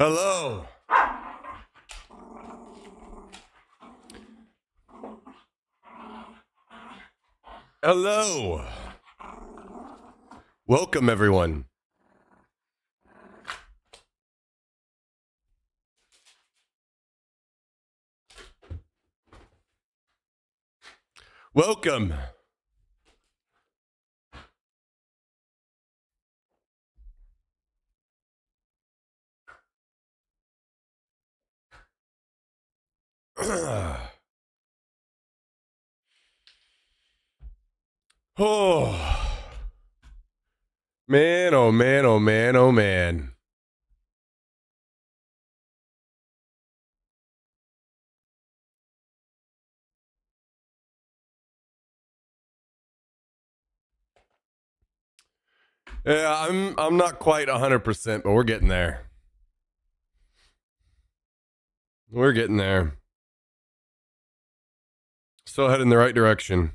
Hello. Hello. Welcome, everyone. Welcome. Oh, man, oh, man, oh, man, oh, man. Yeah, I'm not quite 100%, but we're getting there. We're getting there. Still heading in the right direction.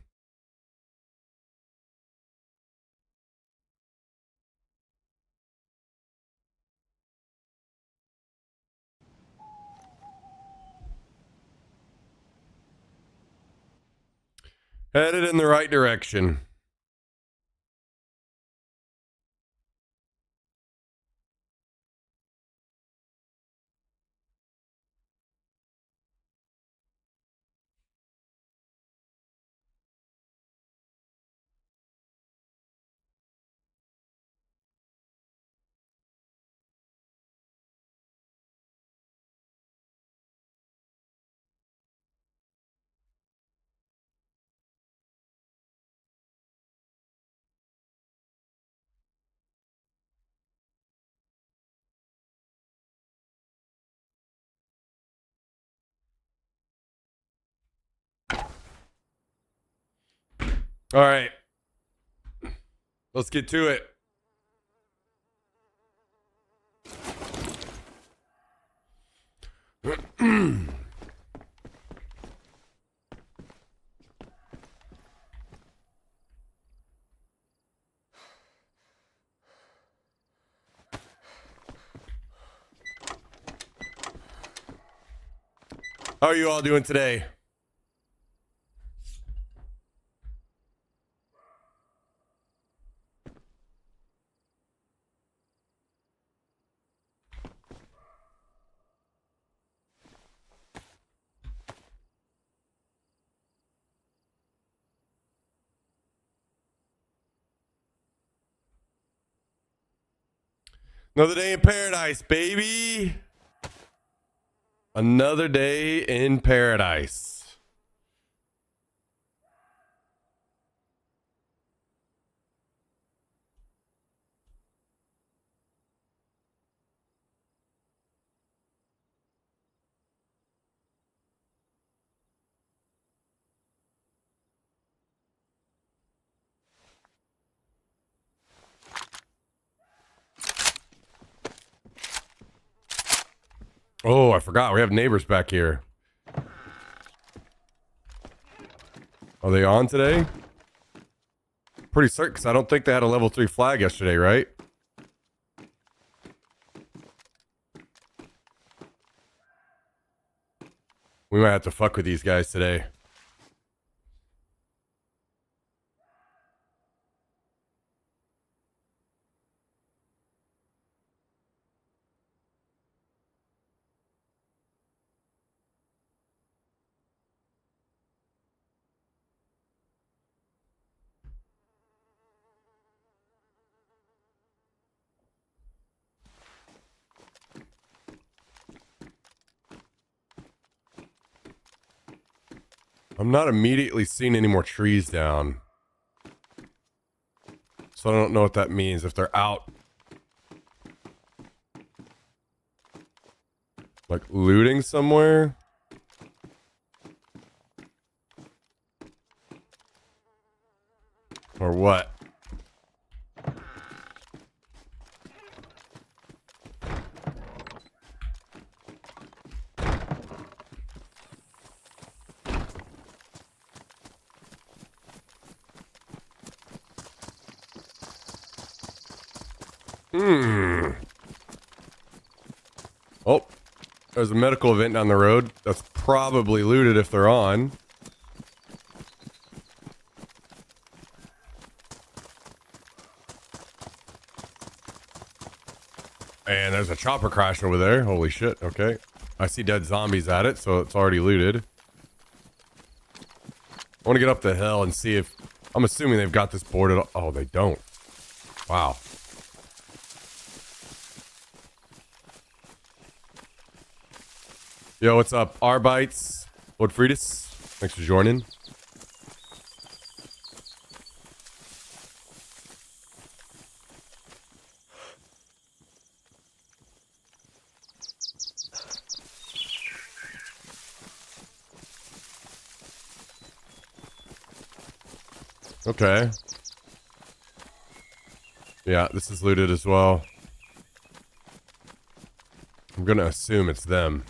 Headed in the right direction. All right. Let's get to it. How are you all doing today? Another day in paradise, baby. Another day in paradise. Oh, I forgot. We have neighbors back here. Are they on today? Pretty certain, because I don't think they had a level 3 flag yesterday, right? We might have to fuck with these guys today. I'm not immediately seeing any more trees down. So I don't know what that means. If they're out, like, looting somewhere? Or what? Oh, there's a medical event down the road. That's probably looted if they're on. And there's a chopper crash over there. Holy shit. Okay. I see dead zombies at it, so it's already looted. I want to get up the hill and see if... I'm assuming they've got this boarded... Oh, they don't. Wow. Yo, what's up? Arbites. Lord Friedis. Thanks for joining. Okay. Yeah, this is looted as well. I'm gonna assume it's them.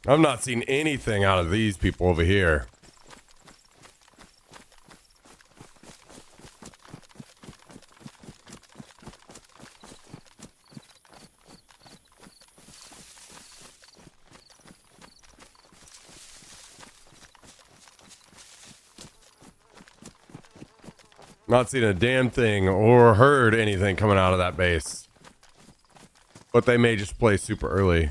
I've not seen anything out of these people over here. Not seen a damn thing or heard anything coming out of that base. But they may just play super early.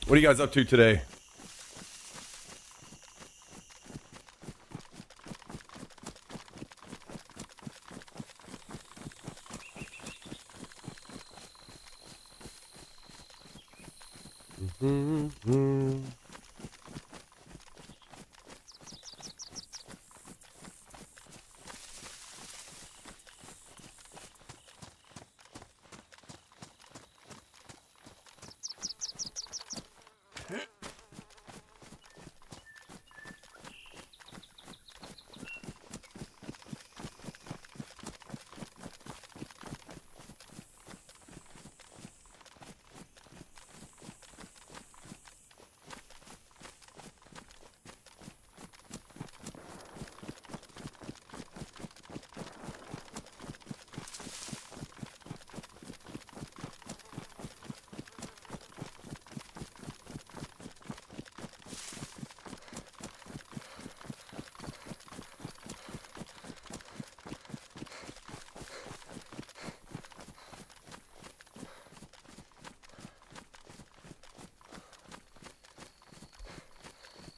What are you guys up to today?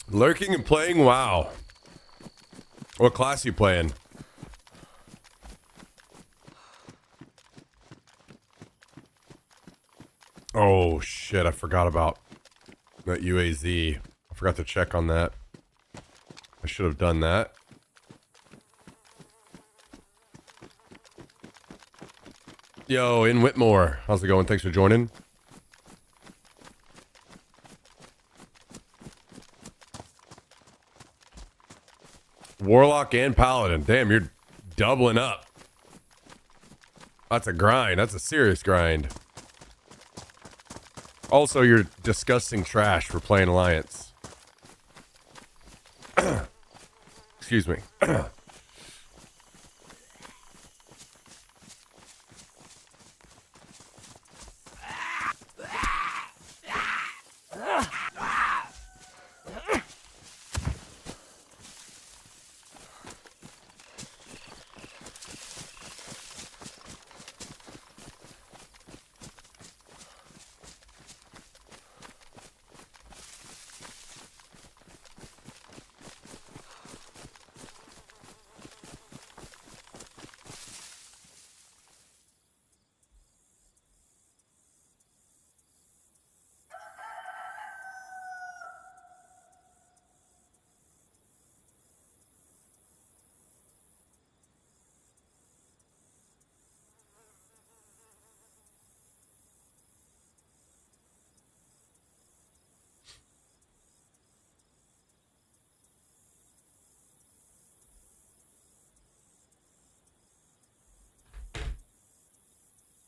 Lurking and playing WoW. What class you playing? Oh shit, I forgot about that UAZ. I forgot to check on that. I should have done that. Yo, in Whitmore. How's it going? Thanks for joining. Warlock and Paladin. Damn, you're doubling up. That's a grind. That's a serious grind. Also, you're disgusting trash for playing Alliance. Excuse me.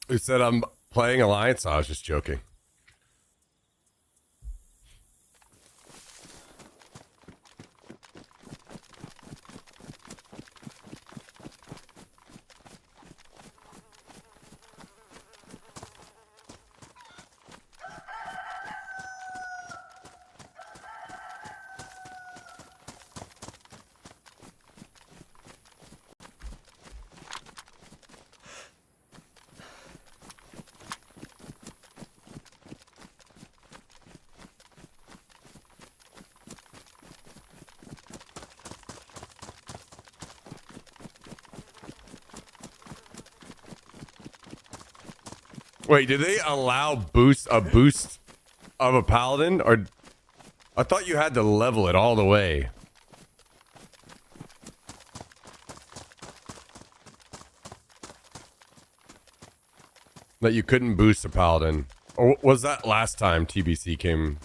Who said I'm playing Alliance? I was just joking. Wait, did they allow a boost of a paladin? Or I thought you had to level it all the way. That you couldn't boost a paladin. Or was that last time TBC came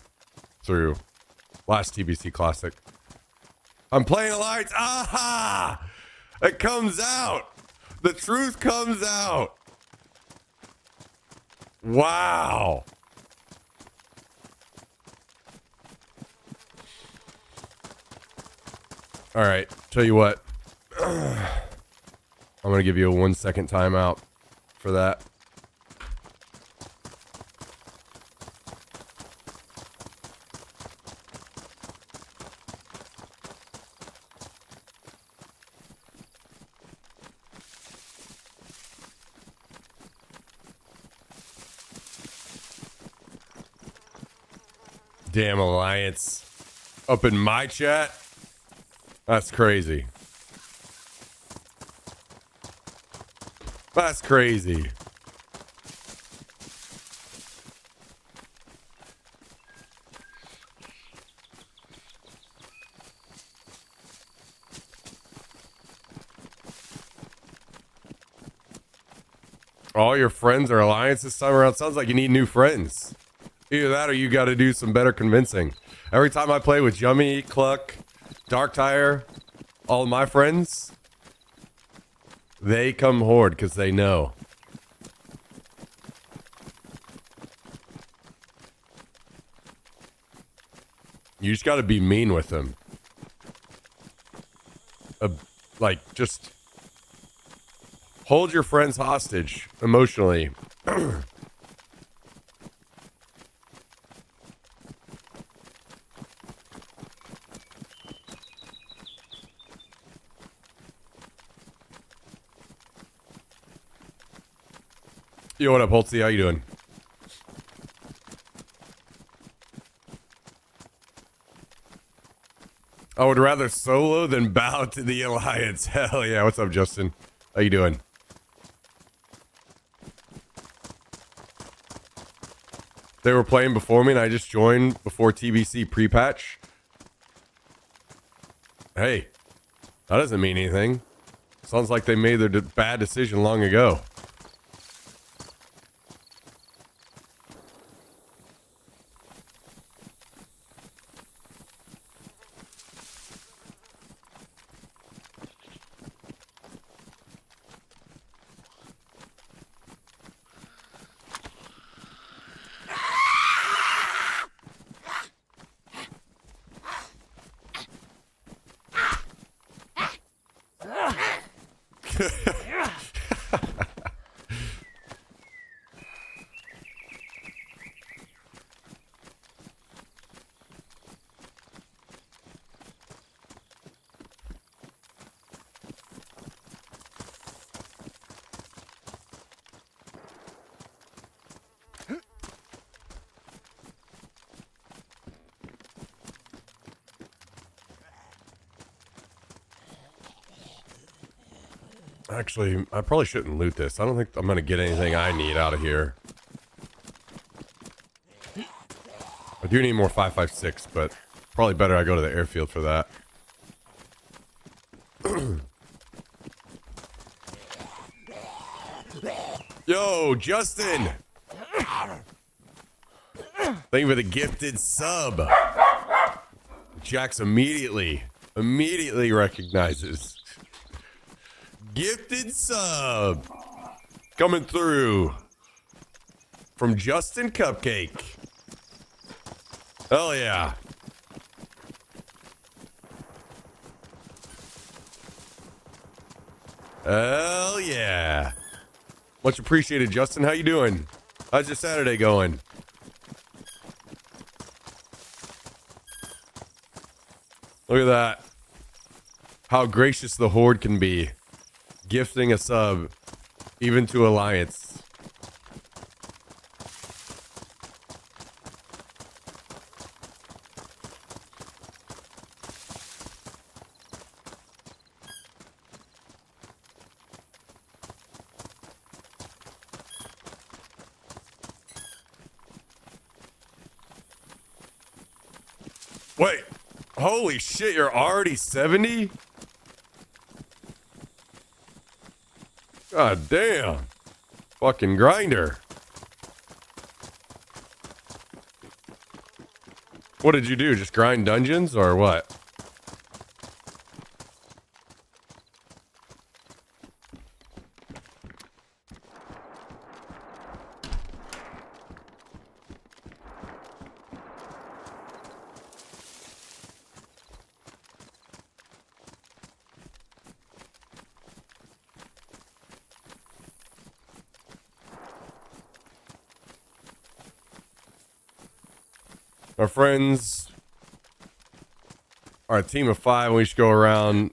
through? Last TBC Classic. I'm playing Alliance. Aha! It comes out. The truth comes out. Wow. All right. Tell you what. I'm going to give you a 1 second timeout for that. Damn Alliance. Up in my chat? That's crazy. That's crazy. All your friends are Alliance this time around. Sounds like you need new friends. Either that or you got to do some better convincing. Every time I play with Yummy, Cluck, Dark Tire, all my friends, they come Horde because they know. You just got to be mean with them. Like, just hold your friends hostage emotionally. Yo, what up, Holtzy? How you doing? I would rather solo than bow to the Alliance. Hell yeah. What's up, Justin? How you doing? They were playing before me and I just joined before TBC pre-patch. Hey, that doesn't mean anything. Sounds like they made their bad decision long ago. Actually, I probably shouldn't loot this. I don't think I'm going to get anything I need out of here. I do need more 5.56, but probably better I go to the airfield for that. Yo, Justin! Thank you for the gifted sub. Jax immediately recognizes. Gifted sub coming through. from Justin Cupcake. Hell yeah. Hell yeah. Much appreciated, Justin. How you doing? How's your Saturday going? Look at that. How gracious the Horde can be. Gifting a sub, even to Alliance. Wait, holy shit, you're already 70? God damn. Fucking grinder. What did you do? Just grind dungeons or what? Our friends are a team of 5 and we should go around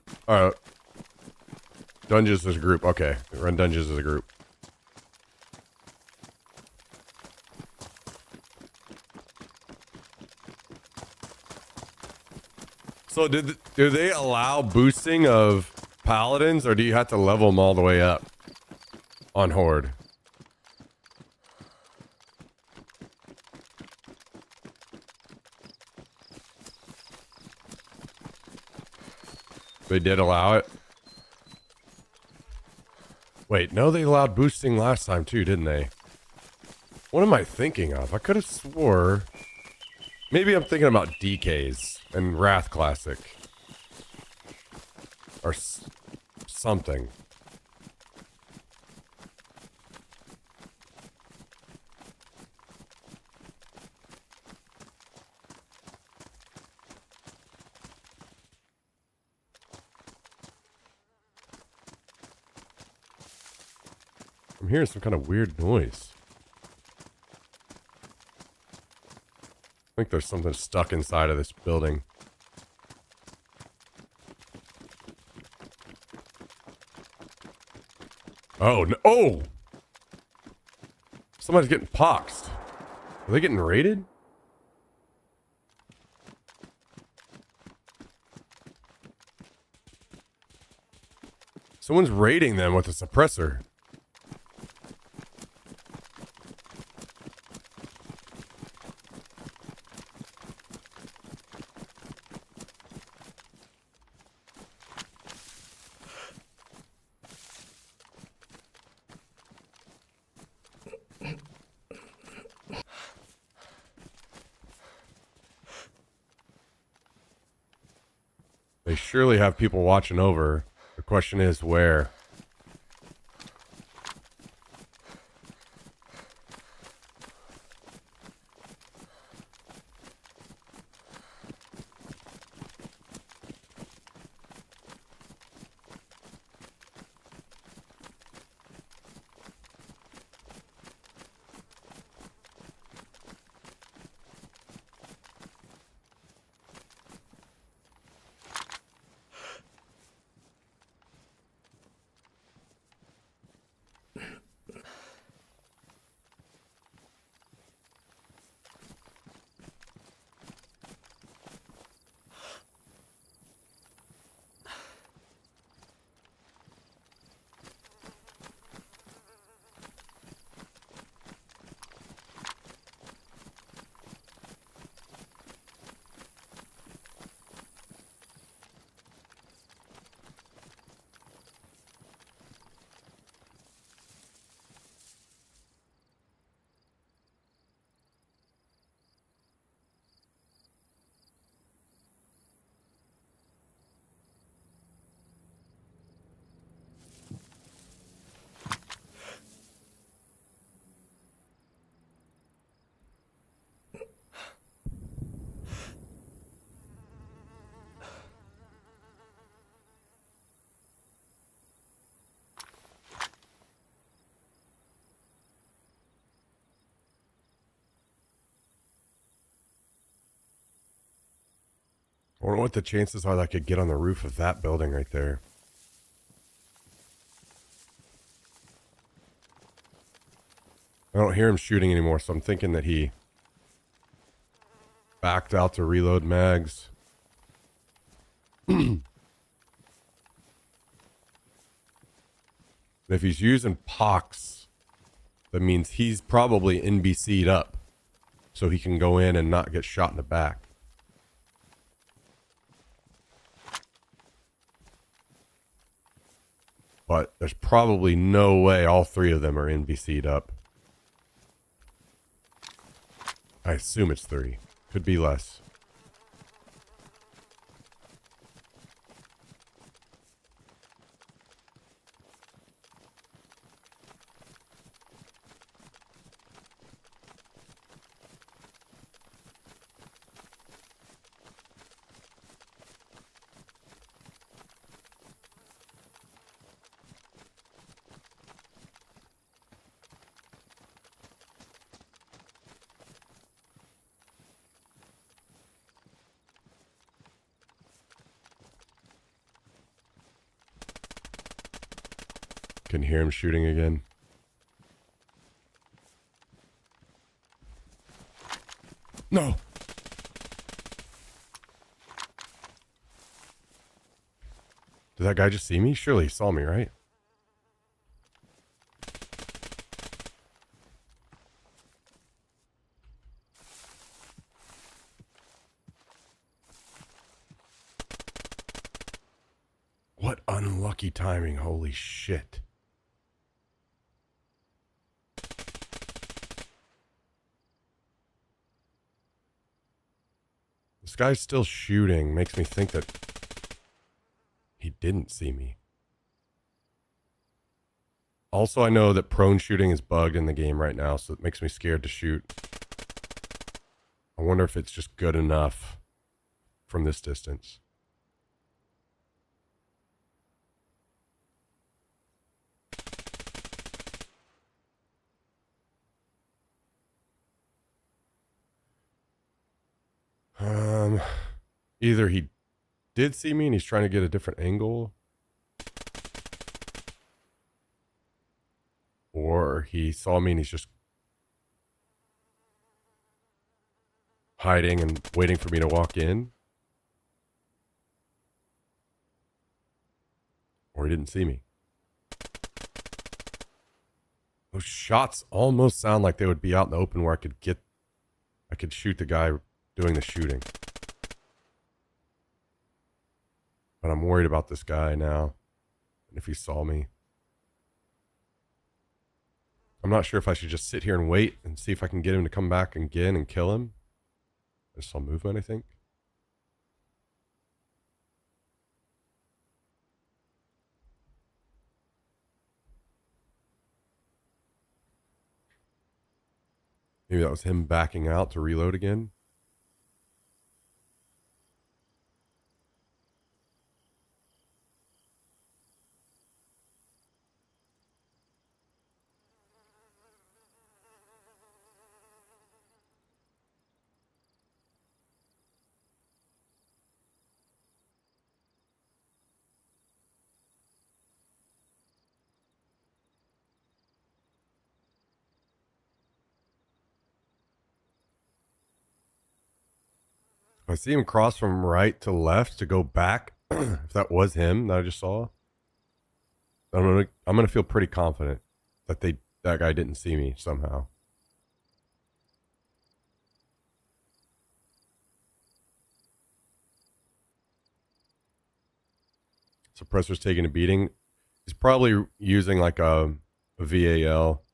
dungeons as a group. Okay, run dungeons as a group. So do they allow boosting of paladins or do you have to level them all the way up on Horde? They did allow it. Wait, no, they allowed boosting last time too, didn't they? What am I thinking of? I could have swore. Maybe I'm thinking about DKs and Wrath Classic. Or something. I'm hearing some kind of weird noise. I think there's something stuck inside of this building. Oh, no. Oh! Somebody's getting poxed. Are they getting raided? Someone's raiding them with a suppressor. They surely have people watching over. The question is where? wonder what the chances are that I could get on the roof of that building right there. I don't hear him shooting anymore, so I'm thinking that he backed out to reload mags. If he's using pox, that means he's probably NBC'd up so he can go in and not get shot in the back. But there's probably no way all three of them are NBC'd up. I assume it's 3. Could be less. Can hear him shooting again. No. Did that guy just see me? Surely he saw me, right? What unlucky timing. Holy shit. This guy's still shooting. Makes me think that he didn't see me. Also, I know that prone shooting is bugged in the game right now, so it makes me scared to shoot. I wonder if it's just good enough from this distance. Either he did see me and he's trying to get a different angle, or he saw me and he's just hiding and waiting for me to walk in, or he didn't see me. Those shots almost sound like they would be out in the open where I could shoot the guy doing the shooting. But I'm worried about this guy now, and if he saw me. I'm not sure if I should just sit here and wait and see if I can get him to come back again and kill him. I saw movement, I think. Maybe that was him backing out to reload again. If I see him cross from right to left to go back, if that was him that I just saw, I'm gonna feel pretty confident that that guy didn't see me somehow. Suppressor's taking a beating. He's probably using like a VAL.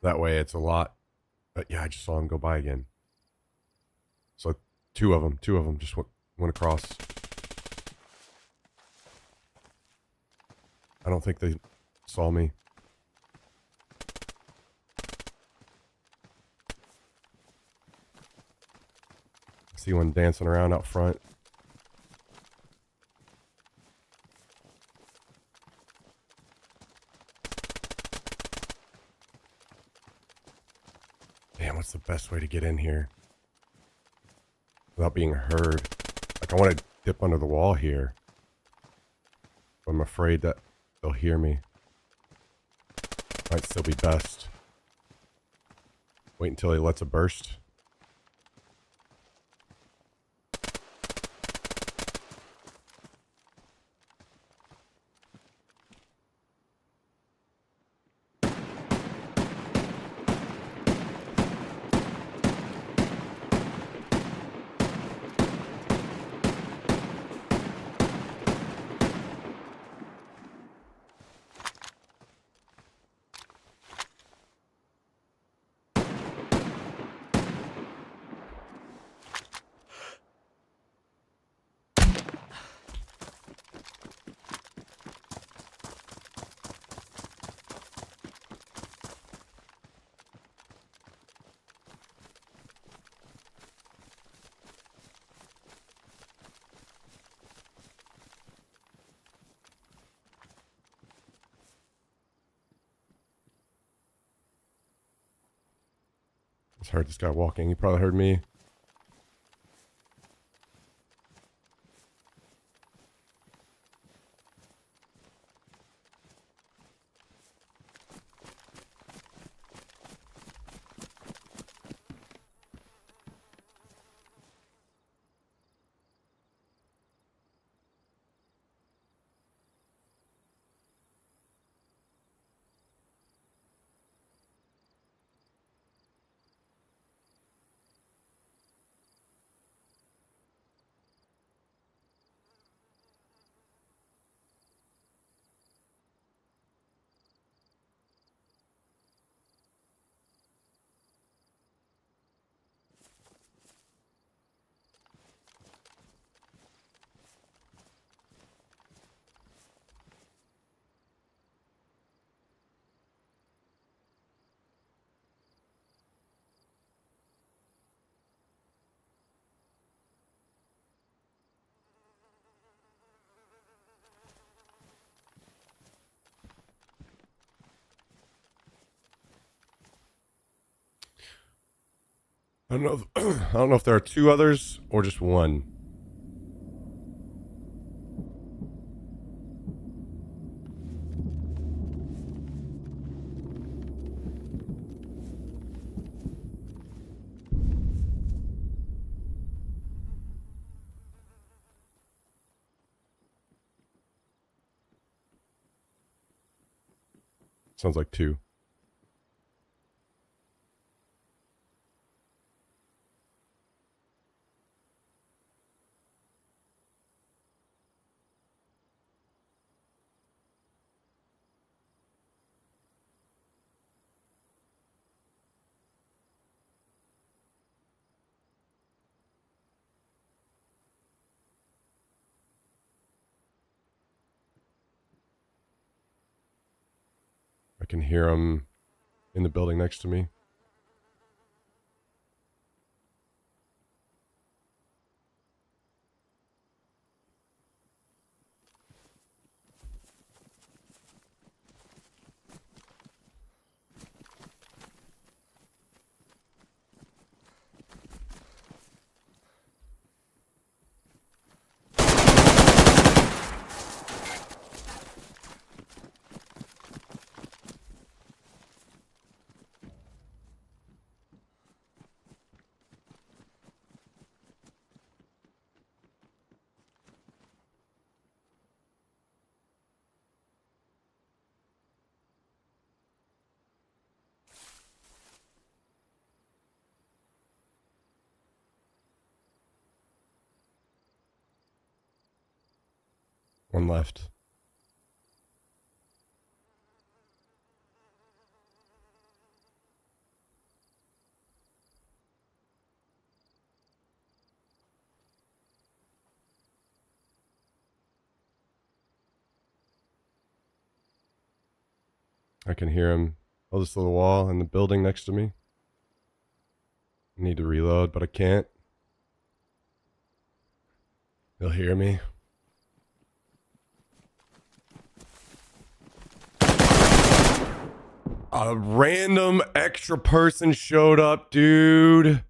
That way it's a lot. But yeah, I just saw him go by again. So two of them just went across. I don't think they saw me. I see one dancing around out front. what's the best way to get in here without being heard? Like, I want to dip under the wall here. But I'm afraid that they'll hear me. Might still be best. Wait until he lets a burst. Just heard this guy walking. He probably heard me. I don't know. I don't know if there are two others or just one. Sounds like two. I can hear them in the building next to me. One left. I can hear him. Oh, this little wall in the building next to me. I need to reload, but I can't. He'll hear me. A random extra person showed up, dude.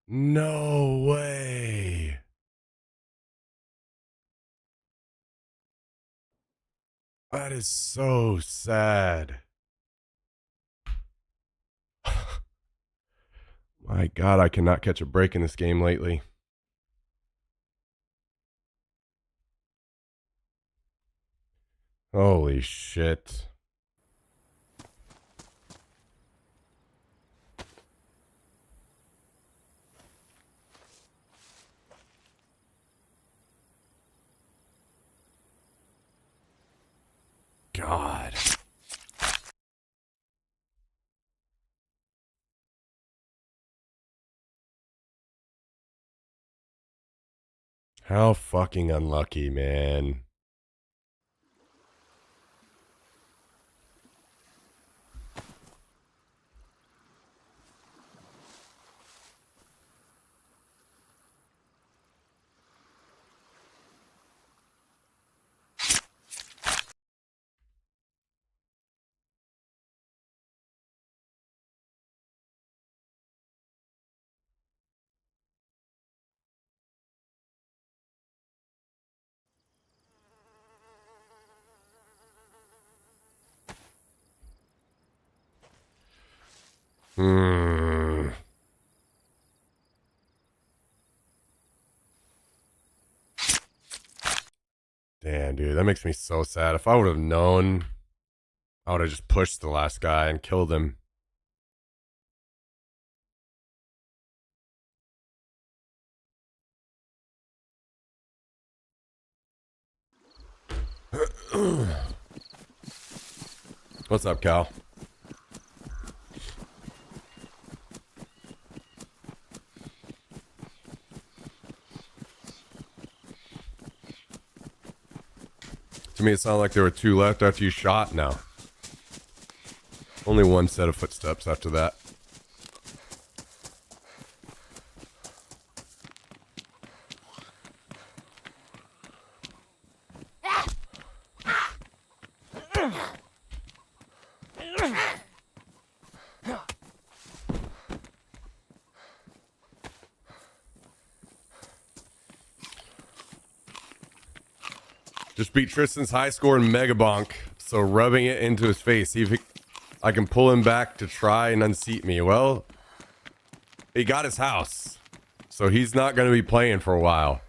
No way. That is so sad. My God, I cannot catch a break in this game lately. Holy shit. God. How fucking unlucky, man. Hmm. Damn, dude, that makes me so sad. If I would have known, I would have just pushed the last guy and killed him. What's up, Cal? To me, it sounded like there were two left after you shot. No. Only one set of footsteps after that. Just beat Tristan's high score in Mega Bonk, so rubbing it into his face. See if I can pull him back to try and unseat me. Well, he got his house, so he's not going to be playing for a while.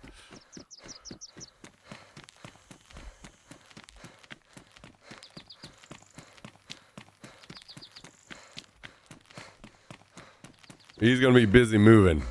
He's going to be busy moving.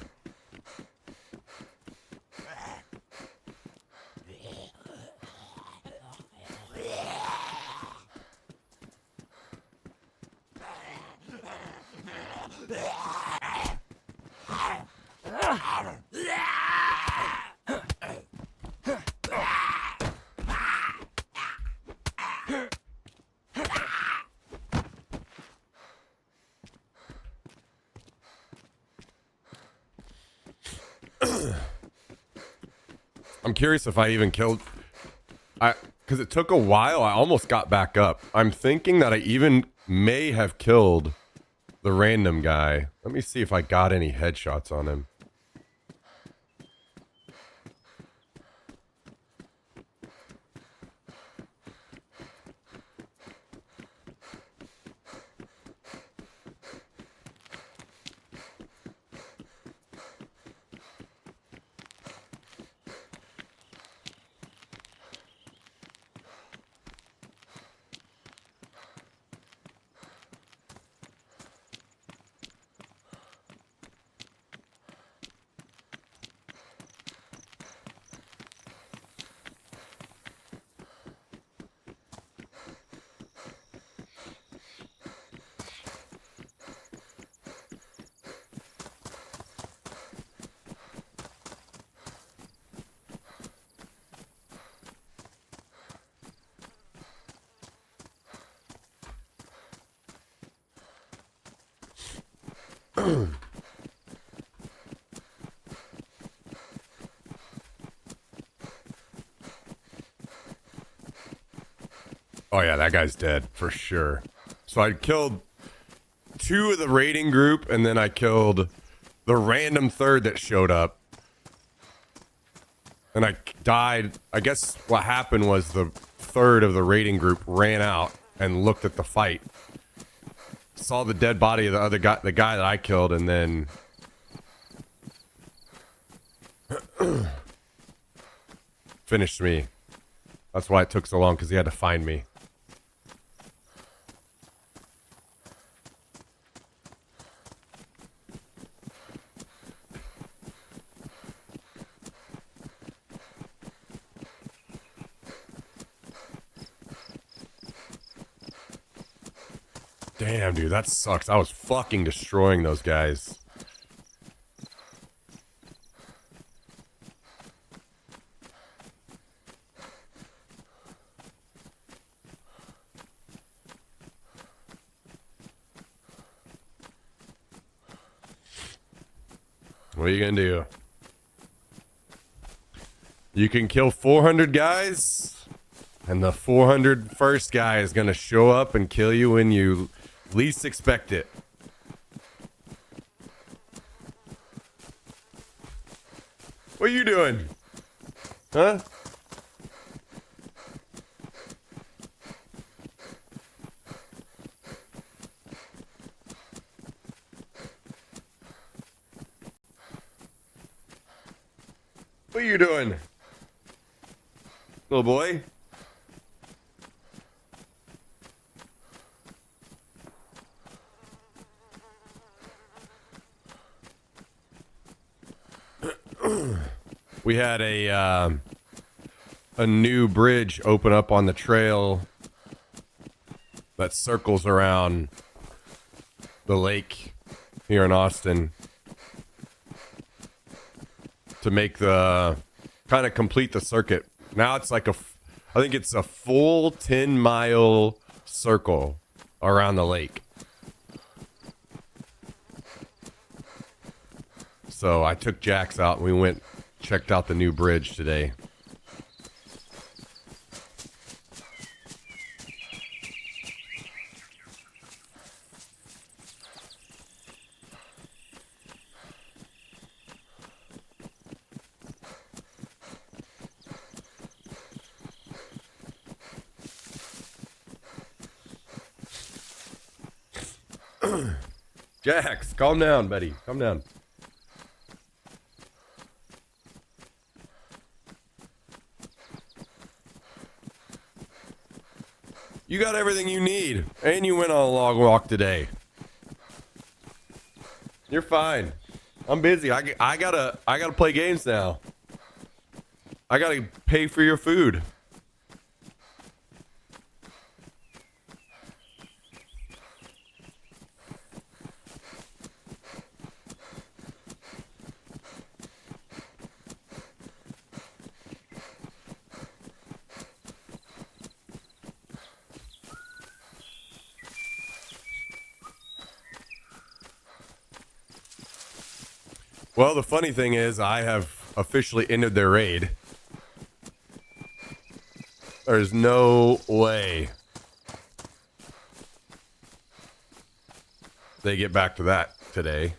I'm curious if I even killed... Because it took a while, I almost got back up. I'm thinking that I even may have killed the random guy. Let me see if I got any headshots on him. Oh yeah, that guy's dead for sure. So I killed 2 of the raiding group, and then I killed the random third that showed up. And I died. I guess what happened was the third of the raiding group ran out and looked at the fight. Saw the dead body of the other guy, the guy that I killed, and then finished me. That's why it took so long, because he had to find me. Damn, dude, that sucks. I was fucking destroying those guys. What are you gonna do? You can kill 400 guys, and the 401st guy is gonna show up and kill you when you least expect it. What are you doing? Huh? What are you doing? Little boy? We had a new bridge open up on the trail that circles around the lake here in Austin to make the kind of complete the circuit. Now it's like I think it's a full 10-mile circle around the lake. So I took Jax out and we checked out the new bridge today. Jax, calm down, buddy. Calm down. You got everything you need, and you went on a long walk today. You're fine. I'm busy. I gotta play games now. I gotta pay for your food. Well, the funny thing is, I have officially ended their raid. There's no way they get back to that today.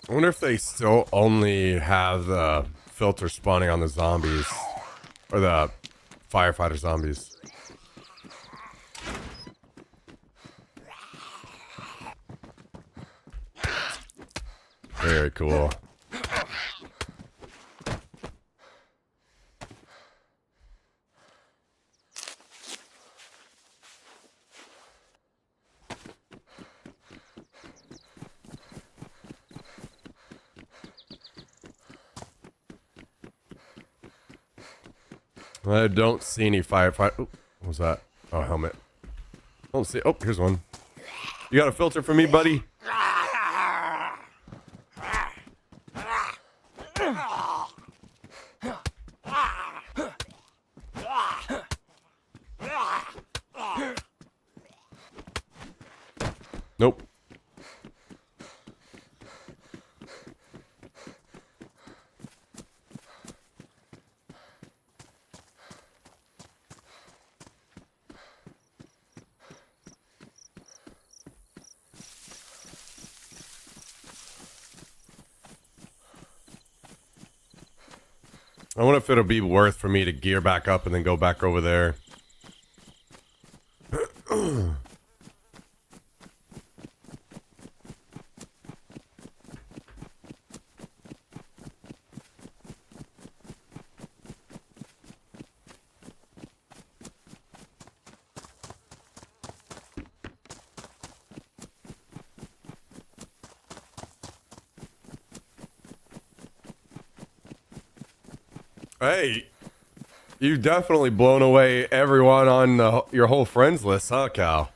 I wonder if they still only have the filter spawning on the zombies. Or the firefighter zombies. Very cool. I don't see any firefight. What was that? Oh, helmet. Don't see. Oh, here's one. You got a filter for me, buddy? Nope. I wonder if it'll be worth for me to gear back up and then go back over there. Hey, you've definitely blown away everyone on your whole friends list, huh, Cal?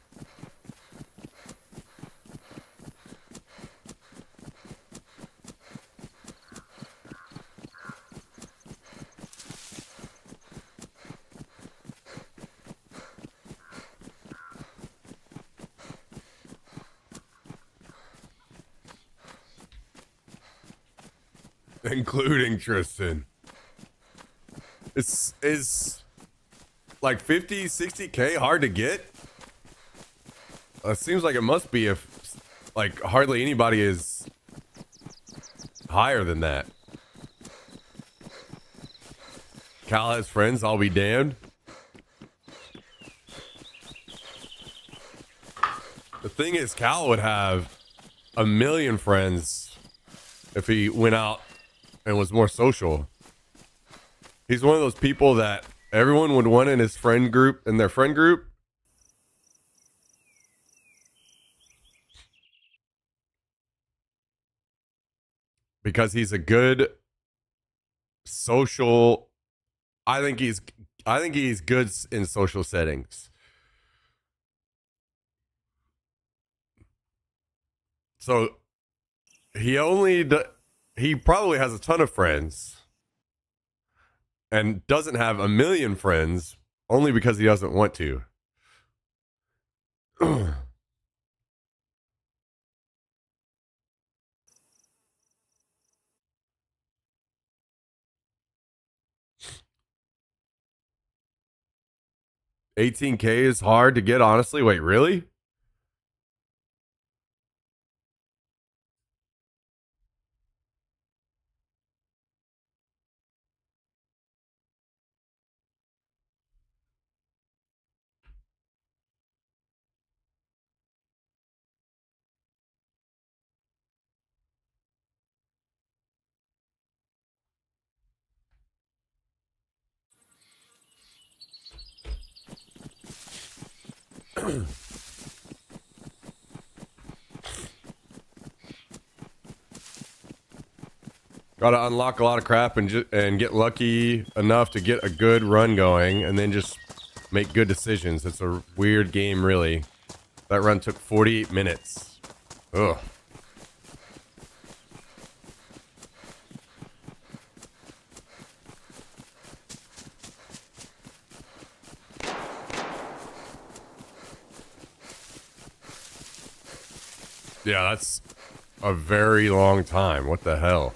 Including Tristan. Is like 50, 60K hard to get? It seems like it must be if like hardly anybody is higher than that. Cal has friends, I'll be damned. The thing is, Cal would have 1 million friends if he went out and was more social. He's one of those people that everyone would want in his friend group, in their friend group. Because he's a good social. I think he's good in social settings. So he probably has a ton of friends and doesn't have 1 million friends only because he doesn't want to. 18K is hard to get, honestly. Wait, really? Got to unlock a lot of crap and get lucky enough to get a good run going, and then just make good decisions. It's a weird game, really. That run took 48 minutes. Ugh. Yeah, that's a very long time. What the hell?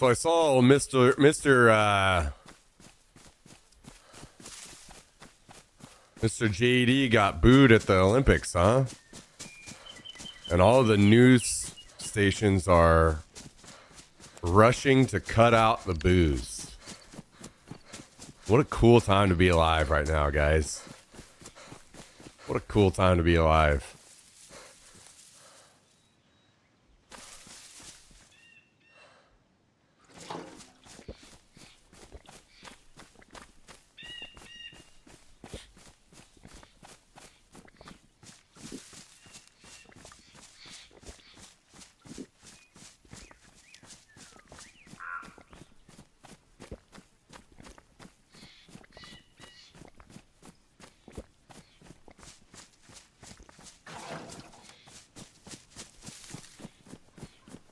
So I saw Mr. JD got booed at the Olympics, huh? And all the news stations are rushing to cut out the booze. What a cool time to be alive right now, guys. What a cool time to be alive.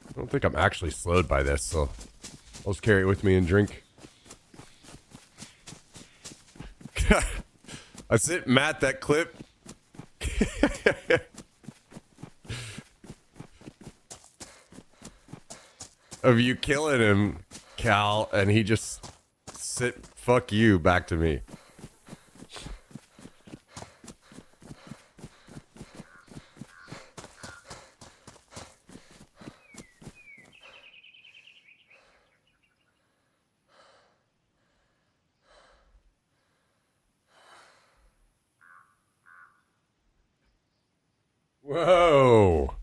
I don't think I'm actually slowed by this, so I'll just carry it with me and drink. That's it, Matt, that clip. Of you killing him, Cal, and he just fuck you back to me. Whoa.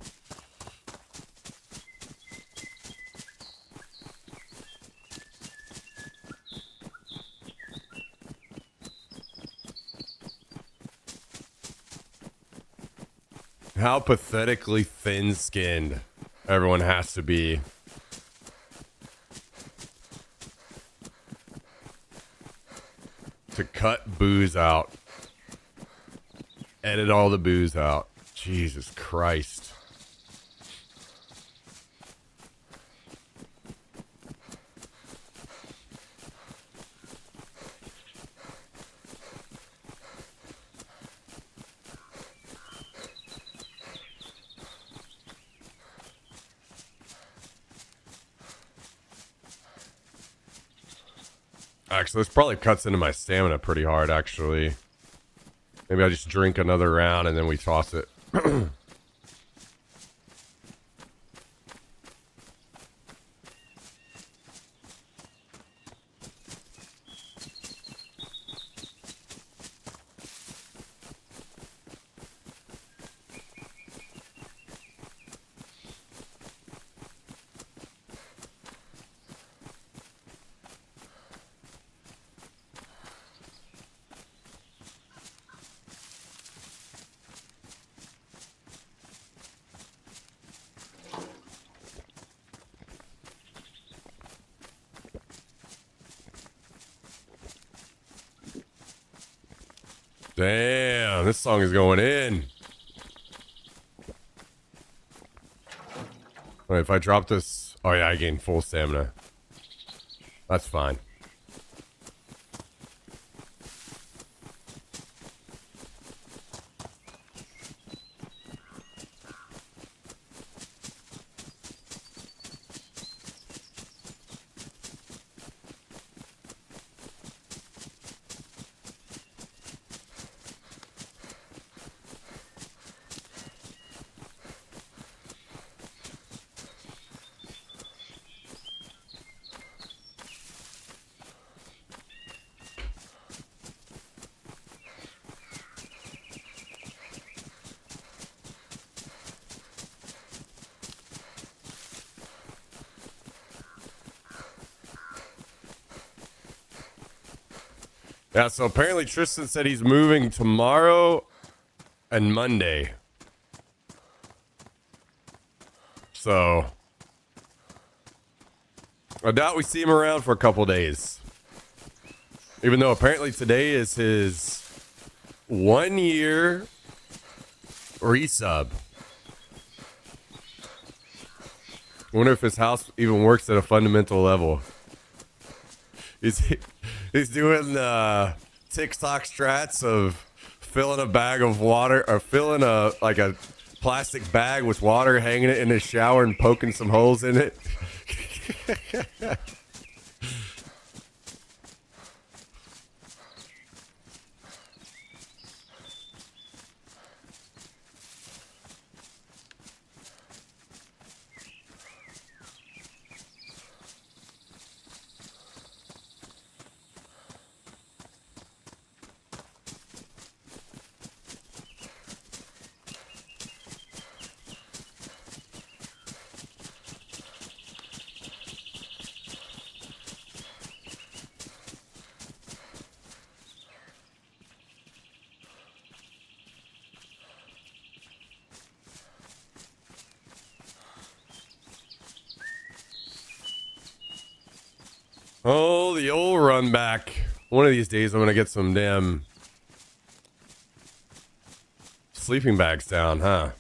How pathetically thin-skinned everyone has to be. To cut booze out. Edit all the booze out. Jesus Christ. Actually, this probably cuts into my stamina pretty hard, actually. Maybe I just drink another round and then we toss it. Damn, this song is going in. Wait, if I drop this... Oh yeah, I gain full stamina. That's fine. Yeah, so apparently Tristan said he's moving tomorrow and Monday. So I doubt we see him around for a couple days. Even though apparently today is his 1 year resub. I wonder if his house even works at a fundamental level. He's doing TikTok strats of filling a bag of water or filling a plastic bag with water, hanging it in his shower and poking some holes in it. Oh, the old run back. One of these days I'm gonna get some damn sleeping bags down, huh?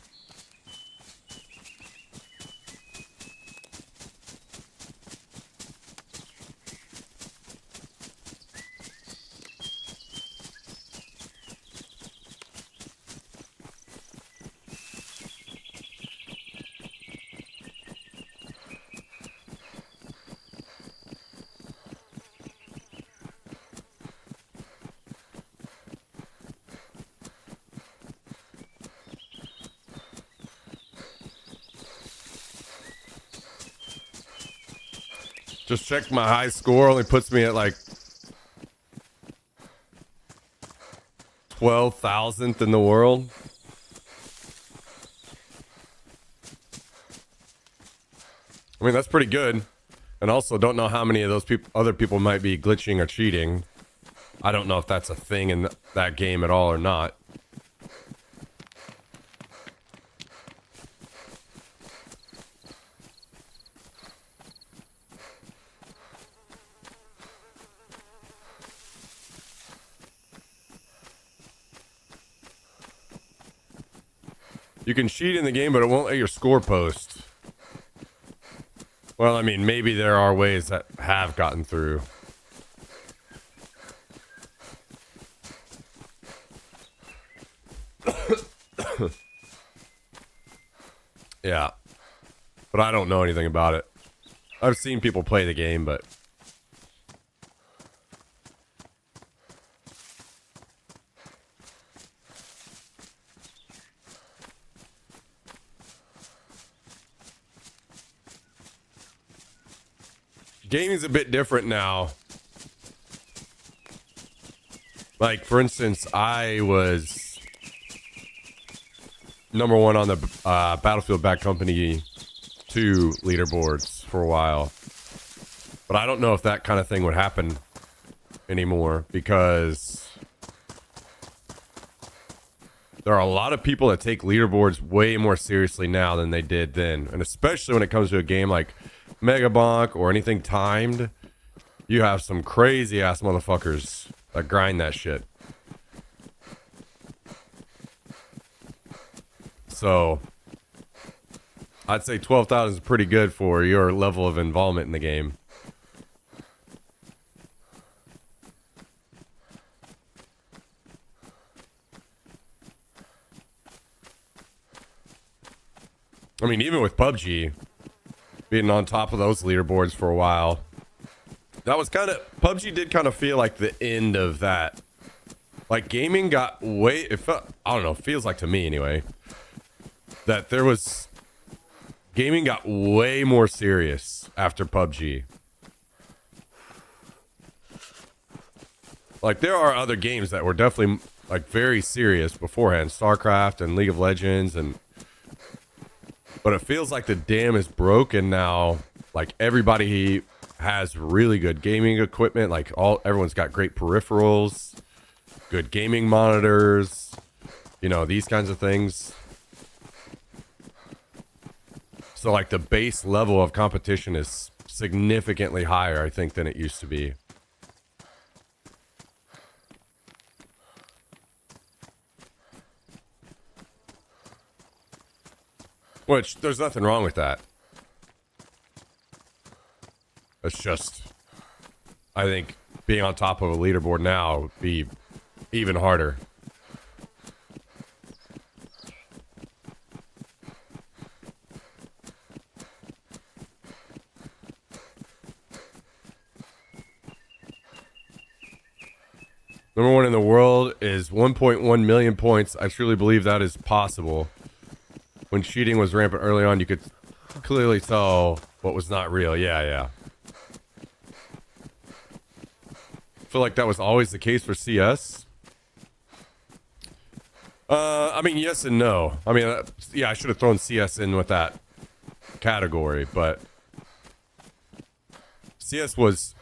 Just checked my high score. Only puts me at like 12,000th in the world. I mean, that's pretty good. And also, don't know how many of those other people might be glitching or cheating. I don't know if that's a thing in that game at all or not. You can cheat in the game, but it won't let your score post. Well, I mean, maybe there are ways that have gotten through. Yeah. But I don't know anything about it. I've seen people play the game, but... gaming's a bit different now. Like, for instance, I was number one on the Battlefield Bad Company 2 leaderboards for a while. But I don't know if that kind of thing would happen anymore, because there are a lot of people that take leaderboards way more seriously now than they did then. And especially when it comes to a game like Megabonk or anything timed, you have some crazy ass motherfuckers that grind that shit. So I'd say 12,000 is pretty good for your level of involvement in the game. I mean, even with PUBG being on top of those leaderboards for a while, that was kind of... PUBG did kind of feel like the end of that. Like, gaming got way... It felt, I don't know, feels like to me anyway, that there was... Gaming got way more serious after PUBG. Like, there are other games that were definitely, like, very serious beforehand. StarCraft and League of Legends and... But it feels like the dam is broken now. Like, everybody has really good gaming equipment. Like, everyone's got great peripherals, good gaming monitors, you know, these kinds of things. So, like, the base level of competition is significantly higher, I think, than it used to be. Which, there's nothing wrong with that. It's just, I think being on top of a leaderboard now would be even harder. Number one in the world is 1.1 million points. I truly believe that is possible. When cheating was rampant early on, you could clearly tell what was not real. Yeah. I feel like that was always the case for CS. I mean, yes and no. I mean, yeah, I should have thrown CS in with that category, but CS was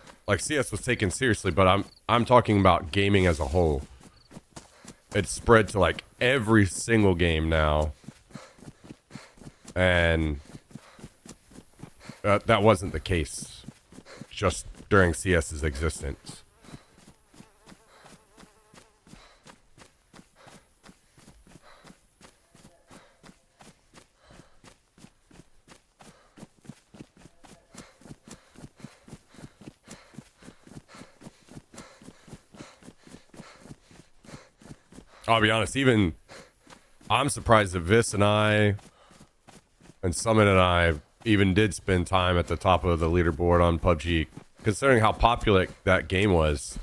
taken seriously, but I'm talking about gaming as a whole. It's spread to like every single game now. And that wasn't the case just during CS's existence. I'll be honest, even I'm surprised that Vis and I and Summit and I even did spend time at the top of the leaderboard on PUBG. Considering how popular that game was,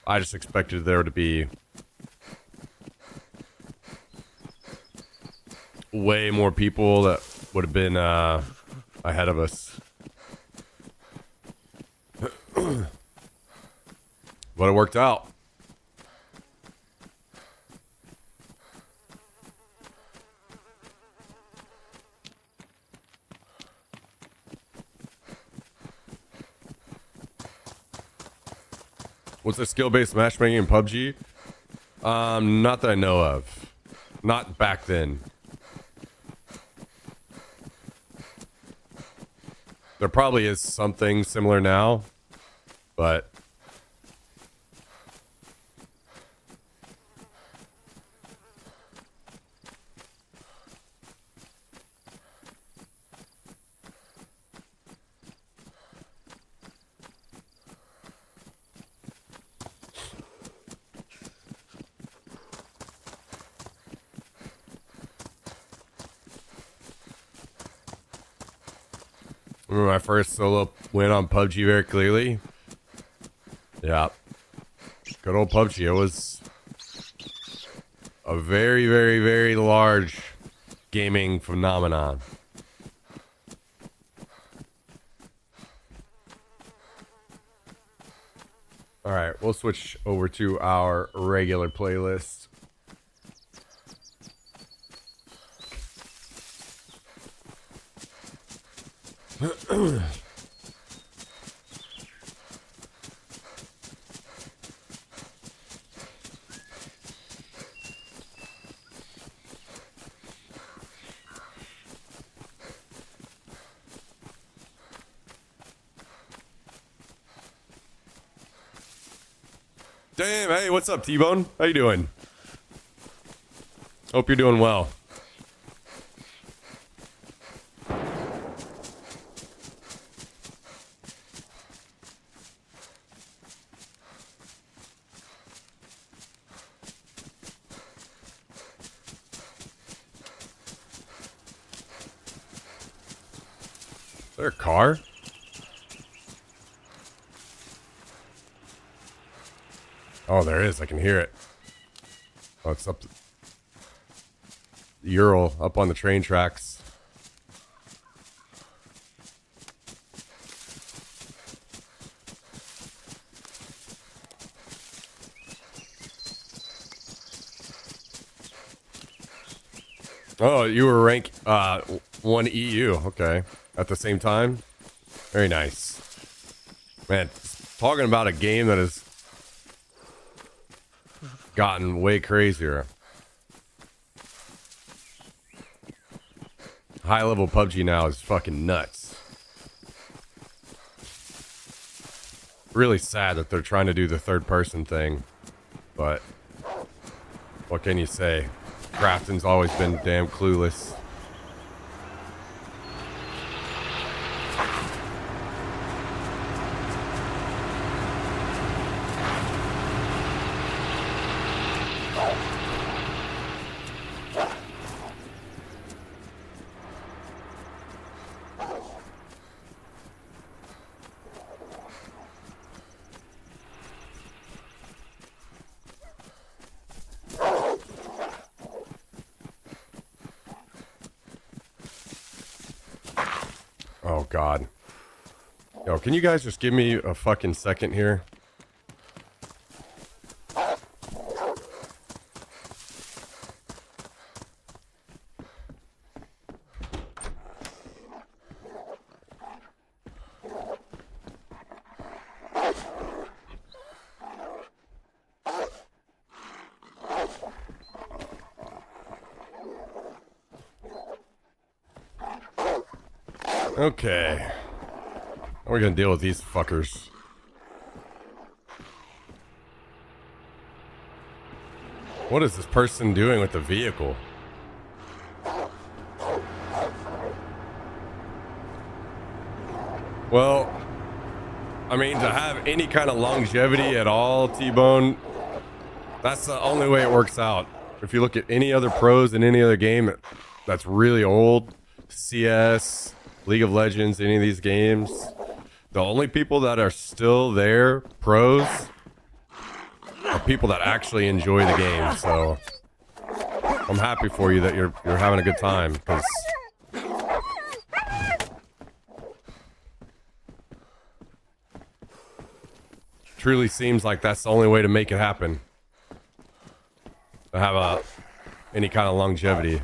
I just expected there to be way more people that would have been ahead of us. But it worked out. What's the skill-based matchmaking in PUBG? Not that I know of. Not back then. There probably is something similar now, but I remember my first solo win on PUBG very clearly. Yeah. Good old PUBG. It was a very, very, very large gaming phenomenon. Alright, we'll switch over to our regular playlist. Damn, hey, what's up, T-Bone? How you doing? Hope you're doing well. Is there a car? Oh, there is. I can hear it. Oh, it's up. Ural up on the train tracks. Oh, you were rank 1 EU. Okay. At the same time? Very nice. Man, talking about a game that has gotten way crazier. High level PUBG now is fucking nuts. Really sad that they're trying to do the third person thing. But what can you say? Grafton's always been damn clueless. God. Yo, can you guys just give me a fucking second here? Okay. How are we gonna deal with these fuckers? What is this person doing with the vehicle? Well, I mean, to have any kind of longevity at all, T-Bone, that's the only way it works out. If you look at any other pros in any other game that's really old, CS, League of Legends, any of these games, the only people that are still there, pros, are people that actually enjoy the game. So I'm happy for you that you're having a good time, because truly seems like that's the only way to make it happen. To have any kind of longevity.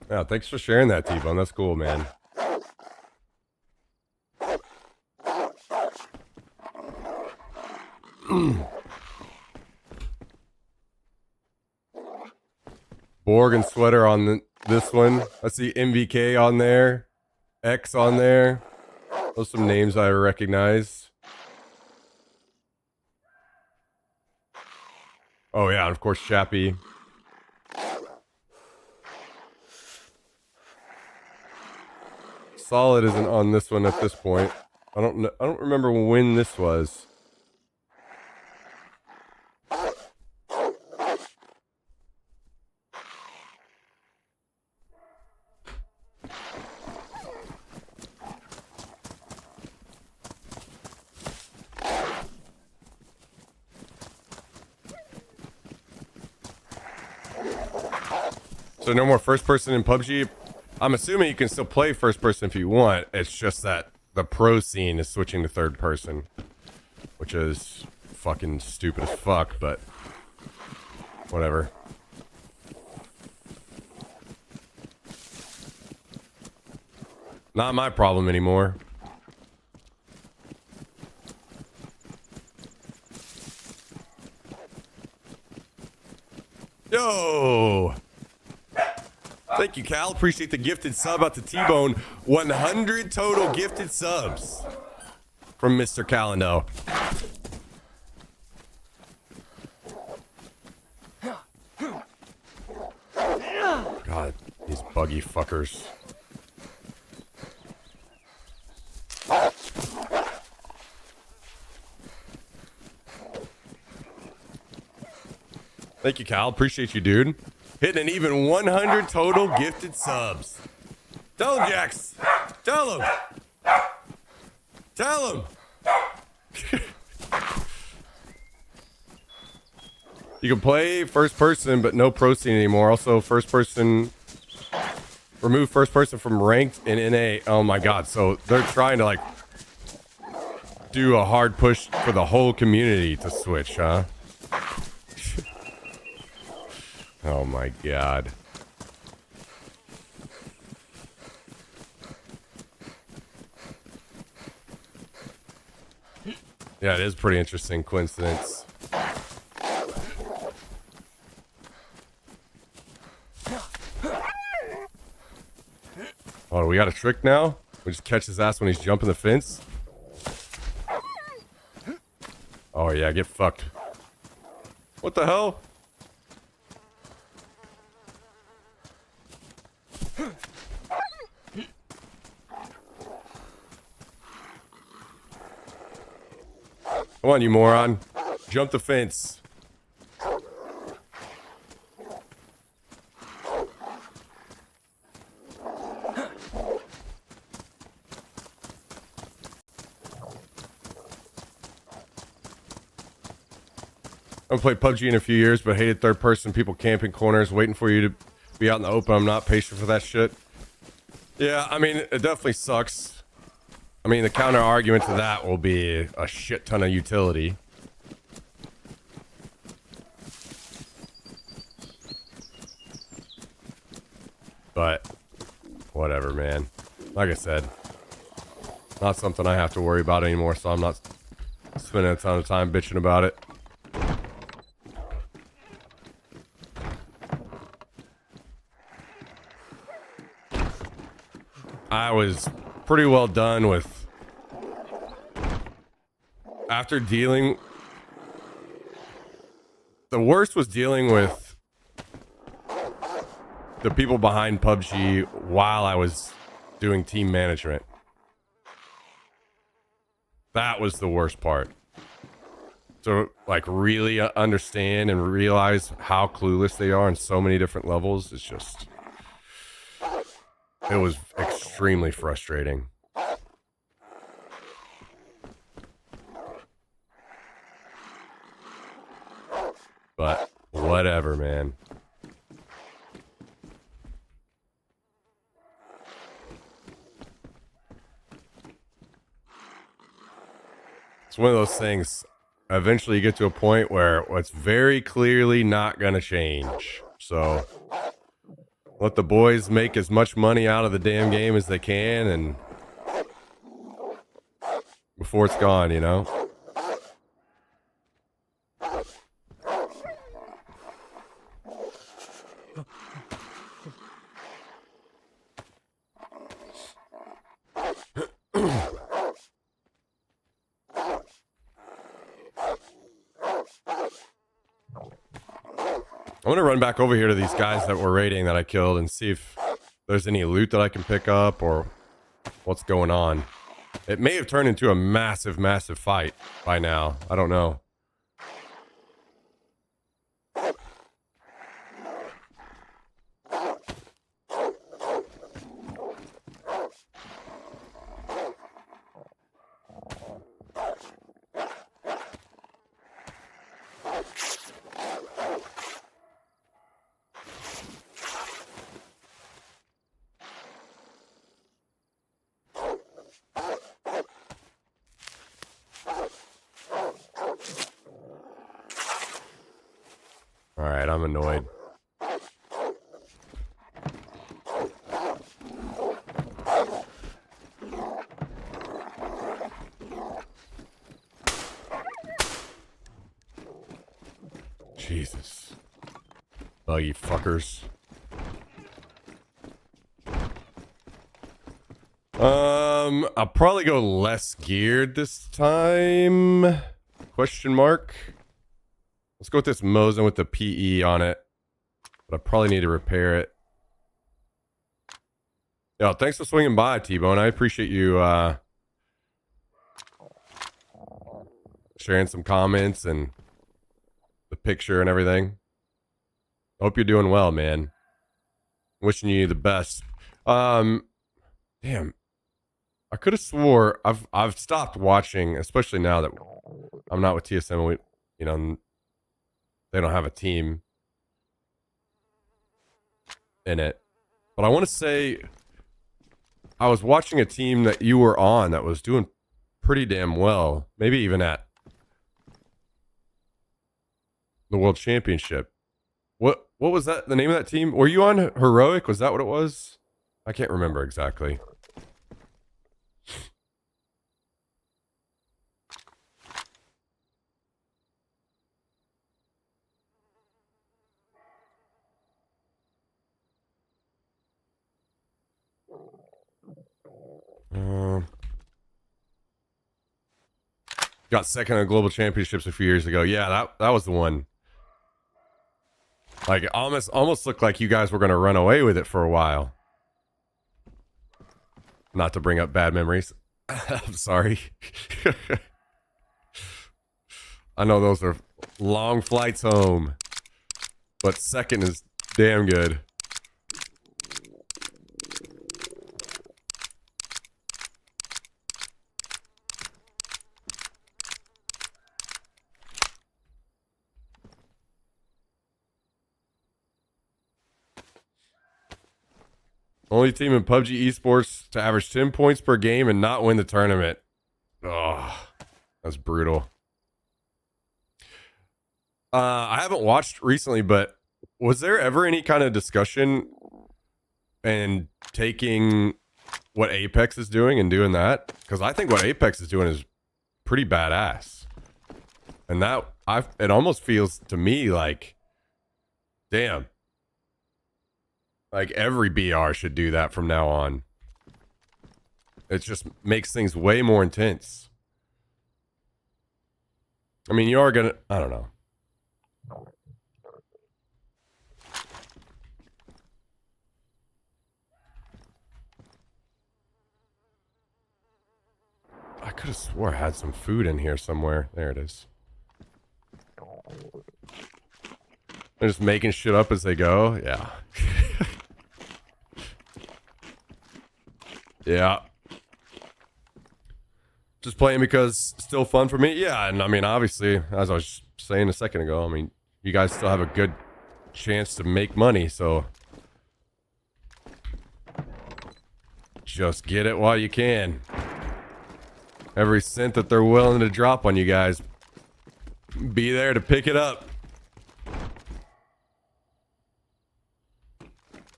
Yeah, thanks for sharing that, T-Bone. That's cool, man. Borg and Sweater on this one. I see MVK on there. X on there. Those are some names I recognize. Oh yeah, and of course Chappie. Solid isn't on this one at this point. I don't remember when this was. So no more first person in PUBG. I'm assuming you can still play first person if you want. It's just that the pro scene is switching to third person, which is fucking stupid as fuck, but whatever. Not my problem anymore. Yo! Thank you, Cal. Appreciate the gifted sub out to T-Bone. 100 total gifted subs from Mr. Calendo. God, these buggy fuckers. Thank you, Cal. Appreciate you, dude. Hitting an even 100 total gifted subs. Tell him, Jax. Tell him. Tell him. You can play first person, but no pro scene anymore. Also, first person. Remove first person from ranked in NA. Oh my god. So they're trying to like do a hard push for the whole community to switch, huh? Oh my god. Yeah, it is pretty interesting coincidence. Oh, we got a trick now? We just catch his ass when he's jumping the fence? Oh yeah, get fucked. What the hell? Come on, you moron. Jump the fence. I haven't played PUBG in a few years, but hated third person people camping corners, waiting for you to be out in the open. I'm not patient for that shit. Yeah, I mean, it definitely sucks. I mean, the counter argument to that will be a shit ton of utility. But whatever, man. Like I said, not something I have to worry about anymore, so I'm not spending a ton of time bitching about it. I was pretty well done with, after dealing, the worst was dealing with the people behind PUBG while I was doing team management. That was the worst part. So, like, really understand and realize how clueless they are on so many different levels. It's just, it was extremely frustrating. But whatever, man. It's one of those things. Eventually you get to a point where it's very clearly not going to change. So let the boys make as much money out of the damn game as they can, and before it's gone, you know? I'm going to run back over here to these guys that were raiding that I killed and see if there's any loot that I can pick up or what's going on. It may have turned into a massive, massive fight by now. I don't know. Alright, I'm annoyed. Jesus. Oh, you fuckers. I'll probably go less geared this time. Question mark. Let's go with this Mosin with the PE on it. But I probably need to repair it. Yo, thanks for swinging by, T-Bone. I appreciate you sharing some comments and the picture and everything. Hope you're doing well, man. Wishing you the best. Damn. I could have swore I've stopped watching, especially now that I'm not with TSM. We, you know, they don't have a team in it. But I want to say I was watching a team that you were on that was doing pretty damn well. Maybe even at the World Championship. What was that? The name of that team? Were you on Heroic? Was that what it was? I can't remember exactly. Got second at Global Championships a few years ago. Yeah, that was the one. Like, it almost looked like you guys were going to run away with it for a while. Not to bring up bad memories. I'm sorry. I know those are long flights home. But second is damn good. Only team in PUBG esports to average 10 points per game and not win the tournament. Oh, that's brutal. I haven't watched recently, but was there ever any kind of discussion and taking what Apex is doing and doing that? Because I think what Apex is doing is pretty badass. And that it almost feels to me like, damn, like every BR should do that from now on. It just makes things way more intense. I mean, you are gonna, I don't know. I could have swore I had some food in here somewhere. There it is. They're just making shit up as they go. Yeah. Yeah. Just playing because it's still fun for me. Yeah, and I mean, obviously, as I was saying a second ago, I mean, you guys still have a good chance to make money, so just get it while you can. Every cent that they're willing to drop on you guys, be there to pick it up.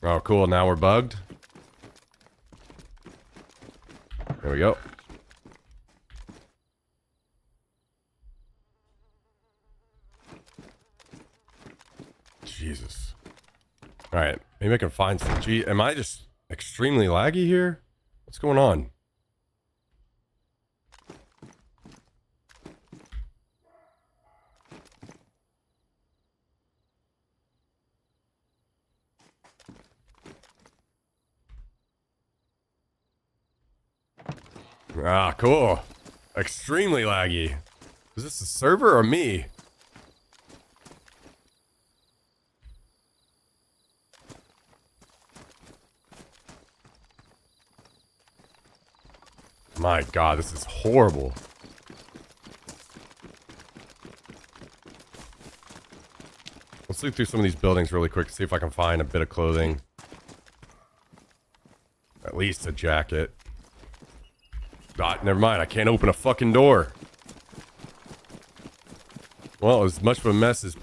Oh, cool. Now we're bugged. There we go. Jesus. All right. Maybe I can find some. Gee, am I just extremely laggy here? What's going on? Ah, cool. Extremely laggy. Is this the server or me? My God, this is horrible. Let's look through some of these buildings really quick, see if I can find a bit of clothing. At least a jacket. God, never mind. I can't open a fucking door. Well, as much of a mess as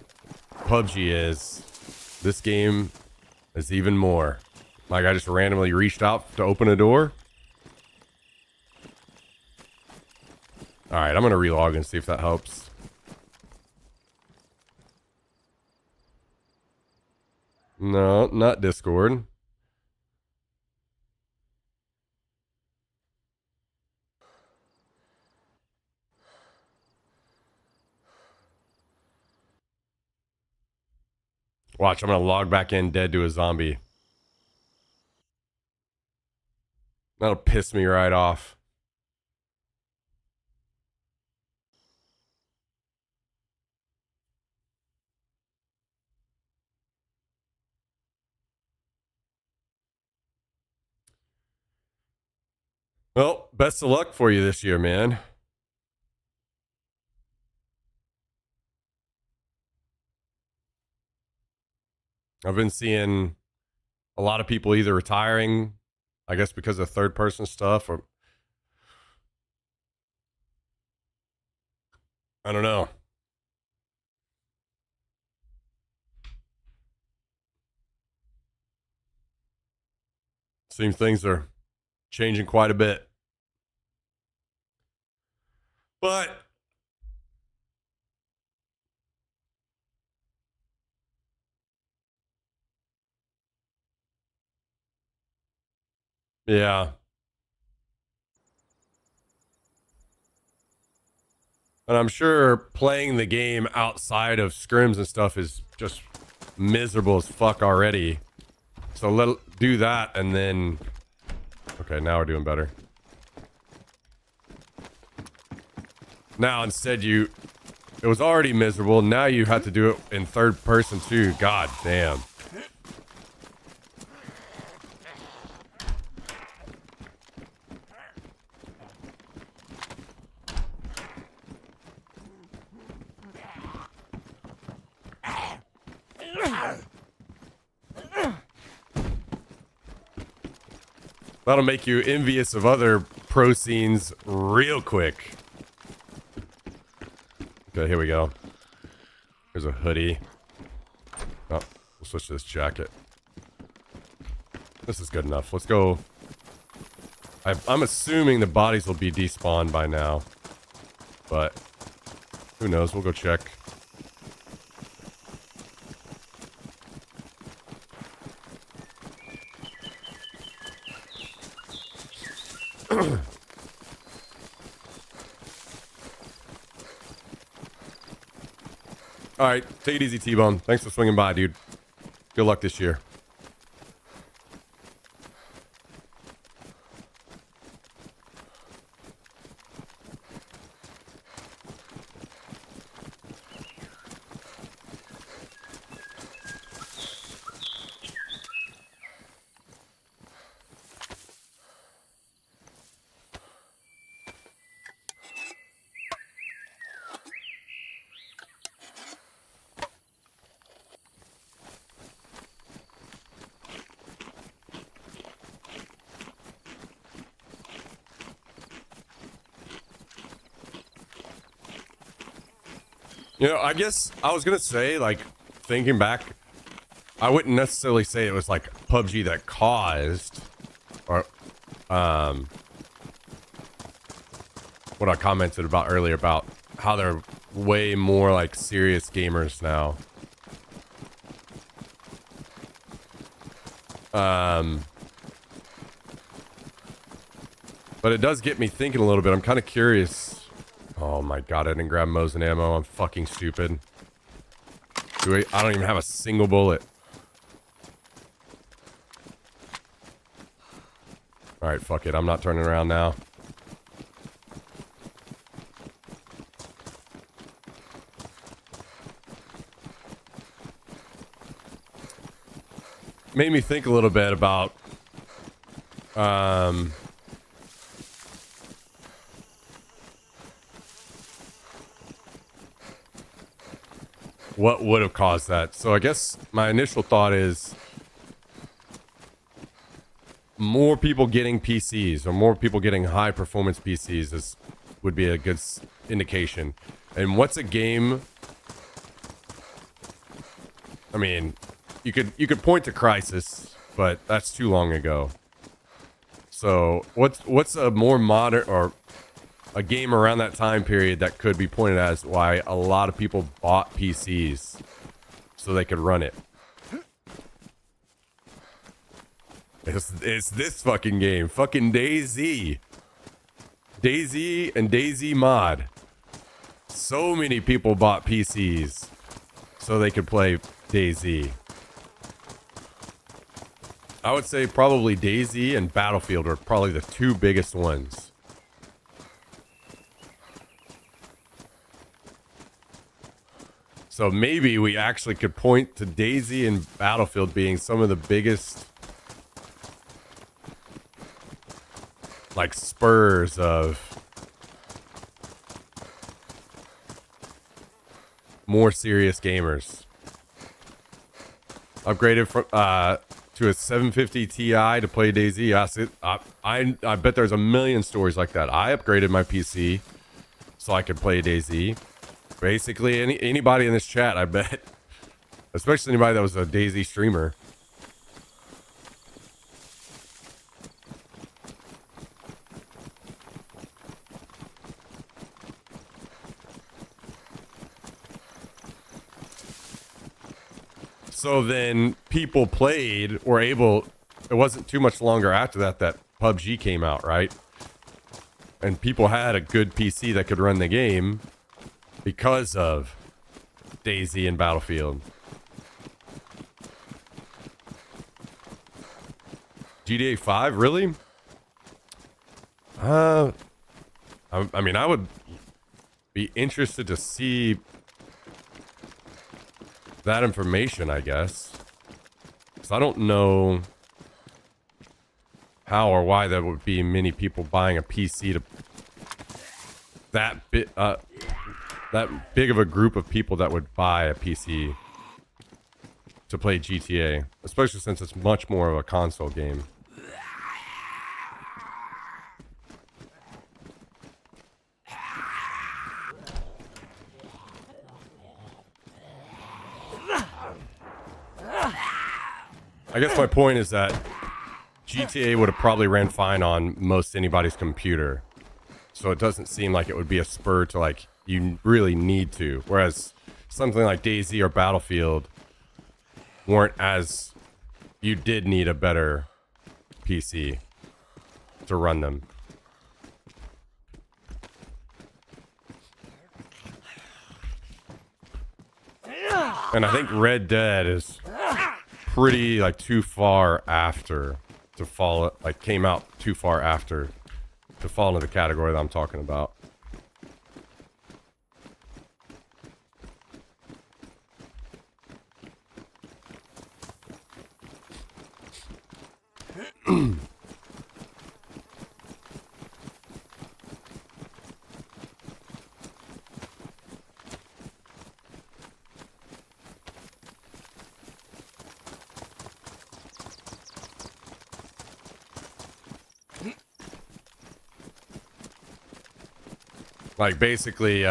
PUBG is, this game is even more. Like, I just randomly reached out to open a door. Alright, I'm gonna relog and see if that helps. No, not Discord. Watch, I'm gonna log back in dead to a zombie. That'll piss me right off. Well, best of luck for you this year, man. I've been seeing a lot of people either retiring, I guess because of third person stuff, or I don't know. Seems things are changing quite a bit. But yeah. And I'm sure playing the game outside of scrims and stuff is just miserable as fuck already. So let's do that and then... Okay, now we're doing better. Now instead it was already miserable. Now you have to do it in third person too. God damn. That'll make you envious of other pro scenes real quick. Okay, here we go. Here's a hoodie. Oh, we'll switch to this jacket. This is good enough. Let's go. I'm assuming the bodies will be despawned by now. But who knows? We'll go check. All right, take it easy, T-Bone. Thanks for swinging by, dude. Good luck this year. You know, I guess I was going to say, like, thinking back, I wouldn't necessarily say it was, like, PUBG that caused, or, what I commented about earlier about how they're way more, like, serious gamers now. But it does get me thinking a little bit. I'm kind of curious. Oh my god, I didn't grab Mosin ammo. I'm fucking stupid. I don't even have a single bullet. Alright, fuck it. I'm not turning around now. Made me think a little bit about what would have caused that. So I guess my initial thought is more people getting PCs or more people getting high performance PCs would be a good indication. And what's a game? I mean, you could point to Crysis, but that's too long ago. So what's a more modern or a game around that time period that could be pointed as why a lot of people bought PCs so they could run it? It's this fucking game. Fucking DayZ. DayZ and DayZ Mod. So many people bought PCs so they could play DayZ. I would say probably DayZ and Battlefield are probably the two biggest ones. So maybe we actually could point to DayZ and Battlefield being some of the biggest, like, spurs of more serious gamers. Upgraded from to a 750 Ti to play DayZ. I bet there's a million stories like that. I upgraded my PC so I could play DayZ. Basically, anybody in this chat, I bet, especially anybody that was a DayZ streamer. So then people played, or able, it wasn't too much longer after that PUBG came out, right? And people had a good PC that could run the game because of DayZ and Battlefield. GTA 5, really? I mean, I would be interested to see that information, I guess. Because I don't know how or why there would be many people buying a PC to that big of a group of people that would buy a PC to play GTA, especially since it's much more of a console game. I guess my point is that GTA would have probably ran fine on most anybody's computer. So it doesn't seem like it would be a spur to like, you really need to. Whereas something like DayZ or Battlefield weren't as, you did need a better PC to run them. And I think Red Dead is pretty like too far after to fall, like came out too far after to fall into the category that I'm talking about. Like basically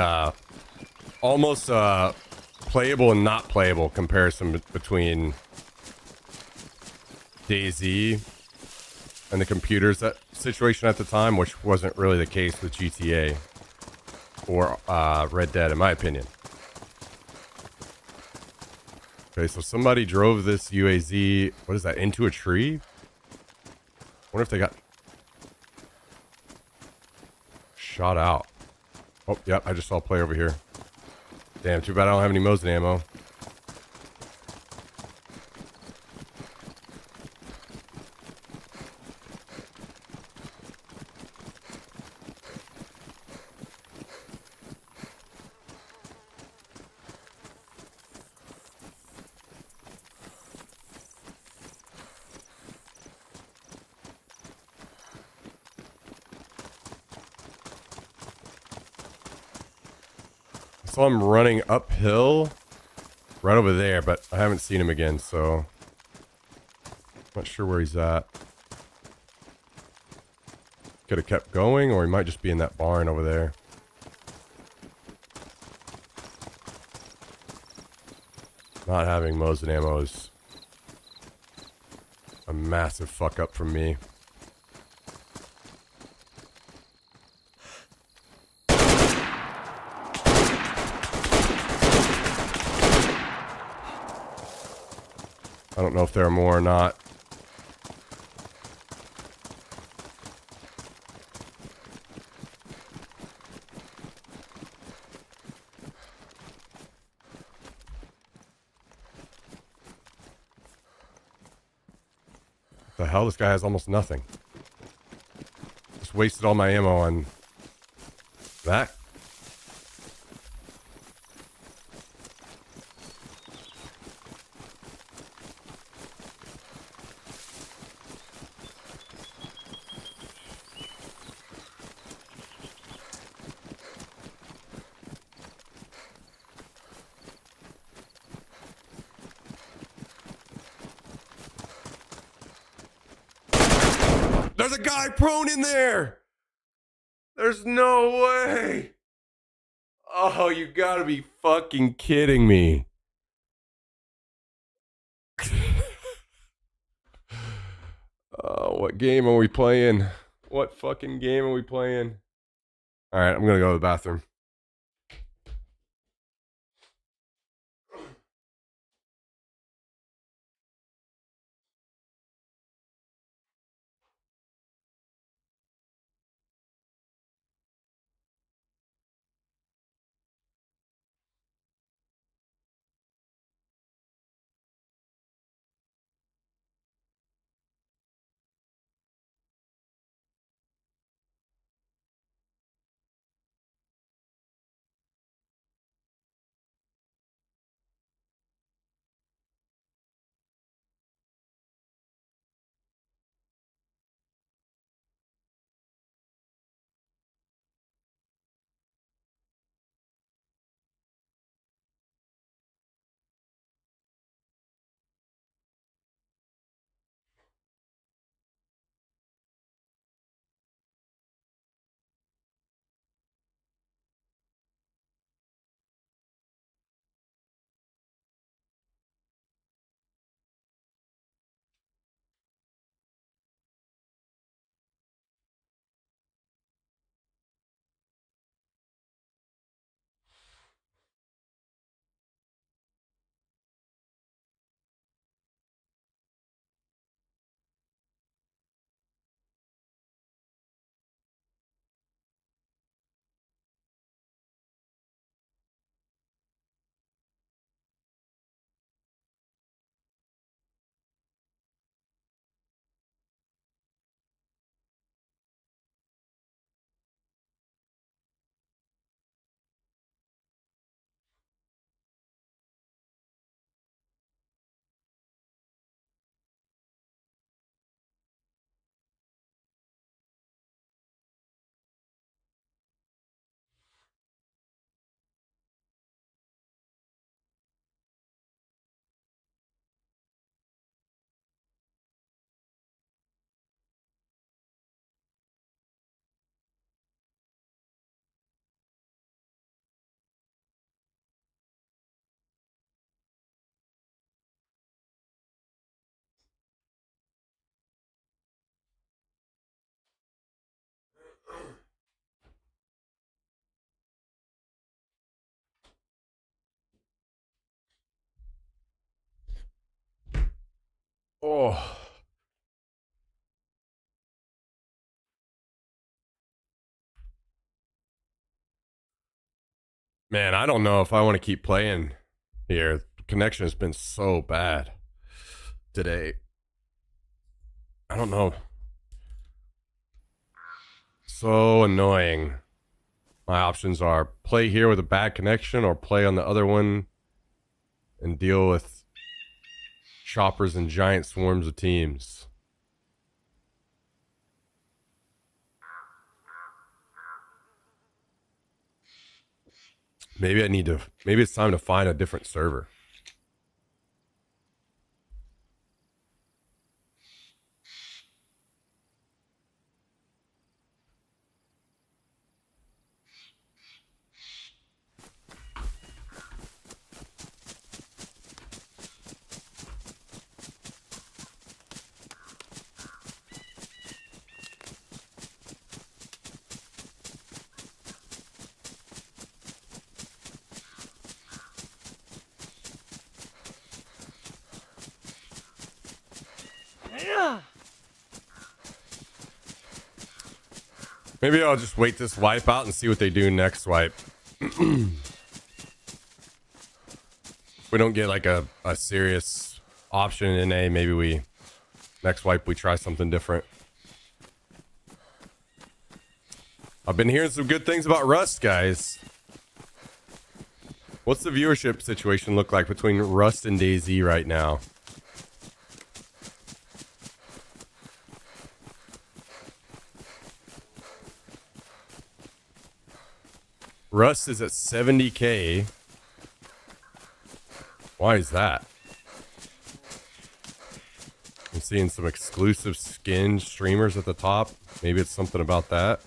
almost playable and not playable comparison between DayZ and the computers that situation at the time, which wasn't really the case with GTA or Red Dead, in my opinion. Okay, so somebody drove this UAZ, what is that, into a tree? Wonder if they got shot out. Oh, yep, I just saw a play over here. Damn, too bad I don't have any Mosin ammo. So I'm running uphill right over there, but I haven't seen him again, so not sure where he's at. Could have kept going, or he might just be in that barn over there. Not having Mosin ammo is a massive fuck up from me. I don't know if there are more or not. The hell? This guy has almost nothing. Just wasted all my ammo on that. There's a guy prone in there. There's no way. Oh, you gotta be fucking kidding me. Oh, what game are we playing? What fucking game are we playing? All right, I'm gonna go to the bathroom. Oh. Man, I don't know if I want to keep playing here. The connection has been so bad today. I don't know. So annoying. My options are play here with a bad connection or play on the other one and deal with choppers and giant swarms of teams. Maybe it's time to find a different server. Maybe I'll just wait this wipe out and see what they do next wipe. We don't get like a serious option in A. Maybe next wipe we try something different. I've been hearing some good things about Rust, guys. What's the viewership situation look like between Rust and DayZ right now? Rust is at 70K. Why is that? I'm seeing some exclusive skin streamers at the top. Maybe it's something about that.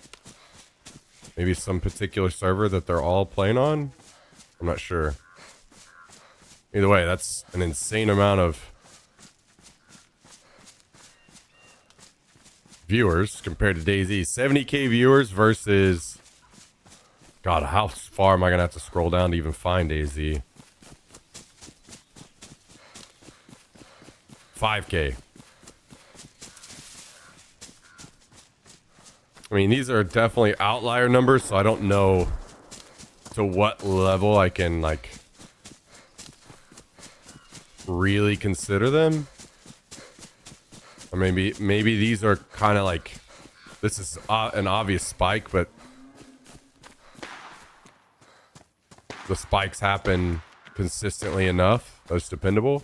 Maybe some particular server that they're all playing on. I'm not sure. Either way, that's an insane amount of viewers compared to DayZ. 70K viewers versus... God, how far am I going to have to scroll down to even find DayZ? 5K. I mean, these are definitely outlier numbers, so I don't know to what level I can, like, really consider them. Or maybe these are kind of like, this is an obvious spike, but the spikes happen consistently enough. That's dependable.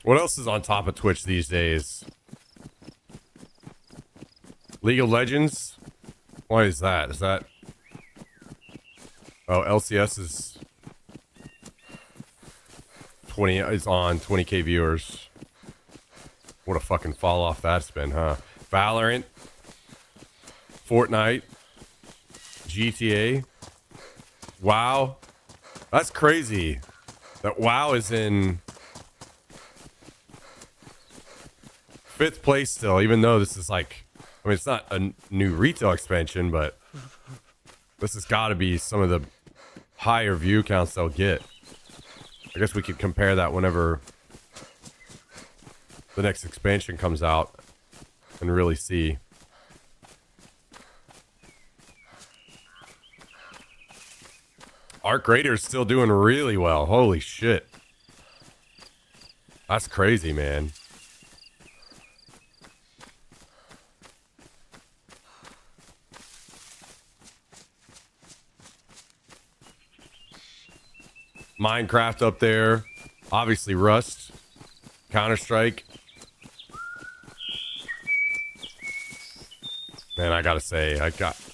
What else is on top of Twitch these days? League of Legends? Why is that? Is that... Oh, LCS is... 20 is on 20K viewers. What a fucking fall off that's been, huh? Valorant. Fortnite. GTA. WoW. That's crazy. That WoW is in... 5th place still, even though this is like, I mean, it's not a new retail expansion, but this has got to be some of the higher view counts they'll get. I guess we could compare that whenever the next expansion comes out and really see. Arc Raider's still doing really well. Holy shit. That's crazy, man. Minecraft up there. Obviously Rust. Counter-Strike. Man, I gotta say,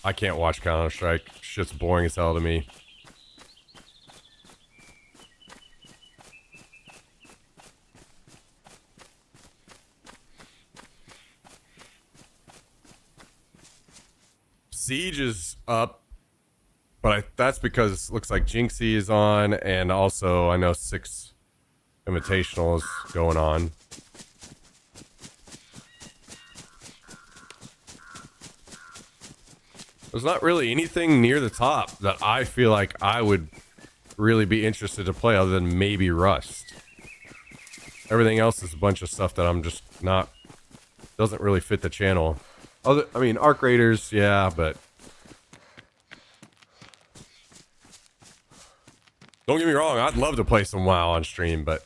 I can't watch Counter-Strike shit's boring as hell to me. Siege is up, but that's because it looks like Jinxie is on, and also I know 6 Invitational is going on. There's not really anything near the top that I feel like I would really be interested to play other than maybe Rust. Everything else is a bunch of stuff that I'm just not, doesn't really fit the channel. I mean, Arc Raiders, yeah, but don't get me wrong, I'd love to play some WoW on stream, but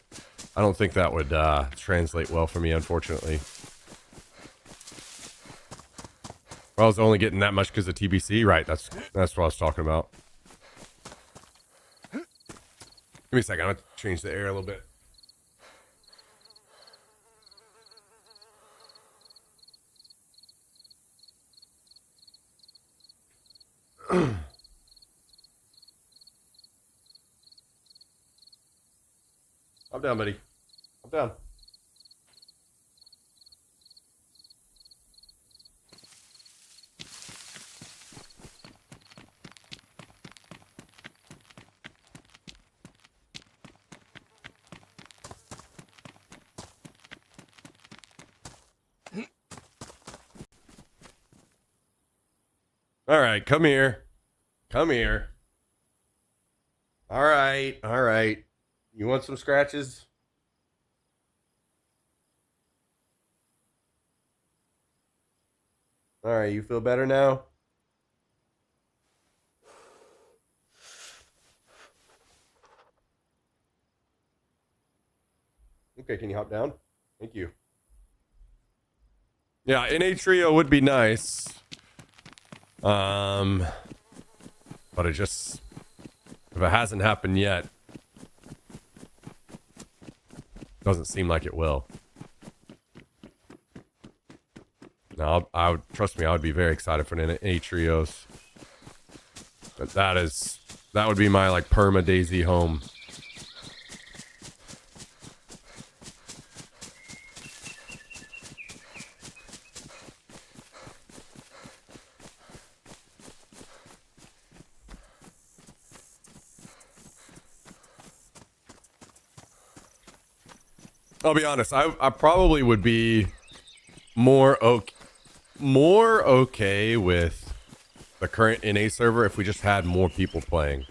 I don't think that would translate well for me, unfortunately. I was only getting that much because of TBC, right? That's what I was talking about. Give me a second, I'm gonna change the air a little bit. I'm down, buddy. I'm down. All right, come here. Come here. All right, all right. You want some scratches? All right, you feel better now? Okay, can you hop down? Thank you. Yeah, NA Trio would be nice. But it just, if it hasn't happened yet, doesn't seem like it will. No, I would, trust me, I would be very excited for NA Trios. But that would be my like perma Daisy home. I'll be honest, I probably would be more okay with the current NA server if we just had more people playing.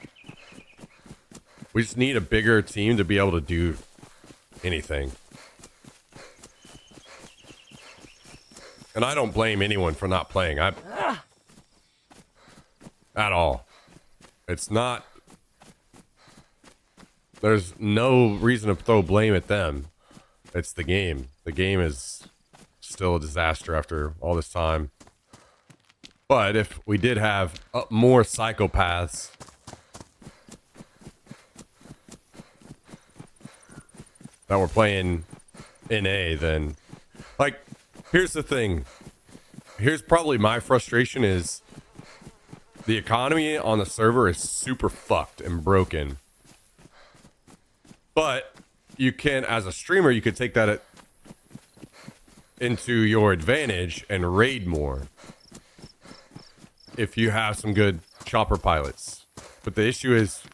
We just need a bigger team to be able to do anything. And I don't blame anyone for not playing. At all. It's not, there's no reason to throw blame at them. It's the game. The game is still a disaster after all this time. But if we did have more psychopaths that were playing NA, then, like, here's the thing. Here's probably my frustration is the economy on the server is super fucked and broken. But you can, as a streamer, you could take that into your advantage and raid more if you have some good chopper pilots. But the issue is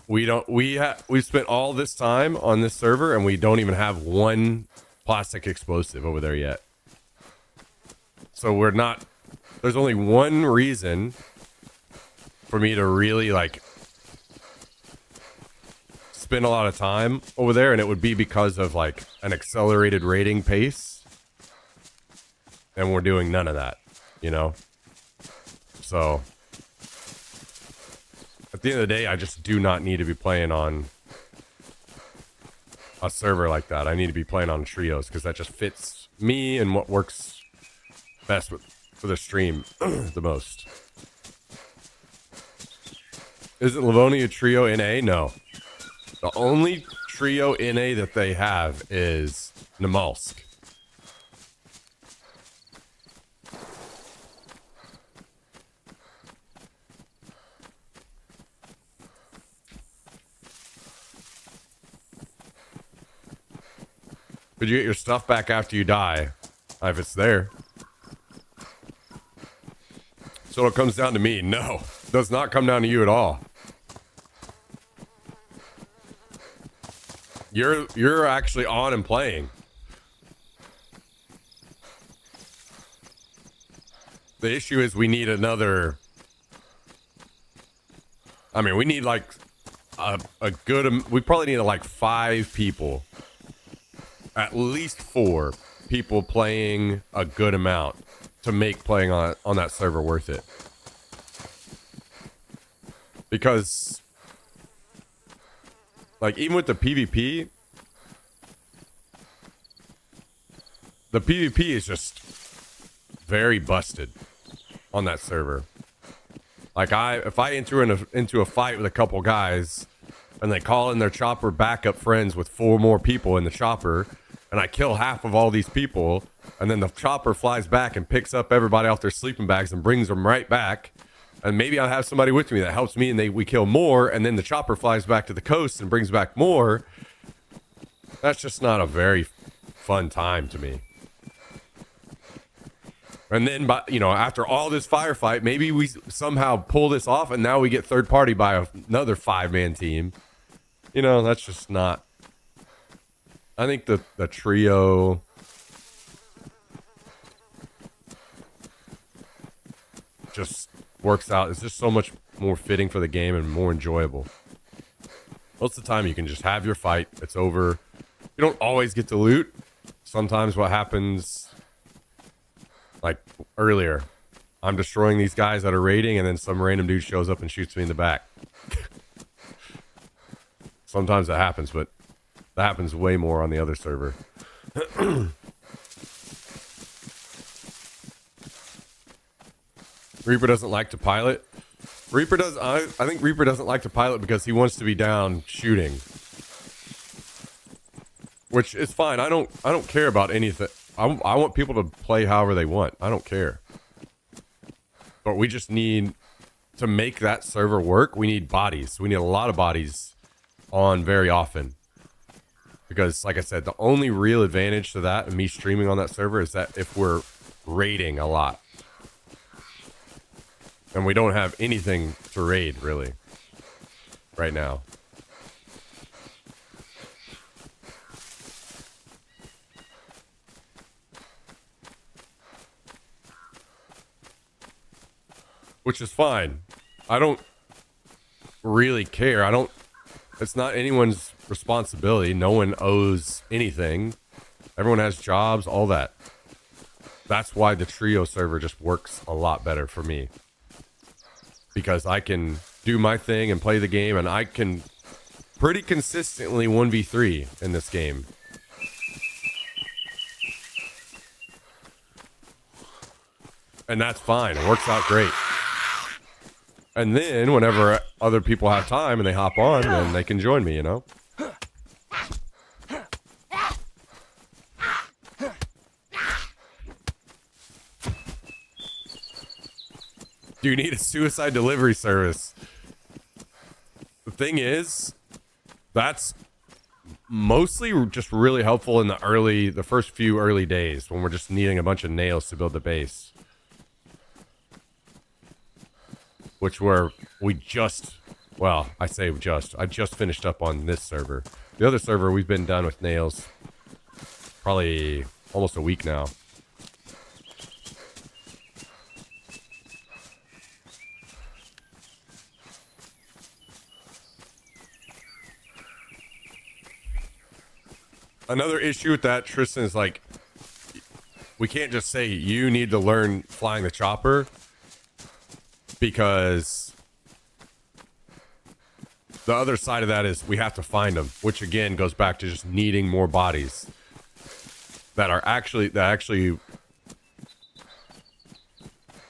we've spent all this time on this server and we don't even have one plastic explosive over there yet. So we're not, there's only one reason for me to really like spend a lot of time over there, and it would be because of like an accelerated raiding pace, and we're doing none of that, you know. So at the end of the day, I just do not need to be playing on a server like that. I need to be playing on trios because that just fits me and what works best for the stream the most. Isn't Livonia trio NA? No. The only trio NA that they have is Namalsk. Could you get your stuff back after you die? If it's there. So it comes down to me. No, it does not come down to you at all. You're actually on and playing. The issue is we need another. I mean, we need like a good. We probably need like 5 people, at least 4 people playing a good amount to make playing on that server worth it. Because, like, even with the PvP is just very busted on that server. Like, if I enter into a fight with a couple guys and they call in their chopper backup friends with 4 more people in the chopper, and I kill half of all these people, and then the chopper flies back and picks up everybody off their sleeping bags and brings them right back, and maybe I'll have somebody with me that helps me, and we kill more, and then the chopper flies back to the coast and brings back more. That's just not a very fun time to me. And then, after all this firefight, maybe we somehow pull this off, and now we get third party by another 5-man team. That's just not. I think the trio just works out. It's just so much more fitting for the game and more enjoyable. Most of the time, you can just have your fight. It's over. You don't always get to loot. Sometimes what happens, like earlier, I'm destroying these guys that are raiding, and then some random dude shows up and shoots me in the back. Sometimes that happens, but that happens way more on the other server. Reaper doesn't like to pilot. I think Reaper doesn't like to pilot because he wants to be down shooting. Which is fine. I don't care about anything. I want people to play however they want. I don't care. But we just need to make that server work. We need bodies. We need a lot of bodies on very often. Because, like I said, the only real advantage to that and me streaming on that server is that if we're raiding a lot. And we don't have anything to raid, really, right now. Which is fine. I don't really care. It's not anyone's responsibility. No one owes anything. Everyone has jobs, all that. That's why the trio server just works a lot better for me. Because I can do my thing and play the game, and I can pretty consistently 1v3 in this game. And that's fine. It works out great. And then whenever other people have time and they hop on, then they can join me, Do you need a suicide delivery service? The thing is, that's mostly just really helpful in the first few early days when we're just needing a bunch of nails to build the base. Which I just finished up on this server. The other server, we've been done with nails probably almost a week now. Another issue with that, Tristan, is like, we can't just say you need to learn flying the chopper, because the other side of that is we have to find them, which again goes back to just needing more bodies that actually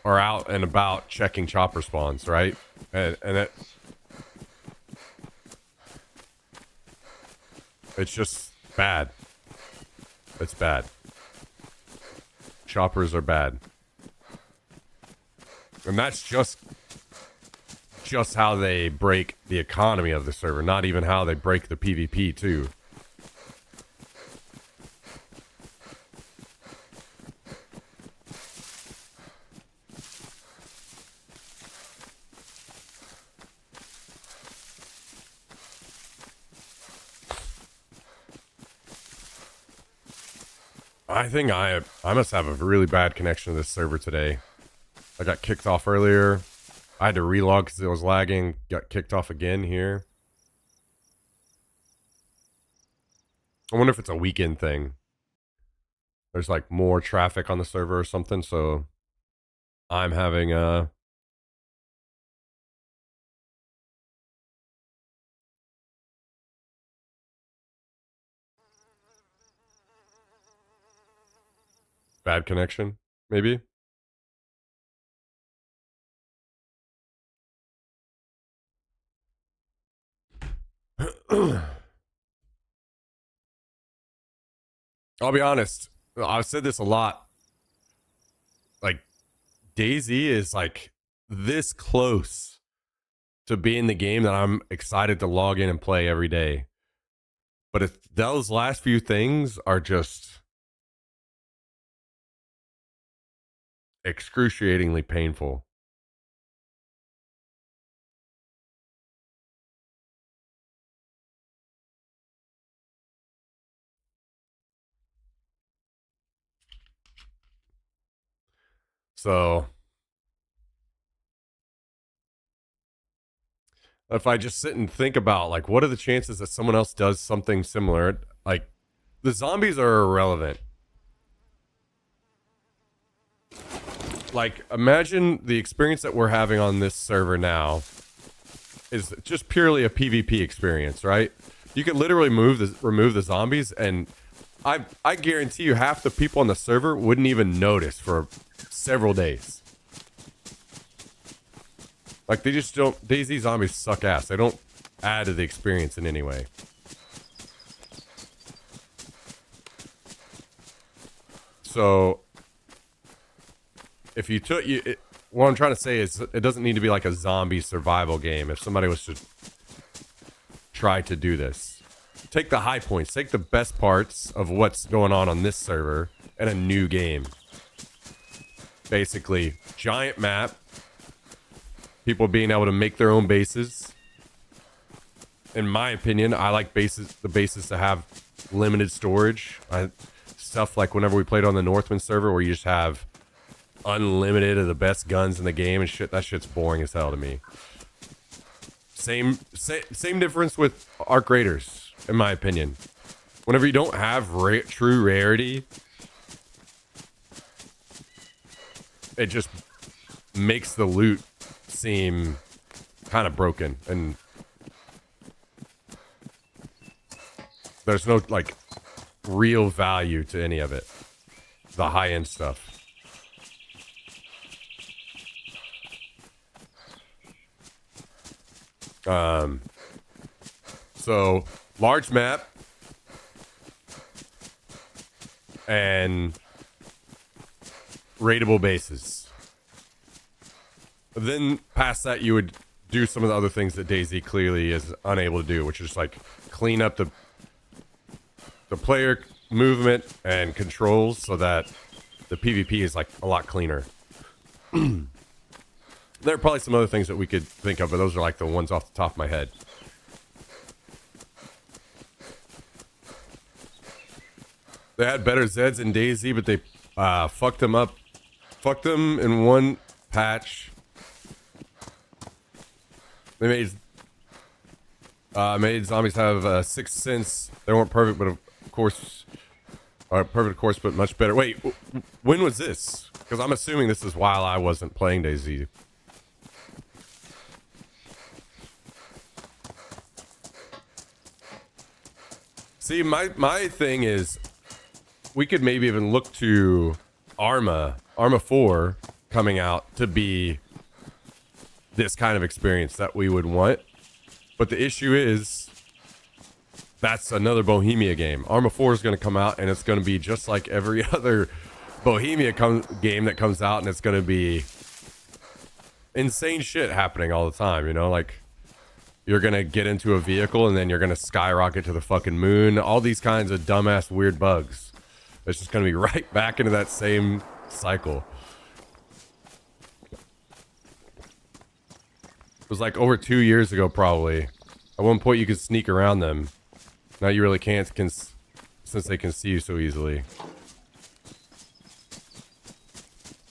are out and about checking chopper spawns, right? And it's just bad. It's bad. Choppers are bad. And that's just how they break the economy of the server, not even how they break the PvP too. I think I must have a really bad connection to this server today. I got kicked off earlier. I had to relog because it was lagging. Got kicked off again here. I wonder if it's a weekend thing. There's like more traffic on the server or something, so I'm having a bad connection, maybe. I'll be honest. I've said this a lot. Like, DayZ is like this close to being the game that I'm excited to log in and play every day. But if those last few things are just excruciatingly painful. So if I just sit and think about like what are the chances that someone else does something similar, like the zombies are irrelevant. Like imagine the experience that we're having on this server now is just purely a PvP experience, right? You could literally remove the zombies and I guarantee you half the people on the server wouldn't even notice for several days. Like they just don't. DayZ zombies suck ass. They don't add to the experience in any way. So if you took what I'm trying to say is it doesn't need to be like a zombie survival game. If somebody was to try to do this, take the high points, take the best parts of what's going on this server and a new game. Basically, giant map. People being able to make their own bases. In my opinion, I like the bases to have limited storage. Stuff like whenever we played on the Northwind server where you just have unlimited of the best guns in the game and shit. That shit's boring as hell to me. Same difference with Arc Raiders, in my opinion. Whenever you don't have true rarity, it just makes the loot seem kind of broken, and there's no like real value to any of it, the high-end stuff. So large map and raidable bases. Then past that, you would do some of the other things that DayZ clearly is unable to do, which is like clean up the player movement and controls so that the PvP is like a lot cleaner. There are probably some other things that we could think of, but those are like the ones off the top of my head. They had better Zeds in DayZ, but they fucked them up. Fucked them in one patch. They made zombies have sixth sense. They weren't perfect, but of course, but much better. Wait, when was this? Because I'm assuming this is while I wasn't playing DayZ. See, my thing is, we could maybe even look to Arma 4 coming out to be this kind of experience that we would want. But the issue is, that's another Bohemia game. Arma 4 is going to come out, and it's going to be just like every other Bohemia game that comes out, and it's going to be insane shit happening all the time, you know? Like, you're going to get into a vehicle, and then you're going to skyrocket to the fucking moon. All these kinds of dumbass weird bugs. It's just going to be right back into that same cycle. It was like over 2 years ago, probably. At one point, you could sneak around them. Now you really can't, since they can see you so easily.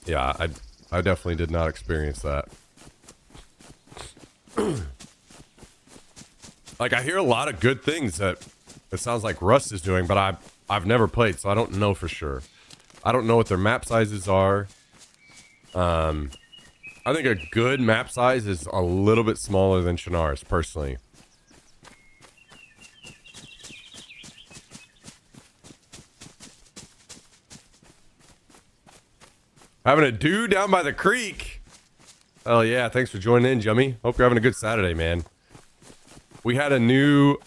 Yeah, I definitely did not experience that. Like, I hear a lot of good things that it sounds like Rust is doing, but I've never played, so I don't know for sure. I don't know what their map sizes are. I think a good map size is a little bit smaller than Chernarus, personally. Having a do down by the creek. Oh yeah, thanks for joining in, Jummy. Hope you're having a good Saturday, man. We had a new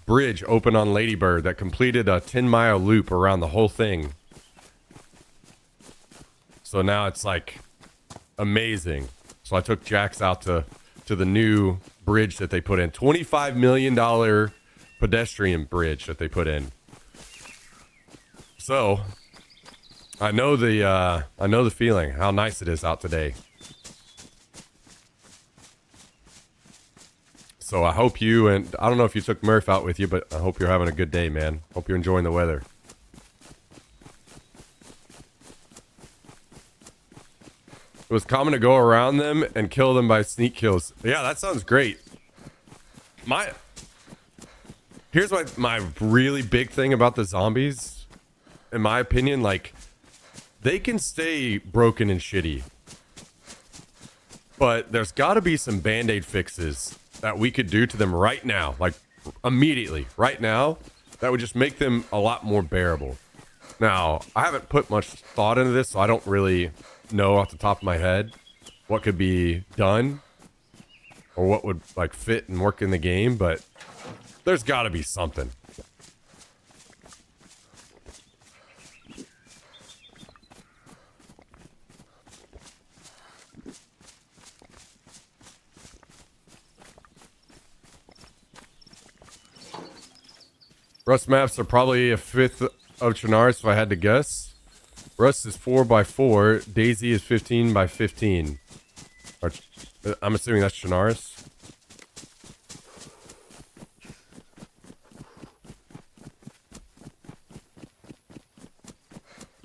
bridge open on Ladybird that completed a 10-mile loop around the whole thing. So now it's like amazing. So I took Jax out to the new bridge that they put in. $25 million pedestrian bridge that they put in. So I know the feeling, how nice it is out today. So I hope you, and I don't know if you took Murph out with you, but I hope you're having a good day, man. Hope you're enjoying the weather. It was common to go around them and kill them by sneak kills. Yeah, that sounds great. Here's my really big thing about the zombies, in my opinion, like, they can stay broken and shitty, but there's got to be some band-aid fixes that we could do to them right now, like immediately, right now, that would just make them a lot more bearable. Now, I haven't put much thought into this, so I don't really know off the top of my head what could be done or what would like fit and work in the game, but there's got to be something. Rust maps are probably a fifth of Chernarus if I had to guess. Rust is 4x4. Daisy is 15x15. I'm assuming that's Chernarus.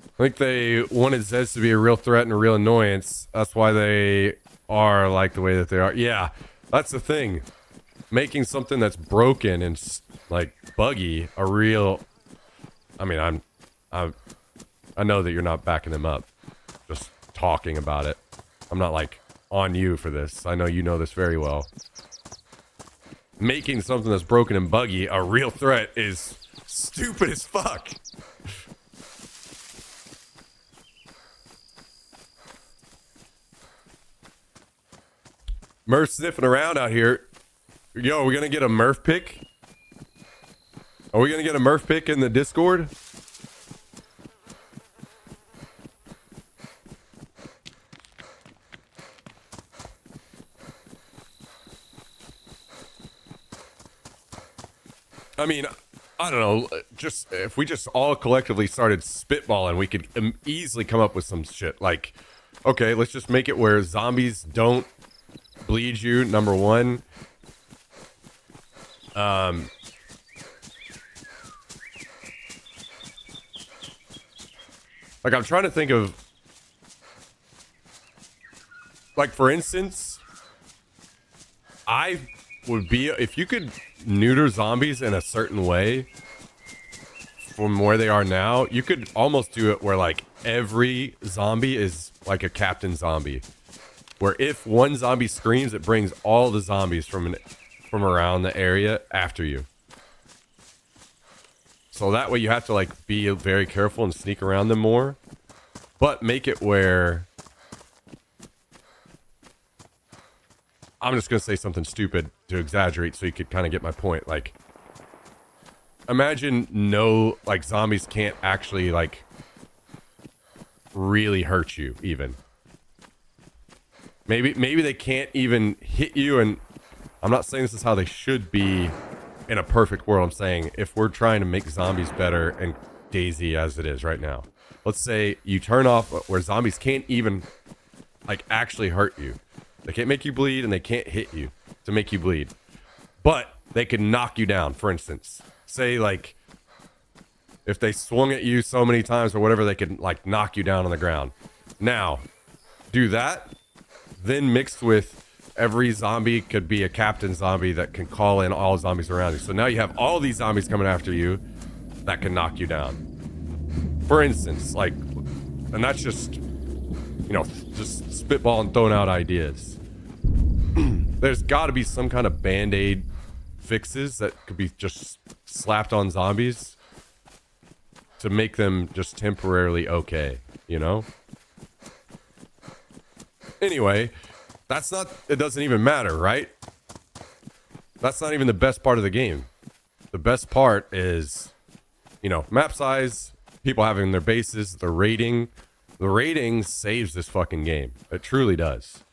I think they wanted Zeds to be a real threat and a real annoyance. That's why they are like the way that they are. Yeah, that's the thing. Making something that's broken and like buggy a real. I mean, I know that you're not backing them up. Just talking about it. I'm not like on you for this. I know you know this very well. Making something that's broken and buggy a real threat is stupid as fuck. Murph sniffing around out here. Yo, are we gonna get a Murph pick? Are we gonna get a Murph pick in the Discord? I mean, I don't know. Just if we just all collectively started spitballing, we could easily come up with some shit. Like, okay, let's just make it where zombies don't bleed you. Number one. Like, I'm trying to think of, like, for instance, I would be, if you could neuter zombies in a certain way from where they are now, you could almost do it where, like, every zombie is like a captain zombie. Where if one zombie screams, it brings all the zombies from around the area after you. So that way you have to like be very careful and sneak around them more. But make it where... I'm just going to say something stupid to exaggerate so you could kind of get my point. Like, imagine like zombies can't actually like really hurt you even. Maybe they can't even hit you, and I'm not saying this is how they should be in a perfect world. I'm saying if we're trying to make zombies better and Daisy as it is right now, let's say you turn off where zombies can't even like actually hurt you. They can't make you bleed and they can't hit you to make you bleed, but they can knock you down. For instance, say like If they swung at you so many times or whatever, they could like knock you down on the ground. Now, do that, then mixed with every zombie could be a captain zombie that can call in all zombies around you. So now you have all these zombies coming after you that can knock you down. For instance, like, and that's just, you know, just spitballing, throwing out ideas. There's got to be some kind of band-aid fixes that could be just slapped on zombies to make them just temporarily okay, you know? Anyway, that's not, it doesn't even matter, right? That's not even the best part of the game. The best part is, you know, map size, people having their bases, the rating. The rating saves this fucking game. It truly does.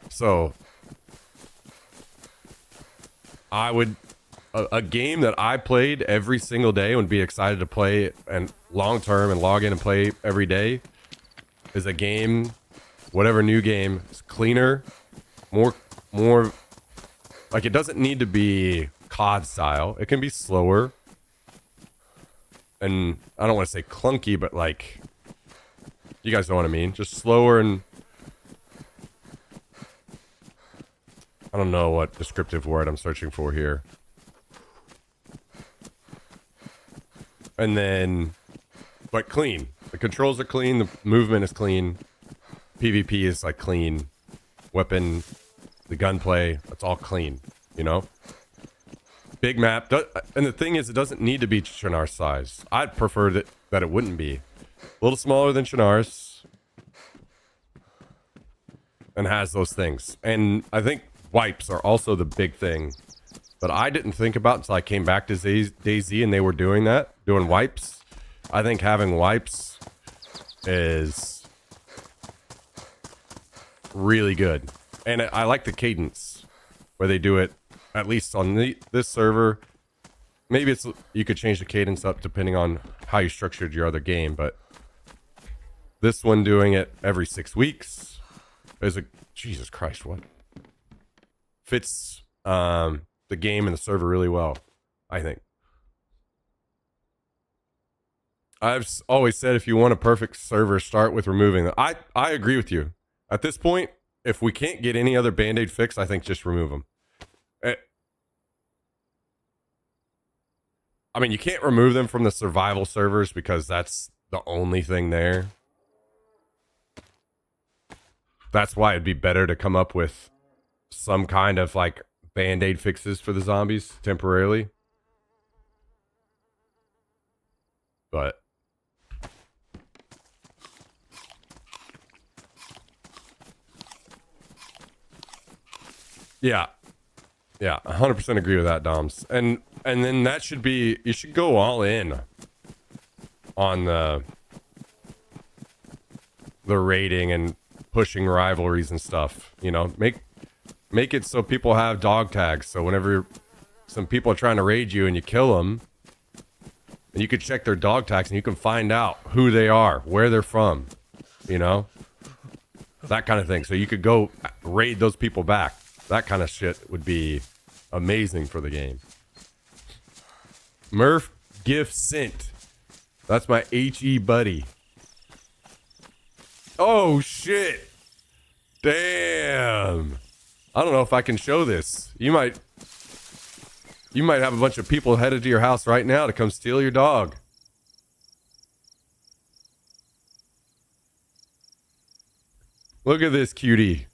So, I would, a game that I played every single day and would be excited to play and long term and log in and play every day is a game, whatever new game, is cleaner, more, like it doesn't need to be COD style. It can be slower. And I don't want to say clunky, but like, you guys know what I mean. Just slower and I don't know what descriptive word I'm searching for here. And then, but clean. The controls are clean. The movement is clean. PvP is like clean. Weapon, the gunplay, it's all clean, you know? Big map. And the thing is, it doesn't need to be Shannar's size. I'd prefer that it wouldn't be. A little smaller than Shannar's. And has those things. And I think wipes are also the big thing that I didn't think about until I came back to DayZ and they were doing that, doing wipes. I think having wipes is really good. And I like the cadence where they do it, at least on this server. Maybe it's, you could change the cadence up depending on how you structured your other game, but this one doing it every 6 weeks is a, Jesus Christ, what? Fits the game and the server really well, I think. I've always said if you want a perfect server, start with removing them. I agree with you. At this point, if we can't get any other band-aid fix, I think just remove them. I mean, you can't remove them from the survival servers because that's the only thing there. That's why it'd be better to come up with some kind of like band-aid fixes for the zombies temporarily. But yeah, 100% agree with that, Doms. And then that should be, you should go all in on the rating and pushing rivalries and stuff. You know, make it so people have dog tags. So whenever some people are trying to raid you and you kill them, and you can check their dog tags and you can find out who they are, where they're from, you know, that kind of thing. So you could go raid those people back. That kind of shit would be amazing for the game. Murph gift sent. That's my HE buddy. Oh shit. Damn. I don't know if I can show this. You might have a bunch of people headed to your house right now to come steal your dog. Look at this cutie.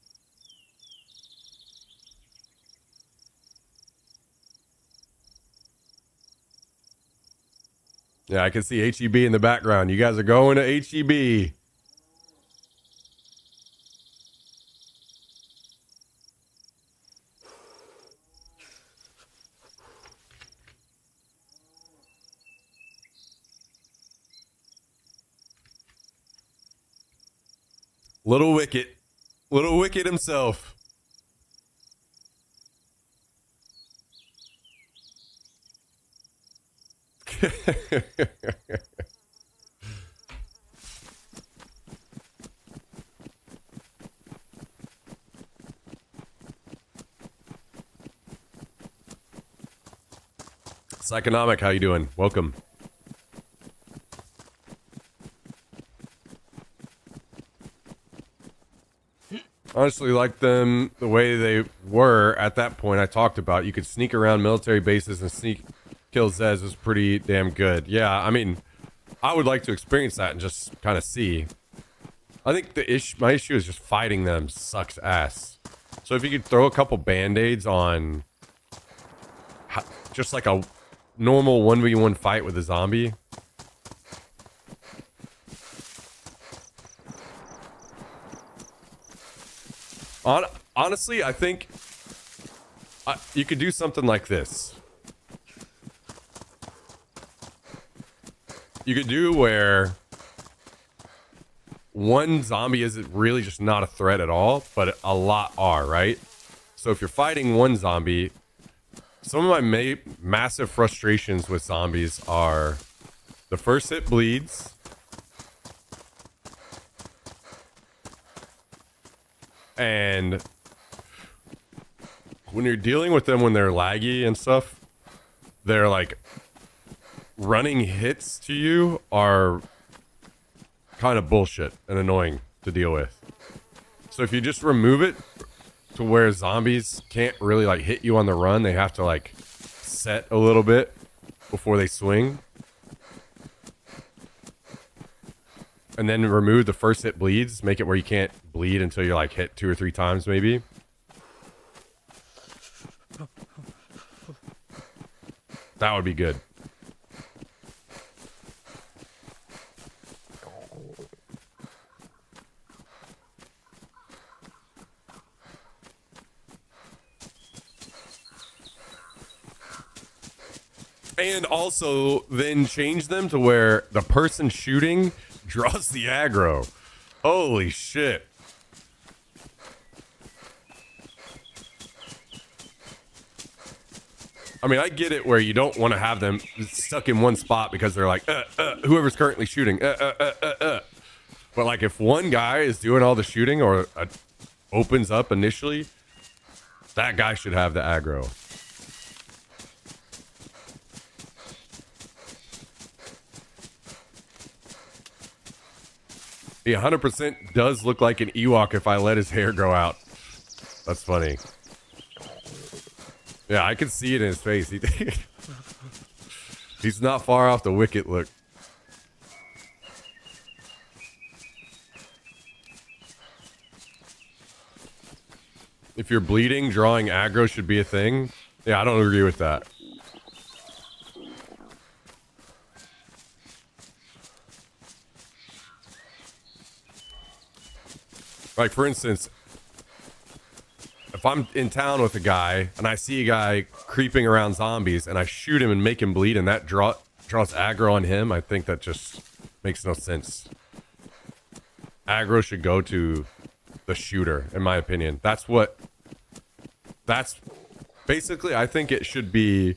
Yeah, I can see HEB in the background. You guys are going to HEB. Little Wicket himself. Psychonomic, how you doing? Welcome. Honestly, like them the way they were at that point I talked about. You could sneak around military bases and sneak kill Zez was pretty damn good. Yeah, I mean, I would like to experience that and just kind of see. I think my issue is just fighting them sucks ass. So if you could throw a couple band-aids on just like a normal 1v1 fight with a zombie. Honestly, I think you could do something like this. You could do where one zombie is really just not a threat at all, but a lot are, right? So if you're fighting one zombie, some of my massive frustrations with zombies are the first hit bleeds, and when you're dealing with them when they're laggy and stuff, they're like running hits to you are kind of bullshit and annoying to deal with. So if you just remove it to where zombies can't really like hit you on the run, they have to like set a little bit before they swing, and then remove the first hit bleeds, make it where you can't bleed until you're like hit 2 or 3 times maybe. That would be good. And also then change them to where the person shooting draws the aggro. Holy shit. I mean, I get it where you don't want to have them stuck in one spot because they're like, whoever's currently shooting, But like if one guy is doing all the shooting or opens up initially, that guy should have the aggro. He 100% does look like an Ewok if I let his hair grow out. That's funny. Yeah, I can see it in his face. He's not far off the Wicket look. If you're bleeding, drawing aggro should be a thing. Yeah, I don't agree with that. Like, for instance, if I'm in town with a guy and I see a guy creeping around zombies and I shoot him and make him bleed and that draws aggro on him, I think that just makes no sense. Aggro should go to the shooter, in my opinion. That's basically, I think it should be,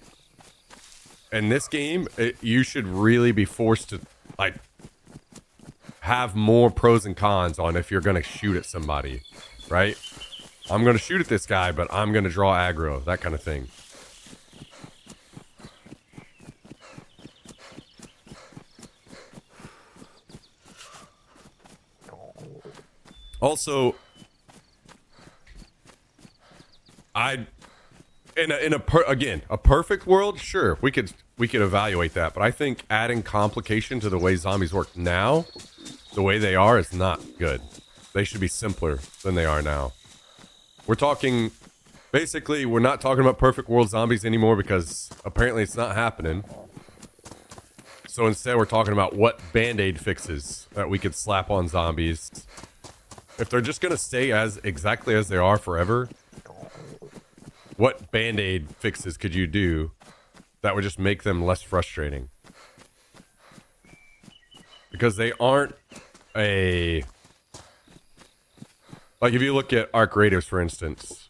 in this game, you should really be forced to, like, have more pros and cons on if you're going to shoot at somebody, right? I'm going to shoot at this guy, but I'm going to draw aggro, that kind of thing. Also, again, a perfect world, sure, we could evaluate that, but I think adding complication to the way zombies work now, the way they are, is not good. They should be simpler than they are now. We're talking, basically, we're not talking about perfect world zombies anymore because apparently it's not happening. So instead, we're talking about what band-aid fixes that we could slap on zombies. If they're just going to stay exactly as they are forever, what band-aid fixes could you do that would just make them less frustrating? Because they aren't like if you look at Arc Raiders, for instance,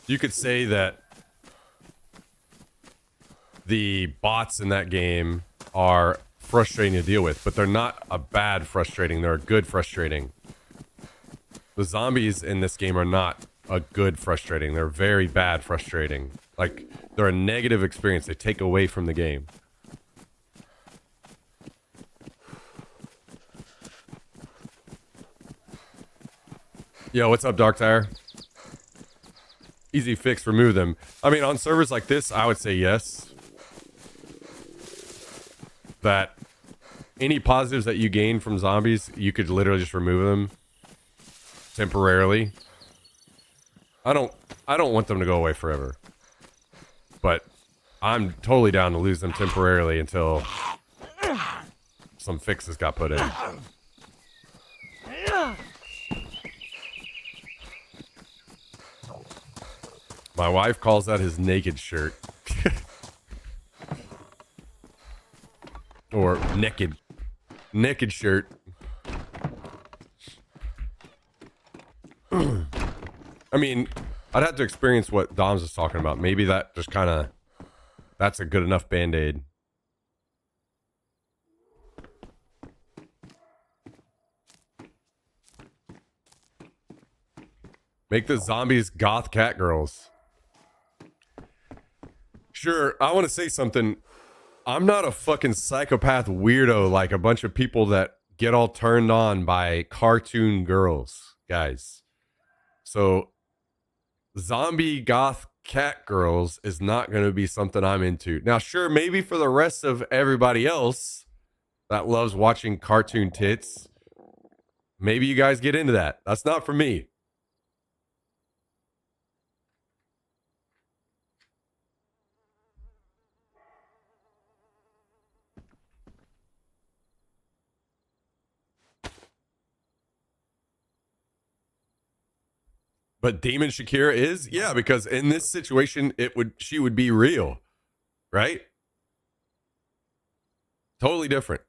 you could say that the bots in that game are frustrating to deal with, but they're not a bad frustrating, they're a good frustrating. The zombies in this game are not a good frustrating. They're very bad frustrating. Like, they're a negative experience. They take away from the game. Yo, what's up, Dark Tire? Easy fix, remove them. I mean, on servers like this, I would say yes. That any positives that you gain from zombies, you could literally just remove them temporarily. I don't want them to go away forever. But I'm totally down to lose them temporarily until some fixes got put in. My wife calls that his naked shirt. Or naked. Naked shirt. I mean, I'd have to experience what Dom's is talking about. Maybe that just kind of... That's a good enough band-aid. Make the zombies goth cat girls. Sure, I want to say something. I'm not a fucking psychopath weirdo like a bunch of people that get all turned on by cartoon girls, guys. So, zombie goth cat girls is not going to be something I'm into. Now, sure, maybe for the rest of everybody else that loves watching cartoon tits, maybe you guys get into that. That's not for me. But Demon Shakira is? Yeah, because in this situation, she would be real. Right? Totally different.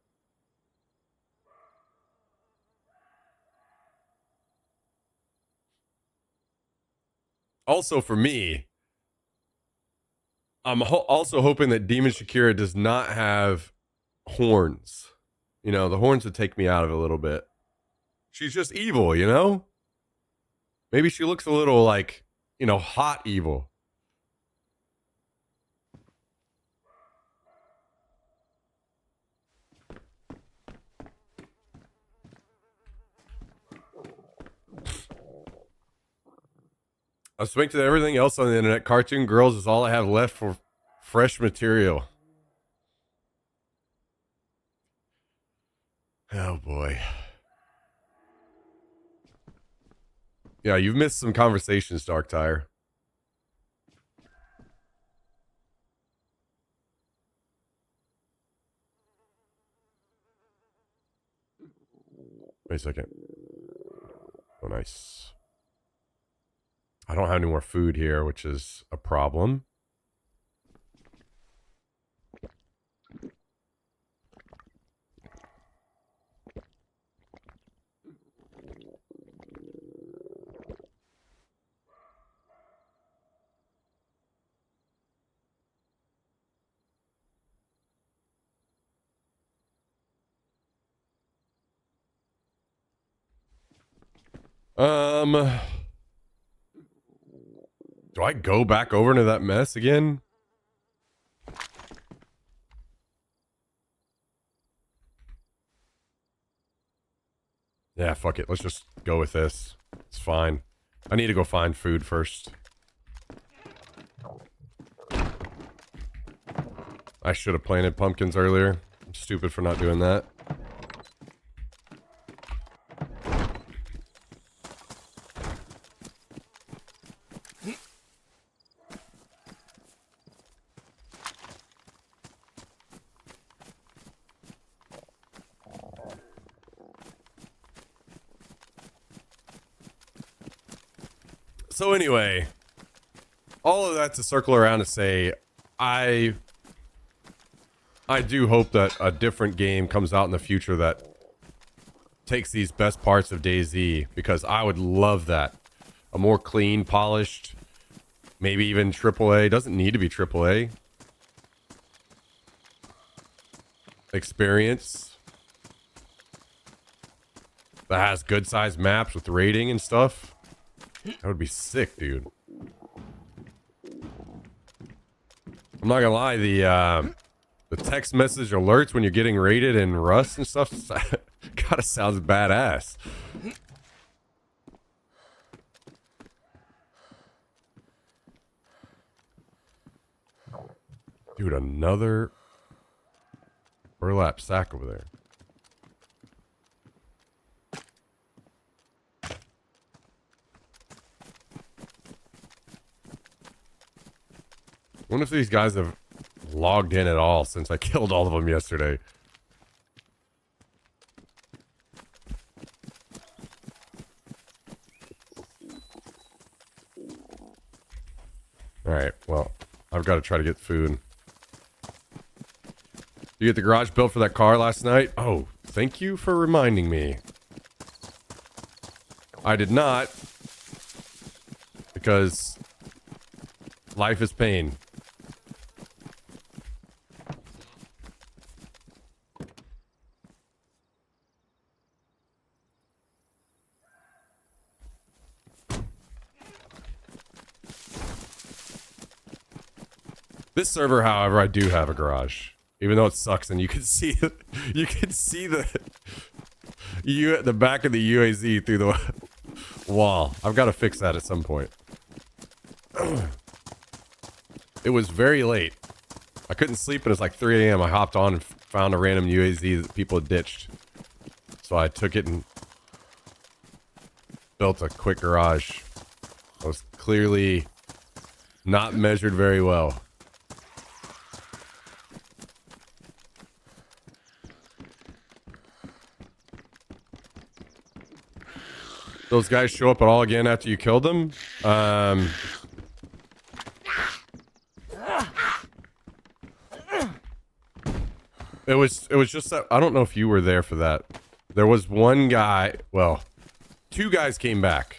Also for me, I'm also hoping that Demon Shakira does not have horns. You know, the horns would take me out of it a little bit. She's just evil, you know? Maybe she looks a little like, you know, hot evil. I've switched to everything else on the internet. Cartoon girls is all I have left for fresh material. Oh boy. Yeah, you've missed some conversations, Dark Tire. Wait a second. Oh, nice. I don't have any more food here, which is a problem. Do I go back over into that mess again? Yeah, fuck it. Let's just go with this. It's fine. I need to go find food first. I should have planted pumpkins earlier. I'm stupid for not doing that. So anyway, all of that to circle around to say, I do hope that a different game comes out in the future that takes these best parts of DayZ, because I would love that. A more clean, polished, maybe even AAA. Doesn't need to be AAA. Experience. that has good sized maps with rating and stuff. That would be sick, dude. I'm not gonna lie, the text message alerts when you're getting rated in Rust and stuff kinda sounds badass. Dude, another burlap sack over there. I wonder if these guys have logged in at all since I killed all of them yesterday. Alright, well, I've got to try to get food. You get the garage built for that car last night? Oh, thank you for reminding me. I did not. Because life is pain. This server, however, I do have a garage. Even though it sucks and you can see the the back of the UAZ through the wall. I've got to fix that at some point. It was very late. I couldn't sleep and it's like 3 a.m. I hopped on and found a random UAZ that people had ditched. So I took it and built a quick garage. I was clearly not measured very well. Those guys show up at all again after you killed them? It was just that, I don't know if you were there for that. There was one guy, well, two guys came back.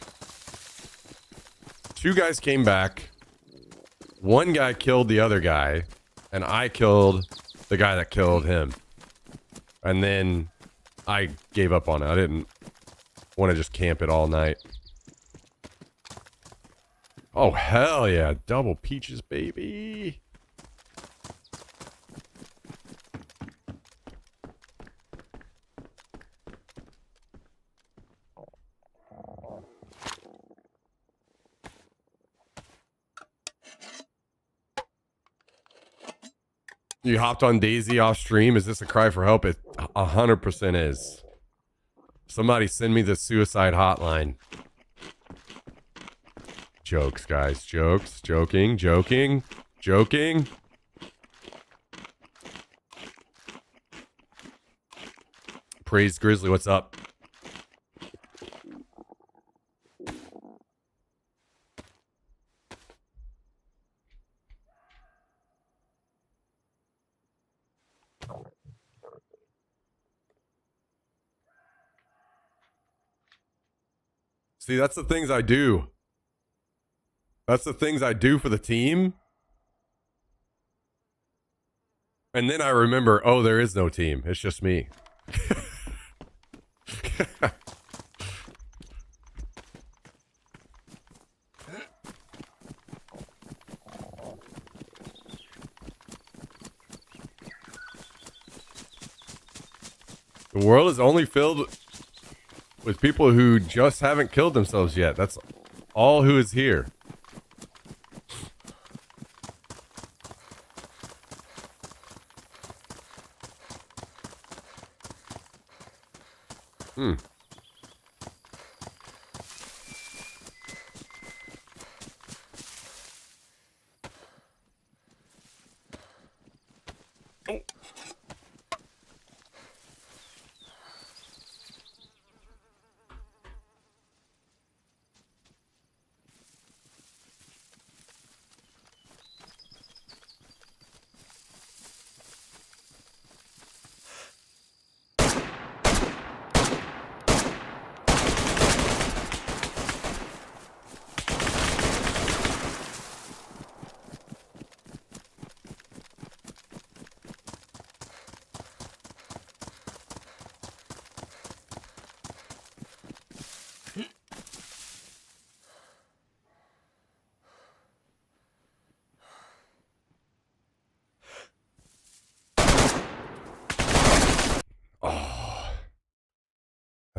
Two guys came back. One guy killed the other guy, and I killed the guy that killed him. And then I gave up on it. I didn't want to just camp it all night. Oh, hell yeah. Double peaches, baby. You hopped on Daisy off stream. Is this a cry for help? It 100% is. Somebody send me the suicide hotline. Jokes, guys. Jokes. Joking. Joking. Joking. Praise Grizzly. What's up? See, that's the things I do. That's the things I do for the team. And then I remember, oh, there is no team. It's just me. The world is only filled with people who just haven't killed themselves yet. That's all who is here.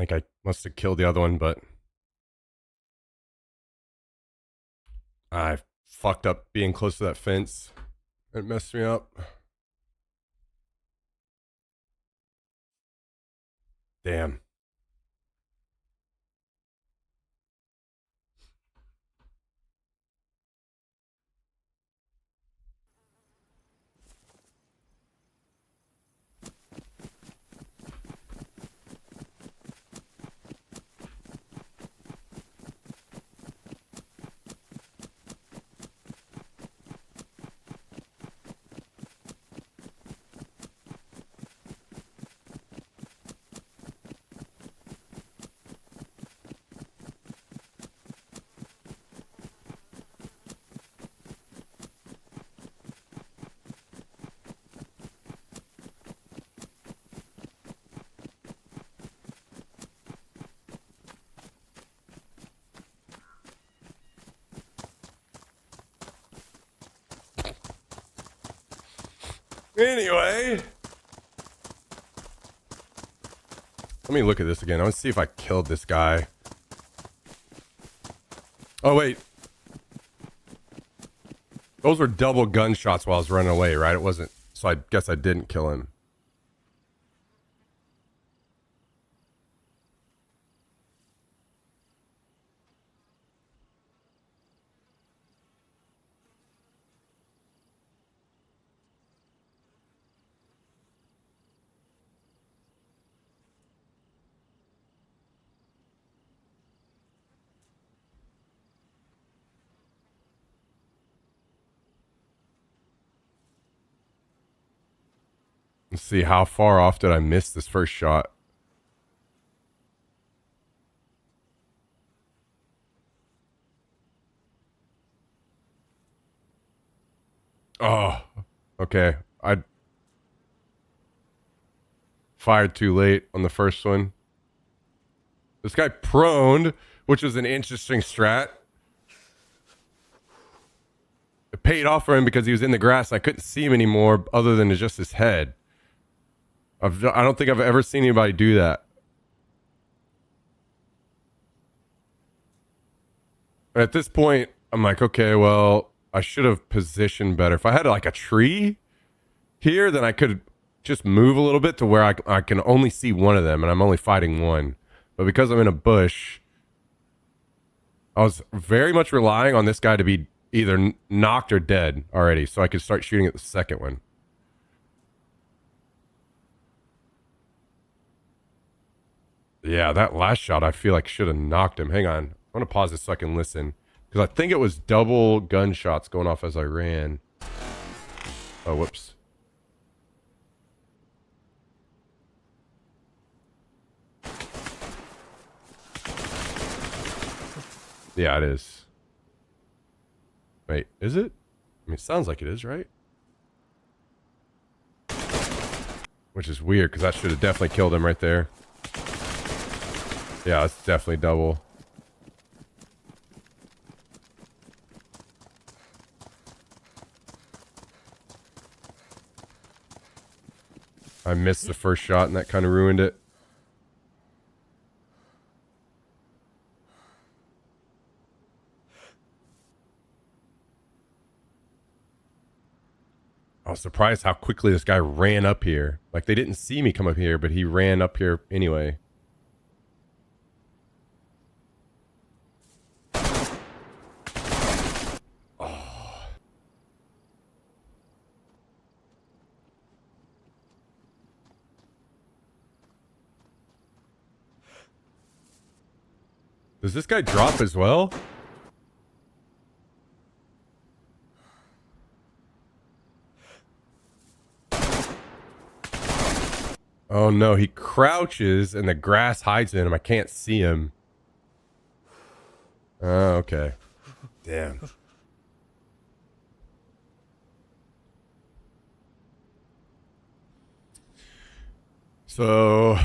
think I must have killed the other one, but I fucked up being close to that fence. It messed me up. Damn. Anyway, let me look at this again. I want to see if I killed this guy. Oh, wait. Those were double gunshots while I was running away, right? It wasn't. So I guess I didn't kill him. Let's see, how far off did I miss this first shot? Oh, okay. I fired too late on the first one. This guy proned, which was an interesting strat. It paid off for him because he was in the grass. I couldn't see him anymore other than just his head. I don't think I've ever seen anybody do that. At this point, I'm like, okay, well, I should have positioned better. If I had like a tree here, then I could just move a little bit to where I can only see one of them, and I'm only fighting one. But because I'm in a bush, I was very much relying on this guy to be either knocked or dead already, so I could start shooting at the second one. Yeah, that last shot I feel like should have knocked him. Hang on. I'm going to pause this so I can listen. Because I think it was double gunshots going off as I ran. Oh, whoops. Yeah, it is. Wait, is it? I mean, it sounds like it is, right? Which is weird, because that should have definitely killed him right there. Yeah, it's definitely double. I missed the first shot, and that kind of ruined it. I was surprised how quickly this guy ran up here. Like, they didn't see me come up here, but he ran up here anyway. Oh. Does this guy drop as well? Oh no, he crouches and the grass hides in him. I can't see him. Oh, okay. Damn. So,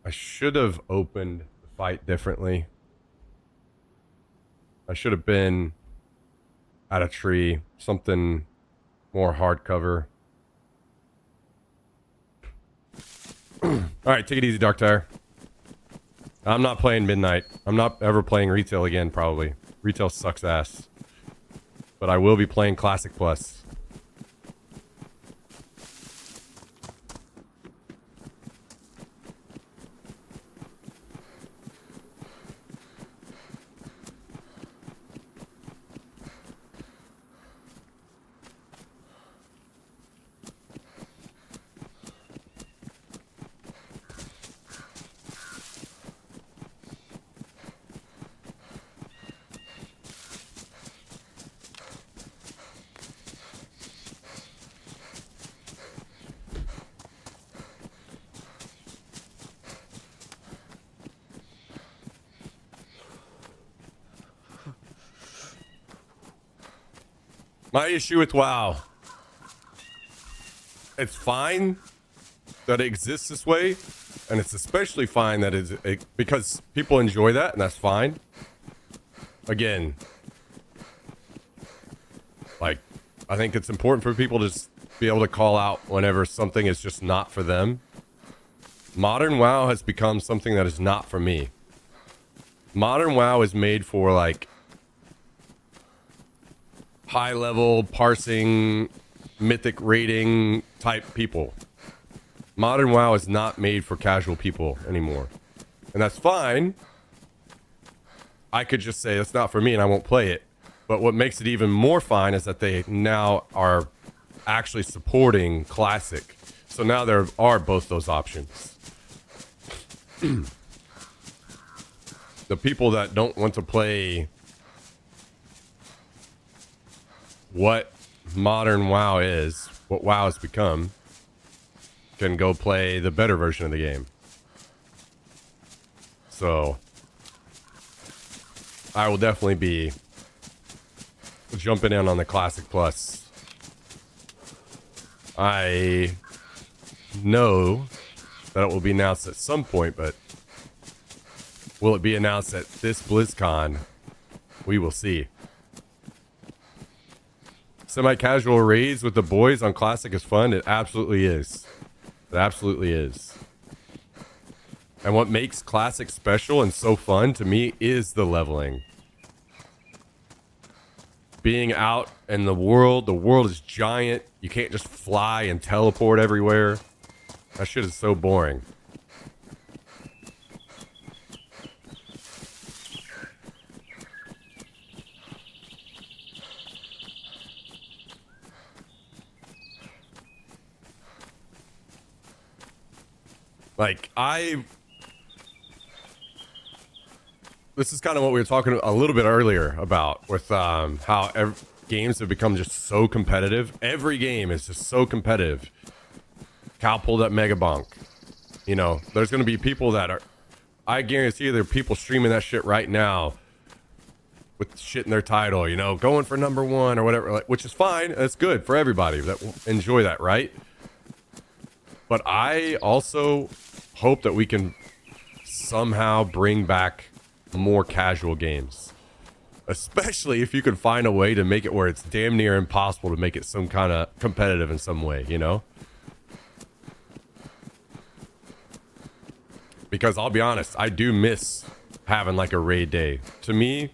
I should have opened the fight differently. I should have been at a tree, something more hard cover. All right, take it easy, Dark Tire. I'm not playing Midnight. I'm not ever playing Retail again, probably. Retail sucks ass. But I will be playing Classic Plus. My issue with WoW, it's fine that it exists this way, and it's especially fine that because people enjoy that, and that's fine. Again, like, I think it's important for people to just be able to call out whenever something is just not for them. Modern WoW has become something that is not for me. Modern WoW is made for, like, high level parsing, mythic rating type people. Modern WoW is not made for casual people anymore. And that's fine. I could just say that's not for me and I won't play it. But what makes it even more fine is that they now are actually supporting Classic. So now there are both those options. The people that don't want to play what modern WoW is, what WoW has become, can go play the better version of the game. So I will definitely be jumping in on the Classic Plus. I know that it will be announced at some point, but will it be announced at this BlizzCon? We will see. Semi-casual raids with the boys on Classic is fun. It absolutely is. It absolutely is. And what makes Classic special and so fun to me is the leveling. Being out in the world is giant. You can't just fly and teleport everywhere. That shit is so boring. Like, this is kind of what we were talking a little bit earlier about with how games have become just so competitive. Every game is just so competitive. Cal pulled up Mega Bonk. You know, there's going to be people that are, I guarantee you there are people streaming that shit right now with shit in their title, you know, going for #1 or whatever, like, which is fine. It's good for everybody that will enjoy that, right? But I also hope that we can somehow bring back more casual games, especially if you can find a way to make it where it's damn near impossible to make it some kind of competitive in some way, you know? Because I'll be honest, I do miss having like a raid day. To me,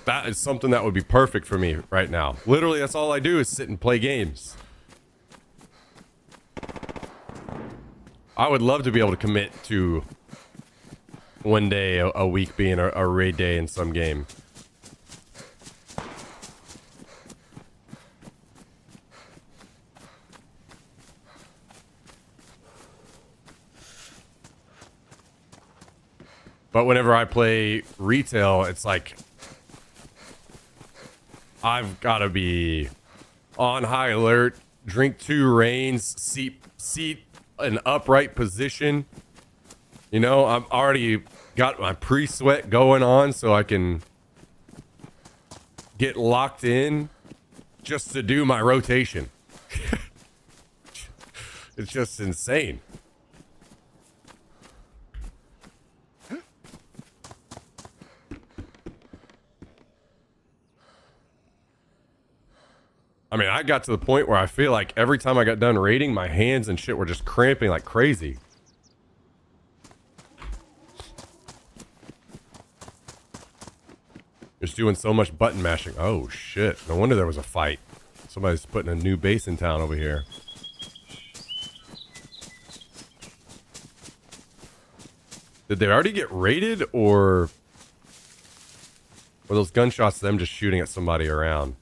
that is something that would be perfect for me right now. Literally, that's all I do is sit and play games. I would love to be able to commit to one day a week being a raid day in some game. But whenever I play retail, it's like I've got to be on high alert, drink 2 reigns, seat an upright position. You know, I've already got my pre-sweat going on so I can get locked in just to do my rotation. It's just insane. I mean, I got to the point where I feel like every time I got done raiding, my hands and shit were just cramping like crazy. Just doing so much button mashing. Oh, shit. No wonder there was a fight. Somebody's putting a new base in town over here. Did they already get raided, or were those gunshots them just shooting at somebody around?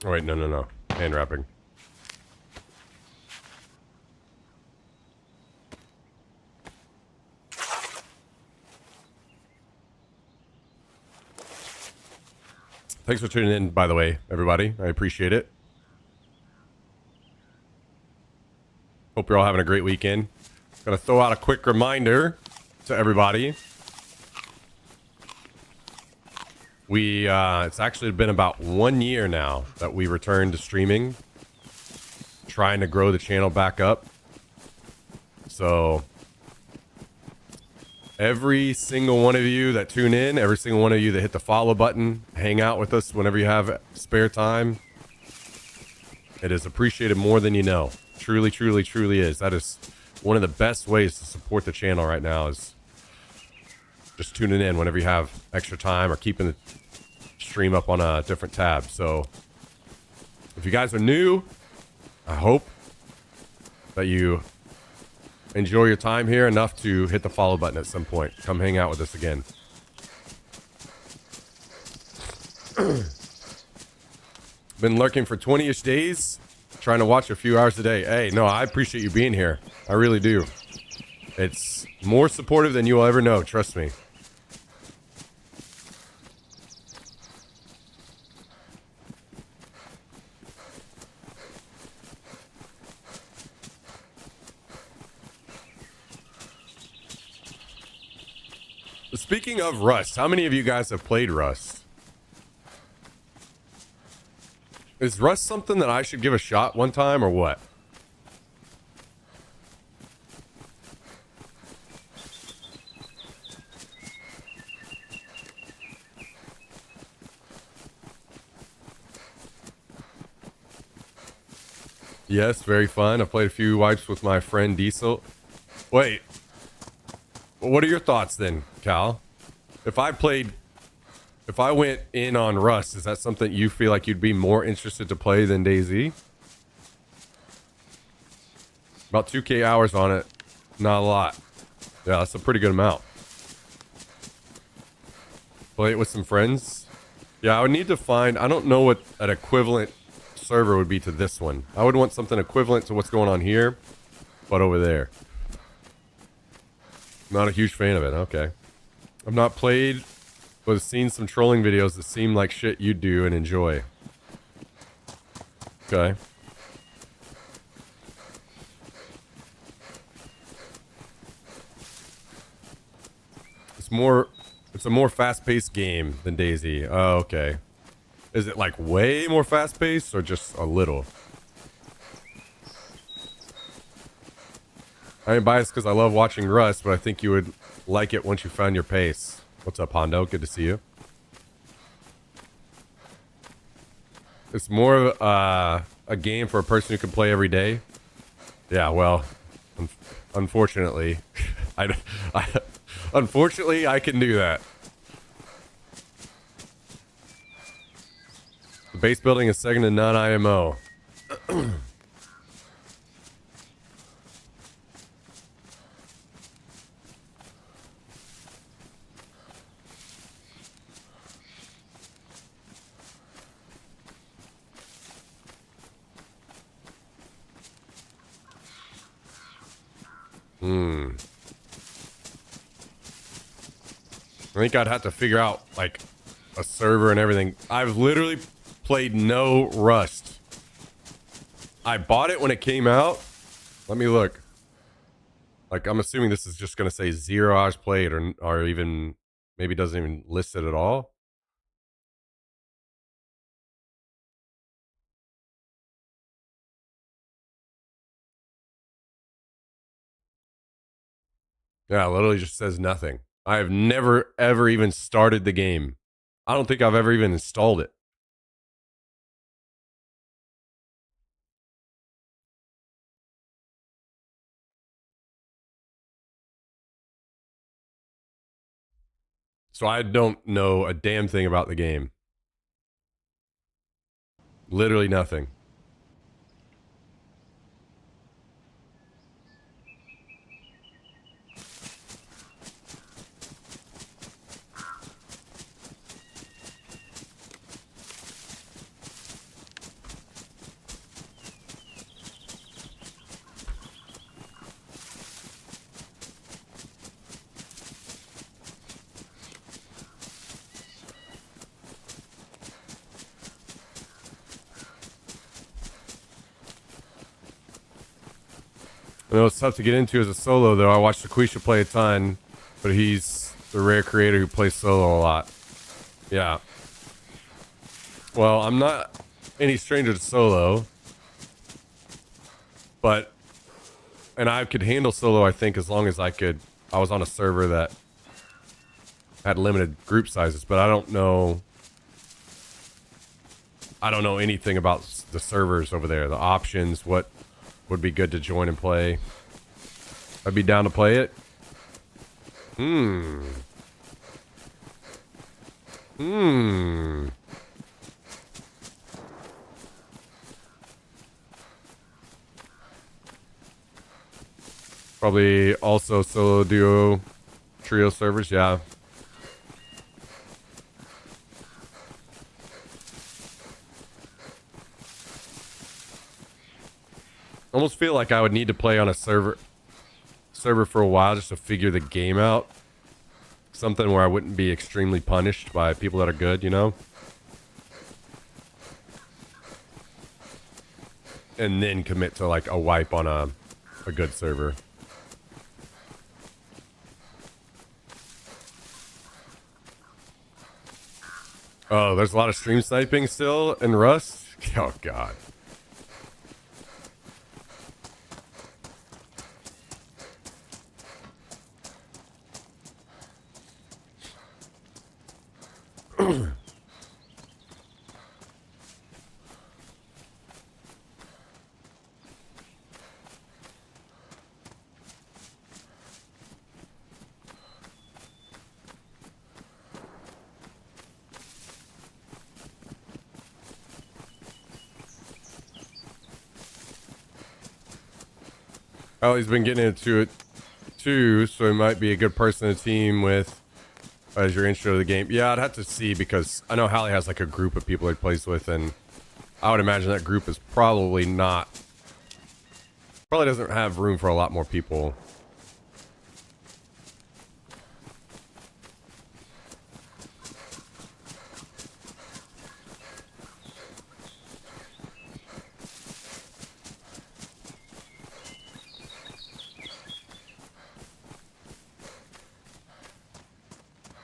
Oh, wait, no. Hand wrapping. Thanks for tuning in, by the way, everybody. I appreciate it. Hope you're all having a great weekend. Gonna throw out a quick reminder to everybody. It's actually been about 1 year now that we returned to streaming, trying to grow the channel back up. So every single one of you that tune in, every single one of you that hit the follow button, hang out with us whenever you have spare time, it is appreciated more than you know. Truly, truly, truly is. That is one of the best ways to support the channel right now, is just tuning in whenever you have extra time or keeping the stream up on a different tab. So if you guys are new, I hope that you enjoy your time here enough to hit the follow button at some point. Come hang out with us again. Been lurking for 20-ish days, trying to watch a few hours a day. Hey, no, I appreciate you being here. I really do. It's more supportive than you will ever know, trust me. Speaking of Rust, how many of you guys have played Rust? Is Rust something that I should give a shot one time, or what? Yes, very fun. I've played a few wipes with my friend Diesel. Wait. What are your thoughts then, Cal? If I went in on Rust, is that something you feel like you'd be more interested to play than DayZ? About 2K hours on it. Not a lot. Yeah, that's a pretty good amount. Play it with some friends. Yeah, I would need to find... I don't know what an equivalent server would be to this one. I would want something equivalent to what's going on here, but over there. Not a huge fan of it. Okay. I've not played, but have seen some trolling videos that seem like shit you do and enjoy. Okay. It's a more fast-paced game than DayZ. Oh, okay. Is it like way more fast-paced or just a little? I ain't biased because I love watching Rust, but I think you would like it once you found your pace. What's up, Hondo? Good to see you. It's more of a game for a person who can play every day. Yeah, well, unfortunately, unfortunately, I can do that. The base building is second to none IMO. I think I'd have to figure out, like, a server and everything. I've literally played no Rust I bought it when it came out. Let me look. Like, I'm assuming this is just going to say 0 hours played or even maybe doesn't even list it at all. Yeah, it literally just says nothing. I have never, ever even started the game. I don't think I've ever even installed it. So I don't know a damn thing about the game. Literally nothing. I know it's tough to get into as a solo, though. I watched Aquisha play a ton, but he's the rare creator who plays solo a lot. Yeah. Well, I'm not any stranger to solo, but and I could handle solo, I think, as long as I was on a server that had limited group sizes, but I don't know anything about the servers over there, the options, what would be good to join and play. I'd be down to play it. Probably also solo, duo, trio servers, yeah. Almost feel like I would need to play on a server for a while just to figure the game out. Something where I wouldn't be extremely punished by people that are good, you know? And then commit to like a wipe on a good server. Oh, there's a lot of stream sniping still in Rust? Oh, God. Oh, he's been getting into it too, so he might be a good person to team with as your intro to the game. Yeah, I'd have to see because I know Hallie has like a group of people he plays with, and I would imagine that group is probably doesn't have room for a lot more people.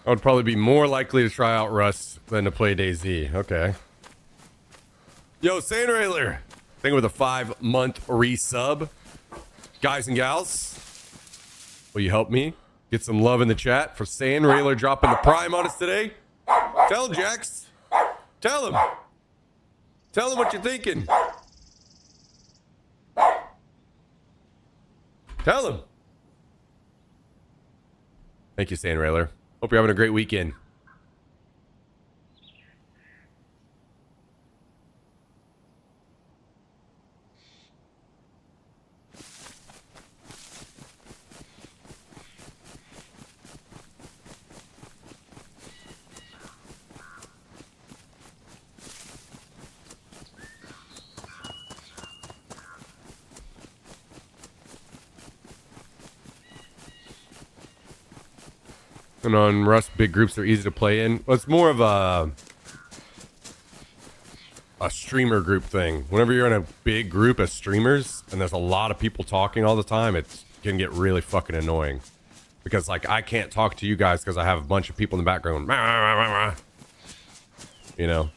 I would probably be more likely to try out Rust than to play DayZ. Okay. Yo, Sandrailer. Thing with a 5-month resub. Guys and gals, will you help me get some love in the chat for Sandrailer dropping the prime on us today? Tell him, Jax. Tell him. Tell him what you're thinking. Tell him. Thank you, Sandrailer. Hope you're having a great weekend. And on Rust, big groups are easy to play in. Well, it's more of a a streamer group thing. Whenever you're in a big group of streamers and there's a lot of people talking all the time, it can get really fucking annoying. Because like I can't talk to you guys because I have a bunch of people in the background. You know.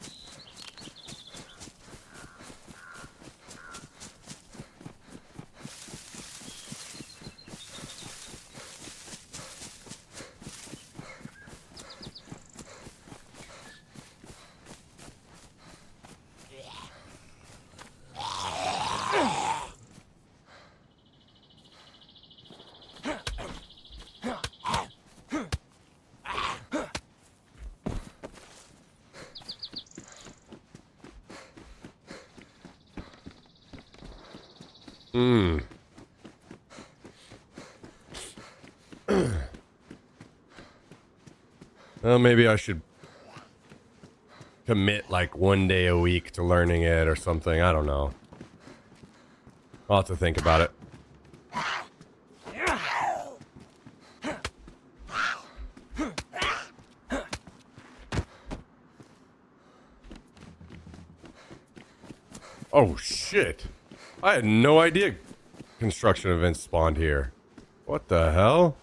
Well, maybe I should commit like 1 day a week to learning it or something. I don't know. I'll have to think about it. Oh shit. I had no idea construction events spawned here. What the hell?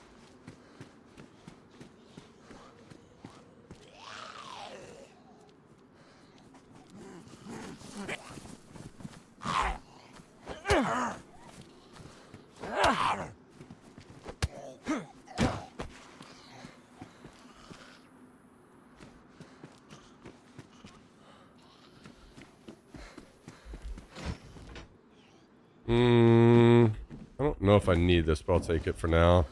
I don't know if I need this, but I'll take it for now.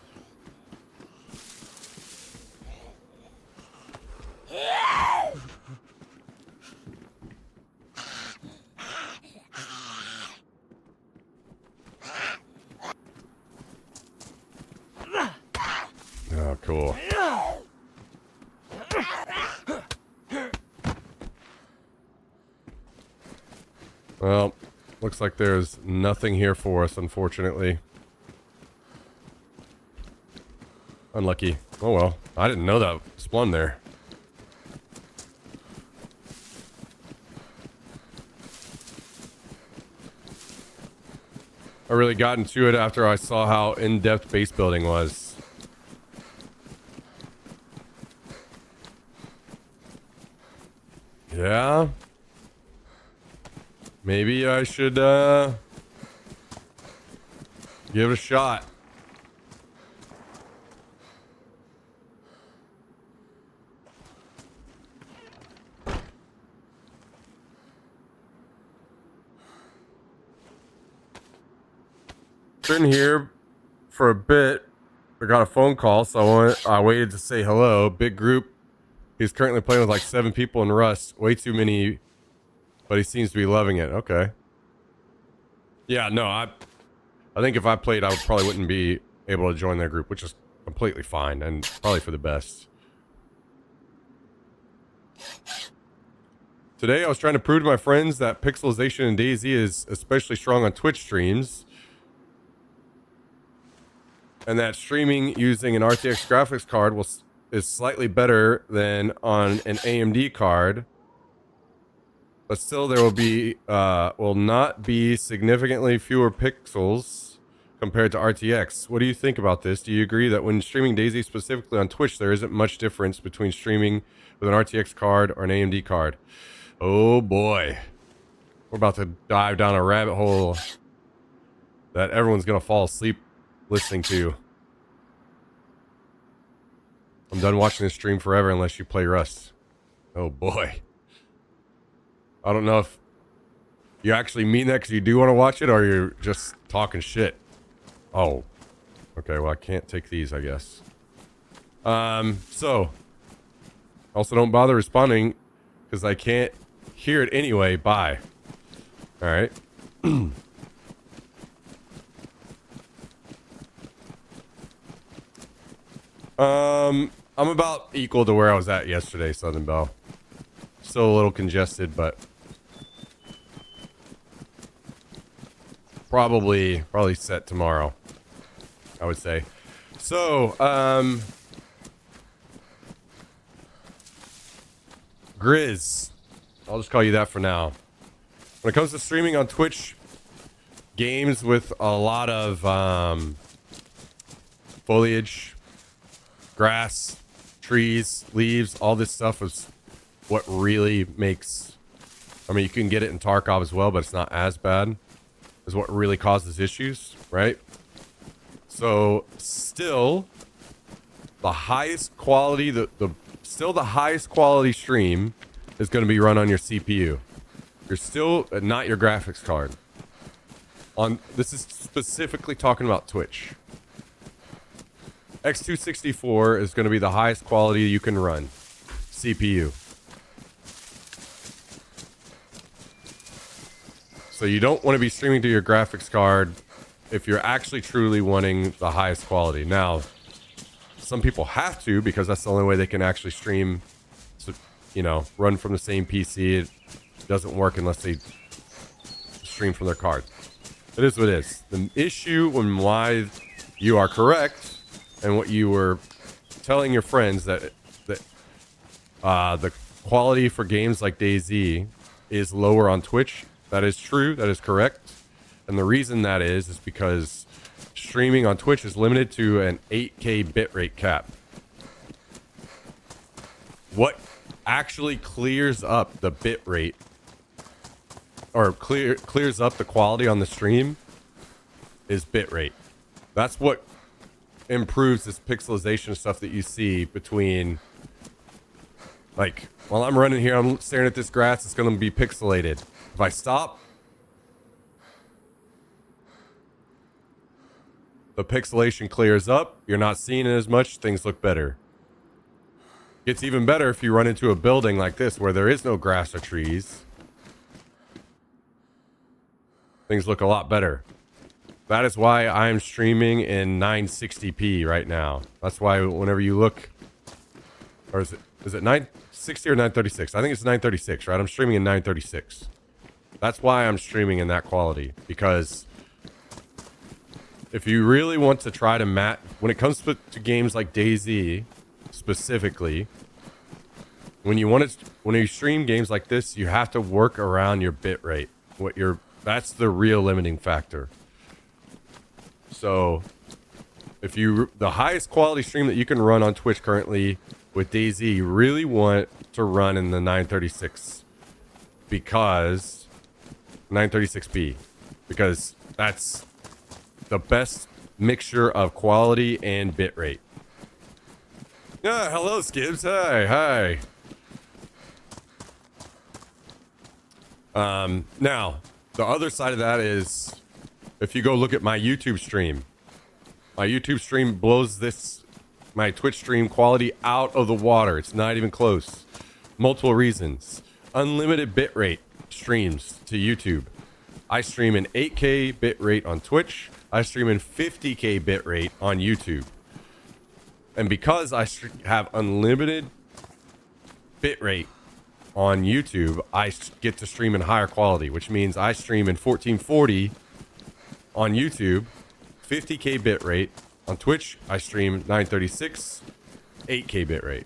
Oh, cool. Well, looks like there's nothing here for us, unfortunately. Unlucky. Oh well. I didn't know that spawned there. I really got into it after I saw how in-depth base building was. Yeah. Maybe I should give it a shot. Been here for a bit. I got a phone call, so I waited to say hello. Big group. He's currently playing with like 7 people in Rust. Way too many, but he seems to be loving it. Okay. Yeah, no, I think if I played, I probably wouldn't be able to join their group, which is completely fine and probably for the best. Today, I was trying to prove to my friends that pixelization in DayZ is especially strong on Twitch streams, and that streaming using an RTX graphics card is slightly better than on an AMD card, but still there will not be significantly fewer pixels compared to RTX. What do you think about this? Do you agree that when streaming DayZ specifically on Twitch, there isn't much difference between streaming with an RTX card or an AMD card? Oh boy. We're about to dive down a rabbit hole that everyone's going to fall asleep listening to. I'm done watching this stream forever unless you play Rust. Oh boy. I don't know if you actually mean that because you do want to watch it or you're just talking shit. Oh. Okay, well I can't take these, I guess. So. Also don't bother responding because I can't hear it anyway. Bye. Alright. I'm about equal to where I was at yesterday, Southern Belle. Still a little congested, but probably set tomorrow, I would say. So, Grizz. I'll just call you that for now. When it comes to streaming on Twitch, games with a lot of foliage, grass, trees, leaves, all this stuff is what really makes... I mean, you can get it in Tarkov as well, but it's not as bad. Is what really causes issues, right? So, still, the highest quality, still the highest quality stream is going to be run on your CPU. You're still not your graphics card. This is specifically talking about Twitch. X264 is going to be the highest quality you can run. CPU. So you don't want to be streaming to your graphics card if you're actually truly wanting the highest quality. Now, some people have to because that's the only way they can actually stream, run from the same PC. It doesn't work unless they stream from their card. It is what it is. The issue and why you are correct and what you were telling your friends that the quality for games like DayZ is lower on Twitch. That is true. That is correct. And the reason that is because streaming on Twitch is limited to an 8K bitrate cap. What actually clears up the bitrate or clears up the quality on the stream is bitrate. That's what improves this pixelization stuff that you see between, like, while I'm running here, I'm staring at this grass, it's going to be pixelated. If I stop, the pixelation clears up. You're not seeing it as much. Things look better. It's even better if you run into a building like this where there is no grass or trees. Things look a lot better. That is why I'm streaming in 960p right now. That's why whenever you look, or is it 960 or 936? I think it's 936, right? I'm streaming in 936. That's why I'm streaming in that quality, because if you really want to try to when it comes to games like DayZ specifically, when you stream games like this, you have to work around your bit rate. That's the real limiting factor. So if the highest quality stream that you can run on Twitch currently with DayZ, you really want to run in the 936 because 936p, because that's the best mixture of quality and bitrate. Yeah, hello Skibbs. Hi. Now the other side of that is if you go look at my YouTube stream blows my Twitch stream quality out of the water. It's not even close. Multiple reasons. Unlimited bitrate streams to YouTube. I stream in 8K bitrate on Twitch. I stream in 50K bitrate on YouTube. And because I have unlimited bitrate on YouTube, I get to stream in higher quality, which means I stream in 1440 on YouTube, 50K bitrate. On Twitch, I stream 936, 8K bitrate.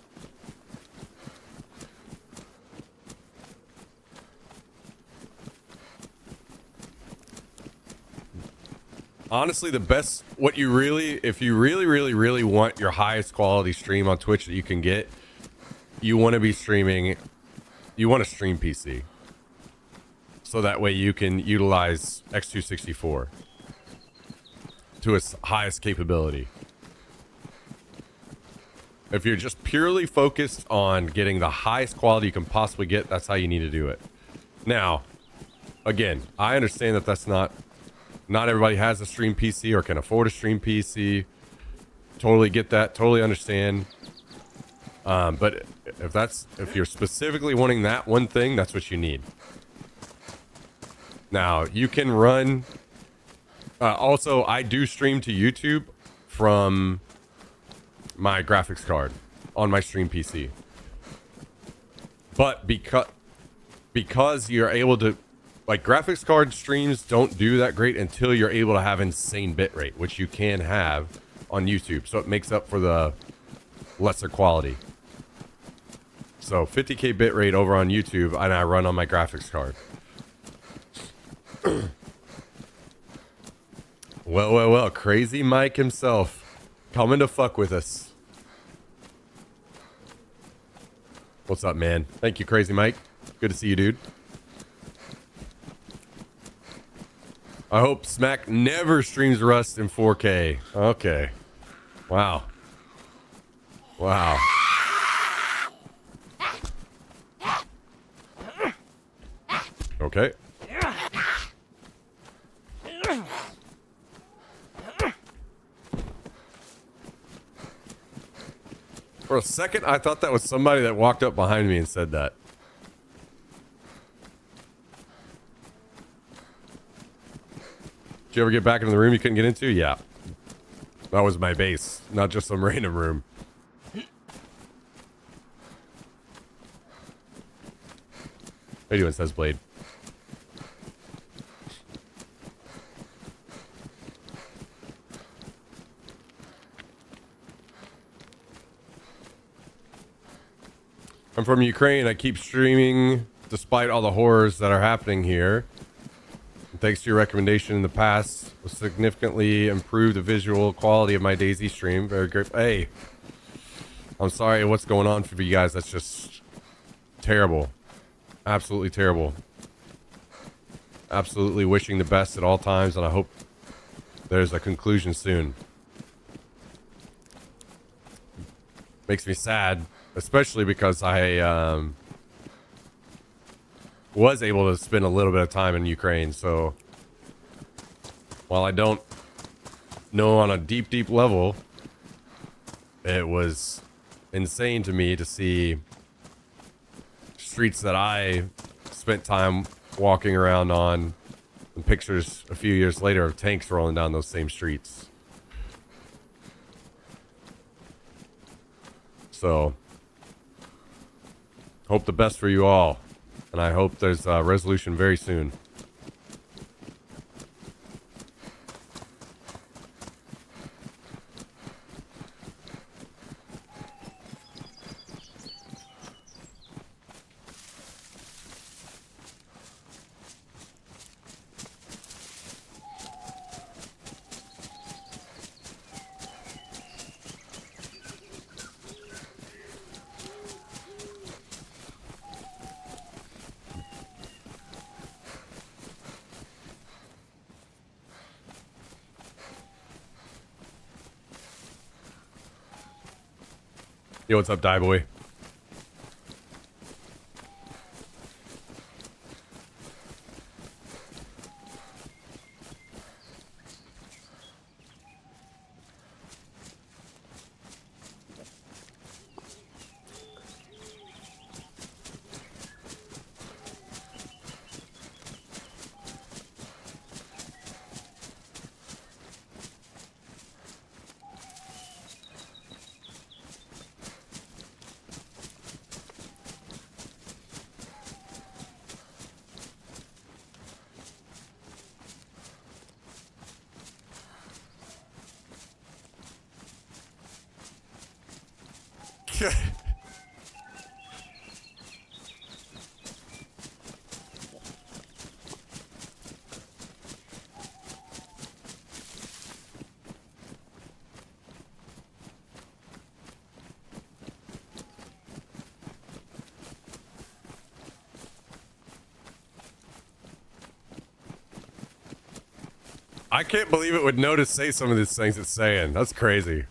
Honestly, if you really want your highest quality stream on Twitch that you can get, you want to stream PC. So that way you can utilize X264 to its highest capability. If you're just purely focused on getting the highest quality you can possibly get, that's how you need to do it. Now, again, I understand that that's not everybody has a stream PC or can afford a stream PC. Totally get that. Totally understand. But if you're specifically wanting that one thing, that's what you need. Now, you can run... also, I do stream to YouTube from my graphics card on my stream PC. But because you're able to... Like, graphics card streams don't do that great until you're able to have insane bitrate, which you can have on YouTube. So it makes up for the lesser quality. So 50K bitrate over on YouTube, and I run on my graphics card. Well. Crazy Mike himself coming to fuck with us. What's up, man? Thank you, Crazy Mike. Good to see you, dude. I hope Smack never streams Rust in 4K. Okay. Wow. Wow. Okay. For a second, I thought that was somebody that walked up behind me and said that. Did you ever get back into the room you couldn't get into? Yeah. That was my base, not just some random room. How you doing, says Blade? I'm from Ukraine. I keep streaming despite all the horrors that are happening here. And thanks to your recommendation in the past, will significantly improve the visual quality of my DayZ stream. Very great. Hey, I'm sorry what's going on for you guys. That's just terrible. Absolutely terrible. Absolutely wishing the best at all times, and I hope there's a conclusion soon. Makes me sad. Especially because I was able to spend a little bit of time in Ukraine. So while I don't know on a deep level, it was insane to me to see streets that I spent time walking around on and pictures a few years later of tanks rolling down those same streets. So hope the best for you all, and I hope there's a resolution very soon. Yo, what's up, Die Boy? I can't believe it would know to say some of these things it's saying. That's crazy.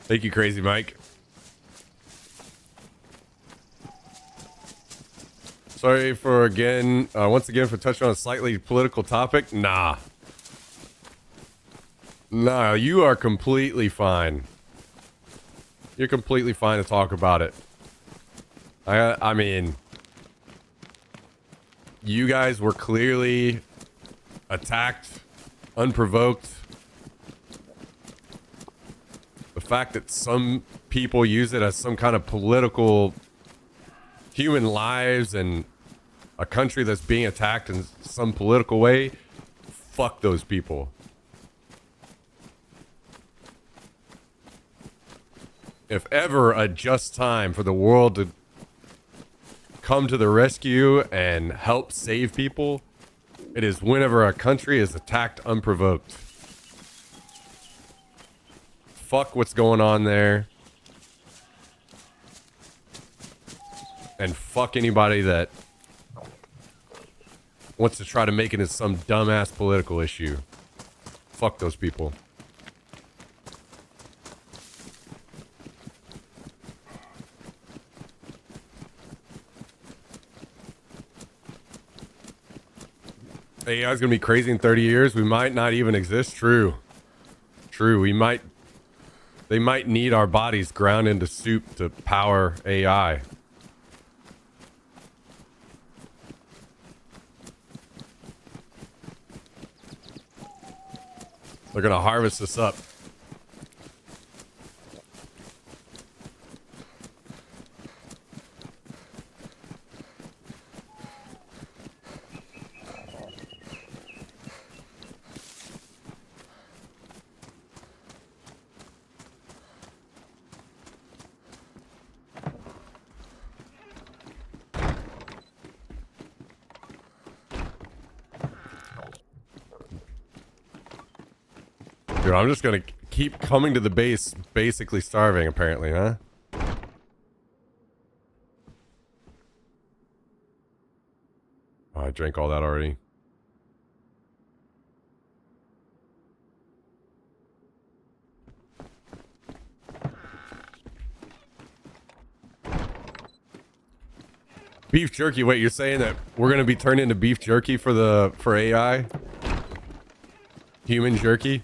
Thank you, Crazy Mike. Sorry for once again for touching on a slightly political topic. Nah, you are completely fine. You're completely fine to talk about it. I mean, you guys were clearly attacked, unprovoked. The fact that some people use it as some kind of political human lives and a country that's being attacked in some political way, fuck those people. If ever a just time for the world to come to the rescue and help save people, it is whenever a country is attacked unprovoked. Fuck what's going on there. And fuck anybody that wants to try to make it as some dumbass political issue. Fuck those people. AI is going to be crazy in 30 years. We might not even exist. True. True. They might need our bodies ground into soup to power AI. They're going to harvest us up. Dude, I'm just gonna keep coming to the base, basically starving, apparently, huh? Oh, I drank all that already. Beef jerky. Wait, you're saying that we're gonna be turned into beef jerky for AI? Human jerky?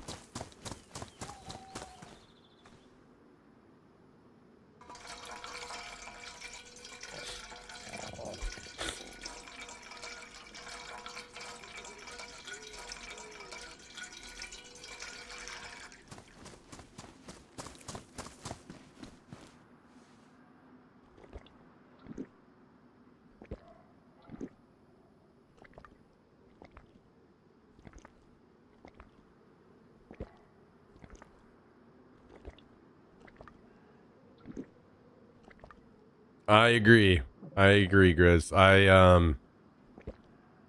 I agree. I agree, Grizz. I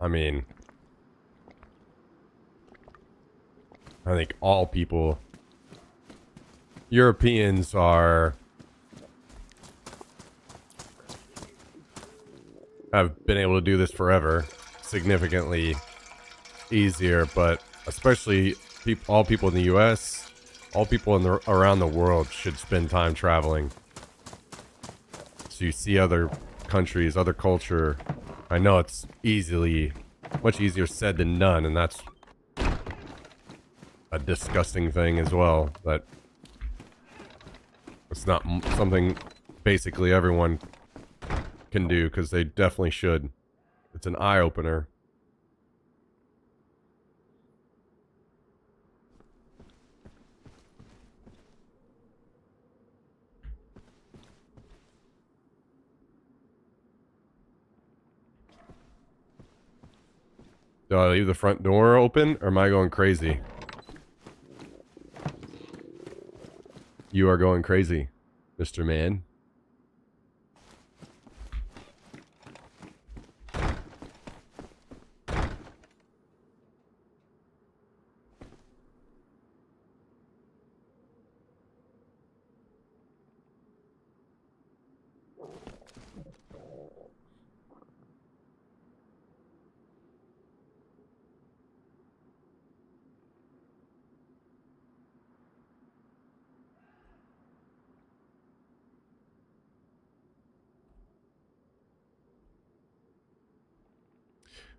mean, I think all people, Europeans have been able to do this forever, significantly easier, but especially all people in the US, all people around the world should spend time traveling. So you see other countries, other culture. I know it's much easier said than done, and that's a disgusting thing as well. But it's not something basically everyone can do, because they definitely should. It's an eye-opener. Do I leave the front door open, or am I going crazy? You are going crazy, Mr. Man.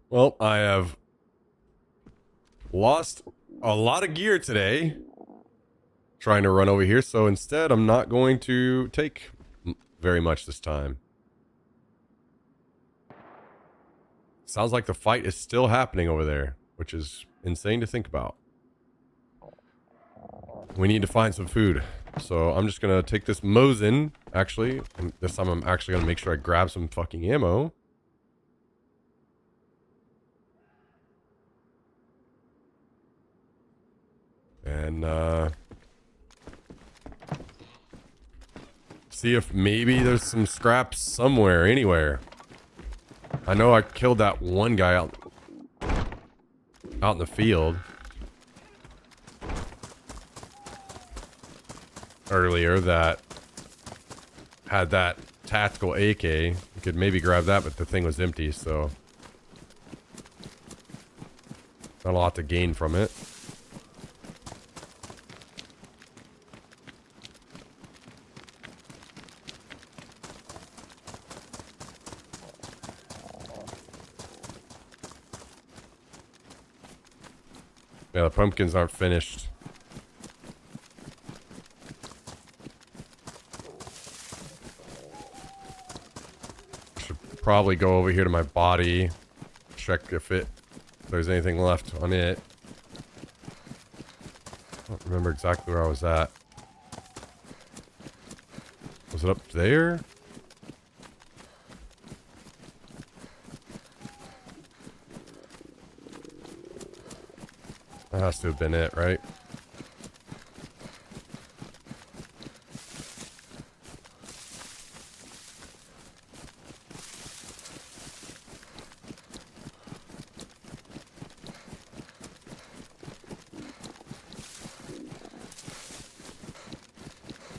Well, I have lost a lot of gear today trying to run over here, so instead I'm not going to take very much this time. Sounds like the fight is still happening over there, which is insane to think about. We need to find some food. So I'm just going to take this Mosin, actually. And this time I'm actually going to make sure I grab some fucking ammo. And, see if maybe there's some scraps somewhere, anywhere. I know I killed that one guy out in the field earlier that had that tactical AK. You could maybe grab that, but the thing was empty, so not a lot to gain from it. Yeah, the pumpkins aren't finished. Should probably go over here to my body, check if there's anything left on it. I don't remember exactly where I was at. Was it up there? That has to have been it, right?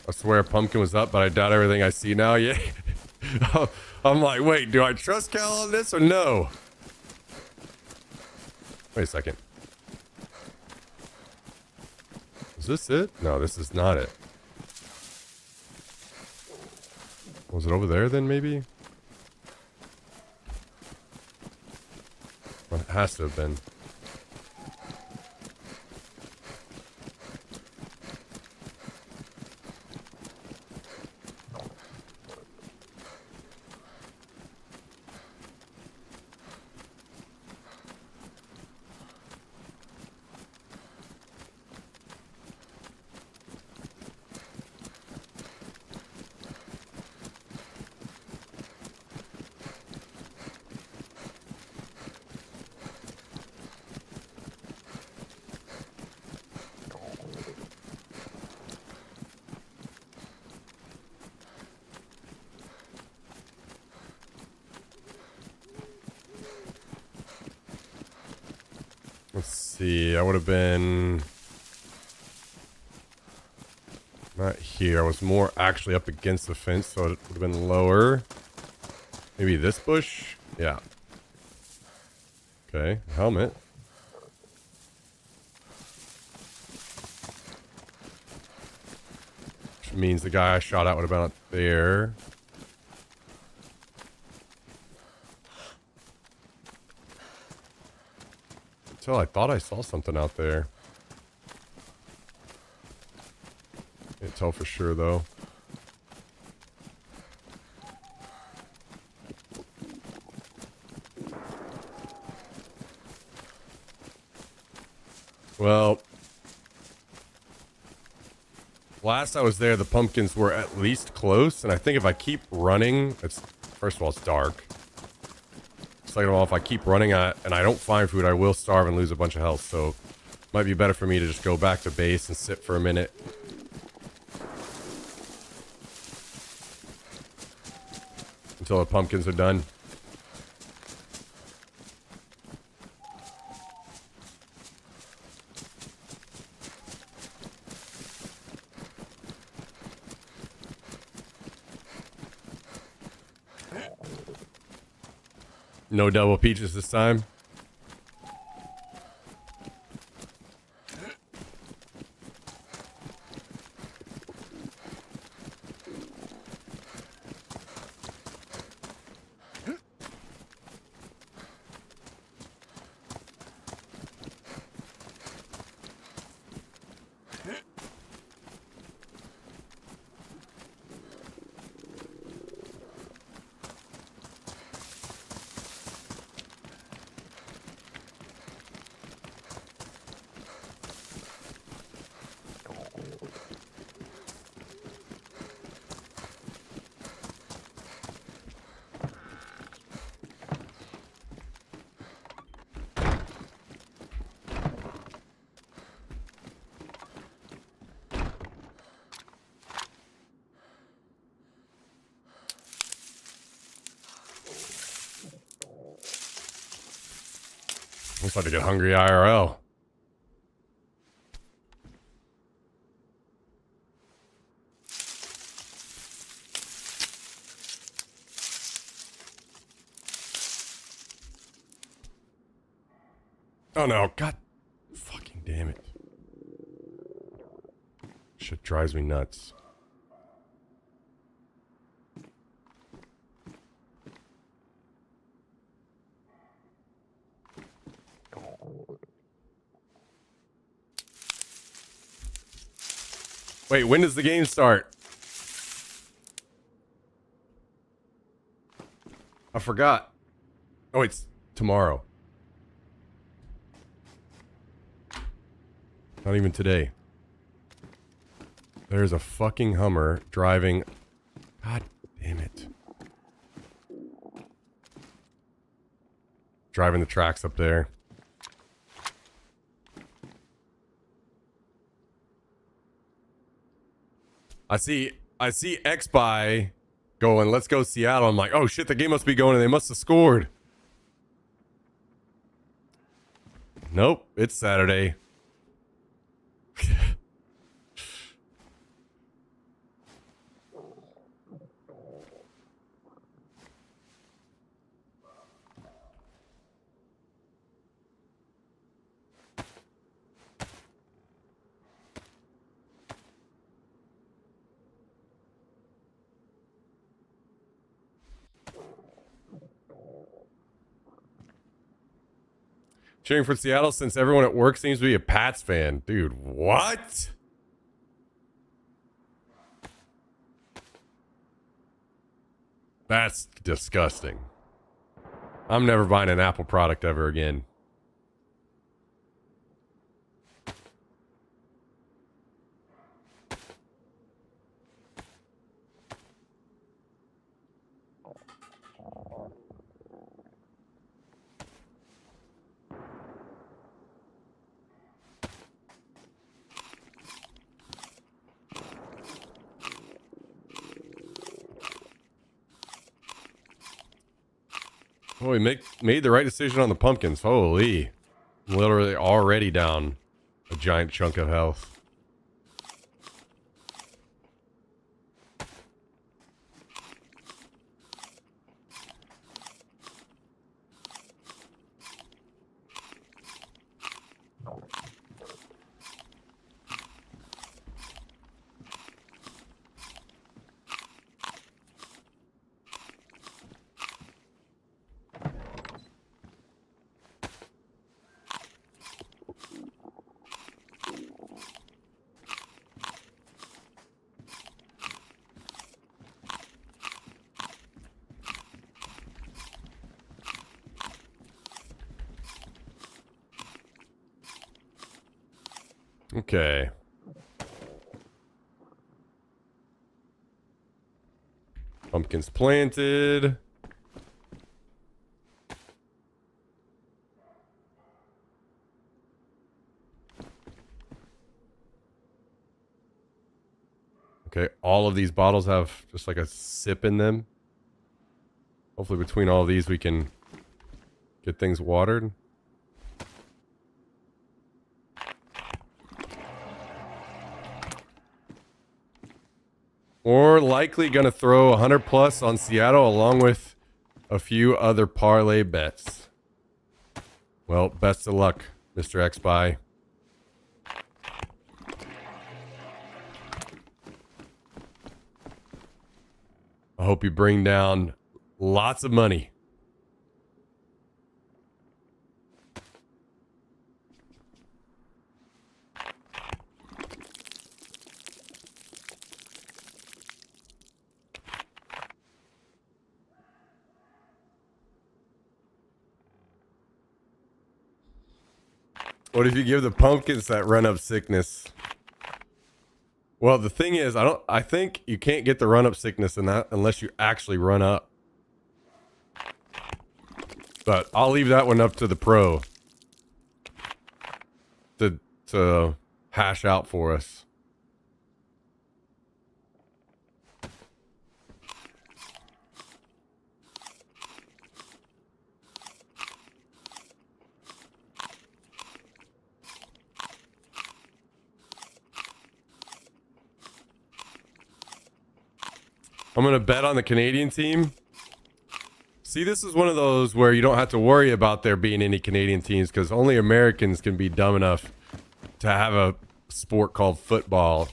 I swear a pumpkin was up, but I doubt everything I see now. Yeah. I'm like, wait, do I trust Cal on this or no? Wait a second. Is this it? No, this is not it. Was it over there then, maybe? Well, it has to have been. Let's see, I would have been not here. I was more actually up against the fence, so it would have been lower. Maybe this bush? Yeah. Okay, helmet. Which means the guy I shot at would have been up there. I thought I saw something out there. Can't tell for sure though. Well, last I was there, the pumpkins were at least close, and I think if I keep running, first of all, it's dark. Second of all, if I keep running and I don't find food, I will starve and lose a bunch of health. So, it might be better for me to just go back to base and sit for a minute. Until the pumpkins are done. No double peaches this time. I'm starting to get hungry IRL. Oh no, god fucking damn it. Shit drives me nuts. Wait, when does the game start? I forgot. Oh, it's tomorrow. Not even today. There's a fucking Hummer driving. God damn it. Driving the tracks up there. I see XBuy going, let's go Seattle. I'm like, oh shit, the game must be going and they must have scored. Nope, it's Saturday. Cheering for Seattle since everyone at work seems to be a Pats fan. Dude, what? That's disgusting. I'm never buying an Apple product ever again. Oh, we made the right decision on the pumpkins. Holy. I'm literally already down a giant chunk of health. Okay. Pumpkins planted. Okay, all of these bottles have just like a sip in them. Hopefully between all of these we can get things watered. More likely gonna throw 100 plus on Seattle along with a few other parlay bets. Well, best of luck, Mr. XBuy. I hope you bring down lots of money. What if you give the pumpkins that run up sickness? Well, the thing is, I think you can't get the run up sickness in that unless you actually run up. But I'll leave that one up to the pro to hash out for us. I'm going to bet on the Canadian team. See, this is one of those where you don't have to worry about there being any Canadian teams because only Americans can be dumb enough to have a sport called football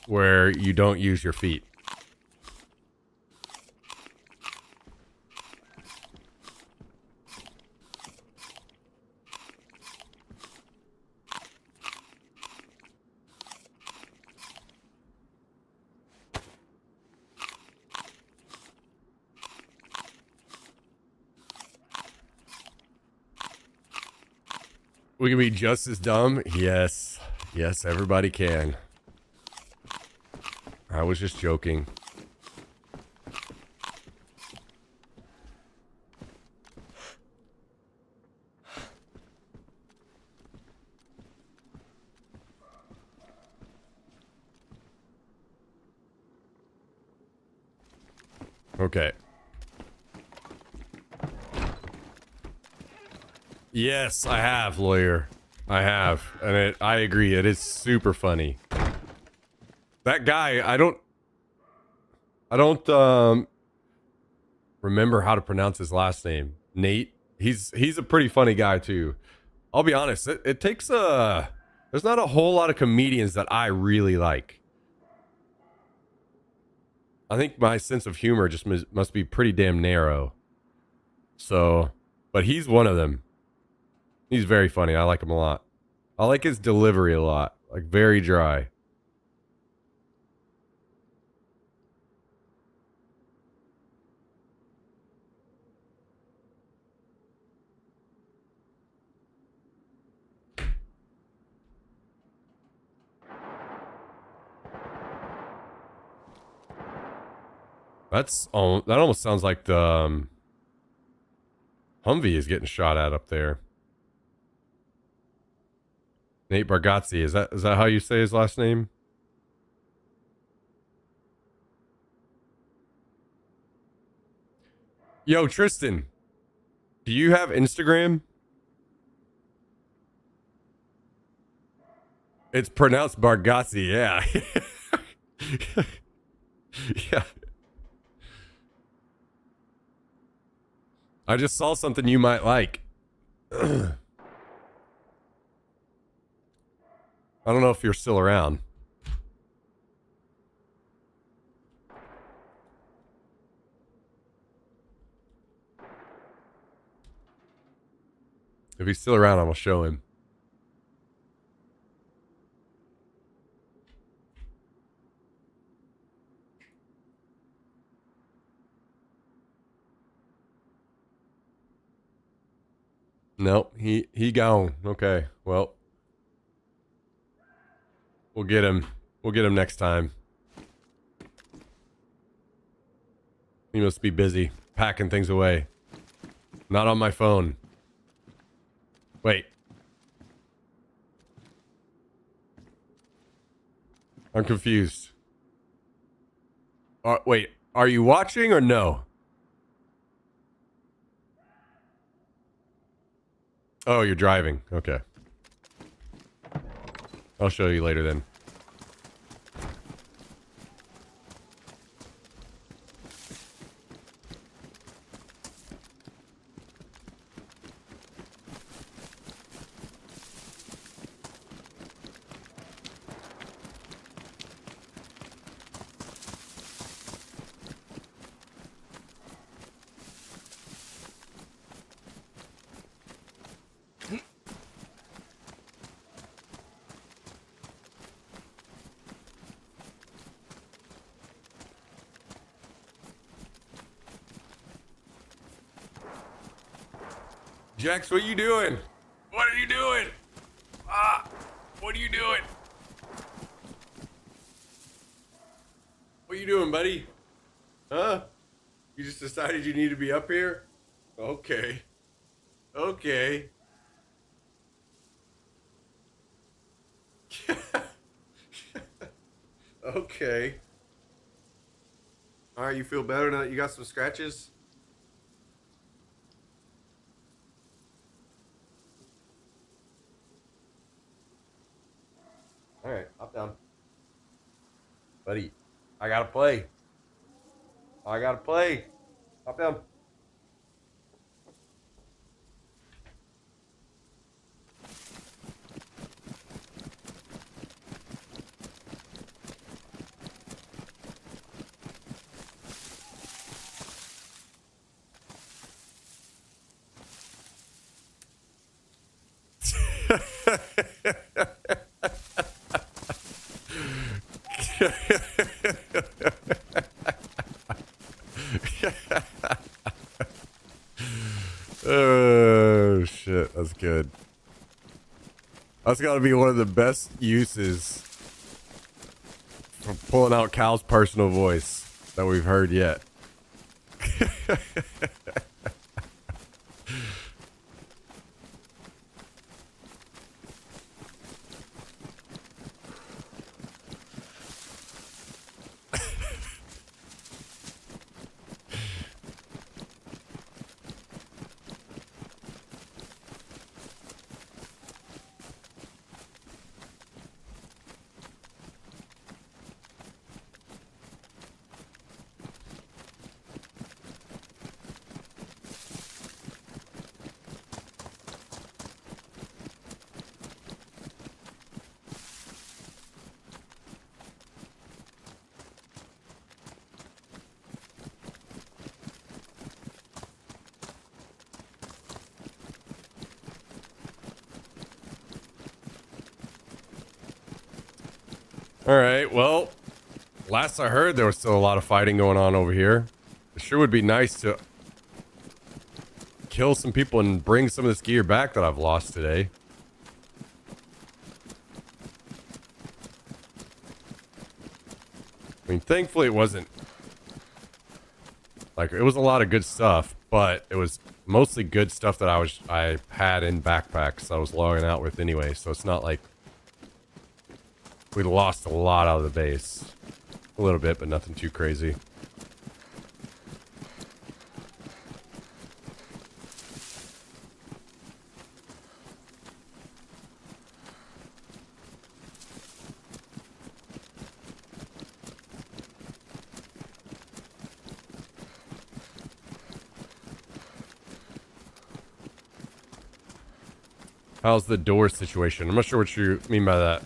where you don't use your feet. We can be just as dumb. Yes. Yes, everybody can. I was just joking. Okay. Yes, I have, lawyer. I have. And I agree. It is super funny. That guy, I don't remember how to pronounce his last name. Nate. He's a pretty funny guy too. I'll be honest. It takes there's not a whole lot of comedians that I really like. I think my sense of humor just must be pretty damn narrow. So, but he's one of them. He's very funny. I like him a lot. I like his delivery a lot. Like, very dry. That almost sounds like the Humvee is getting shot at up there. Nate Bargatze, is that how you say his last name? Yo, Tristan, do you have Instagram? It's pronounced Bargatze, yeah. Yeah. I just saw something you might like. I don't know if you're still around. If he's still around, I will show him. Nope, he gone. Okay, well, we'll get him. We'll get him next time. He must be busy packing things away. Not on my phone. Wait. I'm confused. Wait, are you watching or no? Oh, you're driving. Okay. I'll show you later then. Jax, what are you doing? What are you doing? What are you doing? What are you doing, buddy? Huh? You just decided you need to be up here? Okay. Okay. Okay. All right, you feel better now that you got some scratches? All right, hop down. Buddy. I gotta play. I gotta play. Hop down. Oh shit, that's good. That's got to be one of the best uses for pulling out Cal's personal voice that we've heard yet. All right, well, last I heard, there was still a lot of fighting going on over here. It sure would be nice to kill some people and bring some of this gear back that I've lost today. I mean, thankfully it wasn't like it was a lot of good stuff, but it was mostly good stuff that I had in backpacks I was logging out with anyway, so it's not like we lost a lot out of the base. A little bit, but nothing too crazy. How's the door situation? I'm not sure what you mean by that.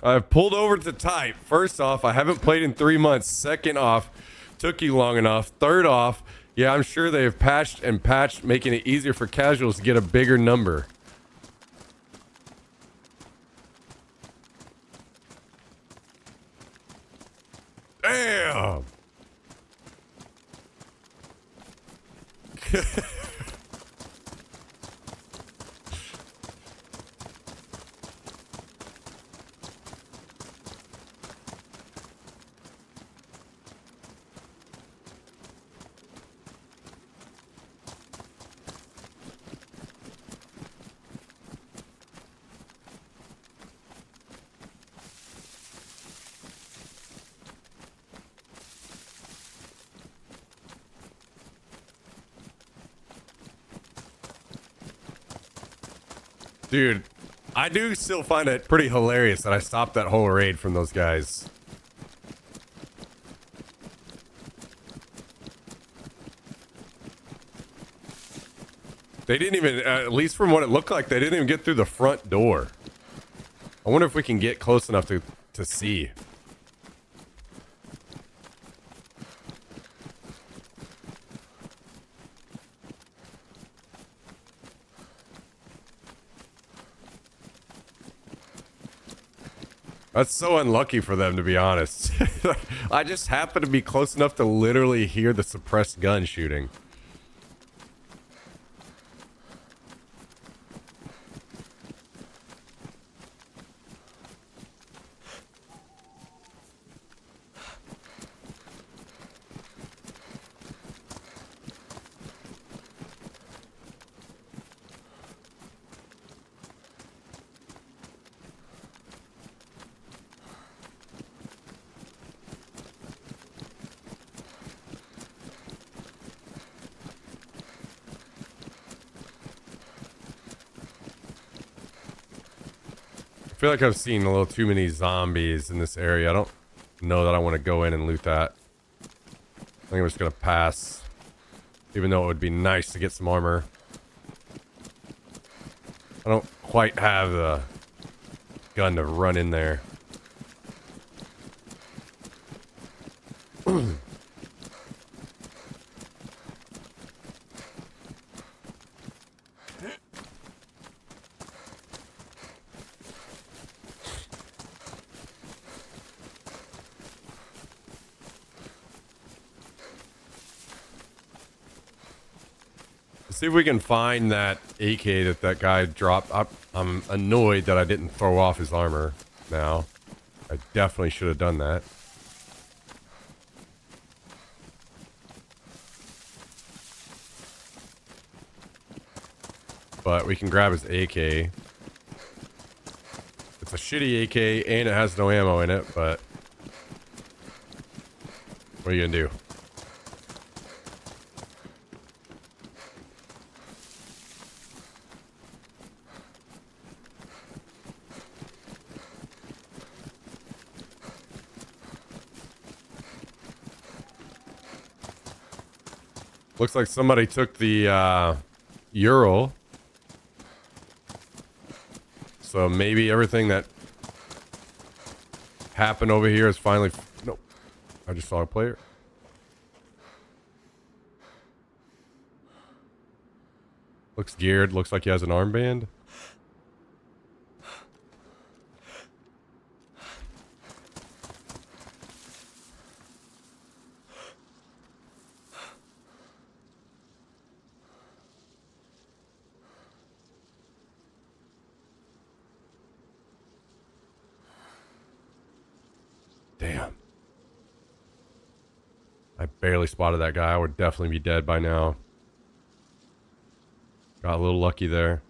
I've pulled over to type. First off, I haven't played in 3 months. Second off, took you long enough. Third off, yeah, I'm sure they have patched and patched, making it easier for casuals to get a bigger number. Damn! Dude, I do still find it pretty hilarious that I stopped that whole raid from those guys. They didn't even, at least from what it looked like, they didn't even get through the front door. I wonder if we can get close enough to see. That's so unlucky for them, to be honest. I just happen to be close enough to literally hear the suppressed gun shooting. I feel like I've seen a little too many zombies in this area. I don't know that I want to go in and loot that. I think I'm just going to pass. Even though it would be nice to get some armor. I don't quite have the gun to run in there. See if we can find that AK that guy dropped. I'm annoyed that I didn't throw off his armor now. I definitely should have done that. But we can grab his AK. It's a shitty AK and it has no ammo in it, but what are you gonna do? Looks like somebody took the Ural. So maybe everything that happened over here is finally... Nope. I just saw a player. Looks geared. Looks like he has an armband. Damn. I barely spotted that guy. I would definitely be dead by now. Got a little lucky there.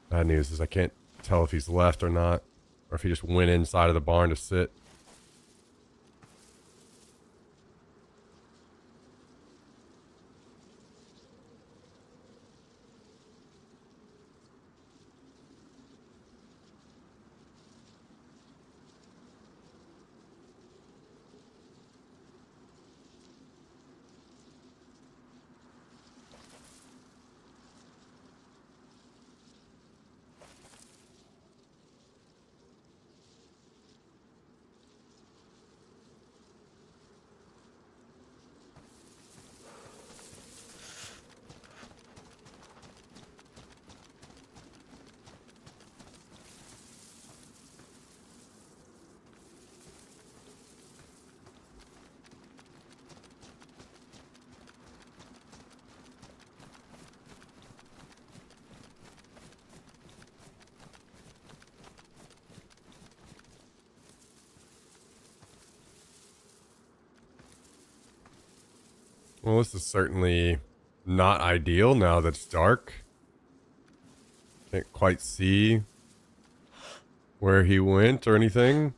Bad news is I can't tell if he's left or not. Or if he just went inside of the barn to sit. Well, this is certainly not ideal now that it's dark. Can't quite see where he went or anything.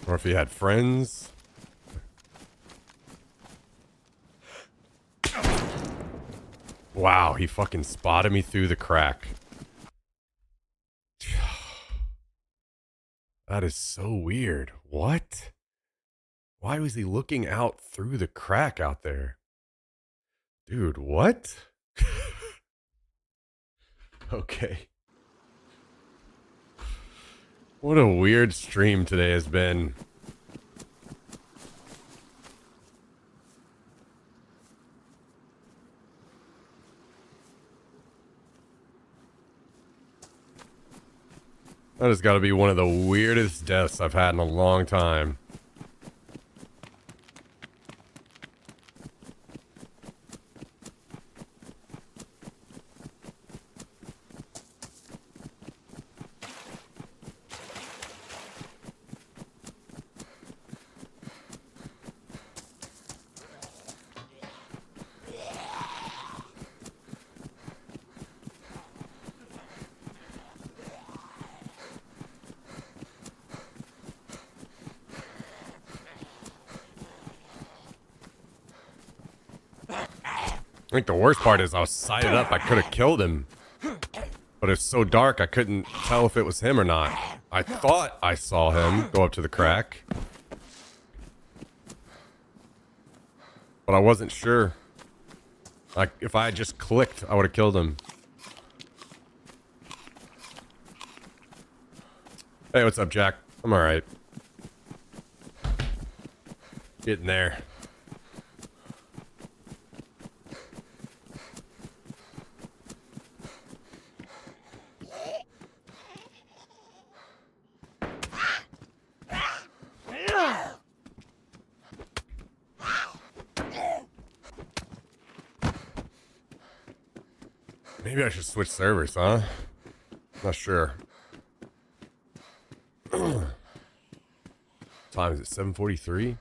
Or if he had friends. Wow, he fucking spotted me through the crack. That is so weird. What? Why was he looking out through the crack out there? Dude, what? Okay. What a weird stream today has been. That has got to be one of the weirdest deaths I've had in a long time. I think the worst part is I was sighted up. I could have killed him. But it's so dark, I couldn't tell if it was him or not. I thought I saw him go up to the crack. But I wasn't sure. Like, if I had just clicked, I would have killed him. Hey, what's up, Jack? I'm alright. Getting there. Maybe I should switch servers, huh? Not sure. Time is it 7:43?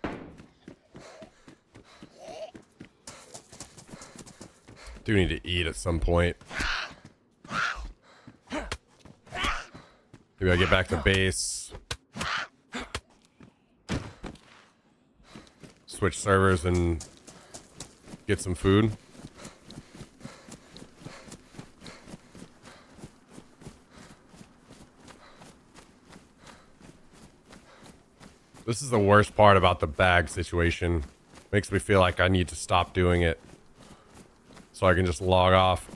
Do need to eat at some point. Maybe I get back to base. Switch servers and get some food. This is the worst part about the bag situation. Makes me feel like I need to stop doing it so I can just log off.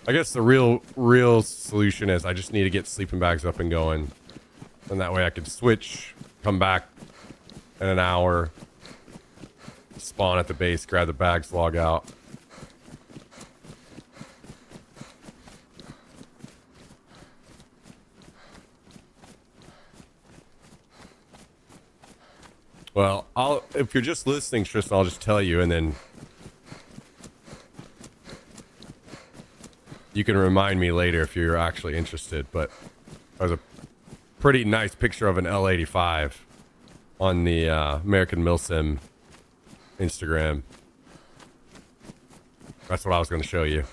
I guess the real solution is I just need to get sleeping bags up and going. And that way I can switch, come back in an hour, spawn at the base, grab the bags, log out. Well, if you're just listening, Tristan, I'll just tell you, and then you can remind me later if you're actually interested. But there's a pretty nice picture of an L85 on the American Milsim Instagram. That's what I was going to show you.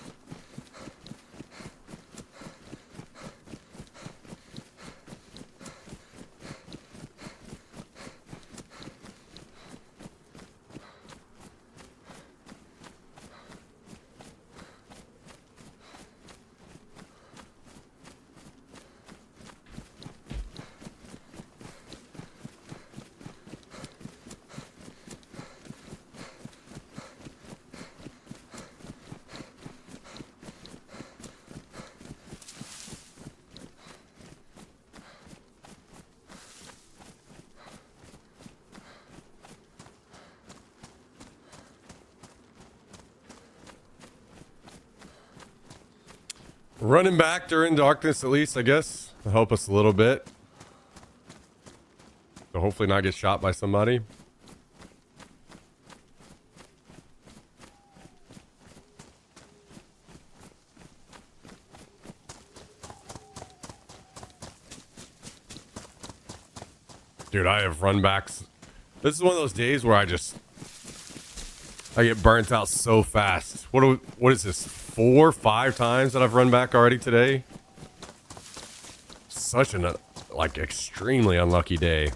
Running back during darkness, at least, I guess, to help us a little bit. So hopefully not get shot by somebody. Dude, I have run backs. This is one of those days where I get burnt out so fast. What is this? 4 or 5 times that I've run back already today. Such an extremely unlucky day.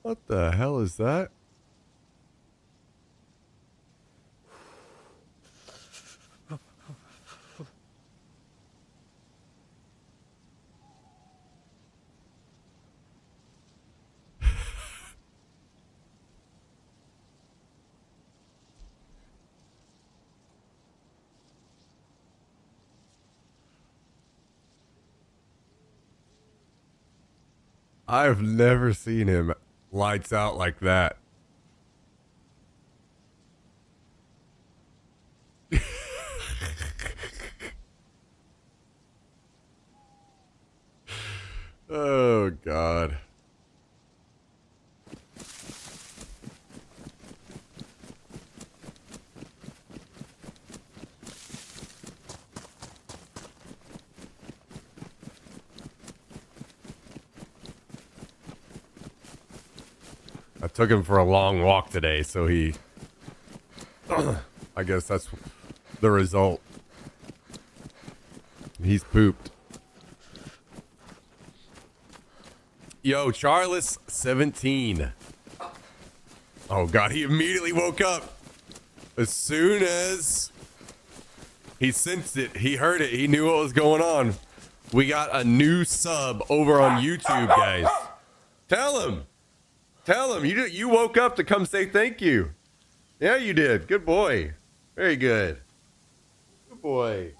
What the hell is that? I've never seen him lights out like that. Oh, God. I took him for a long walk today, so he... I guess that's the result. He's pooped. Yo, Charles 17. Oh, God, he immediately woke up. As soon as he sensed it, he heard it, he knew what was going on. We got a new sub over on YouTube, guys. Tell him. Tell him. You woke up to come say thank you. Yeah, you did. Good boy. Very good. Good boy.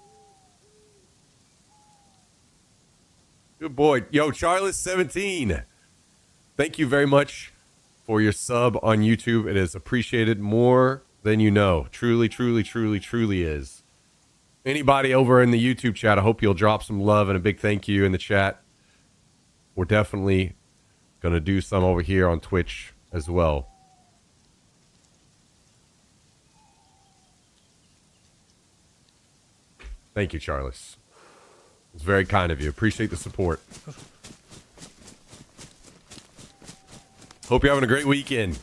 Good boy. Yo, Charles 17. Thank you very much for your sub on YouTube. It is appreciated more than you know. Truly, truly, truly, truly is. Anybody over in the YouTube chat, I hope you'll drop some love and a big thank you in the chat. We're definitely going to do some over here on Twitch as well. Thank you, Charles. It's very kind of you. Appreciate the support. Hope you're having a great weekend.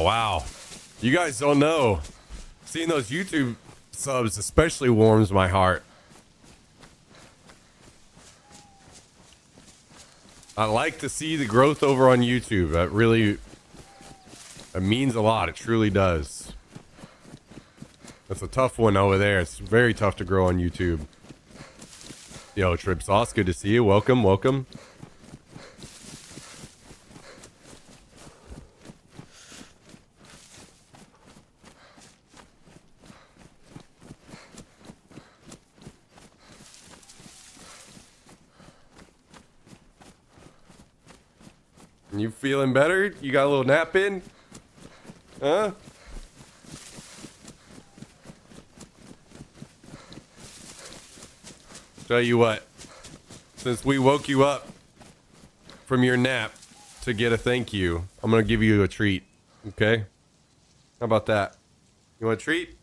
Wow. You guys don't know. Seeing those YouTube subs especially warms my heart. I like to see the growth over on YouTube. That means a lot. It truly does. That's a tough one over there. It's very tough to grow on YouTube. Yo, Trip Sauce, good to see you. Welcome. You feeling better? You got a little nap in? Huh? Tell you what, since we woke you up from your nap to get a thank you, I'm going to give you a treat. Okay? How about that? You want a treat?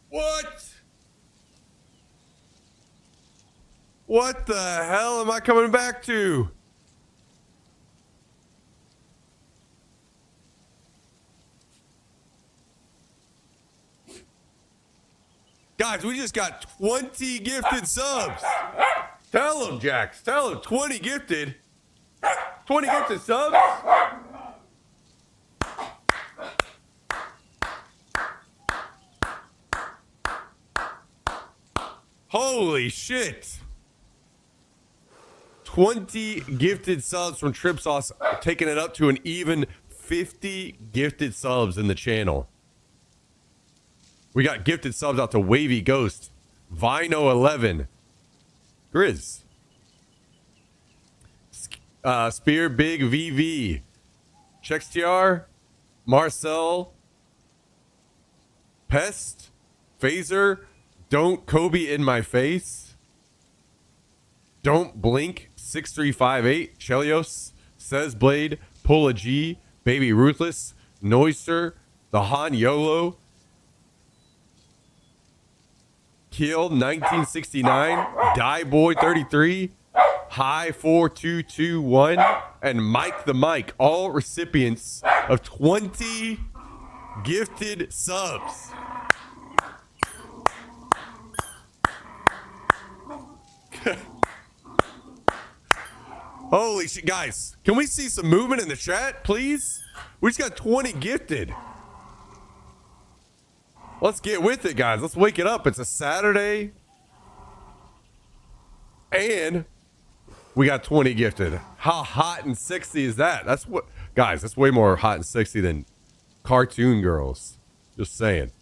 What? What the hell am I coming back to? Guys, we just got 20 gifted subs. Tell them, Jax. Tell them 20 gifted. 20 gifted subs. Holy shit. 20 gifted subs from Trip Sauce, taking it up to an even 50 gifted subs in the channel. We got gifted subs out to Wavy Ghost, Vino11, Grizz, Spear Big VV, Chextiar, Marcel, Pest, Phaser, don't Kobe in my face. Don't blink 6358. Chelios, Says Blade, Pull a G, Baby Ruthless, Noister, The Han Yolo, Kill 1969, Die Boy 33, High 4221, and Mike the Mike, all recipients of 20 gifted subs. Holy shit, guys. Can we see some movement in the chat, please? We just got 20 gifted. Let's get with it, guys. Let's wake it up. It's a Saturday. And we got 20 gifted. How hot and sexy is that? That's what, guys, that's way more hot and sexy than cartoon girls. Just saying.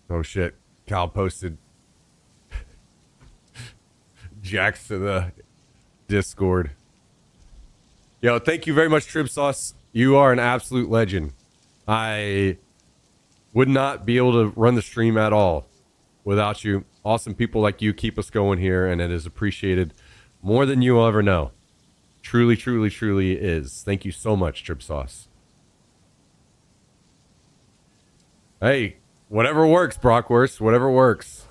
Oh shit. Cal posted Jax to the Discord. Yo, thank you very much, Trib Sauce. You are an absolute legend. I would not be able to run the stream at all without you. Awesome people like you keep us going here, and it is appreciated more than you will ever know. Truly, truly, truly is. Thank you so much, Trib Sauce. Hey, whatever works, Brockwurst. Whatever works.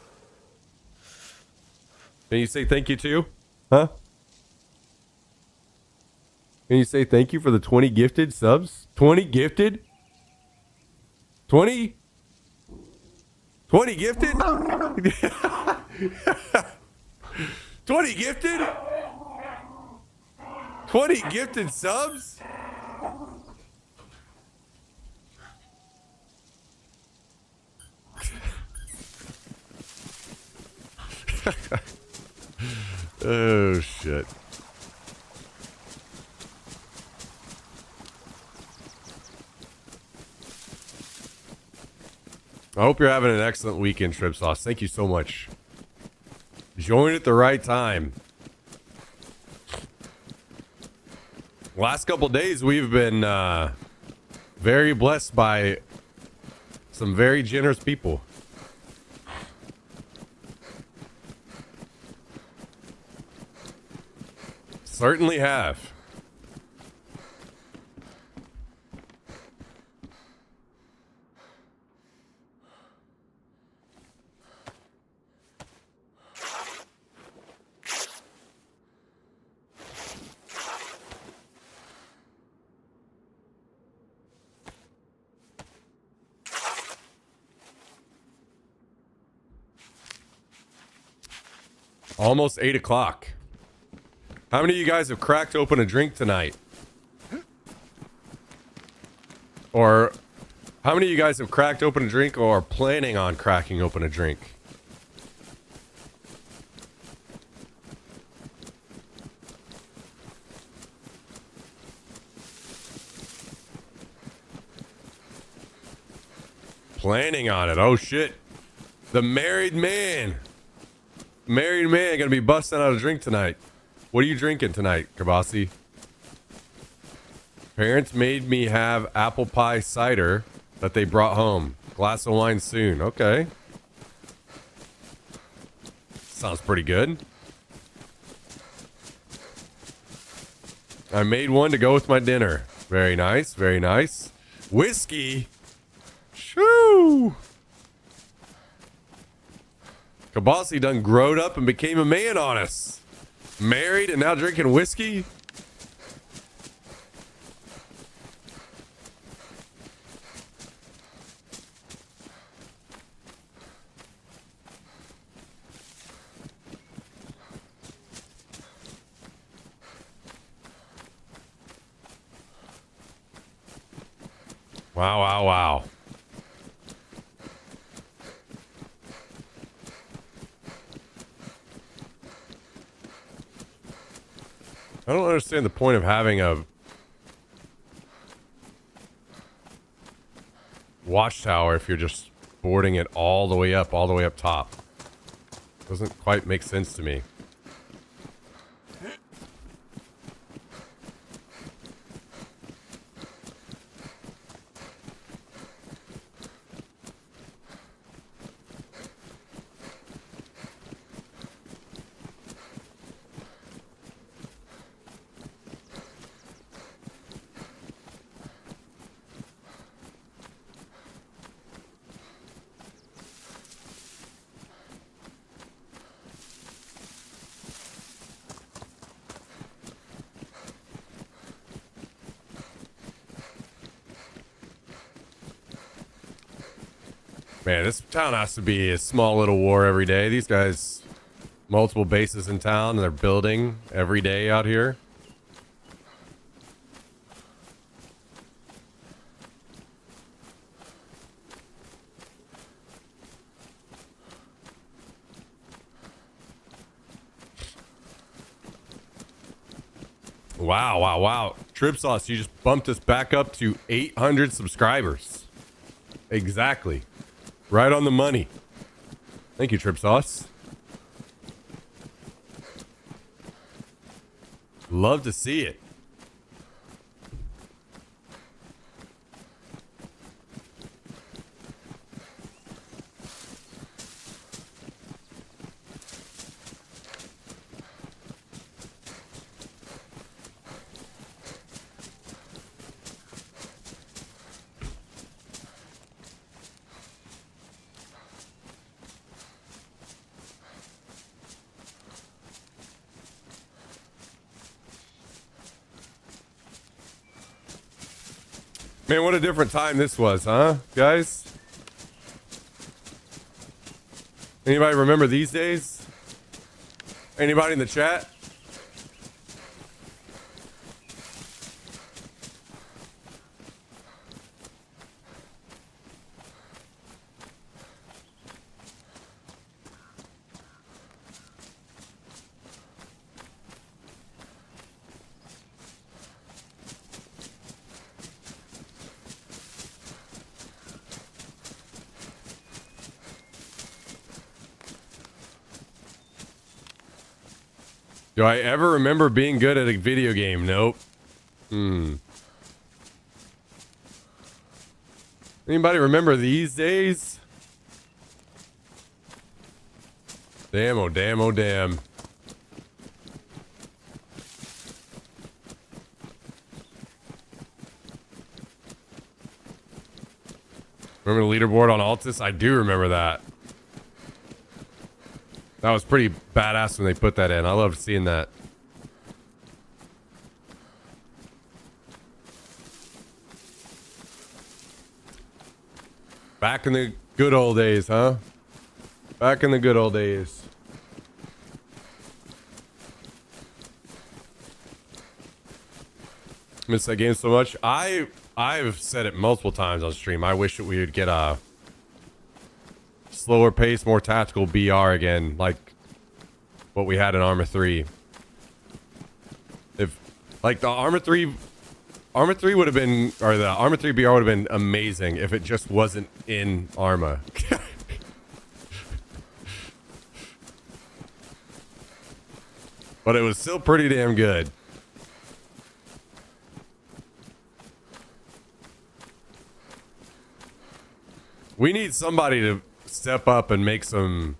Can you say thank you too? Huh? Can you say thank you for the 20 gifted subs? 20 gifted? 20? 20 gifted? 20 gifted? 20 gifted subs? Oh shit. I hope you're having an excellent weekend, Trip Sauce. Thank you so much. Join at the right time. Last couple days, we've been very blessed by some very generous people. Certainly have. Almost 8 o'clock. How many of you guys have cracked open a drink tonight? Or how many of you guys have cracked open a drink or are planning on cracking open a drink? Planning on it. Oh shit. The married man. Married man gonna be busting out a drink tonight. What are you drinking tonight, Kabasi? Parents made me have apple pie cider that they brought home. Glass of wine soon. Okay. Sounds pretty good. I made one to go with my dinner. Very nice. Very nice. Whiskey. Shoo. Kabasi done growed up and became a man on us. Married and now drinking whiskey? Wow, wow, wow. I don't understand the point of having a watchtower if you're just boarding it all the way up top. Doesn't quite make sense to me. Man, this town has to be a small little war every day. These guys, multiple bases in town, and they're building every day out here. Wow, wow, wow. Trip Sauce, you just bumped us back up to 800 subscribers. Exactly. Right on the money. Thank you, Trip Sauce. Love to see it. Man, what a different time this was, huh, guys? Anybody remember these days? Anybody in the chat? Do I ever remember being good at a video game? Nope. Anybody remember these days? Damn, oh damn, oh damn. Remember the leaderboard on Altus? I do remember that. That was pretty badass when they put that in. I loved seeing that. Back in the good old days, huh? Back in the good old days. Miss that game so much. I've said it multiple times on stream. I wish that we would get a slower pace, more tactical BR again, like what we had in Arma 3. If like the Arma 3 would have been, or the Arma 3 BR would have been amazing if it just wasn't in Arma. But it was still pretty damn good. We need somebody to step up and make something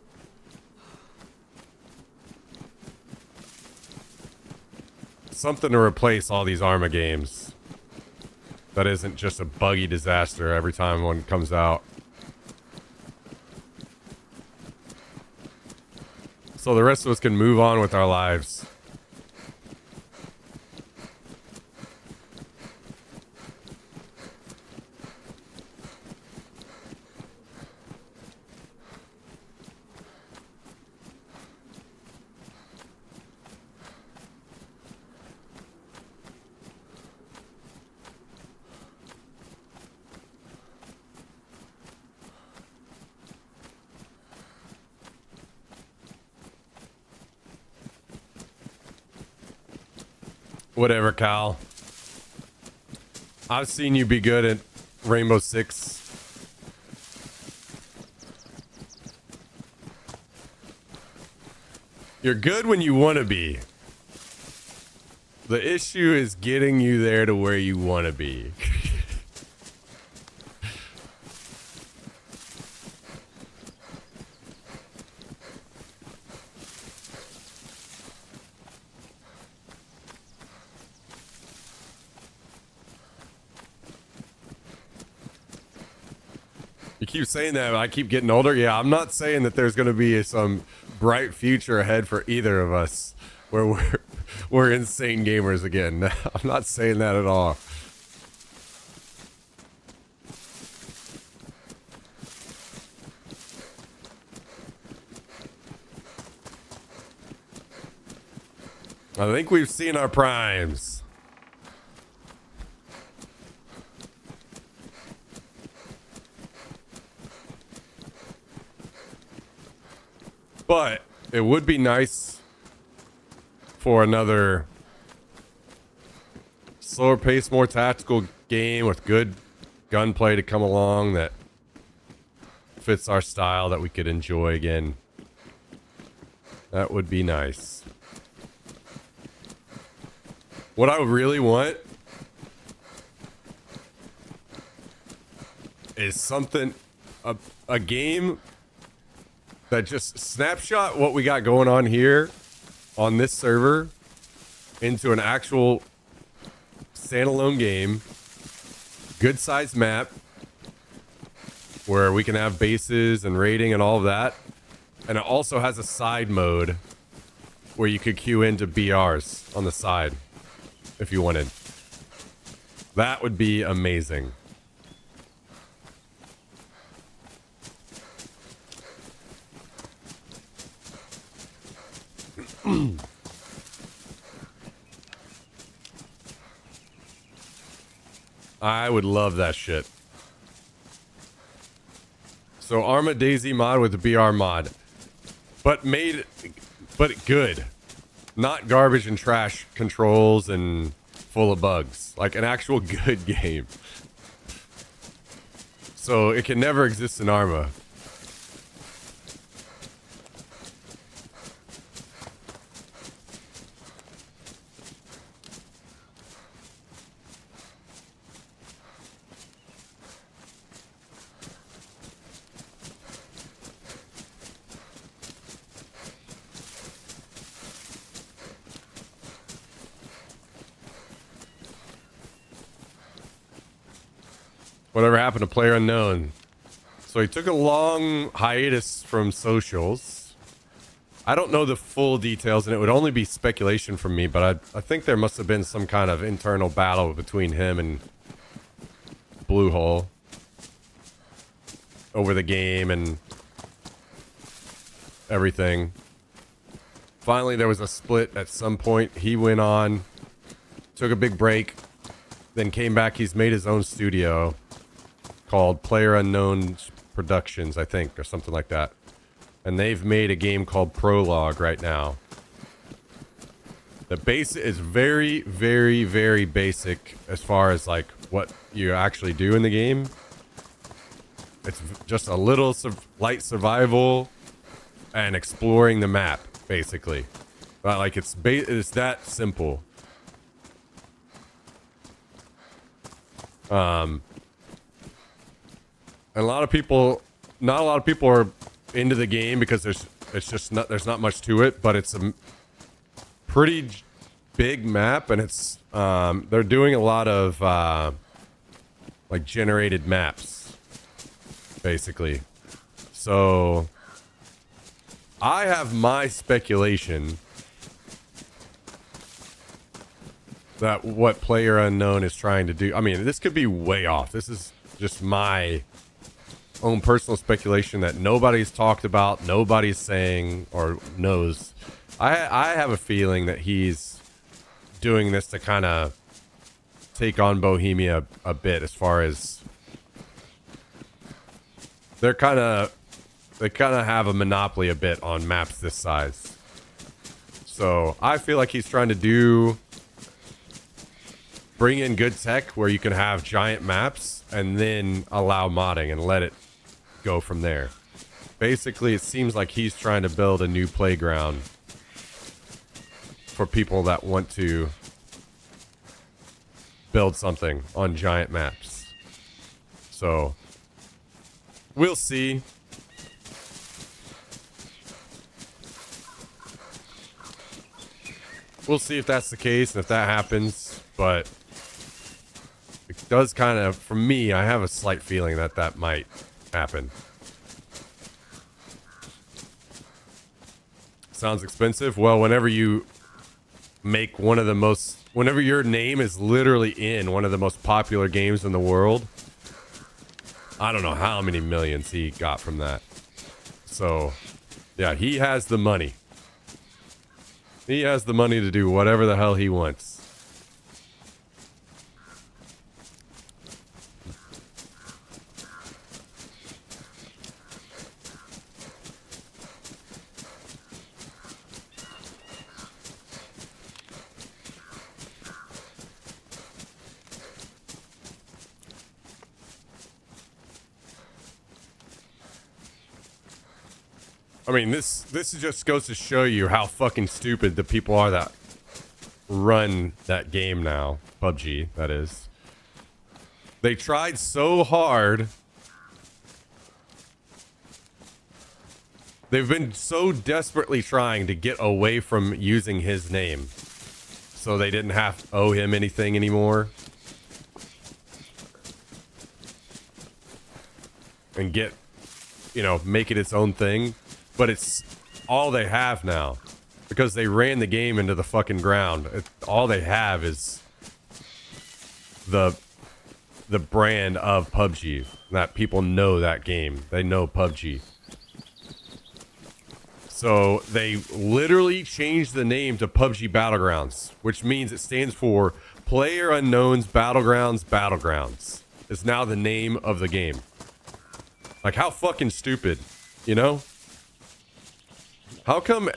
to replace all these Arma games. That isn't just a buggy disaster every time one comes out. So the rest of us can move on with our lives. Whatever, Cal. I've seen you be good at Rainbow Six. You're good when you want to be. The issue is getting you there to where you want to be. You keep saying that, but I keep getting older. Yeah, I'm not saying that there's going to be some bright future ahead for either of us where we're insane gamers again. I'm not saying that at all. I think we've seen our primes. But it would be nice for another slower pace, more tactical game with good gunplay to come along that fits our style that we could enjoy again. That would be nice. What I really want is something, a game that just snapshot what we got going on here on this server into an actual standalone game, good sized map where we can have bases and raiding and all of that. And it also has a side mode where you could queue into BRs on the side if you wanted. That would be amazing. I would love that shit. So Arma Daisy mod with the BR mod, but good, not garbage and trash controls and full of bugs, like an actual good game. So it can never exist in Arma. Whatever happened to Player Unknown? So he took a long hiatus from socials. I don't know the full details, and it would only be speculation from me, but I think there must have been some kind of internal battle between him and Bluehole over the game and everything. Finally, there was a split at some point. He went on, took a big break, then came back. He's made his own studio called Player Unknown Productions, I think, or something like that. And they've made a game called Prologue right now. The base is very, very, very basic as far as like what you actually do in the game. It's just a little light survival and exploring the map, basically. But like it's that simple. And a lot of people, not a lot of people are into the game because there's not much to it, but it's a pretty big map, and it's they're doing a lot of like generated maps, basically. So I have my speculation that what Player Unknown is trying to do. I mean, this could be way off. This is just my own personal speculation that nobody's talked about, nobody's saying or knows. I have a feeling that he's doing this to kind of take on Bohemia a bit, as far as they kind of have a monopoly a bit on maps this size. So I feel like he's trying to bring in good tech where you can have giant maps and then allow modding and let it go from there. Basically, it seems like he's trying to build a new playground for people that want to build something on giant maps. So we'll see. We'll see if that's the case and if that happens, but it does kind of, for me, I have a slight feeling that that might happen. Sounds expensive? Well, whenever you make one of the most, whenever your name is literally in one of the most popular games in the world, I don't know how many millions he got from that. So, yeah, he has the money. He has the money to do whatever the hell he wants. I mean, this just goes to show you how fucking stupid the people are that run that game now. PUBG, that is. They tried so hard. They've been so desperately trying to get away from using his name, so they didn't have to owe him anything anymore. And get, you know, make it its own thing. But it's all they have now, because they ran the game into the fucking ground. All they have is the brand of PUBG, that people know that game. They know PUBG. So they literally changed the name to PUBG Battlegrounds, which means it stands for PlayerUnknown's Battlegrounds. It's now the name of the game. Like, how fucking stupid, you know? How come...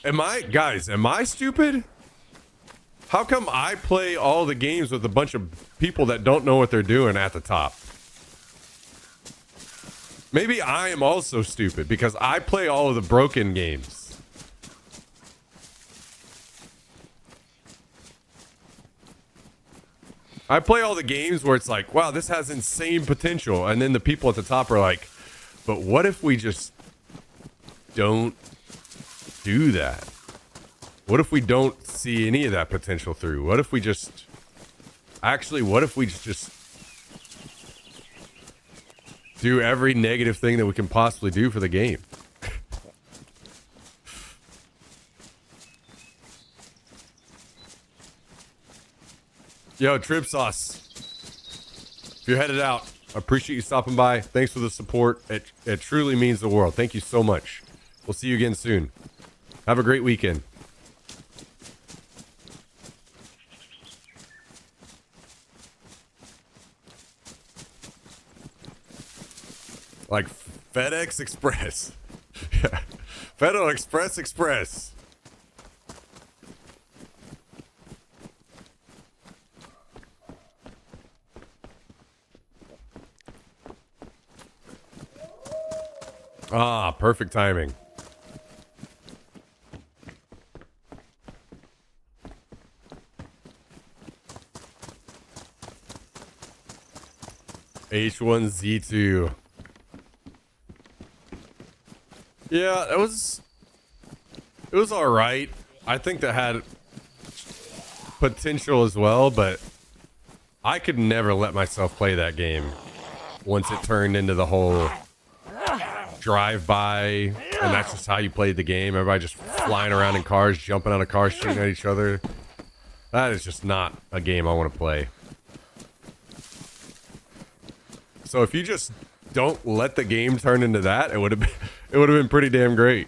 Am I stupid? How come I play all the games with a bunch of people that don't know what they're doing at the top? Maybe I am also stupid because I play all of the broken games. I play all the games where it's like, wow, this has insane potential. And then the people at the top are like, but what if we just don't do that? What if we don't see any of that potential through? What if we just do every negative thing that we can possibly do for the game? Yo, Trip Sauce, if you're headed out, I appreciate you stopping by. Thanks for the support. It truly means the world. Thank you so much. We'll see you again soon. Have a great weekend. Like FedEx Express. Yeah. Federal Express. Ah, perfect timing. H1Z2. Yeah, it was all right. I think that had potential as well, but I could never let myself play that game once it turned into the whole drive-by, and that's just how you played the game. Everybody just flying around in cars, jumping out of cars, shooting at each other. That is just not a game I want to play. So if you just don't let the game turn into that, it would have been pretty damn great.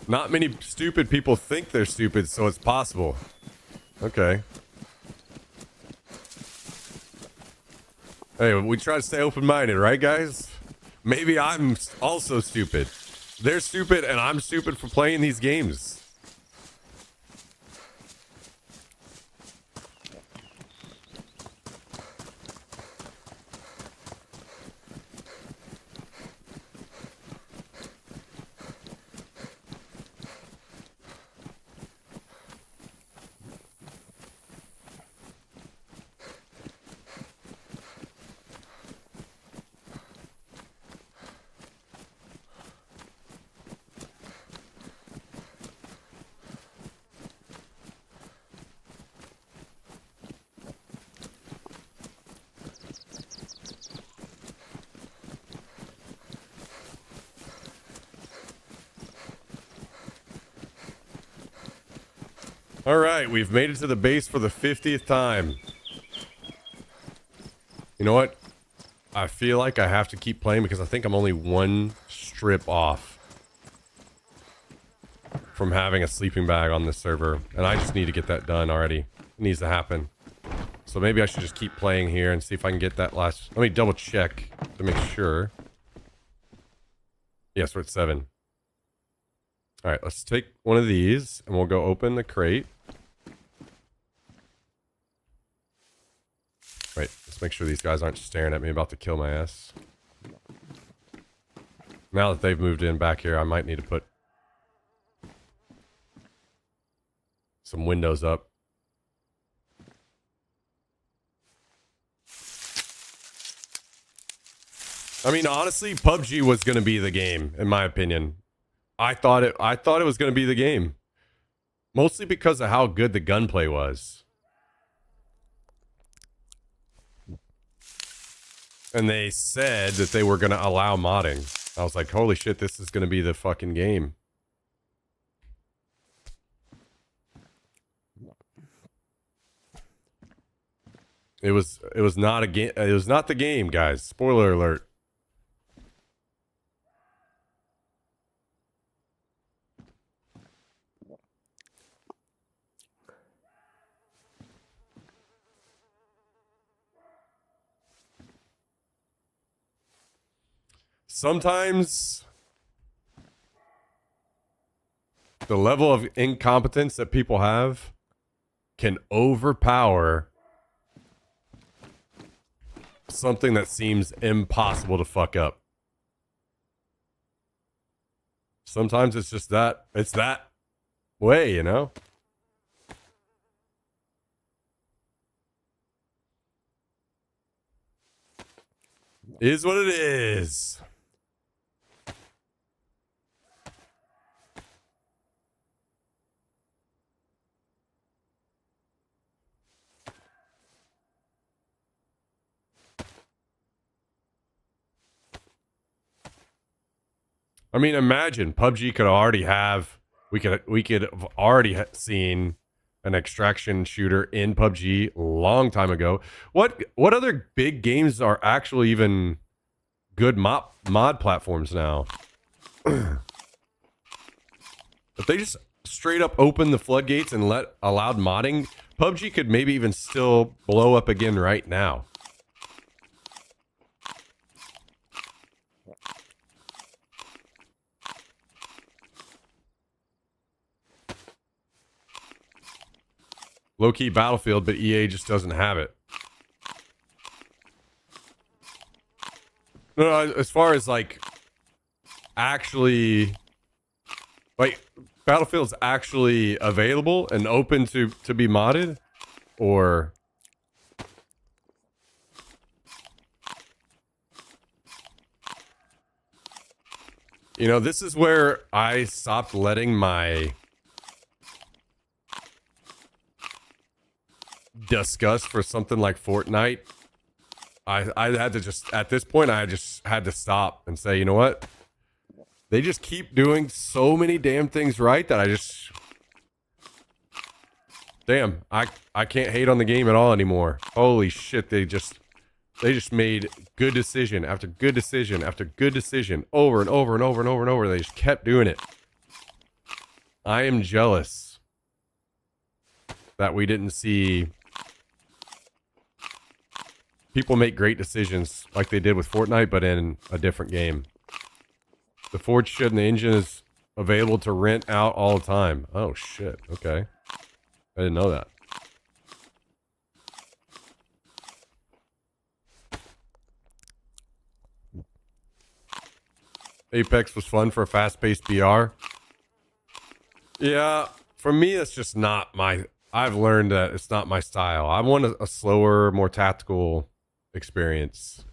Not many stupid people think they're stupid, so it's possible. Okay. Hey, we try to stay open-minded, right, guys? Maybe I'm also stupid. They're stupid, and I'm stupid for playing these games. All right, we've made it to the base for the 50th time. You know what? I feel like I have to keep playing because I think I'm only one strip off from having a sleeping bag on this server. And I just need to get that done already. It needs to happen. So maybe I should just keep playing here and see if I can get that last... Let me double check to make sure. Yes, we're at 7. Alright, let's take one of these and we'll go open the crate. Right, let's make sure these guys aren't staring at me about to kill my ass. Now that they've moved in back here, I might need to put some windows up. I mean, honestly, PUBG was going to be the game, in my opinion. I thought it was going to be the game. Mostly because of how good the gunplay was. And they said that they were going to allow modding. I was like, holy shit, this is going to be the fucking game. It was not a game. It was not the game, guys. Spoiler alert. Sometimes the level of incompetence that people have can overpower something that seems impossible to fuck up. Sometimes it's just that, it's that way, you know? Is what it is. I mean, imagine PUBG could already have, we could have already seen an extraction shooter in PUBG a long time ago. What other big games are actually even good mod platforms now? If they just straight up open the floodgates and allowed modding, PUBG could maybe even still blow up again right now. Low-key Battlefield, but EA just doesn't have it. No, as far as like actually, like Battlefield's actually available and open to be modded, or you know, this is where I stopped letting my disgust for something like Fortnite. I had to just, at this point, I just had to stop and say, you know what? They just keep doing so many damn things right that I just, damn, I can't hate on the game at all anymore. Holy shit, they just made good decision after good decision after good decision over and over and over and over and over. They just kept doing it. I am jealous that we didn't see people make great decisions like they did with Fortnite, but in a different game. The Forge Shed and the engine is available to rent out all the time. Oh, shit. Okay. I didn't know that. Apex was fun for a fast-paced BR. Yeah, for me, it's just not my... I've learned that it's not my style. I want a slower, more tactical experience.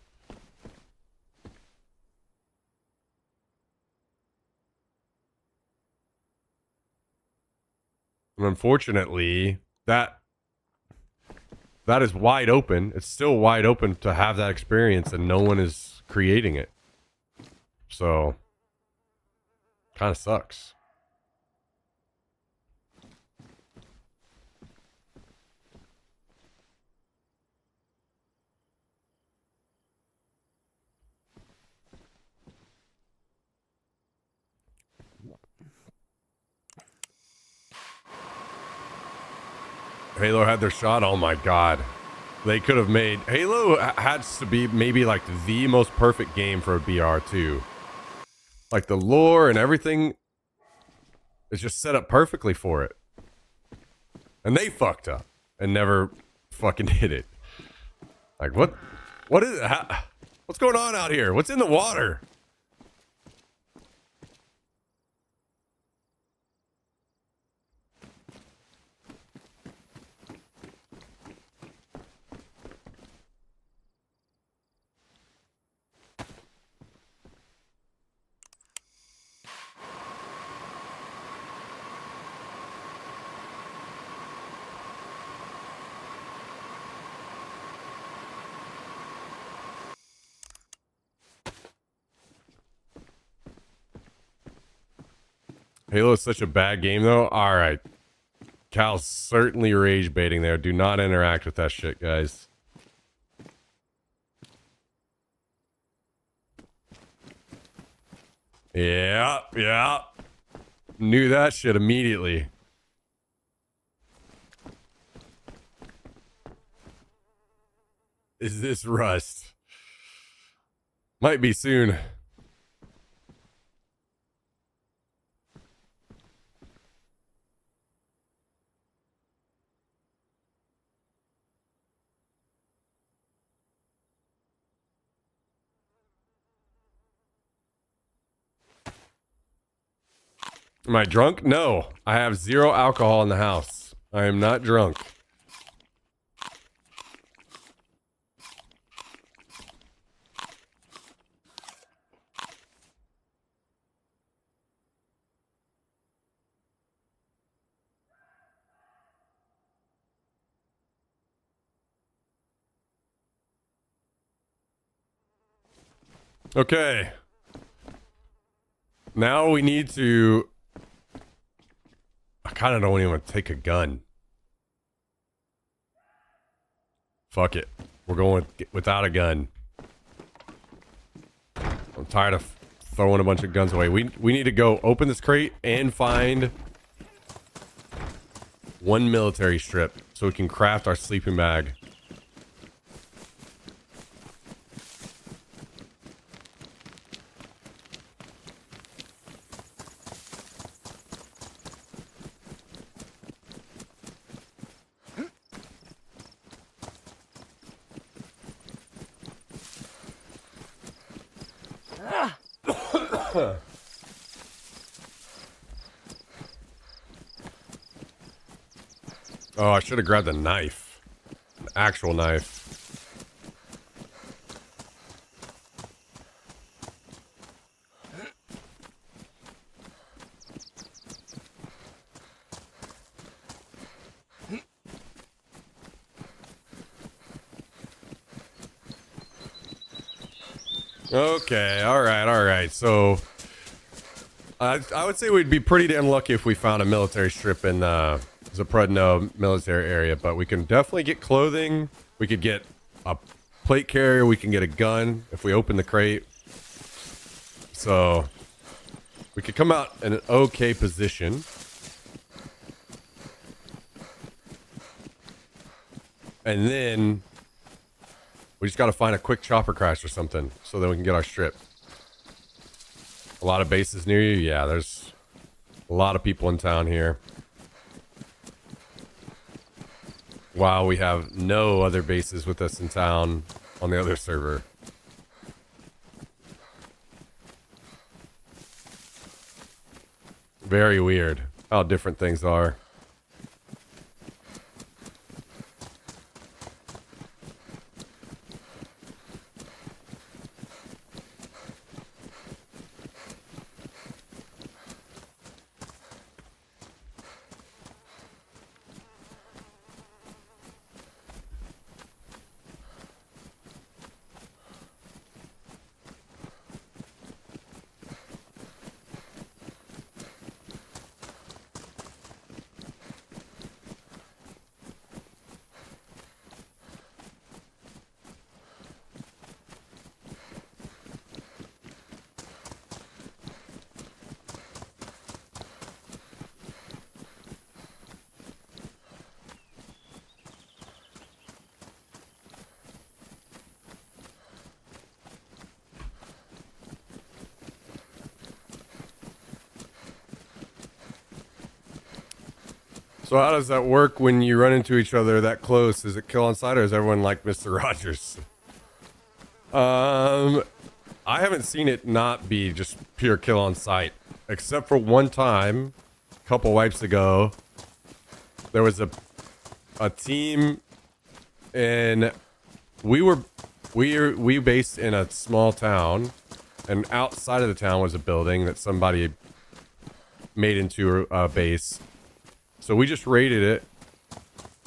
And unfortunately, that is wide open. It's still wide open to have that experience, and no one is creating it. So, kind of sucks. Halo had their shot. Oh my god. They could have made Halo has to be maybe like the most perfect game for a BR too. Like the lore and everything is just set up perfectly for it. And they fucked up and never fucking hit it. Like what is it? What's going on out here? What's in the water? Halo is such a bad game though. All right. Cal's certainly rage baiting there. Do not interact with that shit, guys. Yeah. Knew that shit immediately. Is this Rust? Might be soon. Am I drunk? No. I have 0 alcohol in the house. I am not drunk. Okay. Now we need to... I kind of don't even want to take a gun. Fuck it. We're going without a gun. I'm tired of throwing a bunch of guns away. We need to go open this crate and find 1 military strip so we can craft our sleeping bag. Oh, I should have grabbed a knife. An actual knife. Okay, all right. So, I would say we'd be pretty unlucky if we found a military strip in Zaprudzhno military area, but we can definitely get clothing. We could get a plate carrier. We can get a gun if we open the crate. So, we could come out in an okay position. And then we just got to find a quick chopper crash or something so that we can get our strip. A lot of bases near you? Yeah, there's a lot of people in town here. Wow, we have no other bases with us in town on the other server. Very weird how different things are. So how does that work when you run into each other that close? Is it kill on sight or is everyone like Mr. Rogers? I haven't seen it not be just pure kill on sight, except for one time, a couple wipes ago, there was a team, and we based in a small town, and outside of the town was a building that somebody made into a base. So we just raided it,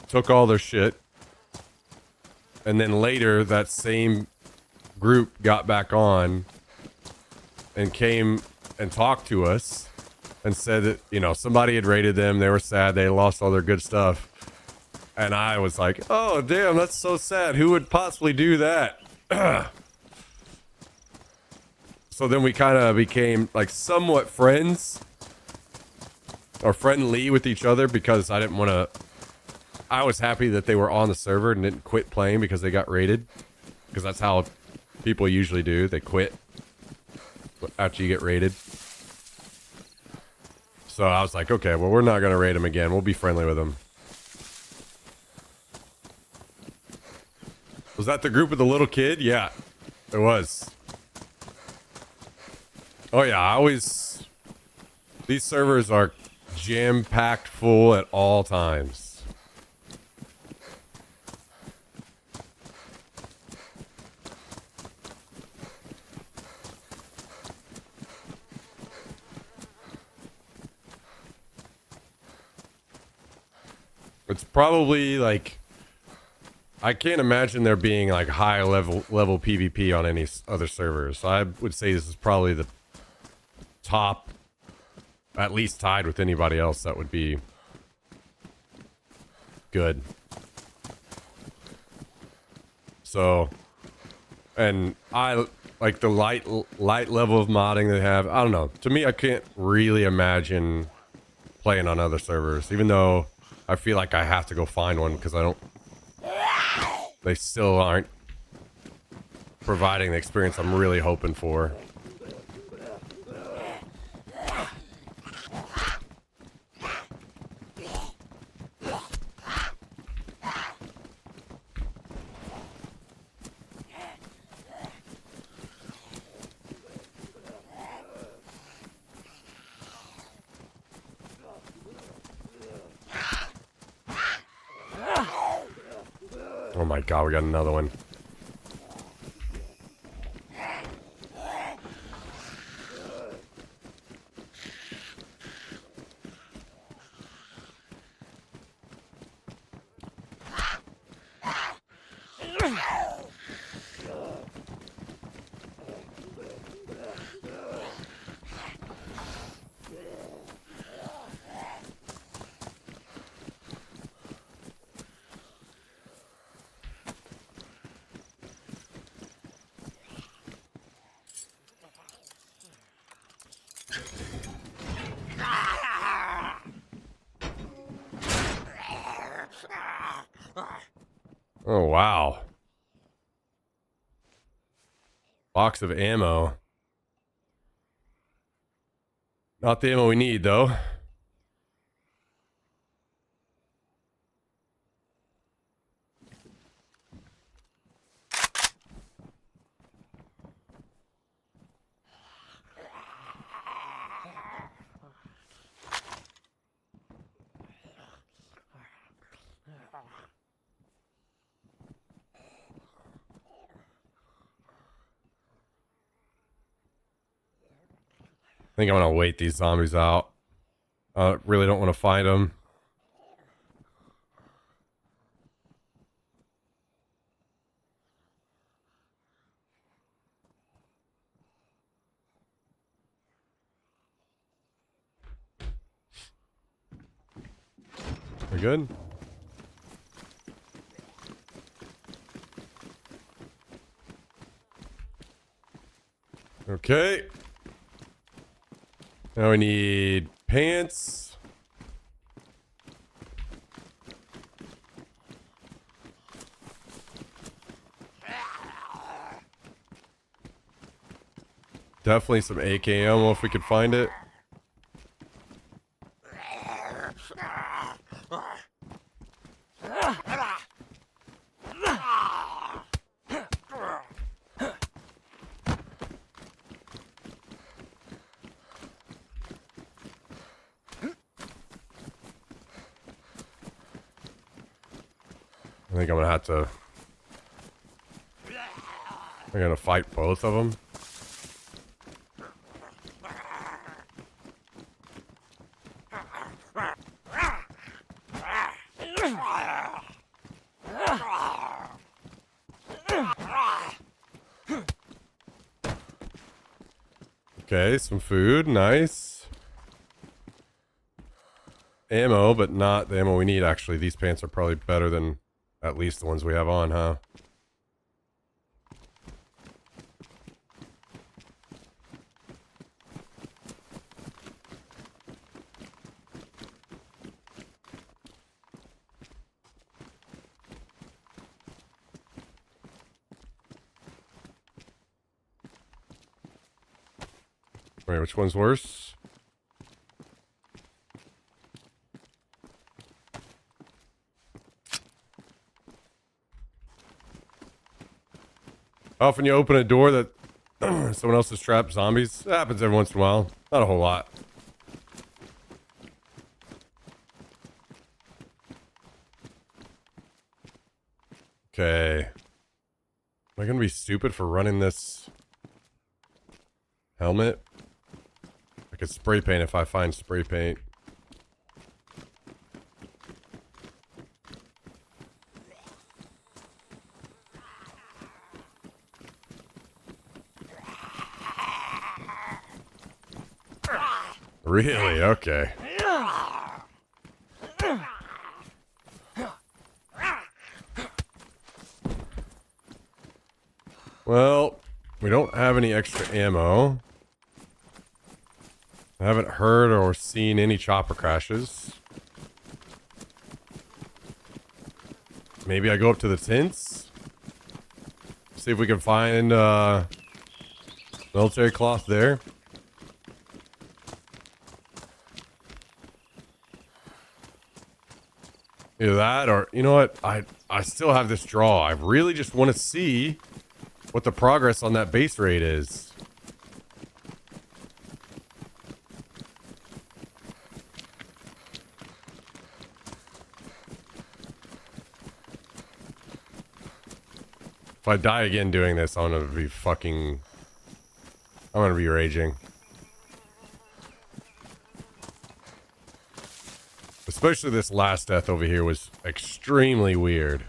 took all their shit, and then later that same group got back on and came and talked to us and said that, you know, somebody had raided them. They were sad. They lost all their good stuff. And I was like, oh, damn, that's so sad. Who would possibly do that? So then we kind of became like somewhat friends or friendly with each other because I didn't want to. I was happy that they were on the server and didn't quit playing because they got raided. Because that's how people usually do. They quit after you get raided. So I was like, okay, well, we're not going to raid them again. We'll be friendly with them. Was that the group with the little kid? Yeah, it was. Oh, yeah, I always... These servers are jam-packed full at all times. It's probably like... I can't imagine there being like high level PvP on any other servers. So I would say this is probably the top, at least tied with anybody else that would be good. So, and I like the light level of modding they have. I don't know. To me, I can't really imagine playing on other servers, even though I feel like I have to go find one because I don't. They still aren't providing the experience I'm really hoping for. Oh my god, we got another one. Oh, wow. Box of ammo. Not the ammo we need, though. I think I'm gonna wait these zombies out. I really don't want to fight them. We good? Okay. Now we need pants. Definitely some AK ammo if we could find it. think I'm gonna have to. I'm gonna fight both of them. Okay, some food, nice. Ammo, but not the ammo we need, actually. These pants are probably better than at least the ones we have on, huh? Wait, which one's worse? Often you open a door that someone else has trapped zombies. That happens every once in a while. Not a whole lot. Okay. Am I gonna be stupid for running this helmet? I could spray paint if I find spray paint. Really? Okay. Well, we don't have any extra ammo. I haven't heard or seen any chopper crashes. Maybe I go up to the tents. See if we can find military cloth there. Either that or, you know what? I still have this draw. I really just want to see what the progress on that base raid is. If I die again doing this, I'm gonna be fucking... I'm gonna be raging. Especially this last death over here was extremely weird.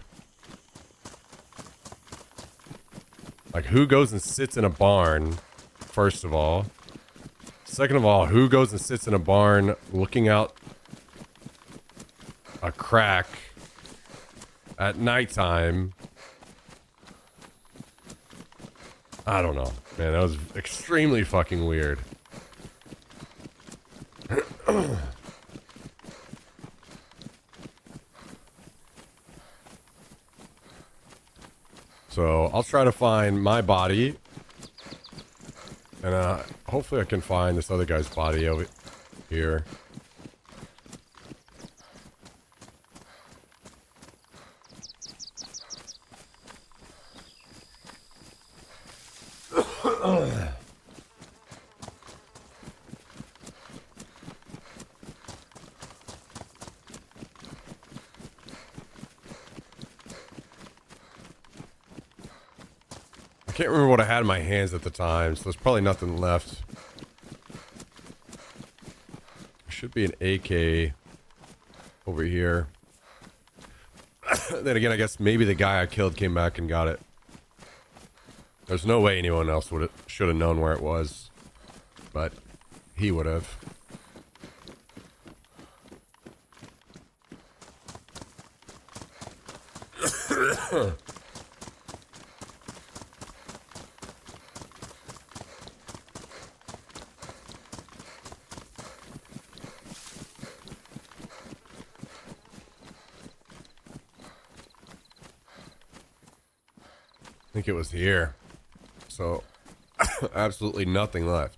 Like, who goes and sits in a barn, first of all? Second of all, who goes and sits in a barn looking out a crack at nighttime? I don't know. Man, that was extremely fucking weird. So, I'll try to find my body. And hopefully I can find this other guy's body over here. I can't remember what I had in my hands at the time, so there's probably nothing left. There should be an AK over here. Then again, I guess maybe the guy I killed came back and got it. There's no way anyone else should have known where it was, but he would have. I think it was here. So, absolutely nothing left.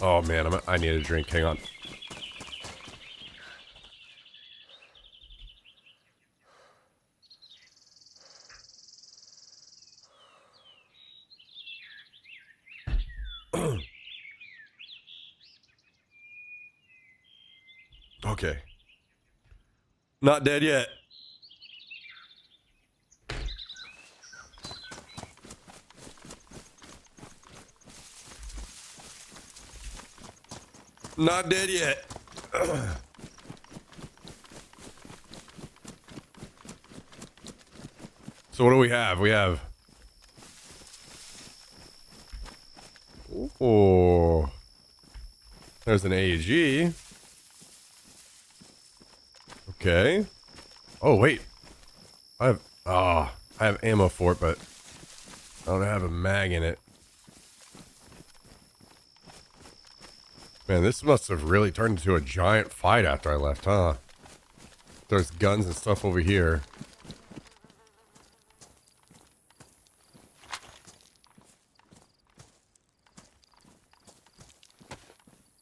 Oh man, I need a drink. Hang on. Okay. Not dead yet. Not dead yet. So what do we have? We have... Oh. There's an AEG. Okay. Oh, wait. I have ammo for it, but I don't have a mag in it. Man, this must have really turned into a giant fight after I left, huh? There's guns and stuff over here.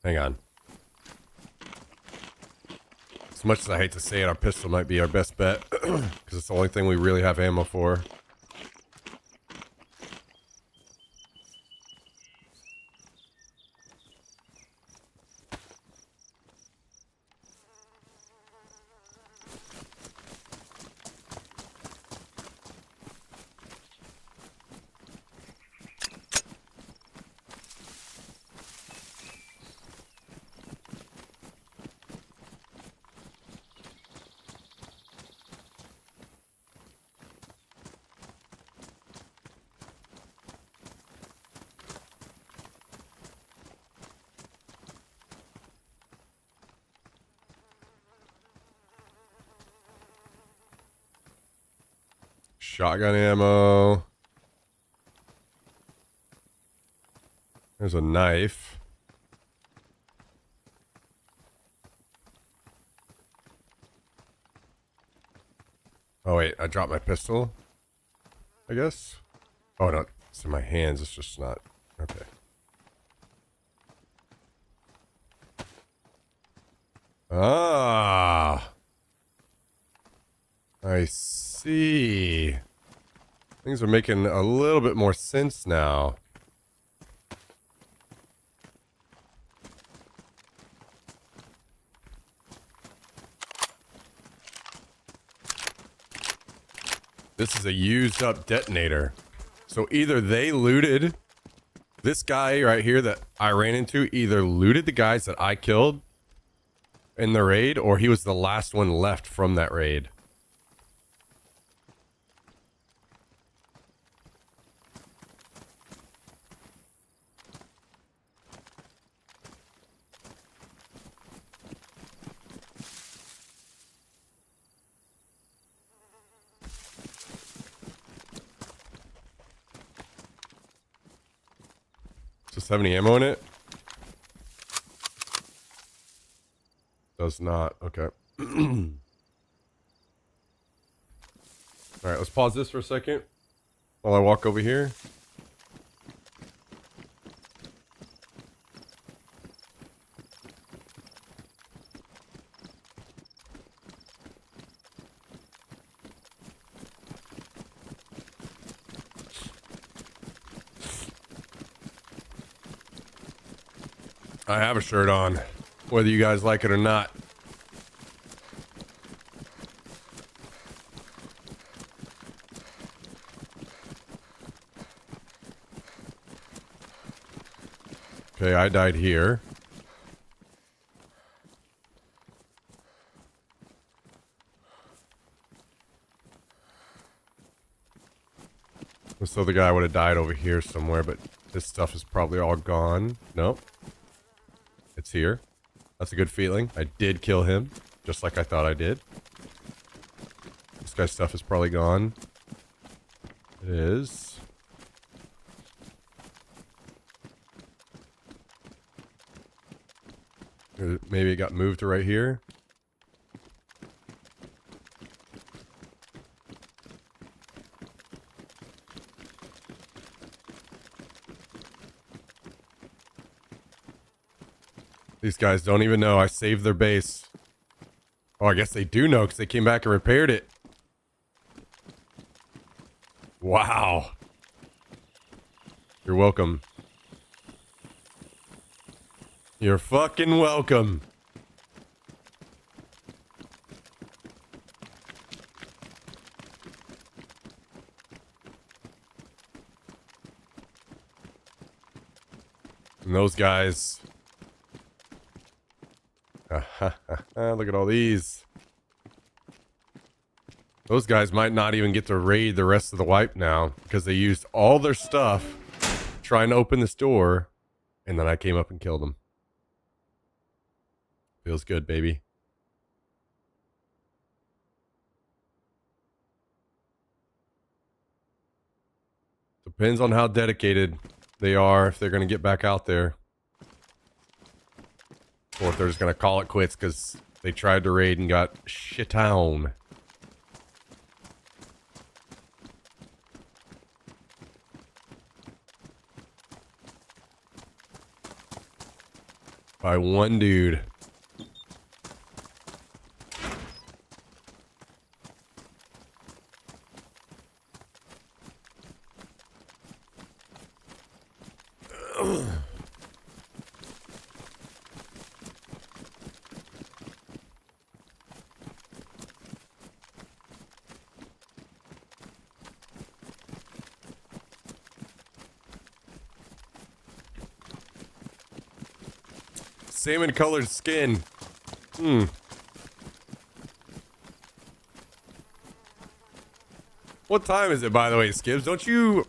Hang on. As much as I hate to say it, our pistol might be our best bet. Because it's the only thing we really have ammo for. Shotgun ammo. There's a knife. Oh wait, I dropped my pistol, I guess. Oh no, it's in my hands, it's just not. Okay. Ah. I see. Things are making a little bit more sense now. This is a used up detonator. So either they looted this guy right here that I ran into, either looted the guys that I killed in the raid, or he was the last one left from that raid. Does this have any ammo in it? Does not. Okay. Alright, let's pause this for a second while I walk over here. I have a shirt on, whether you guys like it or not. Okay, I died here. So the guy would have died over here somewhere, but this stuff is probably all gone. Nope. It's here. That's a good feeling. I did kill him, just like I thought I did. This guy's stuff is probably gone. It is. Maybe it got moved to right here. These guys don't even know I saved their base. Oh, I guess they do know because they came back and repaired it. Wow. You're welcome. You're fucking welcome. And those guys. Look at all these. Those guys might not even get to raid the rest of the wipe now because they used all their stuff trying to open this door, and then I came up and killed them. Feels good, baby. Depends on how dedicated they are, if they're going to get back out there. Or if they're just going to call it quits because they tried to raid and got shit on. By one dude. Salmon colored skin. What time is it, by the way, Skibbs? Don't you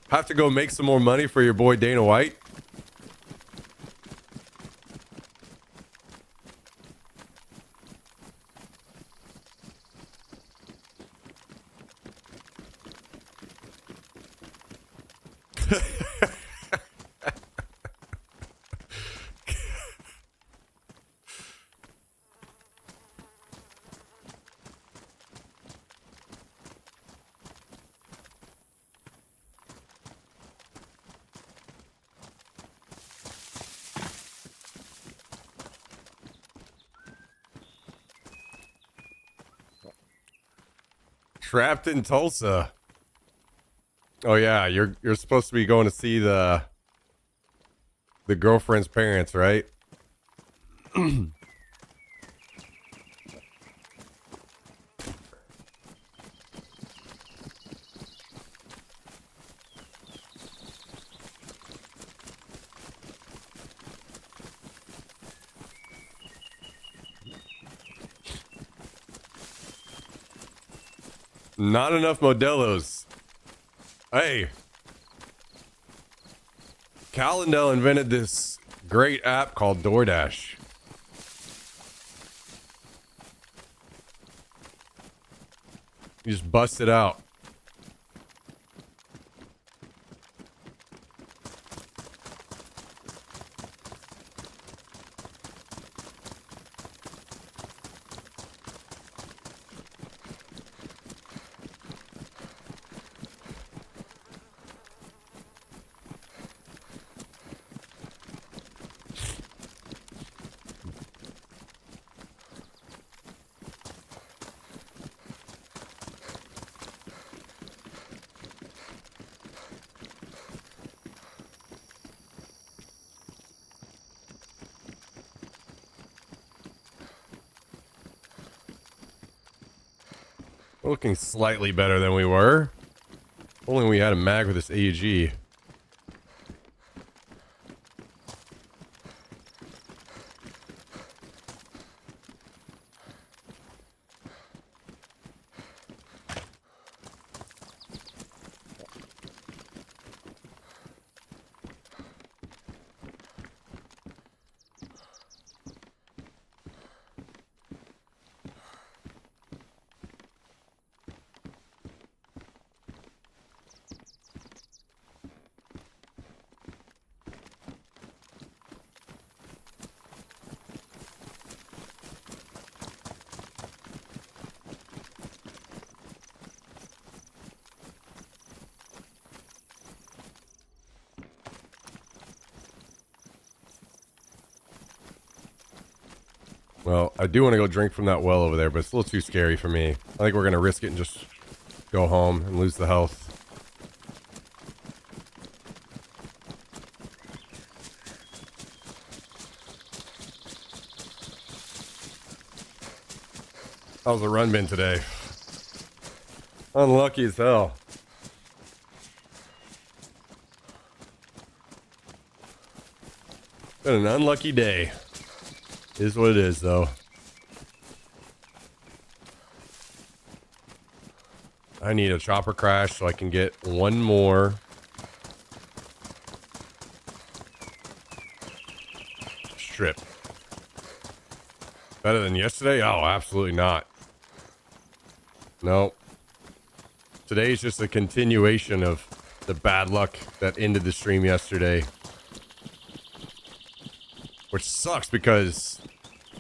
have to go make some more money for your boy Dana White? Trapped in Tulsa. Oh yeah, you're supposed to be going to see the girlfriend's parents, right? Not enough Modelos. Hey. Callendale invented this great app called DoorDash. You just bust it out. Looking slightly better than we were. Only we had a mag with this AUG. Well, I do want to go drink from that well over there, but it's a little too scary for me. I think we're going to risk it and just go home and lose the health. How's the run been today? Unlucky as hell. Been an unlucky day. Is what it is, though. I need a chopper crash so I can get one more. Strip. Better than yesterday? Oh, absolutely not. No. Today's just a continuation of the bad luck that ended the stream yesterday. Which sucks because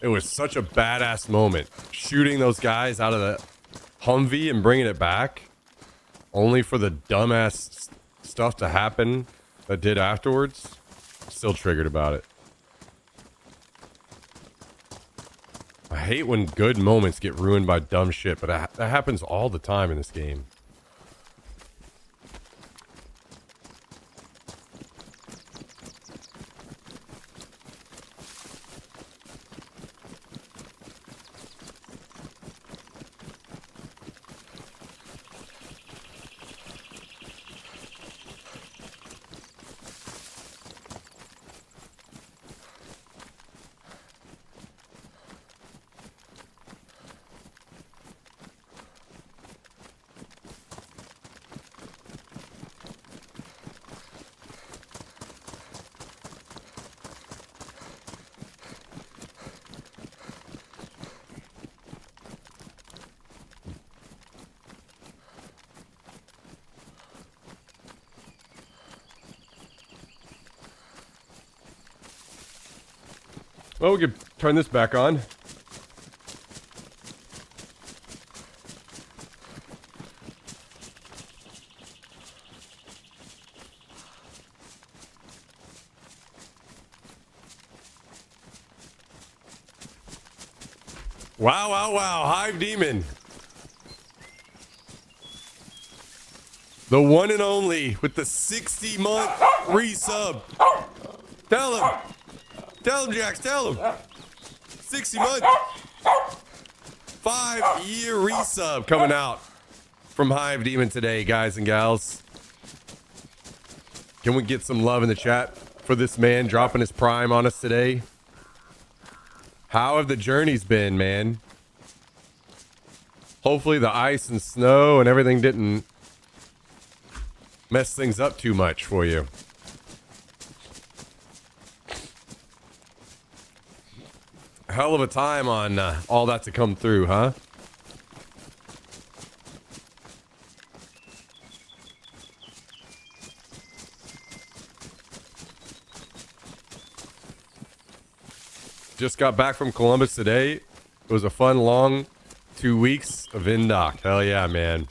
it was such a badass moment. Shooting those guys out of the Humvee and bringing it back. Only for the dumbass stuff to happen that did afterwards. Still triggered about it. I hate when good moments get ruined by dumb shit, but that happens all the time in this game. Well, we could turn this back on. Wow, wow, wow. Hive Demon. The one and only with the 60-month resub. Tell him. Tell him, Jax. Tell him. 60 months. 5-year resub coming out from Hive Demon today, guys and gals. Can we get some love in the chat for this man dropping his prime on us today? How have the journeys been, man? Hopefully the ice and snow and everything didn't mess things up too much for you. Hell of a time on all that to come through, huh? Just got back from Columbus today. It was a fun, long 2 weeks of Indoc. Hell yeah, man.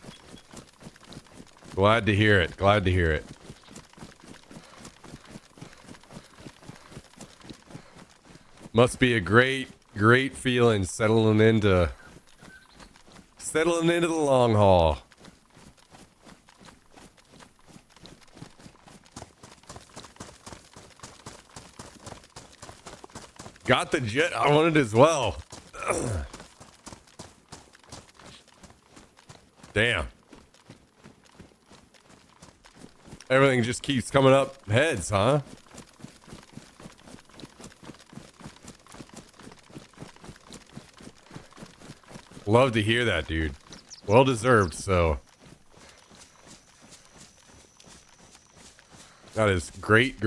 Glad to hear it. Glad to hear it. Must be a great feeling settling into the long haul. Got the jet on it as well. Damn. Everything just keeps coming up heads, huh? Love to hear that, dude. Well deserved, so. That is great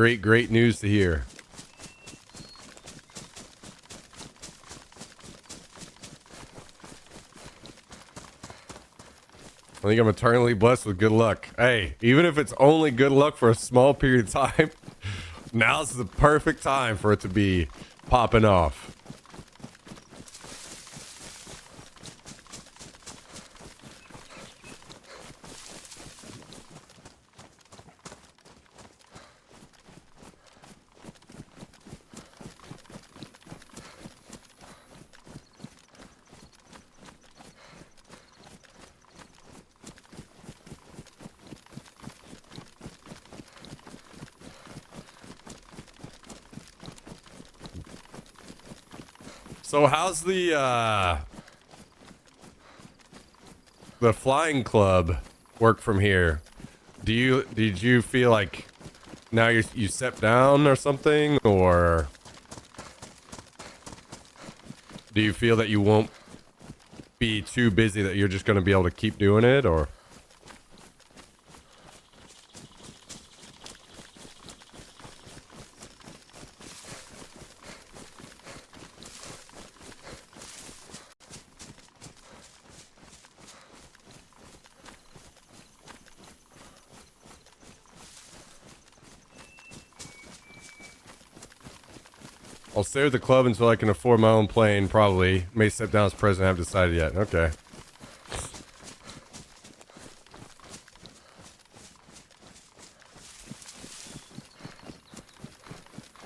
news to hear. I think I'm eternally blessed with good luck. Hey, even if it's only good luck for a small period of time, now's the perfect time for it to be popping off. So how's the the flying club work from here? Did you feel like now you step down or something, or do you feel that you won't be too busy that you're just going to be able to keep doing it, or? I'll stay with the club until I can afford my own plane, probably. May step down as president, I haven't decided yet. Okay.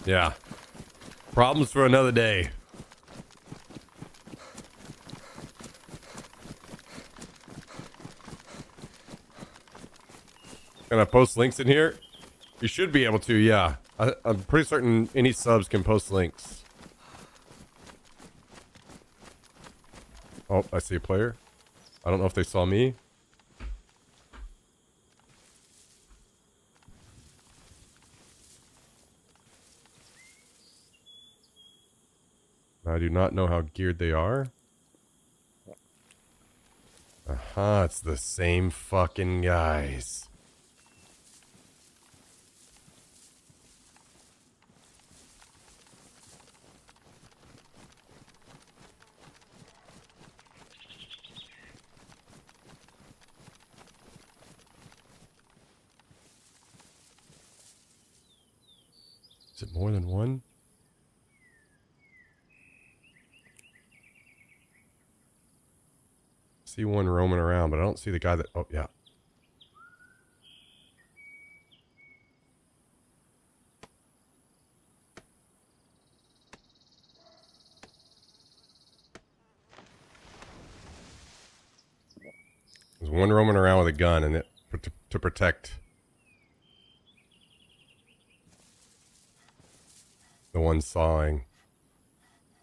Yeah. Problems for another day. Can I post links in here? You should be able to, yeah. I'm pretty certain any subs can post links. Oh, I see a player. I don't know if they saw me. I do not know how geared they are. Aha, it's the same fucking guys. Is it more than one? See one roaming around, but I don't see the guy that... Oh, yeah. There's one roaming around with a gun and it to protect the one sawing.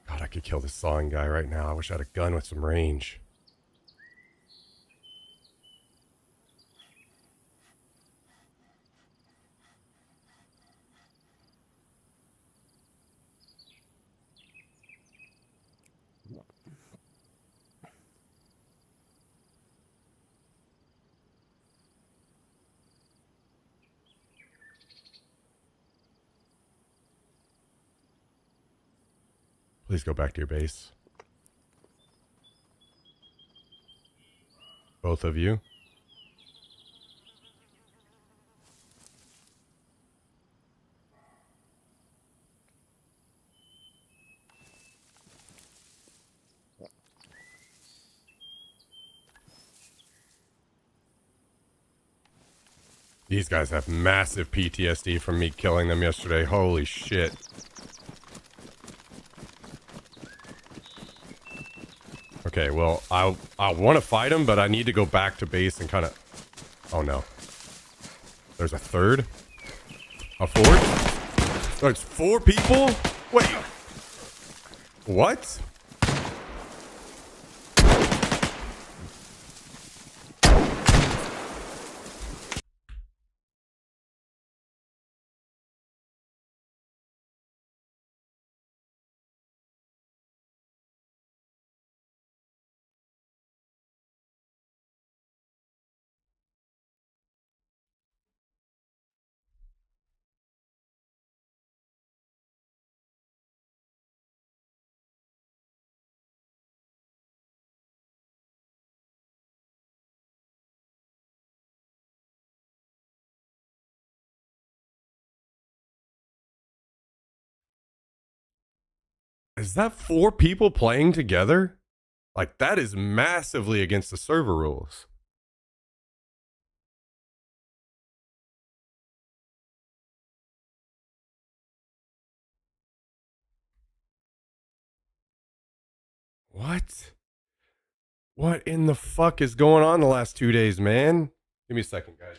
God, I could kill this sawing guy right now. I wish I had a gun with some range. Please go back to your base. Both of you. These guys have massive PTSD from me killing them yesterday. Holy shit. Okay, well, I want to fight him, but I need to go back to base and kind of... Oh, no. There's a third? A fourth? There's 4 people? Wait. What? Is that 4 people playing together? Like, that is massively against the server rules. What? What in the fuck is going on the last 2 days, man? Give me a second, guys.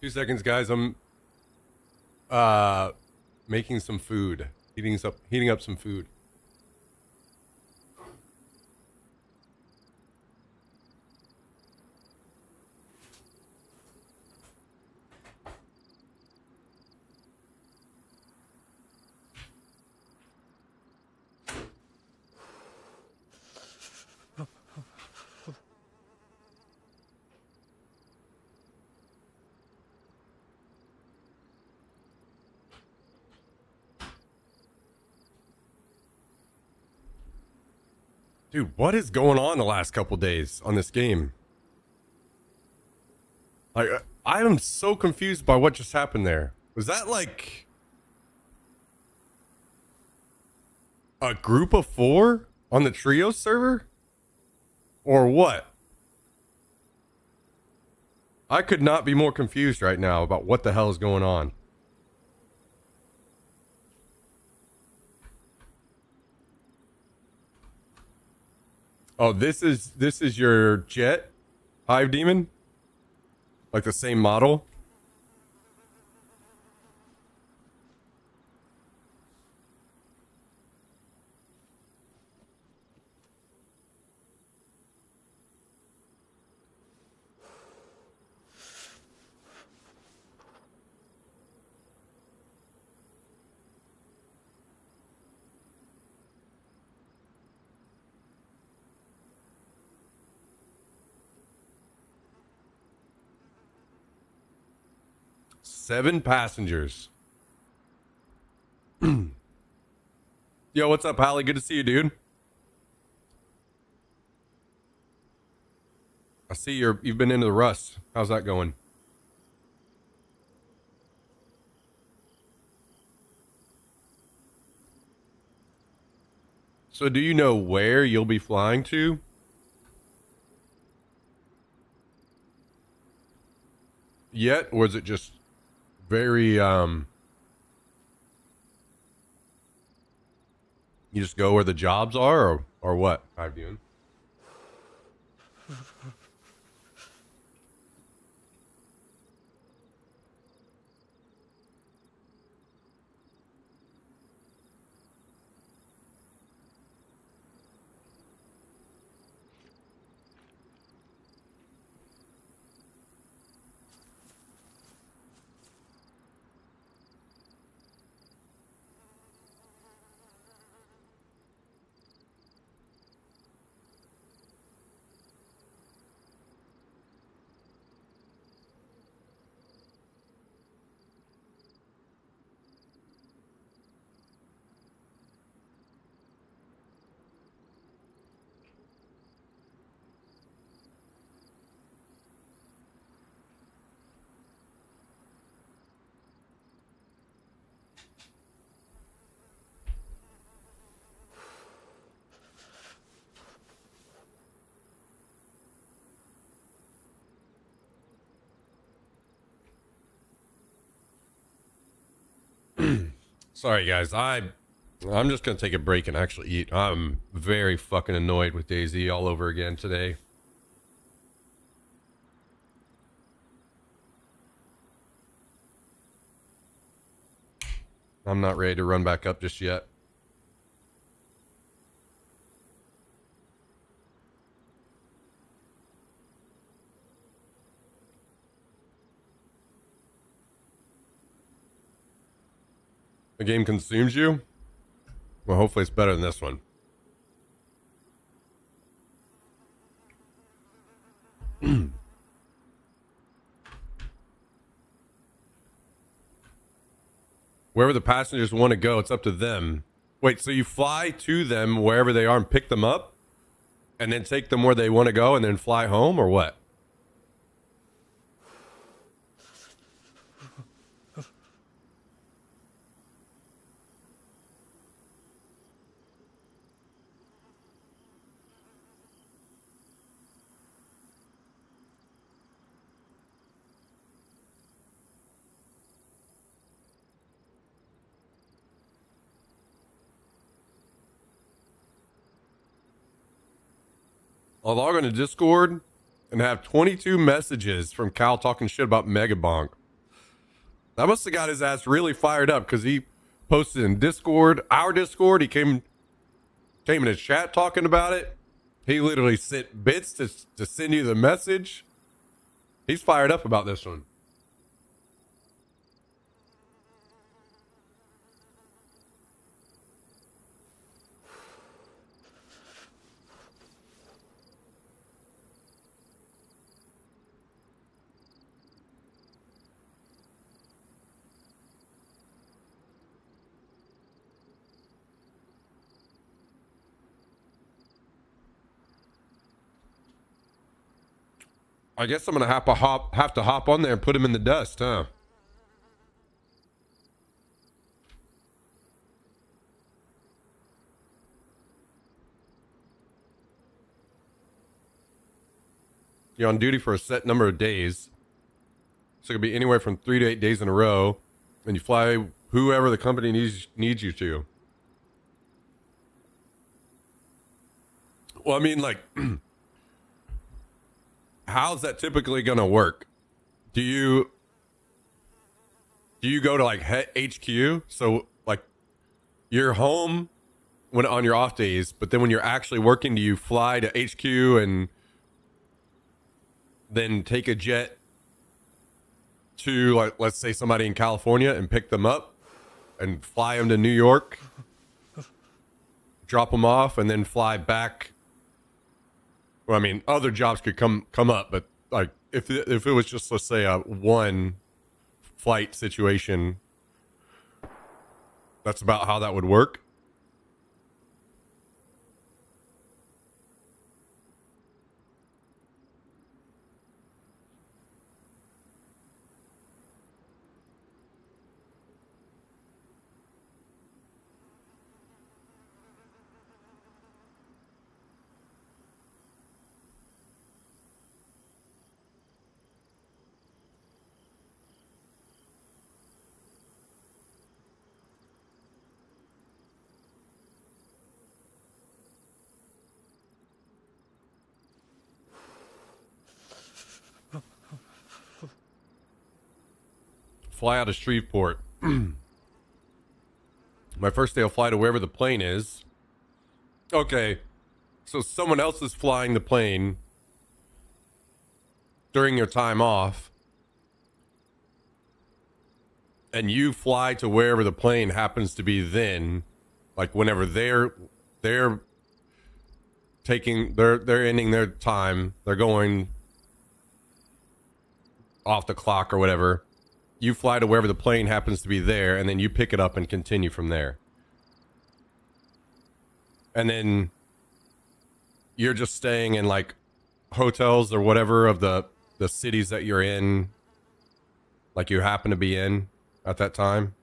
2 seconds, guys. I'm making some food. Heating up some food. Dude, what is going on the last couple days on this game? Like, I am so confused by what just happened there. Was that like a group of 4 on the trio server? Or what? I could not be more confused right now about what the hell is going on. Oh, this is your jet hive demon? Like the same model? Seven passengers. Yo, what's up, Hallie? Good to see you, dude. I see you've been into the Rust. How's that going? So do you know where you'll be flying to? Yet? Or is it just very, you just go where the jobs are, or what? I'm doing. Sorry, guys. I'm just gonna take a break and actually eat. I'm very fucking annoyed with DayZ all over again today. I'm not ready to run back up just yet. The game consumes you? Well, hopefully it's better than this one. Wherever the passengers want to go, it's up to them. Wait, so you fly to them wherever they are and pick them up? And then take them where they want to go and then fly home, or what? I'll log on to Discord and have 22 messages from Cal talking shit about Megabonk. That must have got his ass really fired up because he posted in Discord, our Discord. He came in his chat talking about it. He literally sent bits to send you the message. He's fired up about this one. I guess I'm gonna have to hop on there and put him in the dust, huh? You're on duty for a set number of days, so it could be anywhere from 3 to 8 days in a row, and you fly whoever the company needs you to. Well, I mean, like, how's that typically gonna work? Do you go to like HQ? So like you're home when on your off days, but then when you're actually working, do you fly to HQ and then take a jet to, like, let's say somebody in California and pick them up and fly them to New York, drop them off, and then fly back? Well, I mean, other jobs could come up, but like if it was just, let's say, a one flight situation, that's about how that would work. Fly out of Shreveport. My first day I'll fly to wherever the plane is. Okay, so someone else is flying the plane during your time off, and you fly to wherever the plane happens to be then, like whenever they're taking they're ending their time, they're going off the clock or whatever. You fly to wherever the plane happens to be there, and then you pick it up and continue from there. And then you're just staying in like hotels or whatever of the cities that you're in, like you happen to be in at that time.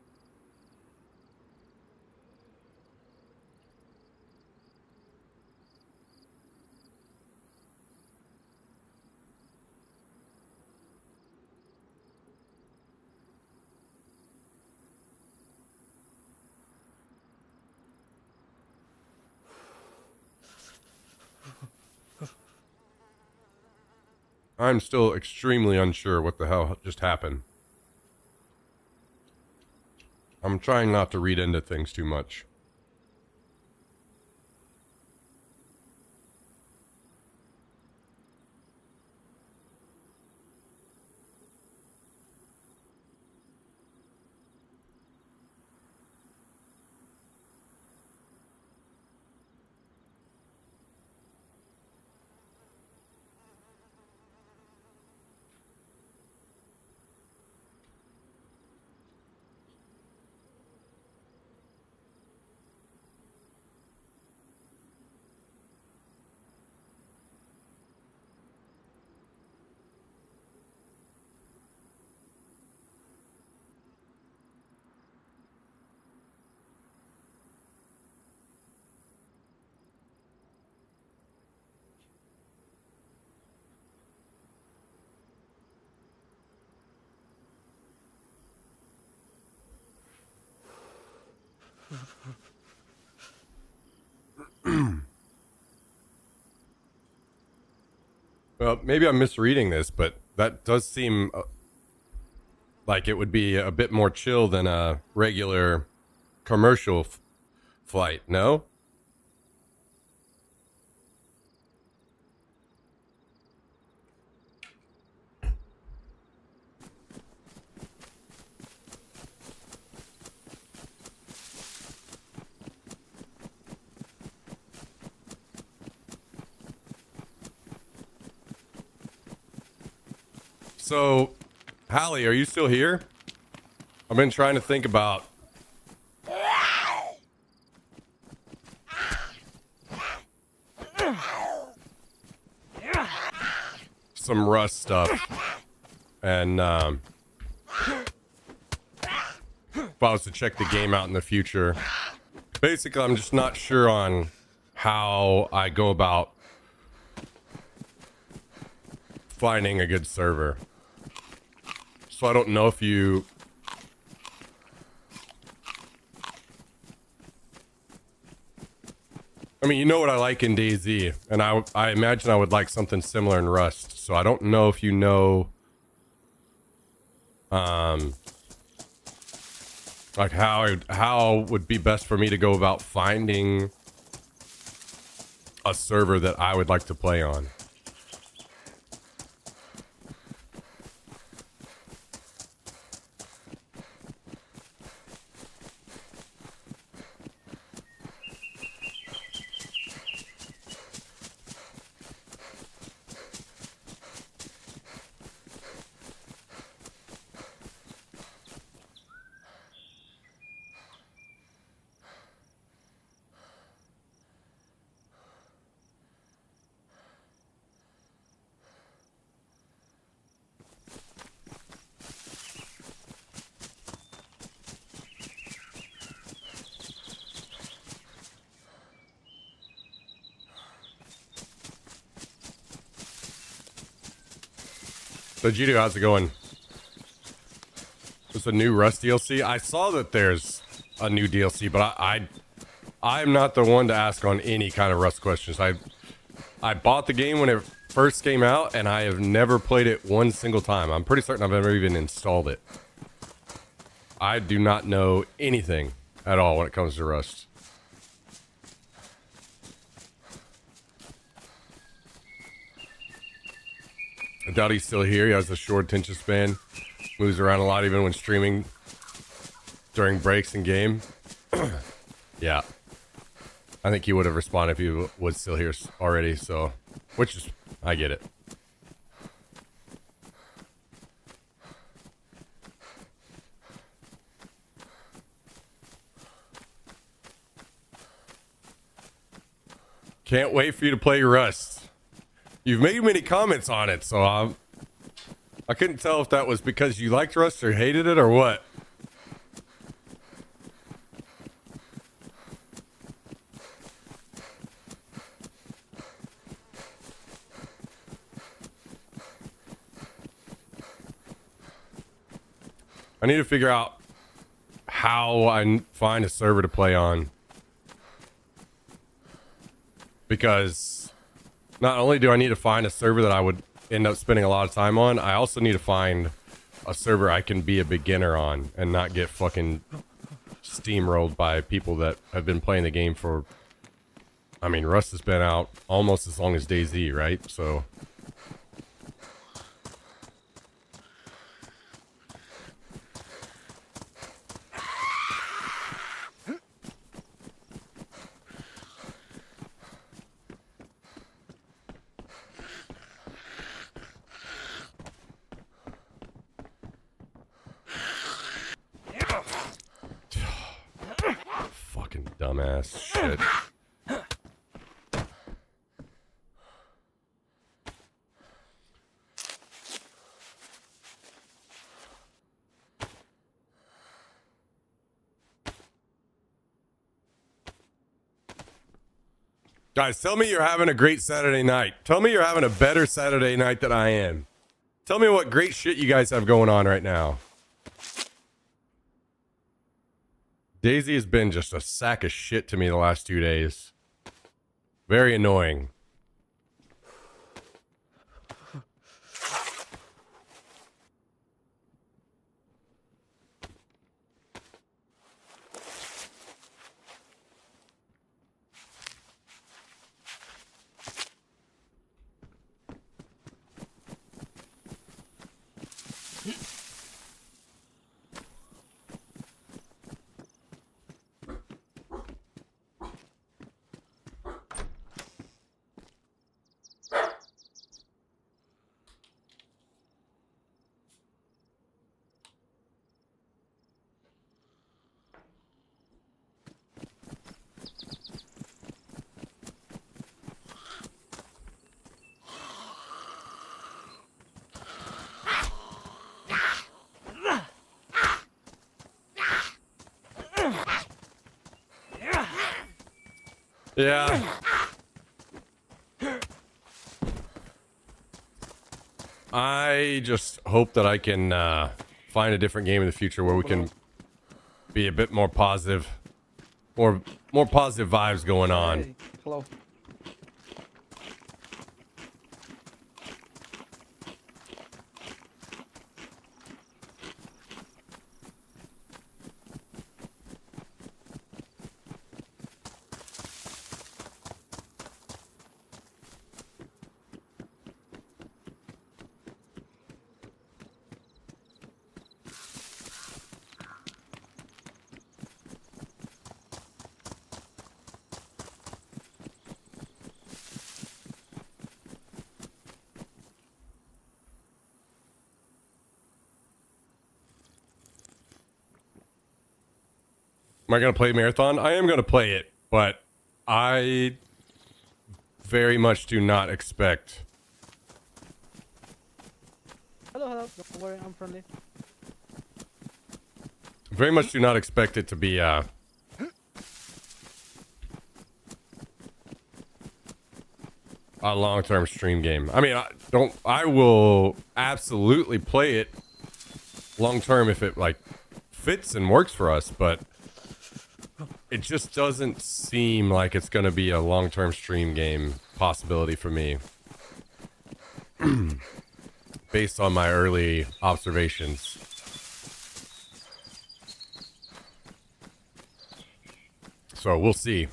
I'm still extremely unsure what the hell just happened. I'm trying not to read into things too much. Well, maybe I'm misreading this, but that does seem Like it would be a bit more chill than a regular commercial flight, no? So, Hallie, are you still here? I've been trying to think about some Rust stuff. And if I was to check the game out in the future, basically I'm just not sure on how I go about finding a good server. So I don't know if you... I mean, you know what I like in DayZ, and I imagine I would like something similar in Rust. So I don't know if you know, like how would be best for me to go about finding a server that I would like to play on. So Judo, how's it going? There's a new Rust DLC. I saw that there's a new DLC, but I'm not the one to ask on any kind of Rust questions. I bought the game when it first came out, and I have never played it one single time. I'm pretty certain I've never even installed it. I do not know anything at all when it comes to Rust. I doubt he's still here. He has a short attention span. Moves around a lot even when streaming during breaks in game. Yeah. I think he would have responded if he was still here already, so... Which is... I get it. Can't wait for you to play Rust. You've made many comments on it, so I couldn't tell if that was because you liked Rust or hated it or what. I need to figure out how I find a server to play on. Because not only do I need to find a server that I would end up spending a lot of time on, I also need to find a server I can be a beginner on and not get fucking steamrolled by people that have been playing the game for... I mean, Rust has been out almost as long as DayZ, right? So... Fucking dumbass shit. Guys, tell me you're having a great Saturday night. Tell me you're having a better Saturday night than I am. Tell me what great shit you guys have going on right now. DayZ has been just a sack of shit to me the last 2 days. Very annoying. Yeah. I just hope that I can find a different game in the future where we can be a bit more positive, or more positive vibes going on. Hey, hello. Am I going to play Marathon? I am going to play it, but I very much do not expect. Hello, hello. Don't worry, I'm friendly. Very much do not expect it to be a long-term stream game. I mean, I will absolutely play it long-term if it like fits and works for us, but it just doesn't seem like it's going to be a long-term stream game possibility for me. Based on my early observations. So we'll see.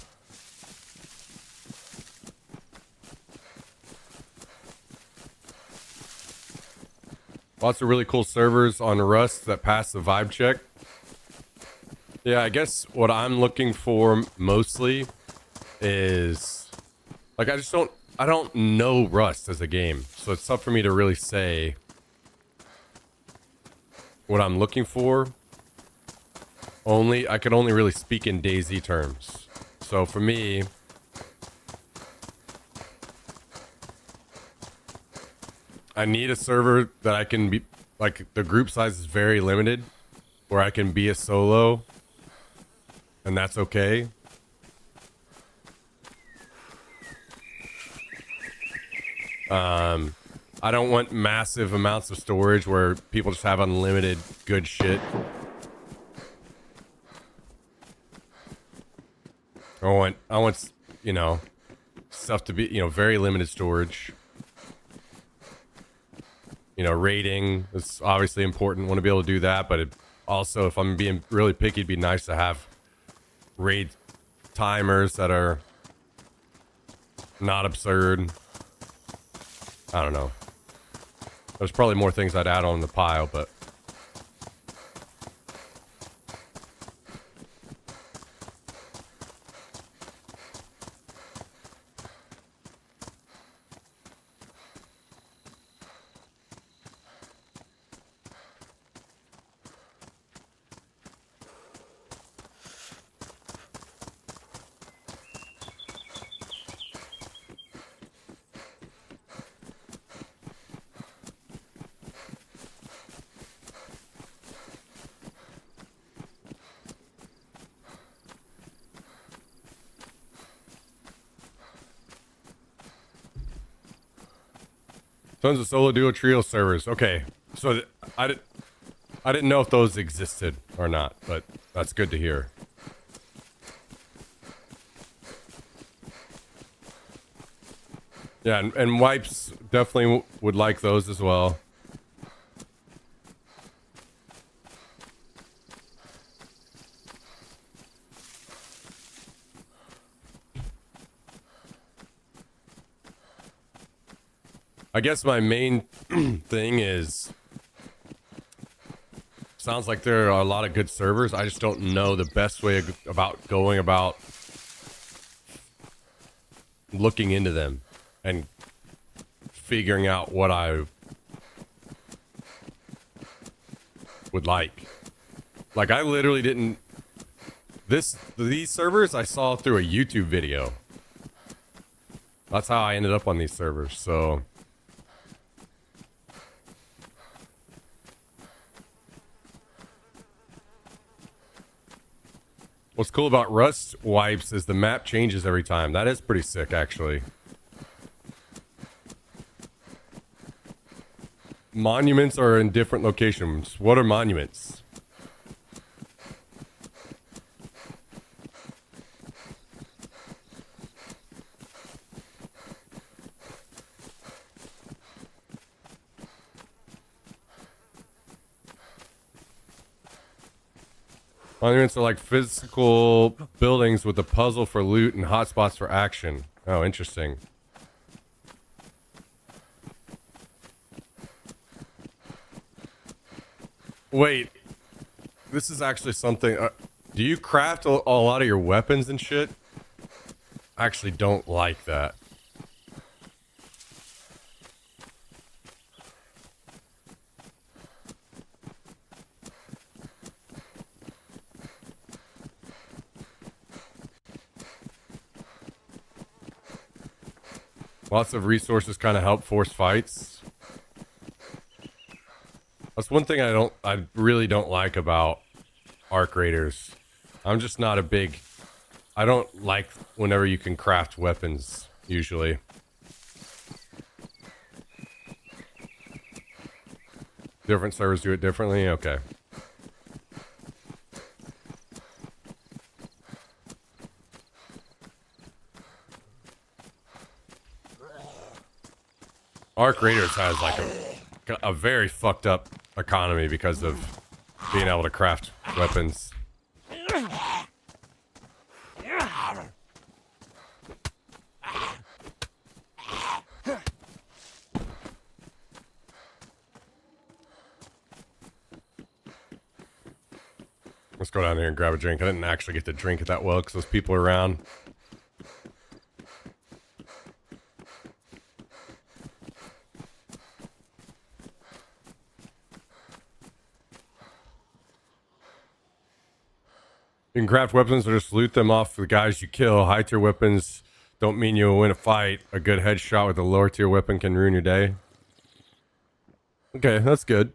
Lots of really cool servers on Rust that pass the vibe check. Yeah, I guess what I'm looking for mostly is like I don't know Rust as a game, so it's tough for me to really say what I'm looking for. I can only really speak in DayZ terms. So for me, I need a server that I can be like, the group size is very limited, where I can be a solo, and that's okay. I don't want massive amounts of storage where people just have unlimited good shit. I want, you know, stuff to be, you know, very limited storage. You know, rating is obviously important. Want to be able to do that, but it also, if I'm being really picky, it'd be nice to have raid timers that are not absurd. I don't know. There's probably more things I'd add on the pile, but tons of solo, duo, trio servers. Okay, so I didn't know if those existed or not, but that's good to hear. Yeah, and Wipes definitely would like those as well. I guess my main thing is, sounds like there are a lot of good servers. I just don't know the best way about going about looking into them and figuring out what I would like. Like, I literally didn't... These servers I saw through a YouTube video. That's how I ended up on these servers, so... What's cool about Rust wipes is the map changes every time. That is pretty sick, actually. Monuments are in different locations. What are monuments? Monuments are like physical buildings with a puzzle for loot and hotspots for action. Oh, interesting. Wait, this is actually something. Do you craft a lot of your weapons and shit? I actually don't like that. Lots of resources kind of help force fights. That's one thing I really don't like about Arc Raiders. I'm just not a big, I don't like whenever you can craft weapons, usually. Different servers do it differently? Okay. Arc Raiders has like a very fucked up economy because of being able to craft weapons. Let's go down here and grab a drink. I didn't actually get to drink it that well because those people are around. You can craft weapons or just loot them off the guys you kill. High tier weapons don't mean you'll win a fight. A good headshot with a lower tier weapon can ruin your day. Okay, that's good.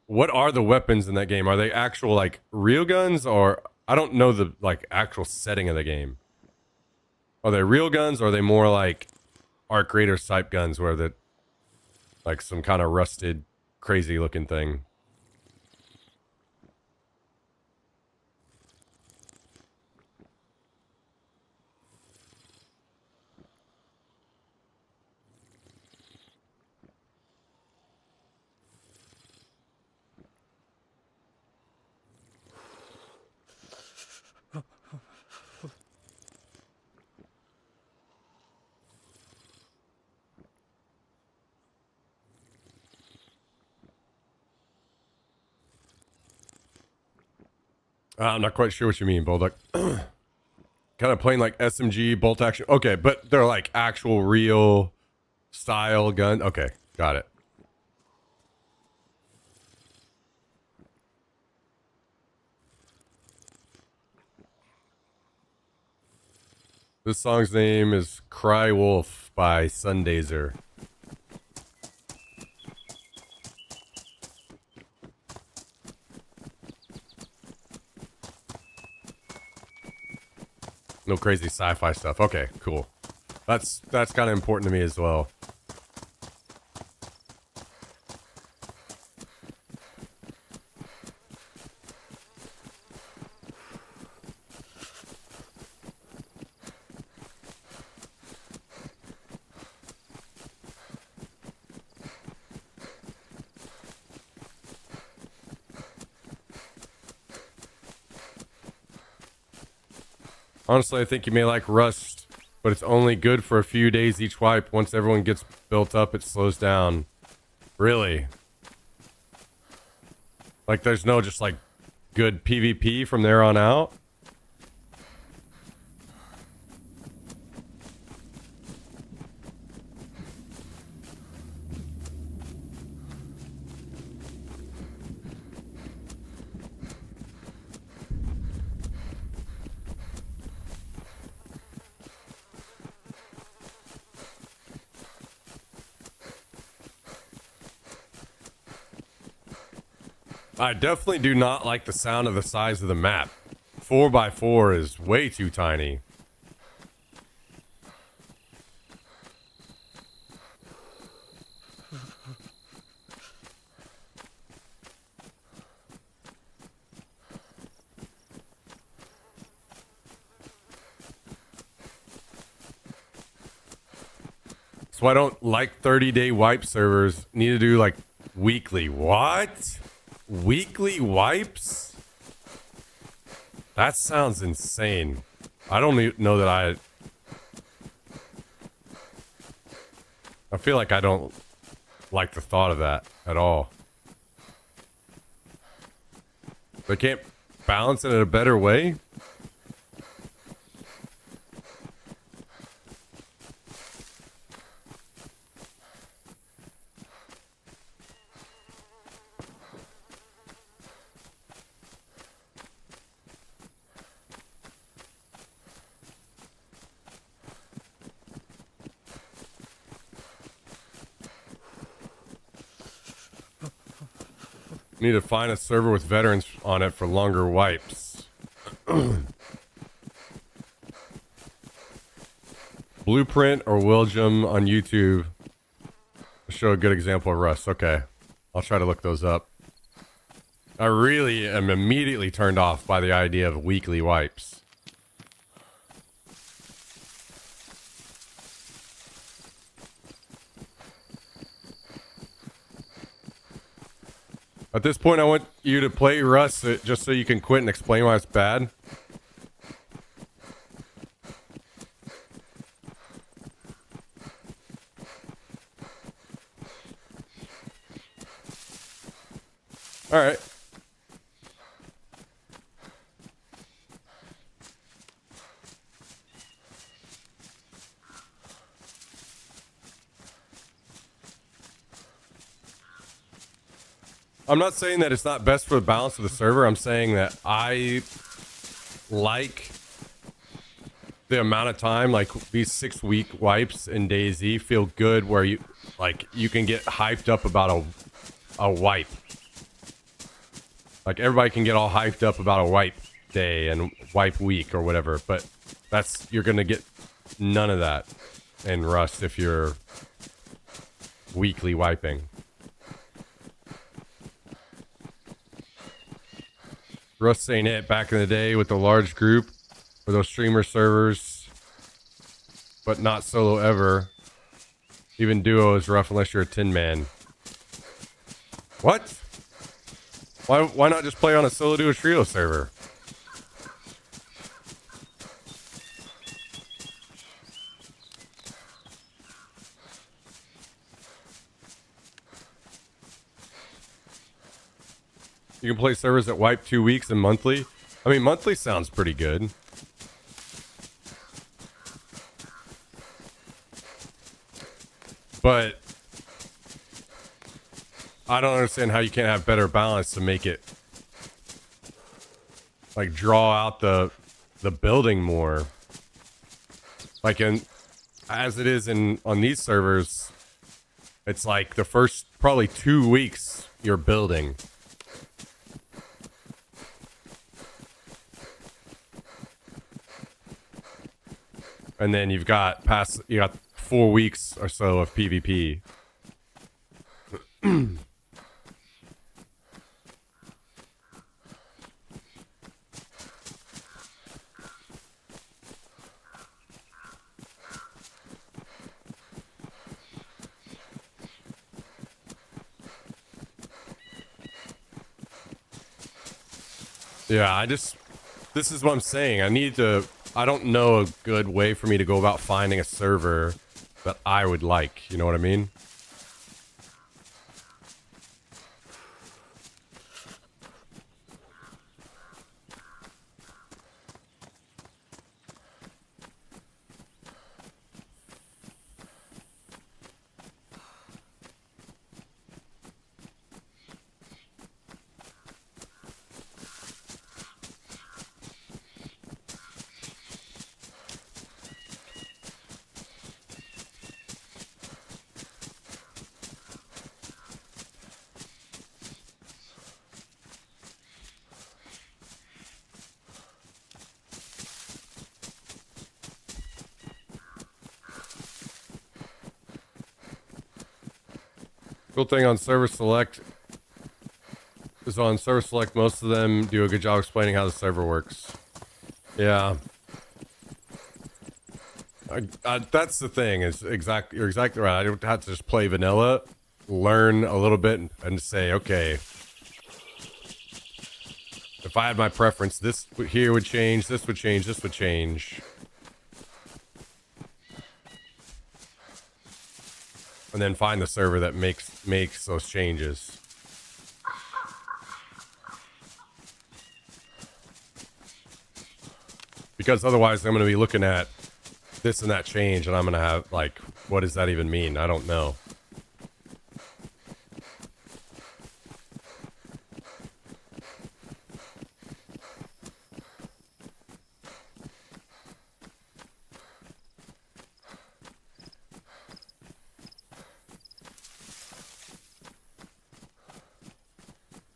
What are the weapons in that game? Are they actual like real guns, or I don't know the like actual setting of the game. Are they real guns, or are they more like Arc Raiders type guns where the like some kind of rusted crazy looking thing? I'm not quite sure what you mean, Bulldog. Kind of playing like SMG, bolt action. Okay, but they're like actual real style gun. Okay, got it. This song's name is Cry Wolf by Sundazer. No crazy sci-fi stuff. Okay, cool. That's kind of important to me as well. Honestly, I think you may like Rust, but it's only good for a few days each wipe. Once everyone gets built up, it slows down. Really? Like there's no just like good PvP from there on out? I definitely do not like the sound of the size of the map. 4x4 is way too tiny. So I don't like 30-day wipe servers. Need to do like weekly. What? Weekly wipes? That sounds insane. I don't even know that I feel like I don't like the thought of that at all. They can't balance it in a better way? Need to find a server with veterans on it for longer wipes. Blueprint or Willjum on YouTube show a good example of Rust. Okay, I'll try to look those up. I really am immediately turned off by the idea of weekly wipes. At this point, I want you to play Rust just so you can quit and explain why it's bad. All right. I'm not saying that it's not best for the balance of the server. I'm saying that I like the amount of time, like these 6-week wipes in DayZ feel good where you can get hyped up about a wipe. Like everybody can get all hyped up about a wipe day and wipe week or whatever, but you're gonna get none of that in Rust if you're weekly wiping. Rust ain't it back in the day with the large group or those streamer servers, but not solo ever. Even duo is rough unless you're a tin man. What? Why not just play on a solo duo trio server? You can play servers that wipe 2 weeks and monthly. I mean, monthly sounds pretty good. But I don't understand how you can't have better balance to make it like draw out the building more. Like as it is on these servers, it's like the first probably 2 weeks you're building. And then you got 4 weeks or so of PvP. Yeah, this is what I'm saying. I don't know a good way for me to go about finding a server that I would like. You know what I mean? Cool thing on server select is on server select, most of them do a good job explaining how the server works. Yeah. That's the thing. You're exactly right. I don't have to just play vanilla, learn a little bit, and say, okay, if I had my preference, this here would change, this would change, this would change. And then find the server that makes those changes. Because otherwise I'm going to be looking at this and that change, and I'm going to have, like, what does that even mean? I don't know.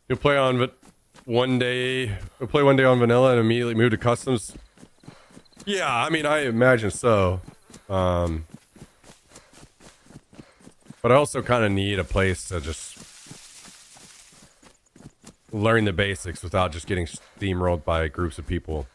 You'll play on one day on vanilla and immediately move to customs. Yeah, I mean, I imagine so. But I also kind of need a place to just learn the basics without just getting steamrolled by groups of people.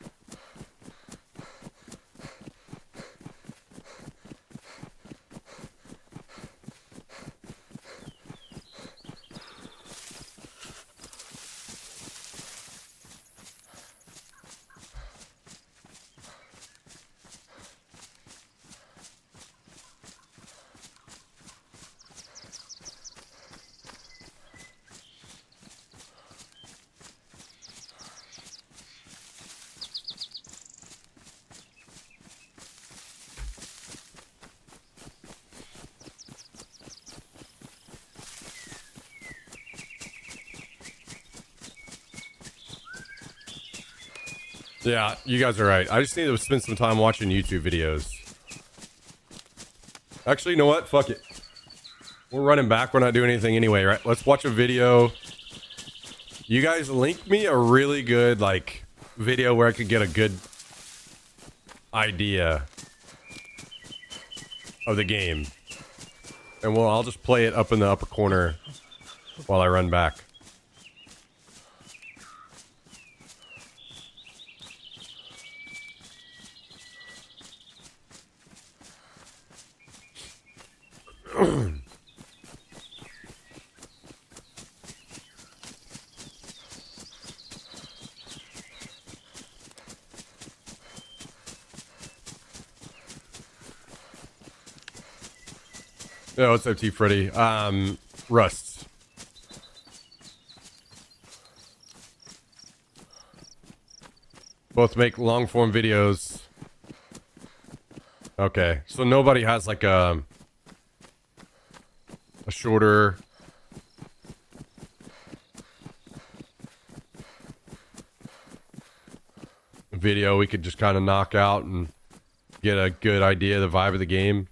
Yeah, you guys are right. I just need to spend some time watching YouTube videos. Actually, you know what? Fuck it. We're running back. We're not doing anything anyway, right? Let's watch a video. You guys link me a really good, like, video where I could get a good idea of the game. And I'll just play it up in the upper corner while I run back. Yeah, what's up, T Freddy? Rust. Both make long form videos. Okay, so nobody has like a shorter video we could just kind of knock out and get a good idea of the vibe of the game.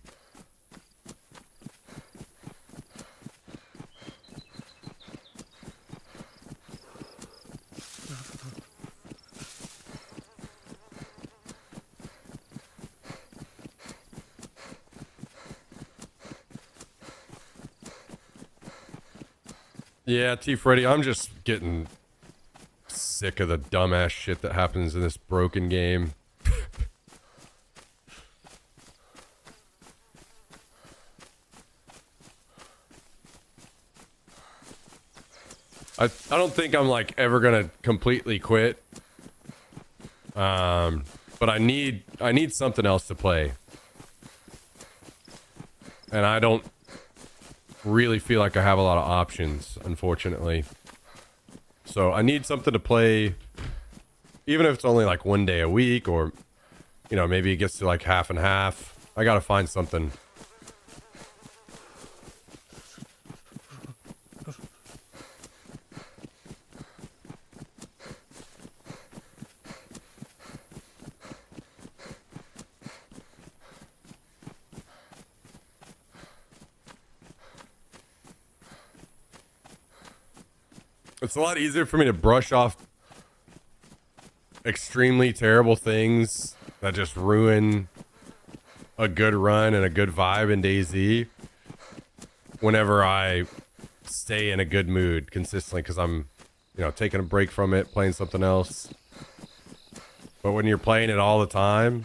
Yeah, T Freddy, I'm just getting sick of the dumbass shit that happens in this broken game. I don't think I'm like ever gonna completely quit. But I need something else to play. And I don't really feel like I have a lot of options, unfortunately. So I need something to play, even if it's only like one day a week, or, you know, maybe it gets to like half and half. I gotta find something. It's a lot easier for me to brush off extremely terrible things that just ruin a good run and a good vibe in DayZ whenever I stay in a good mood consistently because I'm, taking a break from it, playing something else. But when you're playing it all the time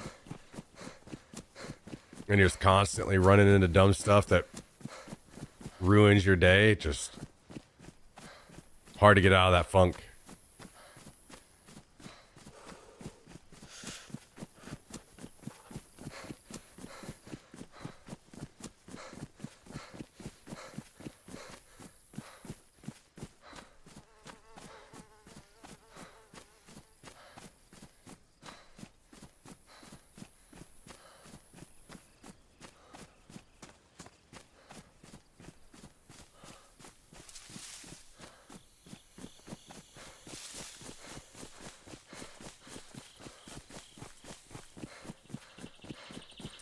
and you're just constantly running into dumb stuff that ruins your day, just hard to get out of that funk.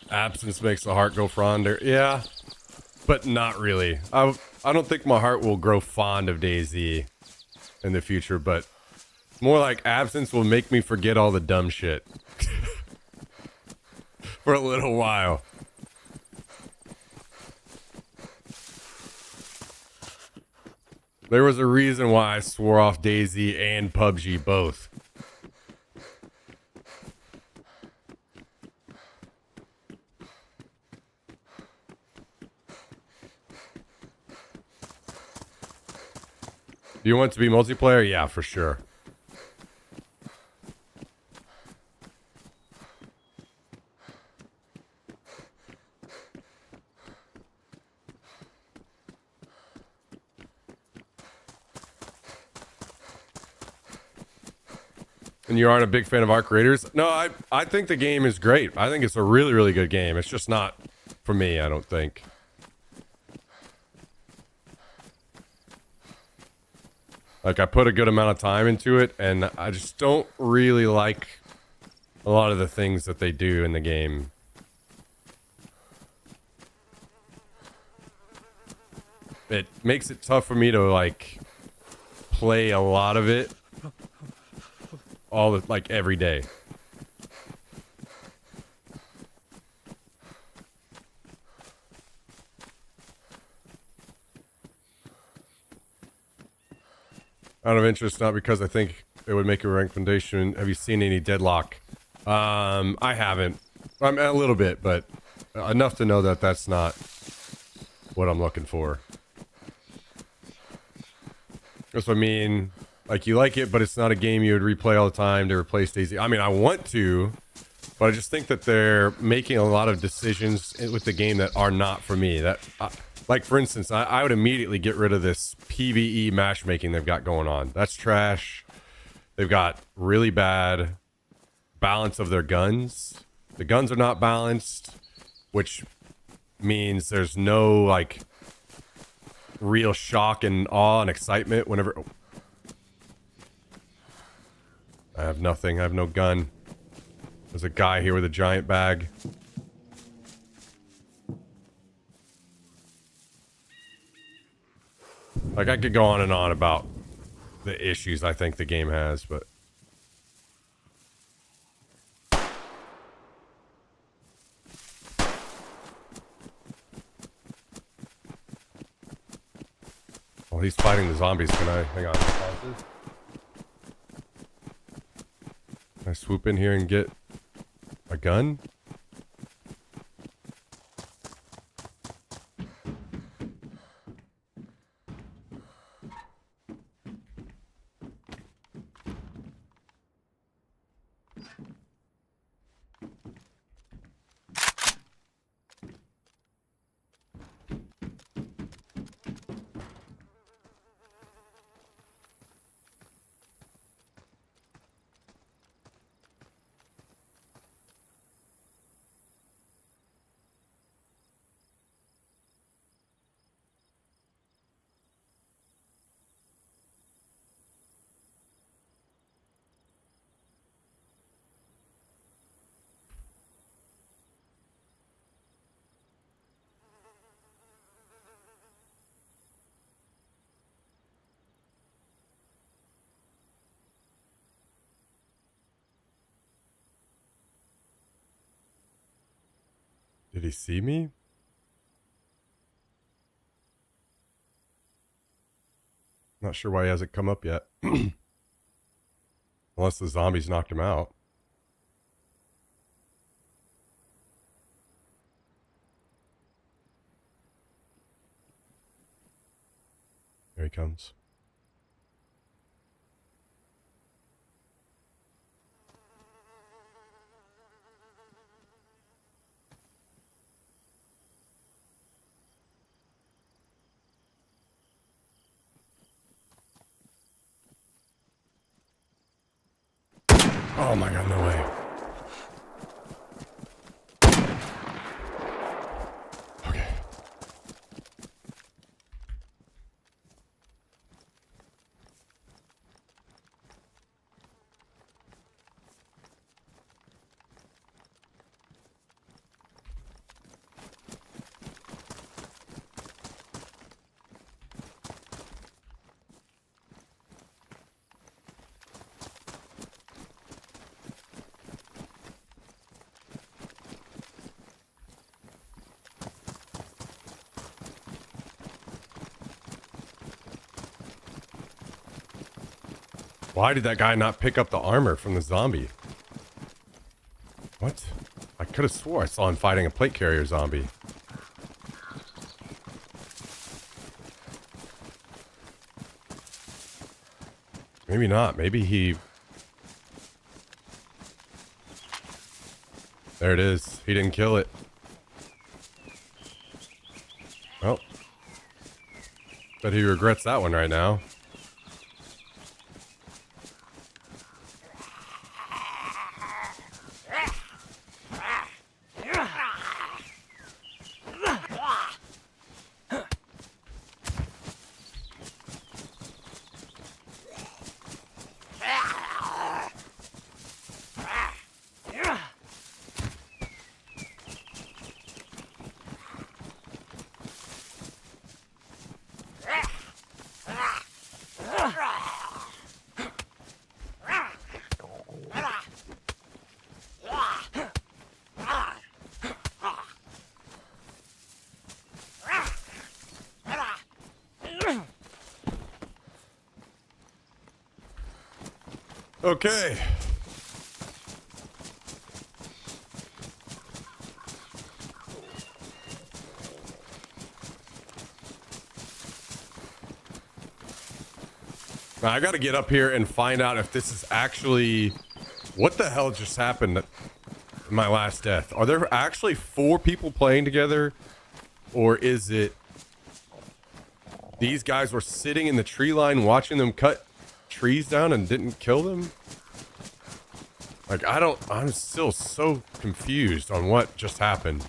Absence makes the heart go fonder. Yeah, but not really. I don't think my heart will grow fond of DayZ in the future, but more like absence will make me forget all the dumb shit for a little while. There was a reason why I swore off DayZ and PUBG both. Do you want it to be multiplayer? Yeah, for sure. And you aren't a big fan of Arc Raiders? No, I think the game is great. I think it's a really, really good game. It's just not for me, I don't think. Like, I put a good amount of time into it, and I just don't really like a lot of the things that they do in the game. It makes it tough for me to, like, play a lot of it every day. Out of interest, not because I think it would make a recommendation. Have you seen any Deadlock? I haven't. I'm a little bit, but enough to know that that's not what I'm looking for. That's what I mean. Like, you like it, but it's not a game you would replay all the time to replace DayZ. I mean, I want to, but I just think that they're making a lot of decisions with the game that are not for me. Like, for instance, I would immediately get rid of this PvE matchmaking they've got going on. That's trash. They've got really bad balance of their guns. The guns are not balanced, which means there's no, like, real shock and awe and excitement whenever... I have nothing. I have no gun. There's a guy here with a giant bag. Like, I could go on and on about the issues I think the game has, but... While he's fighting the zombies, can I... Hang on. Pauses. Can I swoop in here and get a gun? Did he see me? Not sure why he hasn't come up yet. Unless the zombies knocked him out. Here he comes. Oh my god, no way. Okay. Why did that guy not pick up the armor from the zombie? What? I could have swore I saw him fighting a plate carrier zombie. Maybe not. Maybe he... There it is. He didn't kill it. Well. Bet he regrets that one right now. Okay. Now, I gotta get up here and find out if this is actually... What the hell just happened at my last death? Are there actually 4 people playing together? Or is it... These guys were sitting in the tree line watching them cut trees down and didn't kill them? Like, I'm still so confused on what just happened.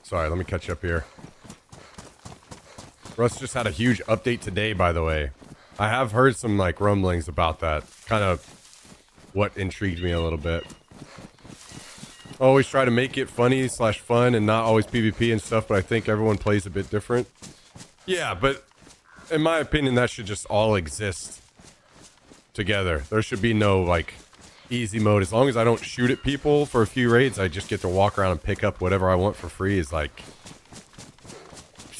Sorry, let me catch up here. Russ just had a huge update today, by the way. I have heard some, like, rumblings about that. Kind of what intrigued me a little bit. Always try to make it funny / fun and not always PvP and stuff, but I think everyone plays a bit different. Yeah, but in my opinion, that should just all exist together. There should be no, like, easy mode. As long as I don't shoot at people for a few raids, I just get to walk around and pick up whatever I want for free is like...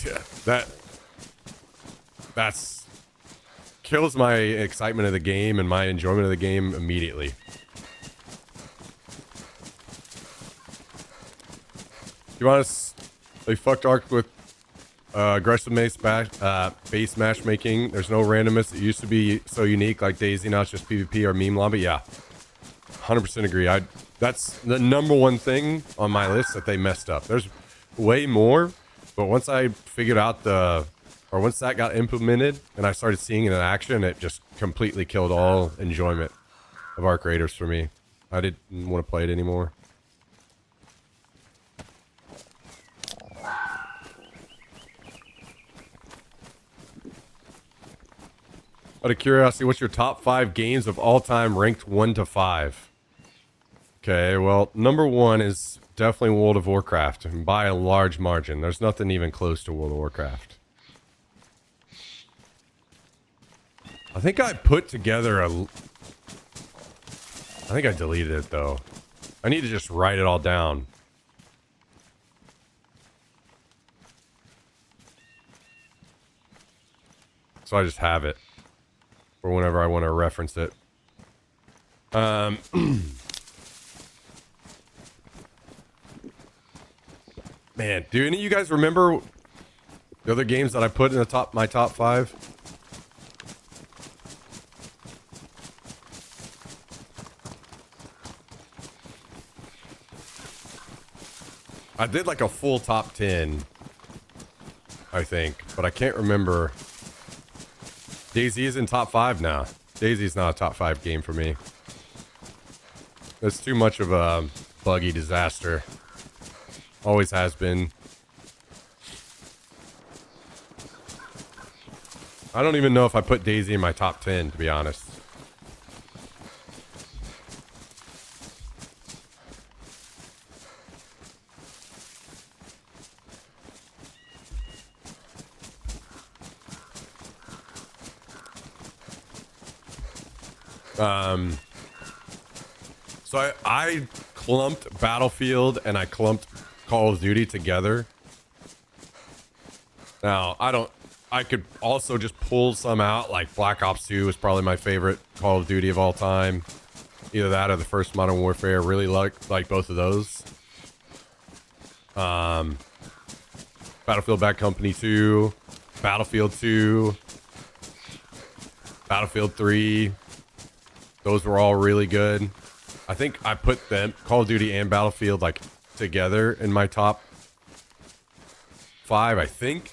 Yeah, that's... kills my excitement of the game and my enjoyment of the game immediately. To be honest, they fucked Ark with aggressive base matchmaking. There's no randomness. It used to be so unique like DayZ, now it's just PvP or meme lobby. Yeah, 100% agree. That's the #1 thing on my list that they messed up. There's way more, but once I figured out once that got implemented and I started seeing it in action, it just completely killed all enjoyment of Ark Raiders for me. I didn't want to play it anymore. Out of curiosity, what's your top 5 games of all time ranked 1 to 5? Okay, well, #1 is definitely World of Warcraft, and by a large margin. There's nothing even close to World of Warcraft. I think I put together a... I think I deleted it, though. I need to just write it all down. So I just have it for whenever I want to reference it. Man, do any of you guys remember the other games that I put in the my top 5? I did like a full top 10, I think, but I can't remember. DayZ is in top 5 now. DayZ is not a top 5 game for me. It's too much of a buggy disaster. Always has been. I don't even know if I put DayZ in my top 10, to be honest. So I clumped Battlefield and I clumped Call of Duty together. Now, I could also just pull some out, like Black Ops 2 is probably my favorite Call of Duty of all time. Either that or the first Modern Warfare. Really like both of those. Battlefield Bad Company 2, Battlefield 2, Battlefield 3. Those were all really good. I think I put them, Call of Duty and Battlefield, like together in my top 5, I think.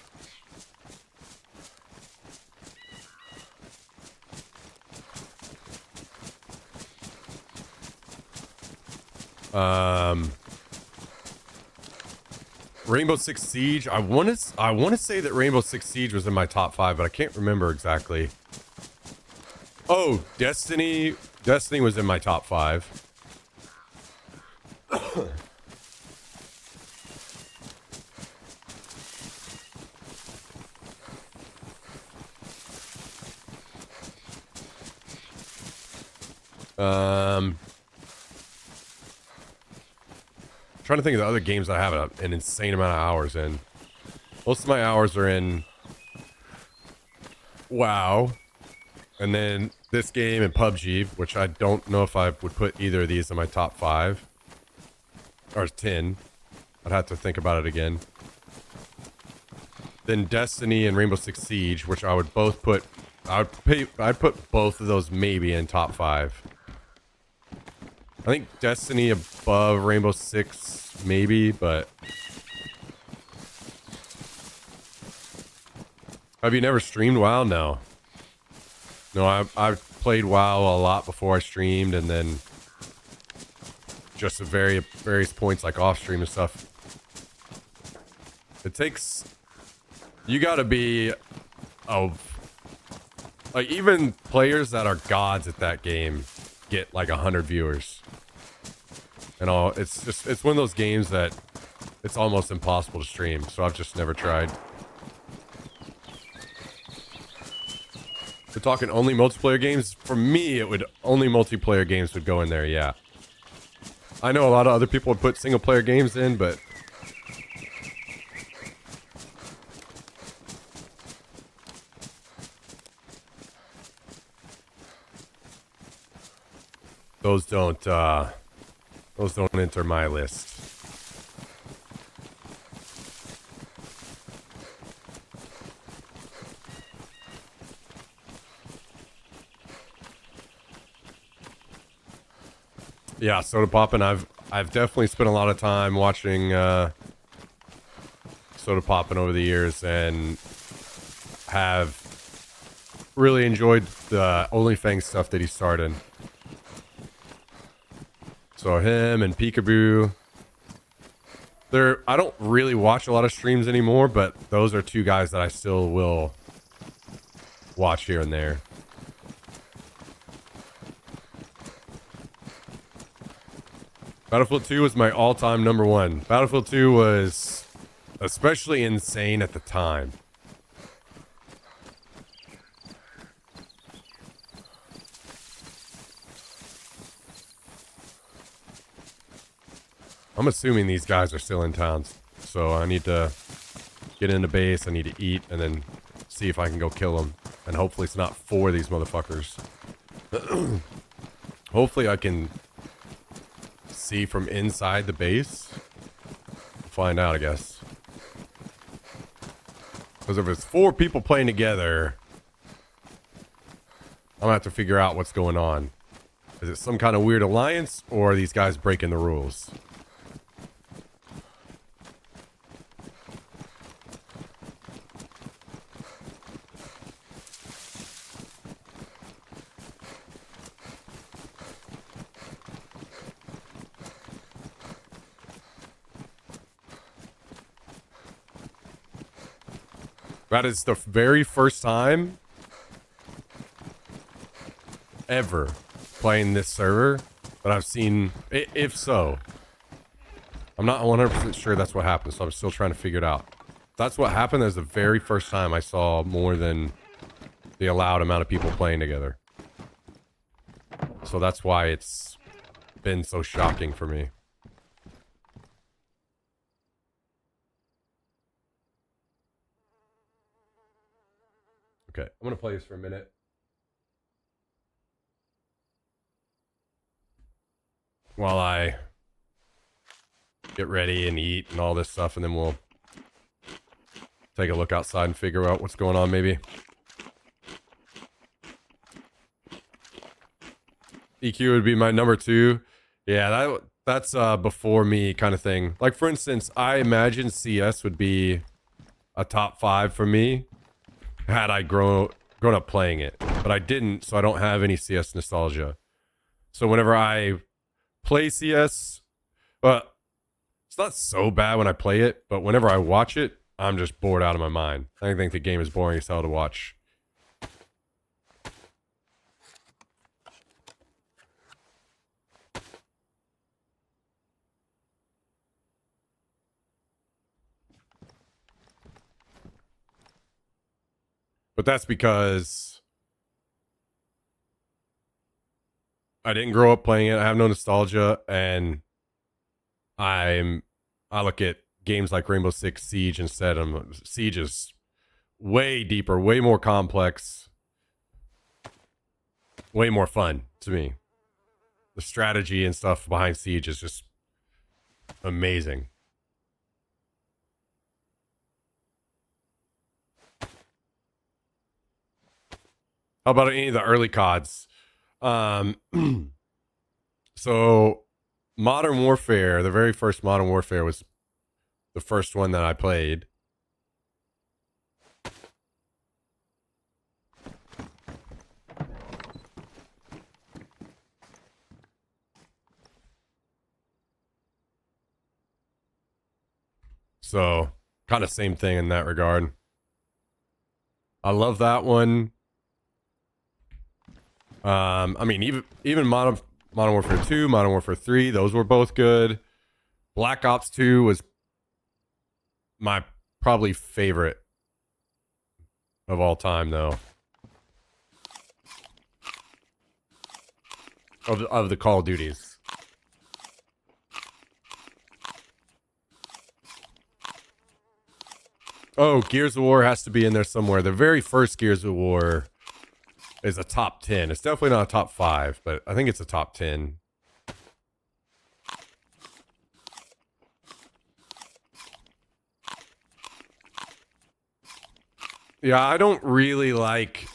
Rainbow Six Siege. I want to say that Rainbow Six Siege was in my top 5, but I can't remember exactly. Oh, Destiny. Destiny was in my top 5. Trying to think of the other games I have an insane amount of hours in. Most of my hours are in WoW, and then this game and PUBG, which I don't know if I would put either of these in my top 5 or 10. I'd have to think about it again. Then Destiny and Rainbow Six Siege, which I would both put. I'd put both of those maybe in top 5. I think Destiny above Rainbow Six, maybe, but... Have you never streamed WoW? No. No, I've played WoW a lot before I streamed, and then just at various points, like off-stream and stuff. It takes... You gotta be... like, even players that are gods at that game get like 100 viewers. And all, it's one of those games that it's almost impossible to stream, so I've just never tried. We're talking only multiplayer games. For me, it would only multiplayer games would go in there, yeah. I know a lot of other people would put single player games in, but those don't enter my list. Yeah, Soda Poppin'. I've definitely spent a lot of time watching Soda Poppin' over the years, and have really enjoyed the OnlyFans stuff that he started. So him and Peekaboo. I don't really watch a lot of streams anymore, but those are two guys that I still will watch here and there. Battlefield 2 was my all-time number 1. Battlefield 2 was especially insane at the time. I'm assuming these guys are still in town, so I need to get into base. I need to eat and then see if I can go kill them. And hopefully it's not 4 of these motherfuckers. Hopefully I can see from inside the base. Find out, I guess. Because if it's 4 people playing together, I'm gonna have to figure out what's going on. Is it some kind of weird alliance, or are these guys breaking the rules? That is the very first time ever playing this server that I've seen, if so. I'm not 100% sure that's what happened, so I'm still trying to figure it out. That's what happened. That's the very first time I saw more than the allowed amount of people playing together. So that's why it's been so shocking for me. Okay, I'm gonna play this for a minute. While I get ready and eat and all this stuff, and then we'll take a look outside and figure out what's going on, maybe. EQ would be my number 2. Yeah, that's before me kind of thing. Like, for instance, I imagine CS would be a top 5 for me had I grown up playing it. But I didn't, so I don't have any CS nostalgia. So whenever I play CS, well, it's not so bad when I play it, but whenever I watch it, I'm just bored out of my mind. I think the game is boring as hell to watch. But that's because I didn't grow up playing it. I have no nostalgia, and I look at games like Rainbow Six Siege instead. Siege is way deeper, way more complex, way more fun to me. The strategy and stuff behind Siege is just amazing. How about any of the early CODs? So Modern Warfare, the very first Modern Warfare was the first one that I played. So kind of same thing in that regard. I love that one. I mean, even Modern Warfare 2, Modern Warfare 3, those were both good. Black Ops 2 was my probably favorite of all time, though. Of the Call of Duties. Oh, Gears of War has to be in there somewhere. The very first Gears of War is a top 10. It's definitely not a top 5, but I think it's a top 10. Yeah, I don't really like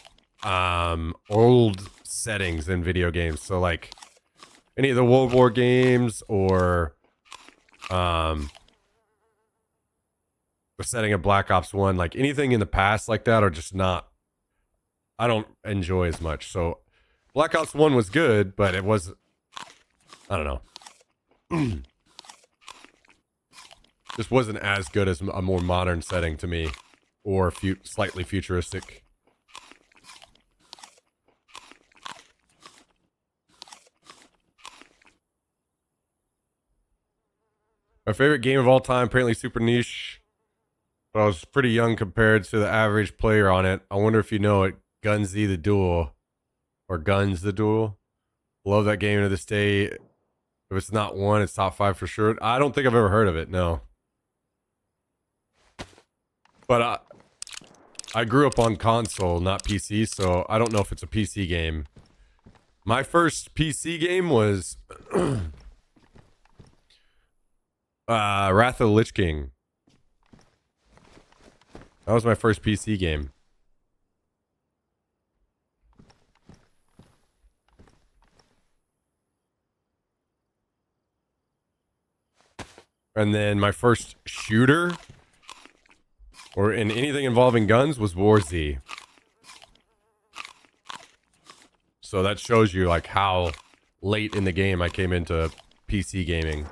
old settings in video games. So like any of the World War games or the setting of Black Ops 1, like anything in the past like that are just not, I don't enjoy as much. So Black Ops 1 was good, but it was, I don't know. Just wasn't as good as a more modern setting to me, or slightly futuristic. My favorite game of all time, apparently super niche, but I was pretty young compared to the average player on it. I wonder if you know it. Gunsy the Duel, or Guns the Duel. Love that game to this day. If it's not one, it's top 5 for sure. I don't think I've ever heard of it. No. But I grew up on console, not PC, so I don't know if it's a PC game. My first PC game was Wrath of the Lich King. That was my first PC game. And then my first shooter, or in anything involving guns, was War Z. So that shows you like how late in the game I came into PC gaming.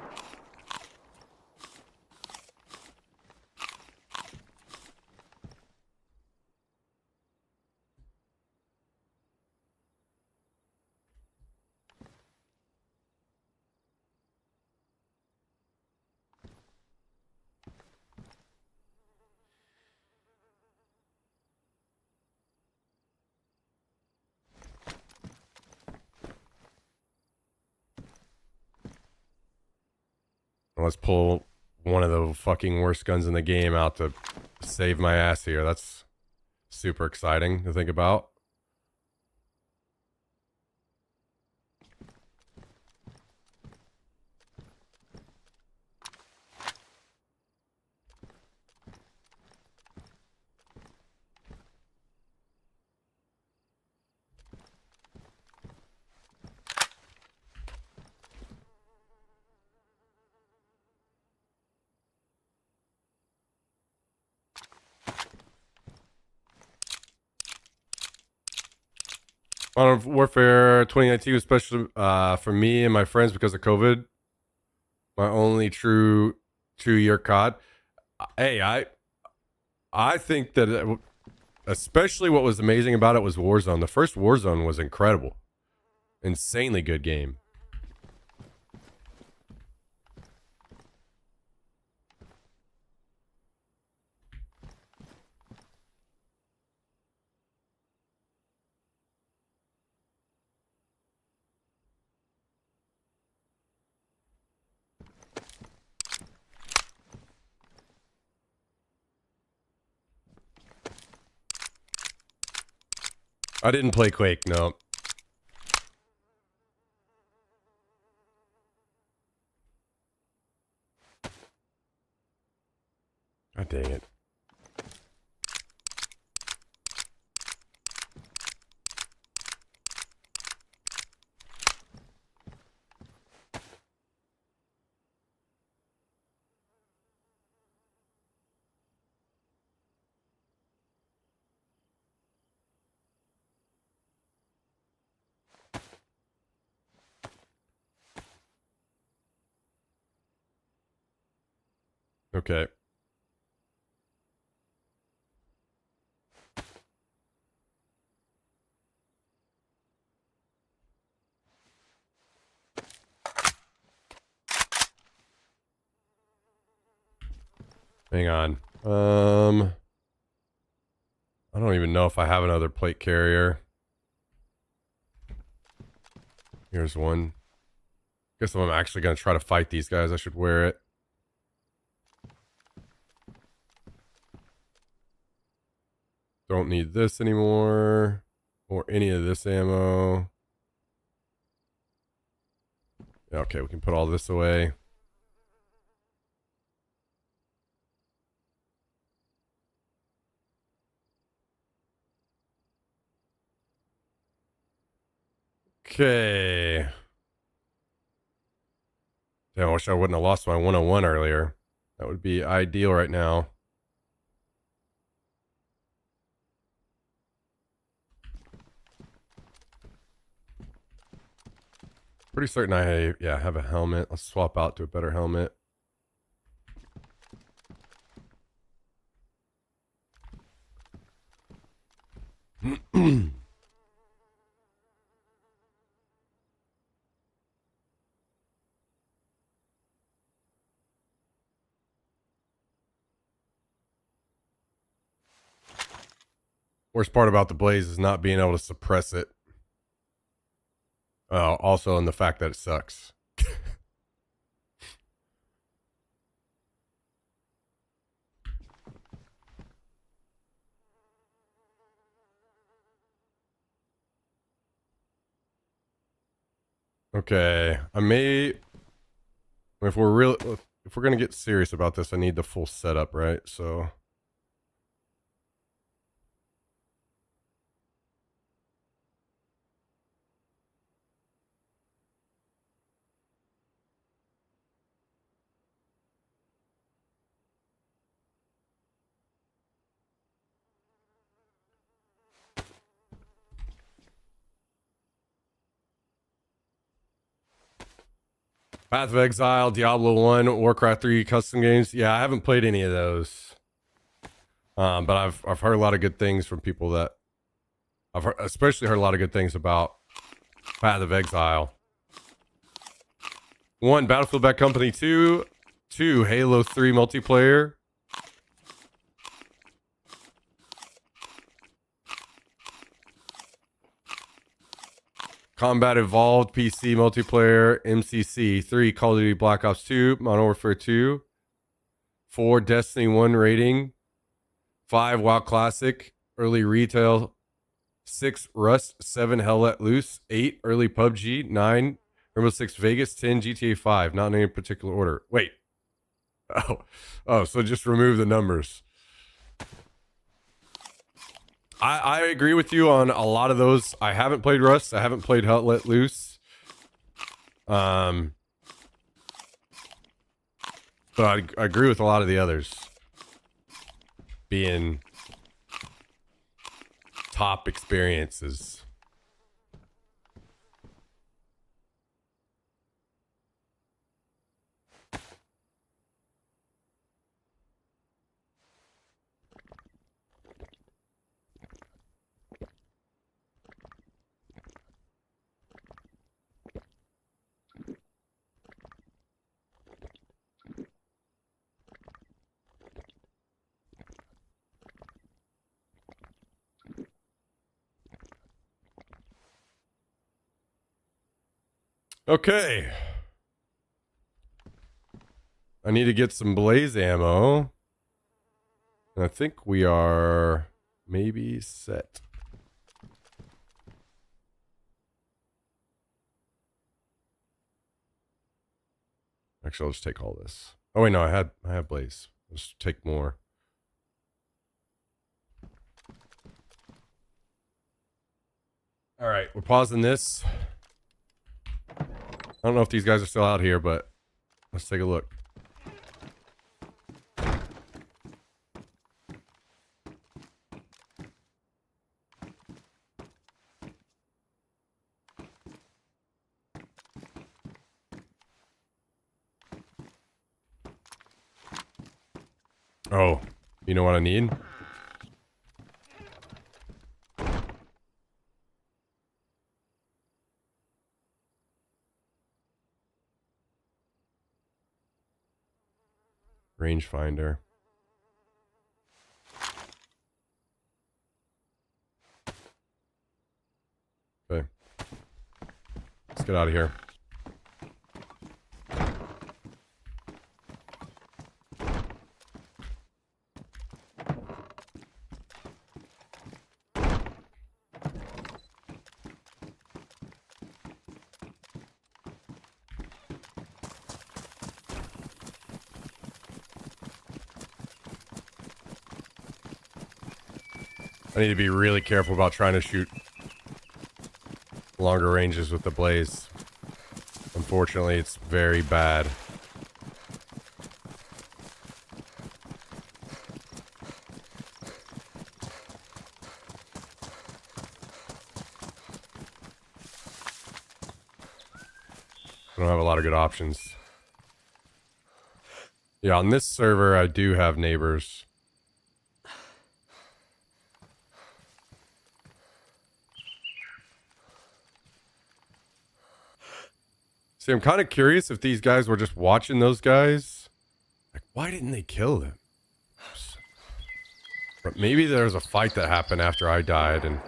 Let's pull one of the fucking worst guns in the game out to save my ass here. That's super exciting to think about. Modern Warfare 2019 was special for me and my friends because of COVID. My only true 2-year COD. Hey, I think that especially what was amazing about it was Warzone. The first Warzone was incredible. Insanely good game. I didn't play Quake, no. God dang it. Okay. Hang on. I don't even know if I have another plate carrier. Here's one. Guess if I'm actually going to try to fight these guys, I should wear it. Don't need this anymore. Or any of this ammo. Okay, we can put all this away. Okay. Damn, I wish I wouldn't have lost my 101 earlier. That would be ideal right now. Pretty certain I have a helmet. Let's swap out to a better helmet. Worst part about the Blaze is not being able to suppress it. Also, in the fact that it sucks. Okay, I may. If we're real, if we're gonna get serious about this, I need the full setup, right? So. Path of Exile, Diablo 1, Warcraft 3 custom games. Yeah, I haven't played any of those. But I've heard a lot of good things from people that especially heard a lot of good things about Path of Exile. 1, Battlefield Bad Company 2, 2, Halo 3 multiplayer. Combat Evolved PC multiplayer, MCC 3, Call of Duty Black Ops 2, Modern Warfare 2, 4, Destiny 1 rating, 5, WoW Classic, early retail, 6, Rust, 7, Hell Let Loose, 8, early PUBG, 9, Rainbow Six Vegas, 10, GTA 5, not in any particular order. Wait. Oh, so just remove the numbers. I agree with you on a lot of those. I haven't played Rust. I haven't played Hell Let Loose. But I agree with a lot of the others being top experiences. Okay. I need to get some blaze ammo. And I think we are maybe set. Actually, I'll just take all this. Oh wait, no, I have blaze. Let's take more. All right, we're pausing this. I don't know if these guys are still out here, but let's take a look. Oh, you know what I need? Rangefinder. Okay. Let's get out of here. I need to be really careful about trying to shoot longer ranges with the blaze. Unfortunately, it's very bad. I don't have a lot of good options. Yeah, on this server, I do have neighbors. See, I'm kind of curious if these guys were just watching those guys. Like, why didn't they kill them? But maybe there was a fight that happened after I died and...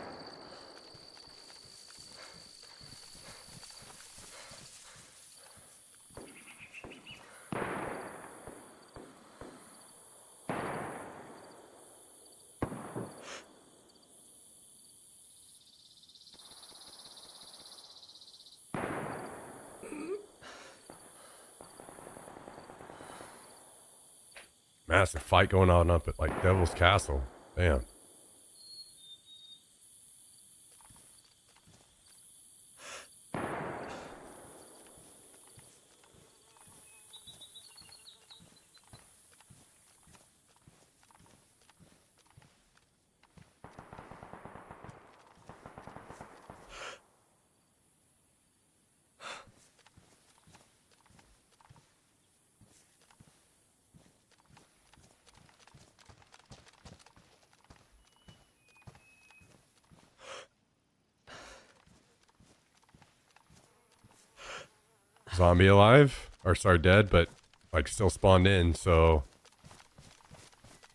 Massive fight going on up at like Devil's Castle. Damn. Zombie alive, or sorry, dead, but like still spawned in. So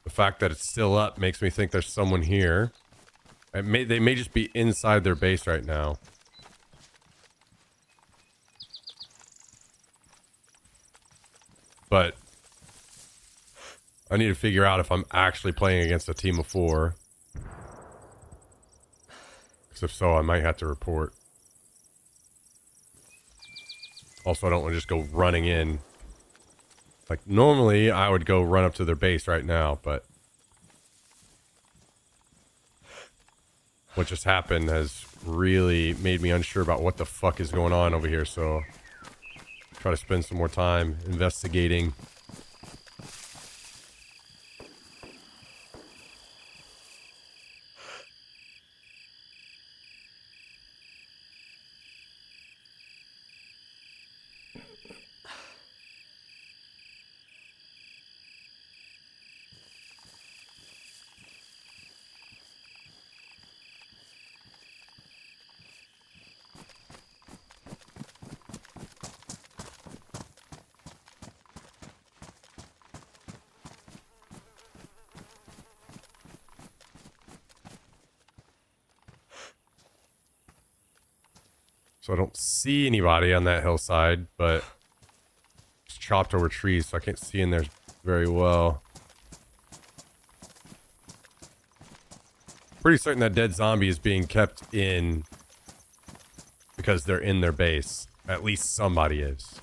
the fact that it's still up makes me think there's someone here. They may just be inside their base right now. But I need to figure out if I'm actually playing against a team of 4. Because if so, I might have to report. Also, I don't want to just go running in. Like, normally, I would go run up to their base right now, but what just happened has really made me unsure about what the fuck is going on over here, so try to spend some more time investigating. So I don't see anybody on that hillside, but it's chopped over trees, so I can't see in there very well. Pretty certain that dead zombie is being kept in because they're in their base. At least somebody is.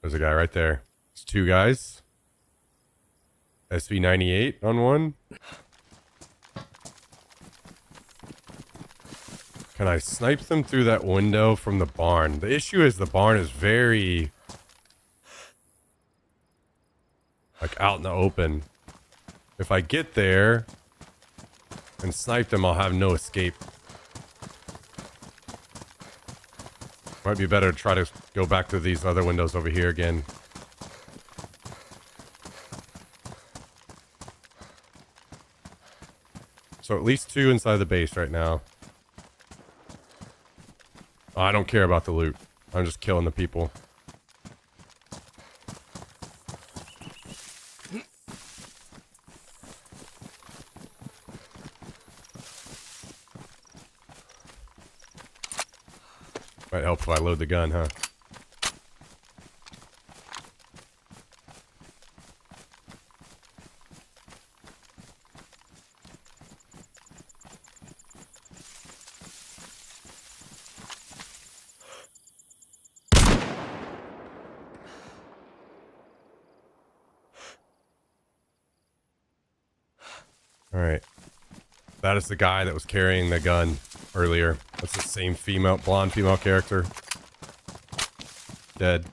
There's a guy right there. There's 2 guys. SV98 on one. Can I snipe them through that window from the barn? The issue is the barn is very like out in the open. If I get there and snipe them, I'll have no escape. Might be better to try to go back to these other windows over here again. So at least 2 inside the base right now. Oh, I don't care about the loot. I'm just killing the people. Might help if I load the gun, huh? Alright. That is the guy that was carrying the gun earlier. That's the same blonde female character. Dead.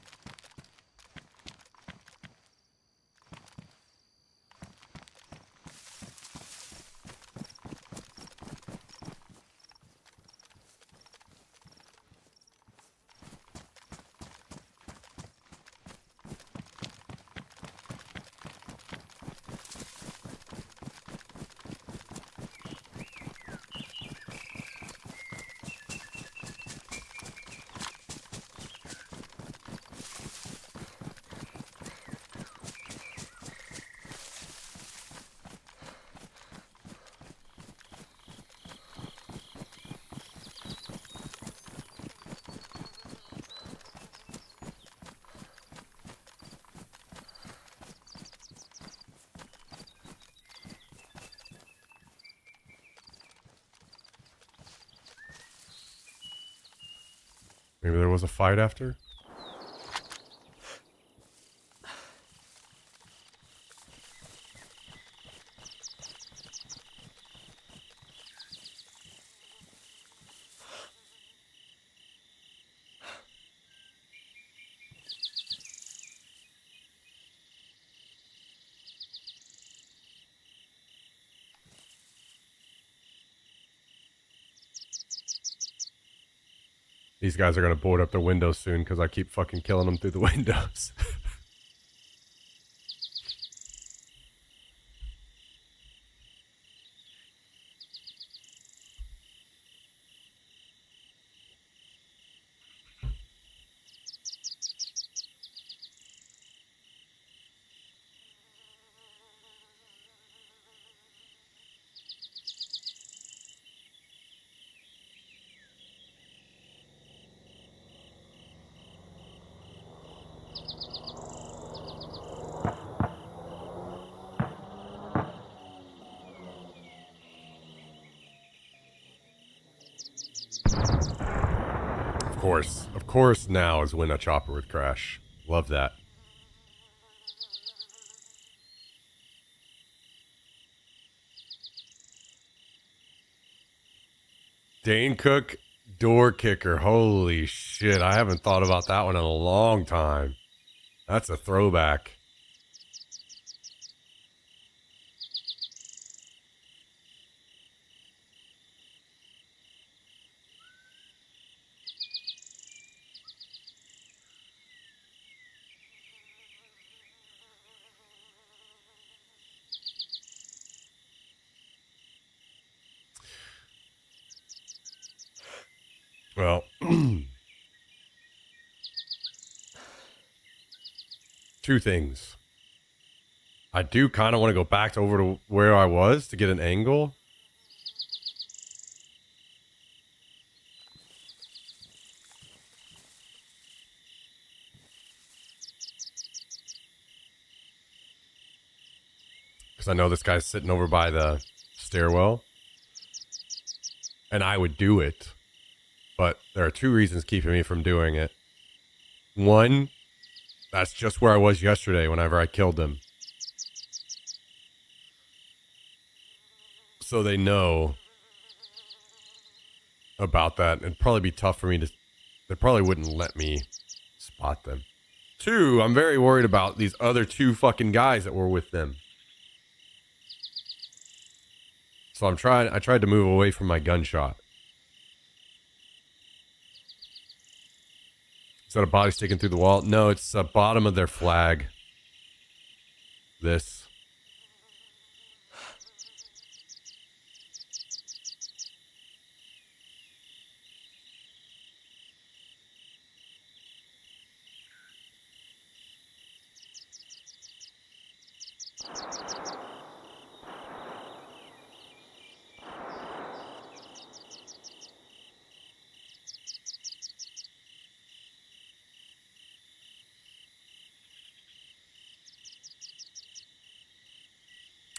Maybe there was a fight after? These guys are gonna board up the windows soon because I keep fucking killing them through the windows. Of course now is when a chopper would crash. Love that. Dane Cook door kicker. Holy shit. I haven't thought about that one in a long time. That's a throwback. Well, two things. I do kind of want to go back over to where I was to get an angle. Because I know this guy's sitting over by the stairwell. And I would do it. But there are two reasons keeping me from doing it. One, that's just where I was yesterday whenever I killed them. So they know about that. It'd probably be tough for me to... They probably wouldn't let me spot them. Two, I'm very worried about these other two fucking guys that were with them. So I tried to move away from my gunshot. Is that a body sticking through the wall? No, it's the bottom of their flag. This.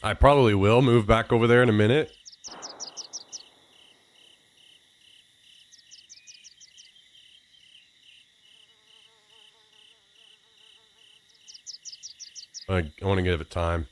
I probably will move back over there in a minute. I want to give it time.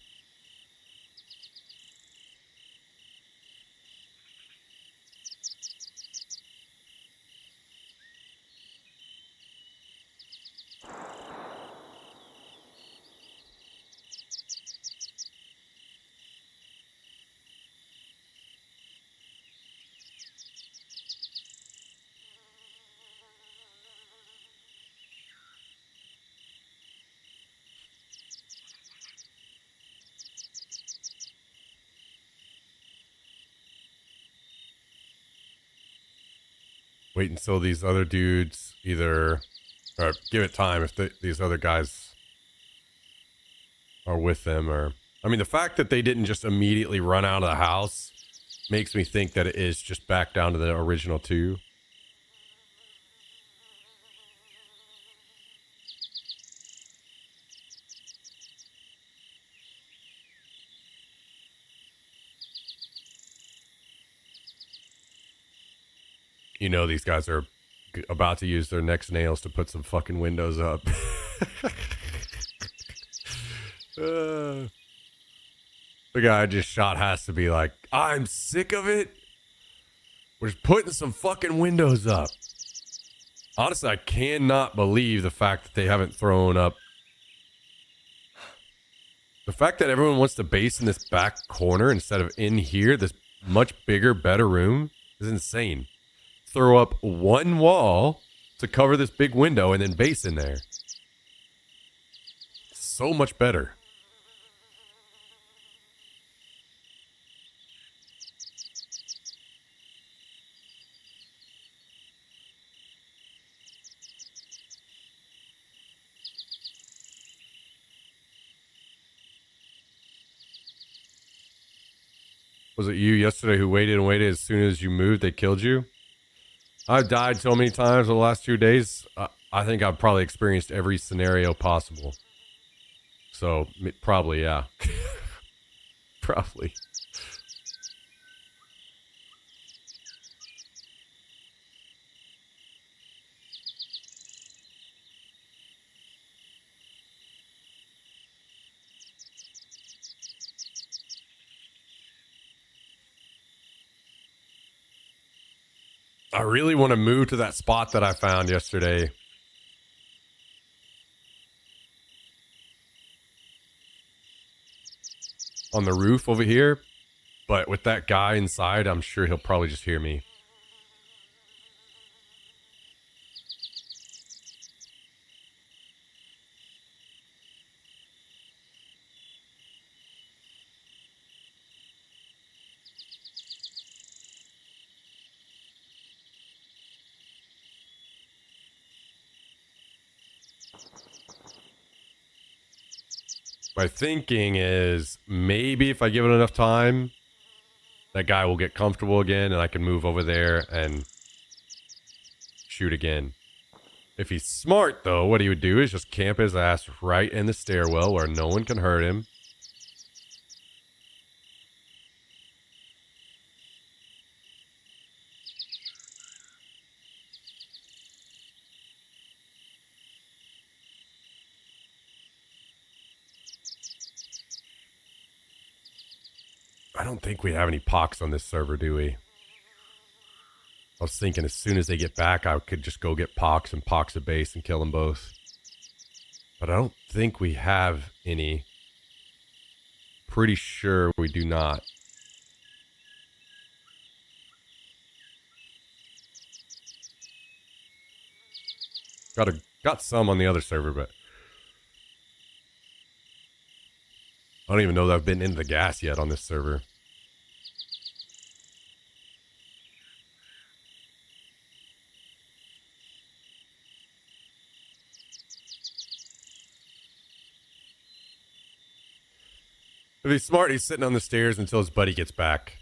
Wait until these other dudes either... Or give it time if these other guys are with them. Or I mean, the fact that they didn't just immediately run out of the house makes me think that it is just back down to the original two. You know these guys are about to use their next nails to put some fucking windows up. The guy I just shot has to be like, I'm sick of it. We're just putting some fucking windows up. Honestly, I cannot believe the fact that they haven't thrown up. The fact that everyone wants to base in this back corner instead of in here, this much bigger, better room, is insane. Throw up one wall to cover this big window and then base in there. So much better. Was it you yesterday who waited and waited as soon as you moved, they killed you? I've died so many times in the last 2 days. I think I've probably experienced every scenario possible. So, probably, yeah. Probably. I really want to move to that spot that I found yesterday. On the roof over here. But with that guy inside, I'm sure he'll probably just hear me. My thinking is maybe if I give it enough time, that guy will get comfortable again and I can move over there and shoot again. If he's smart, though, what he would do is just camp his ass right in the stairwell where no one can hurt him. I don't think we have any pox on this server, do we? I was thinking as soon as they get back, I could just go get pox and pox a base and kill them both. But I don't think we have any. Pretty sure we do not. Got some on the other server, but I don't even know that I've been into the gas yet on this server. If he's smart, he's sitting on the stairs until his buddy gets back.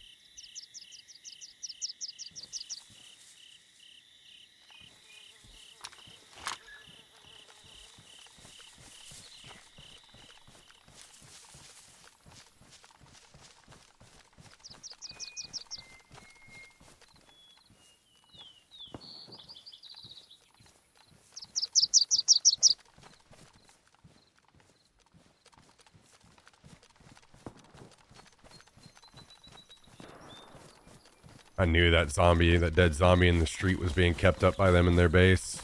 I knew that dead zombie in the street was being kept up by them in their base.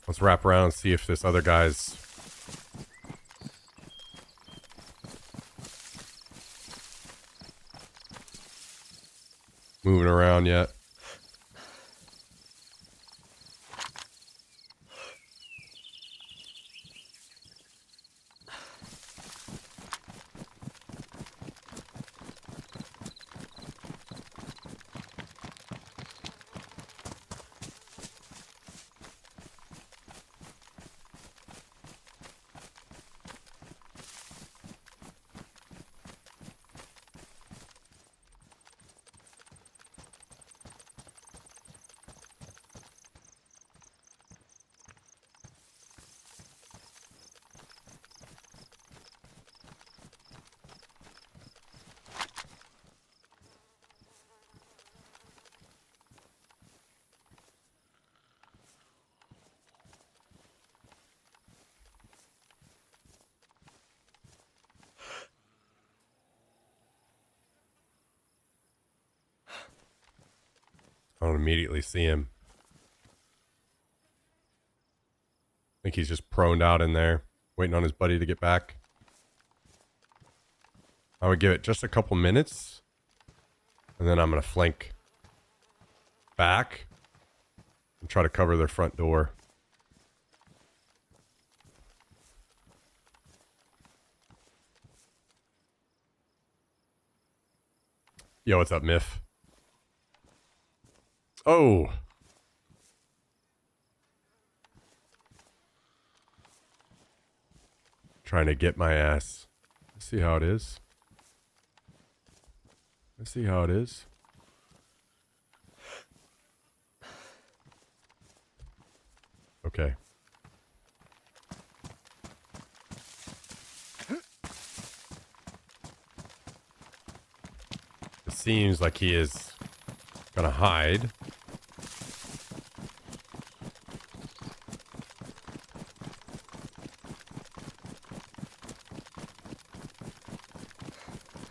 Let's wrap around and see if this other guy's moving around yet. I don't immediately see him. I think he's just proned out in there, waiting on his buddy to get back. I would give it just a couple minutes, and then I'm going to flank back and try to cover their front door. Yo, what's up, Miff? Oh. Trying to get my ass. Let's see how it is. Let's see how it is. Okay. It seems like he is gonna hide.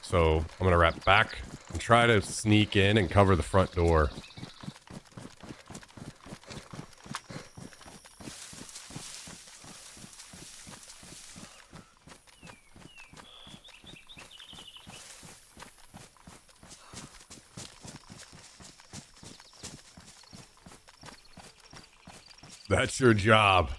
So I'm gonna wrap back and try to sneak in and cover the front door. That's your job.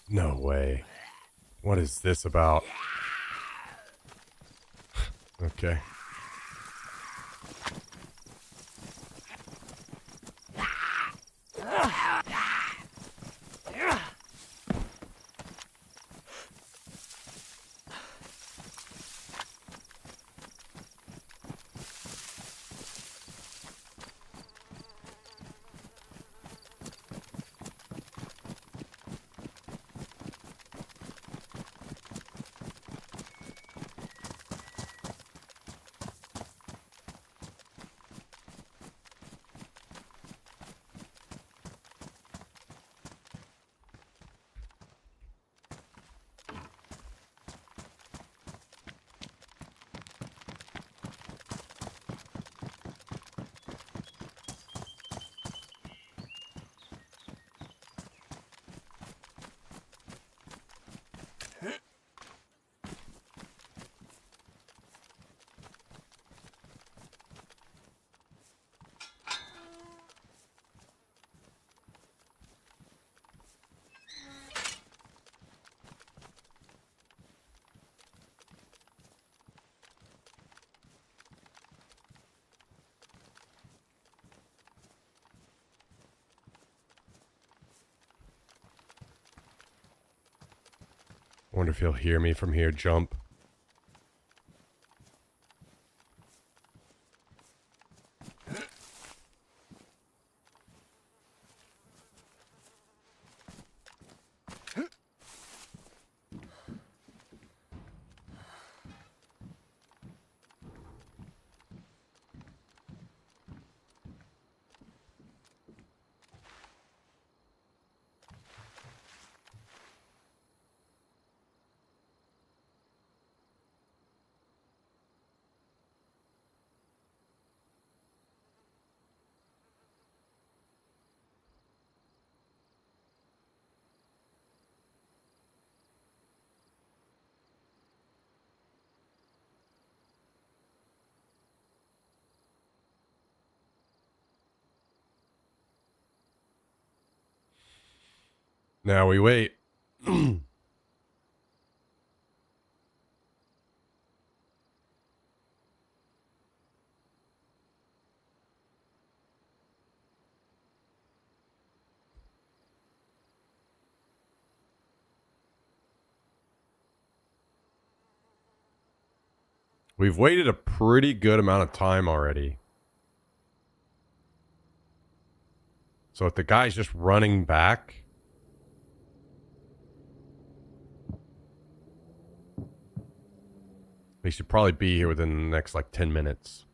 No way. What is this about? Okay. I wonder if he'll hear me from here jump. Now we wait. We've waited a pretty good amount of time already. So if the guy's just running back, he should probably be here within the next like 10 minutes.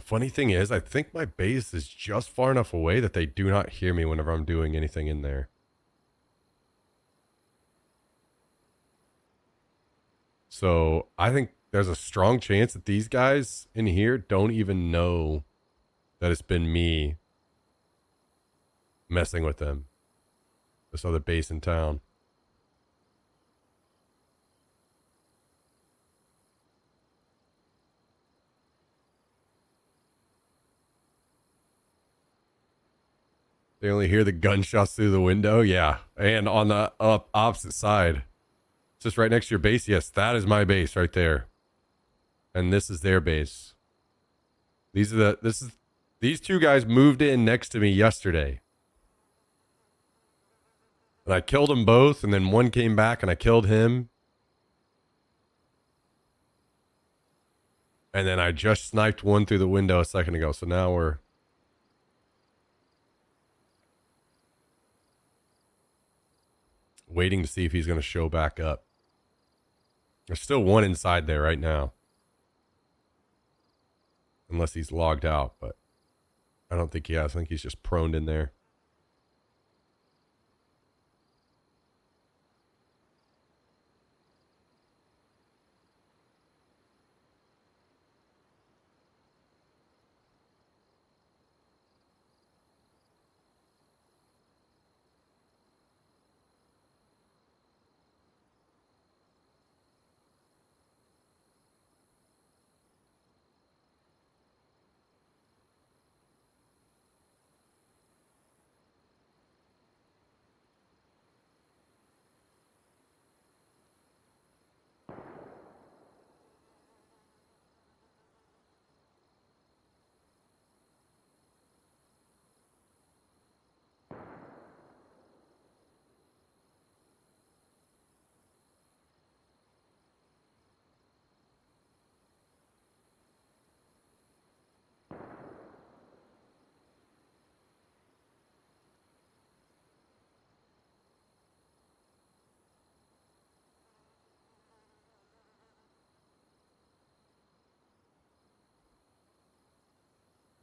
funny thing is, I think my base is just far enough away that they do not hear me whenever I'm doing anything in there. So I think there's a strong chance that these guys in here don't even know that it's been me messing with them. This other base in town. They only hear the gunshots through the window. Yeah. And on the opposite side, just right next to your base. Yes, that is my base right there. And this is their base. These two guys moved in next to me yesterday. And I killed them both, and then one came back and I killed him. And then I just sniped one through the window a second ago. So now we're waiting to see if he's going to show back up. There's still one inside there right now. Unless he's logged out, but I don't think he has. I think he's just proned in there.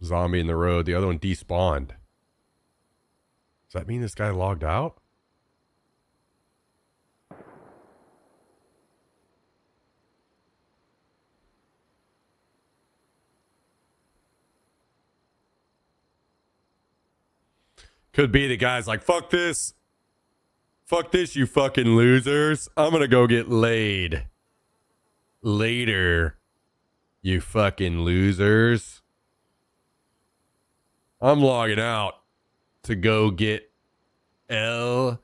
Zombie in the road. The other one despawned. Does that mean this guy logged out? Could be the guy's like, fuck this. Fuck this, you fucking losers. I'm gonna go get laid. Later, you fucking losers. I'm logging out to go get LAID.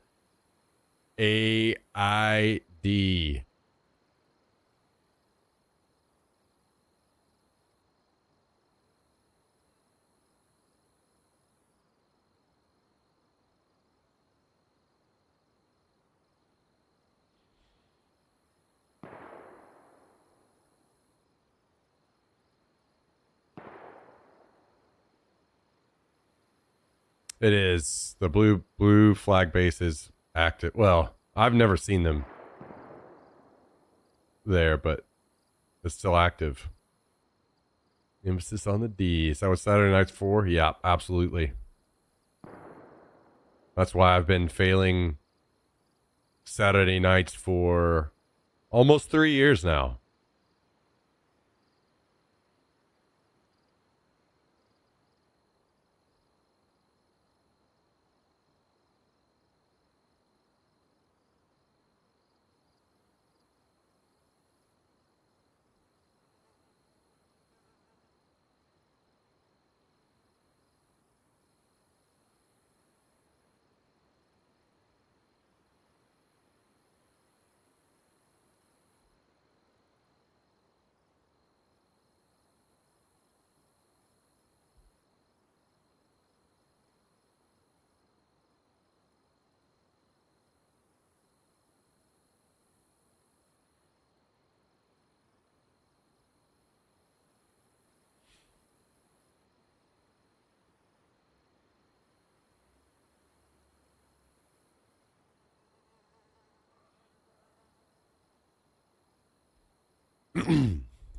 It is. The blue flag base is active. Well, I've never seen them there, but it's still active. Emphasis on the D. Is that what Saturday night's for? Yeah, absolutely. That's why I've been failing Saturday nights for almost 3 years now.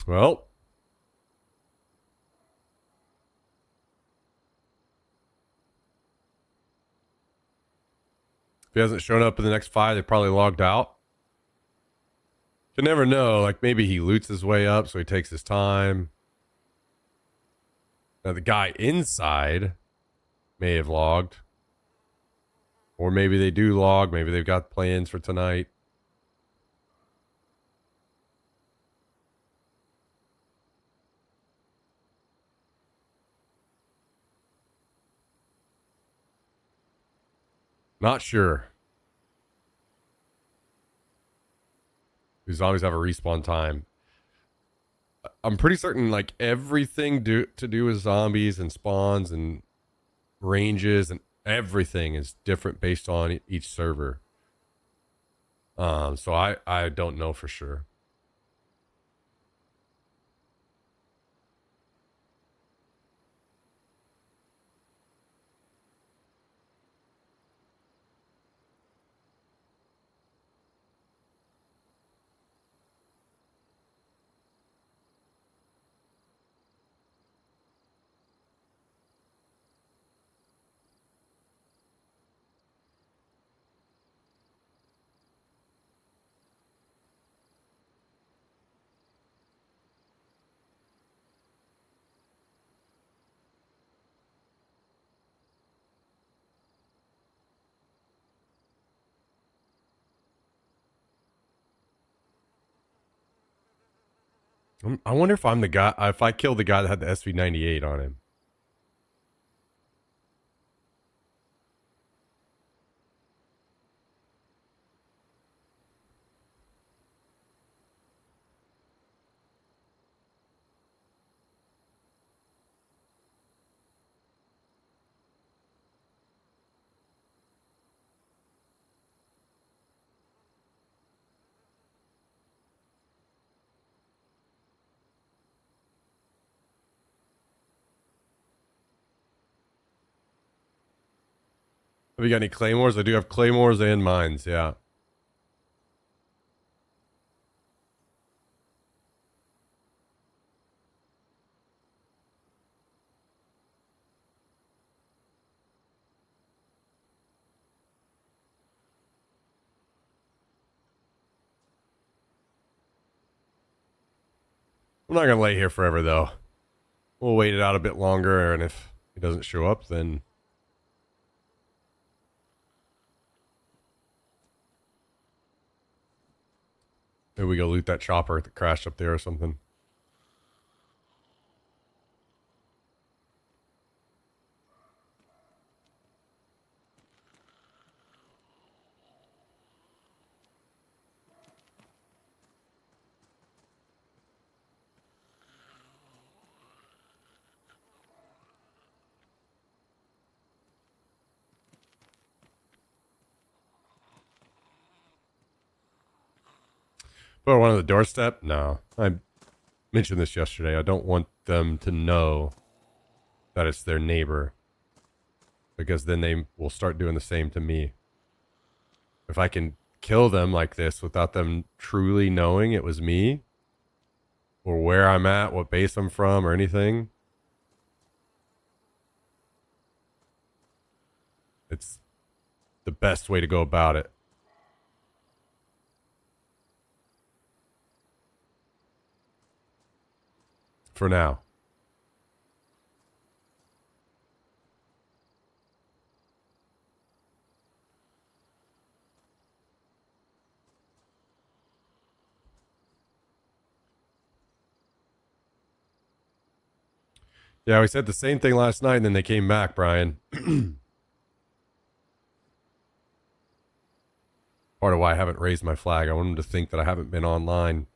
Well, If he hasn't shown up in the next 5, they probably logged out. You never know. Like maybe he loots his way up, so he takes his time. Now the guy inside may have logged. Or maybe they do log. Maybe they've got plans for tonight. Not sure. These zombies have a respawn time. I'm pretty certain like everything to do with zombies and spawns and ranges and everything is different based on each server. So I don't know for sure. I wonder if I'm the guy, if I killed the guy that had the SV98 on him. Have you got any claymores? I do have claymores and mines, yeah. I'm not gonna lay here forever though. We'll wait it out a bit longer, and if he doesn't show up, then maybe we go loot that chopper that crashed up there or something. But one on the doorstep? No. I mentioned this yesterday. I don't want them to know that it's their neighbor, because then they will start doing the same to me. If I can kill them like this without them truly knowing it was me, or where I'm at, what base I'm from, or anything, it's the best way to go about it. For now. Yeah, we said the same thing last night, and then they came back, Brian. Part of why I haven't raised my flag. I want them to think that I haven't been online.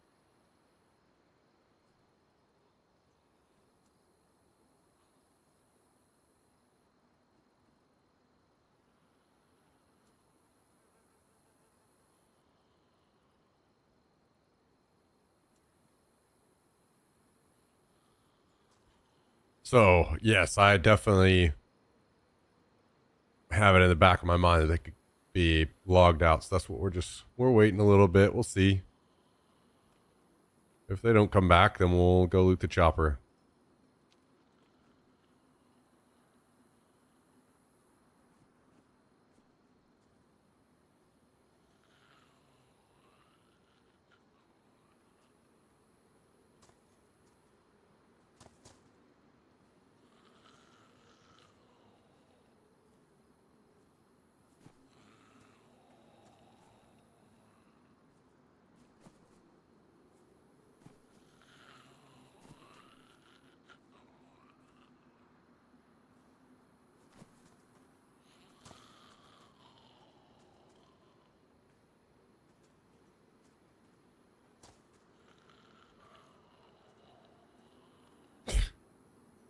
So, yes, I definitely have it in the back of my mind that they could be logged out. So that's what we're waiting a little bit. We'll see. If they don't come back, then we'll go loot the chopper.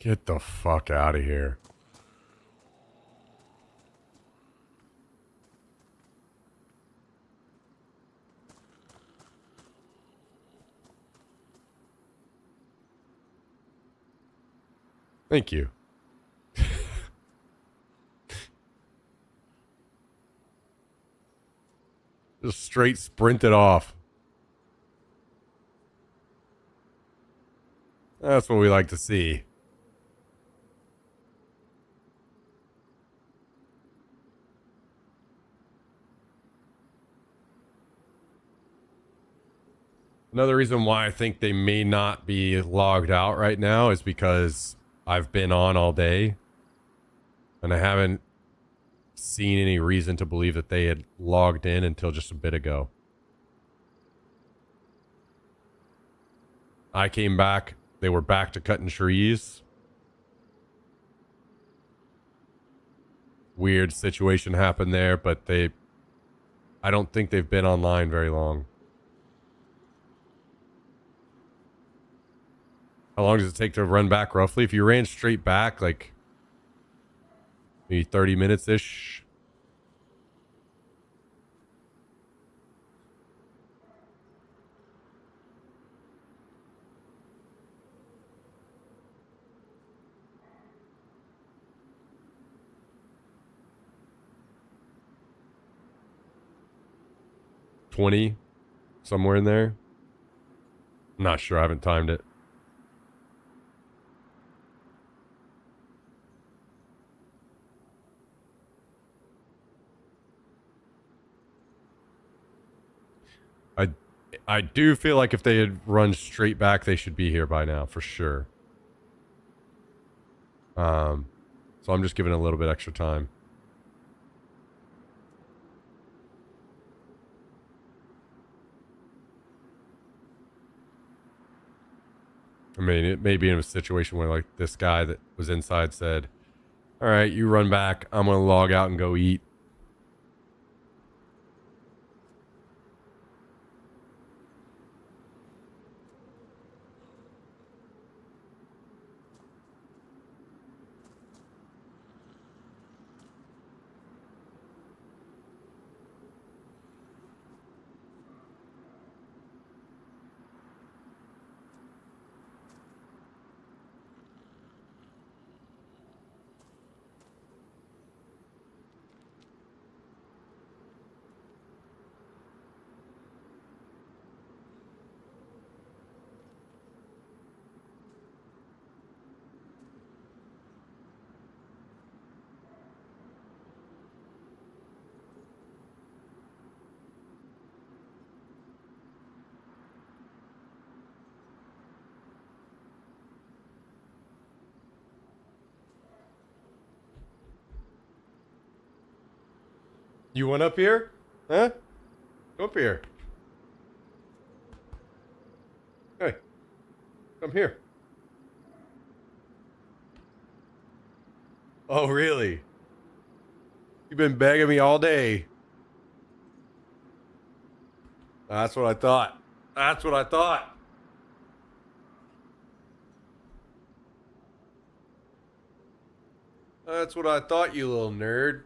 Get the fuck out of here. Thank you. Just straight sprinted off. That's what we like to see. Another reason why I think they may not be logged out right now is because I've been on all day and I haven't seen any reason to believe that they had logged in until just a bit ago. I came back, they were back to cutting trees. Weird situation happened there, but I don't think they've been online very long. How long does it take to run back roughly? If you ran straight back, like maybe 30 minutes-ish. $20, somewhere in there. I'm not sure. I haven't timed it. I do feel like if they had run straight back, they should be here by now, for sure. So I'm just giving it a little bit extra time. I mean, it may be in a situation where, like, this guy that was inside said, all right, you run back. I'm going to log out and go eat. You went up here? Huh? Go up here. Hey. Come here. Oh, really? You've been begging me all day. That's what I thought. That's what I thought. That's what I thought, you little nerd.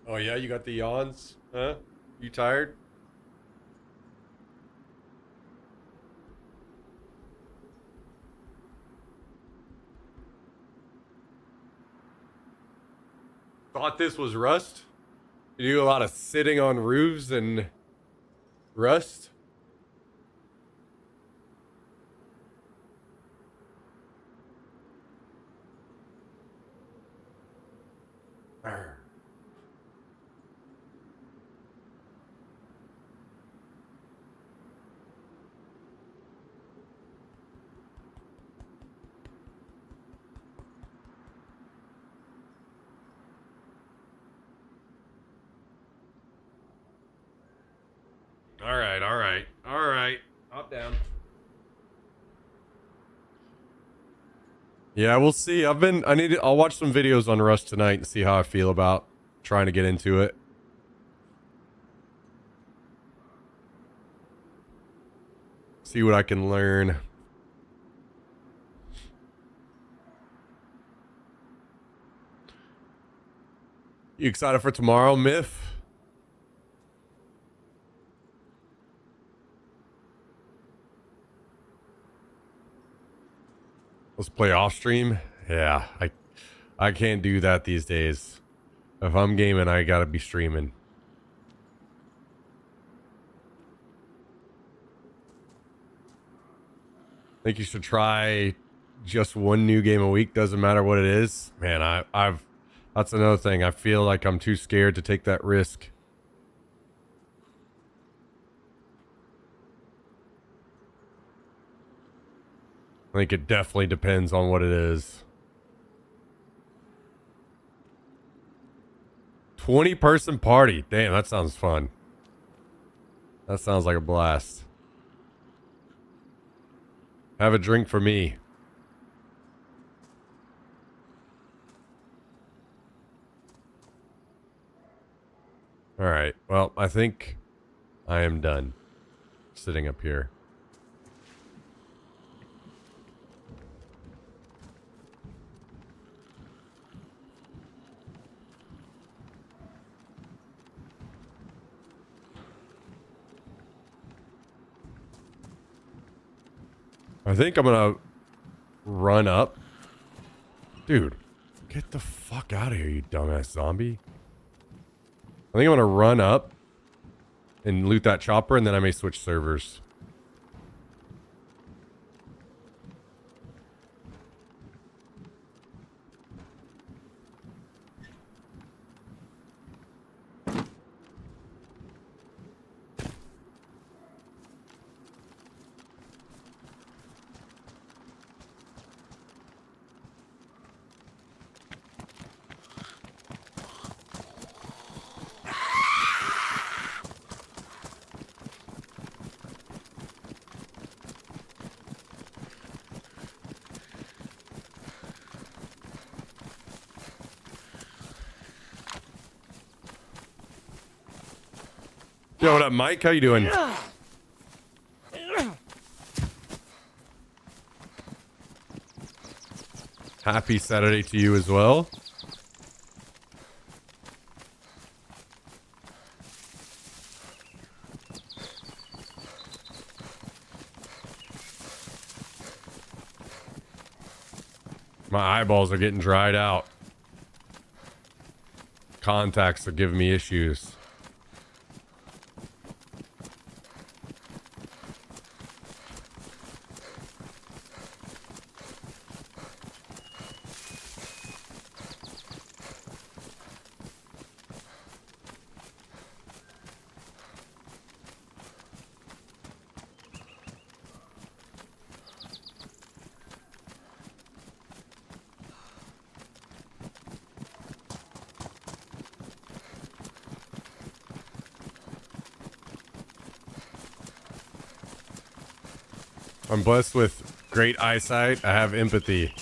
Oh yeah, you got the yawns? Huh? You tired? Thought this was Rust? You do a lot of sitting on roofs and Rust? Arr. All right. Hop down. Yeah, we'll see. I'll watch some videos on Rust tonight and see how I feel about trying to get into it. See what I can learn. You excited for tomorrow, Myth? Let's play off stream. Yeah, I can't do that these days. If I'm gaming, I gotta be streaming. I think you should try just one new game a week. Doesn't matter what it is. Man, I've that's another thing. I feel like I'm too scared to take that risk. I think it definitely depends on what it is. 20-person party. Damn, that sounds fun. That sounds like a blast. Have a drink for me. All right. Well, I think I am done sitting up here. I think I'm gonna run up. Dude, get the fuck out of here, you dumbass zombie. I think I'm gonna run up and loot that chopper, and then I may switch servers. Yo, what up, Mike? How you doing? Happy Saturday to you as well. My eyeballs are getting dried out. Contacts are giving me issues. I'm blessed with great eyesight. I have empathy.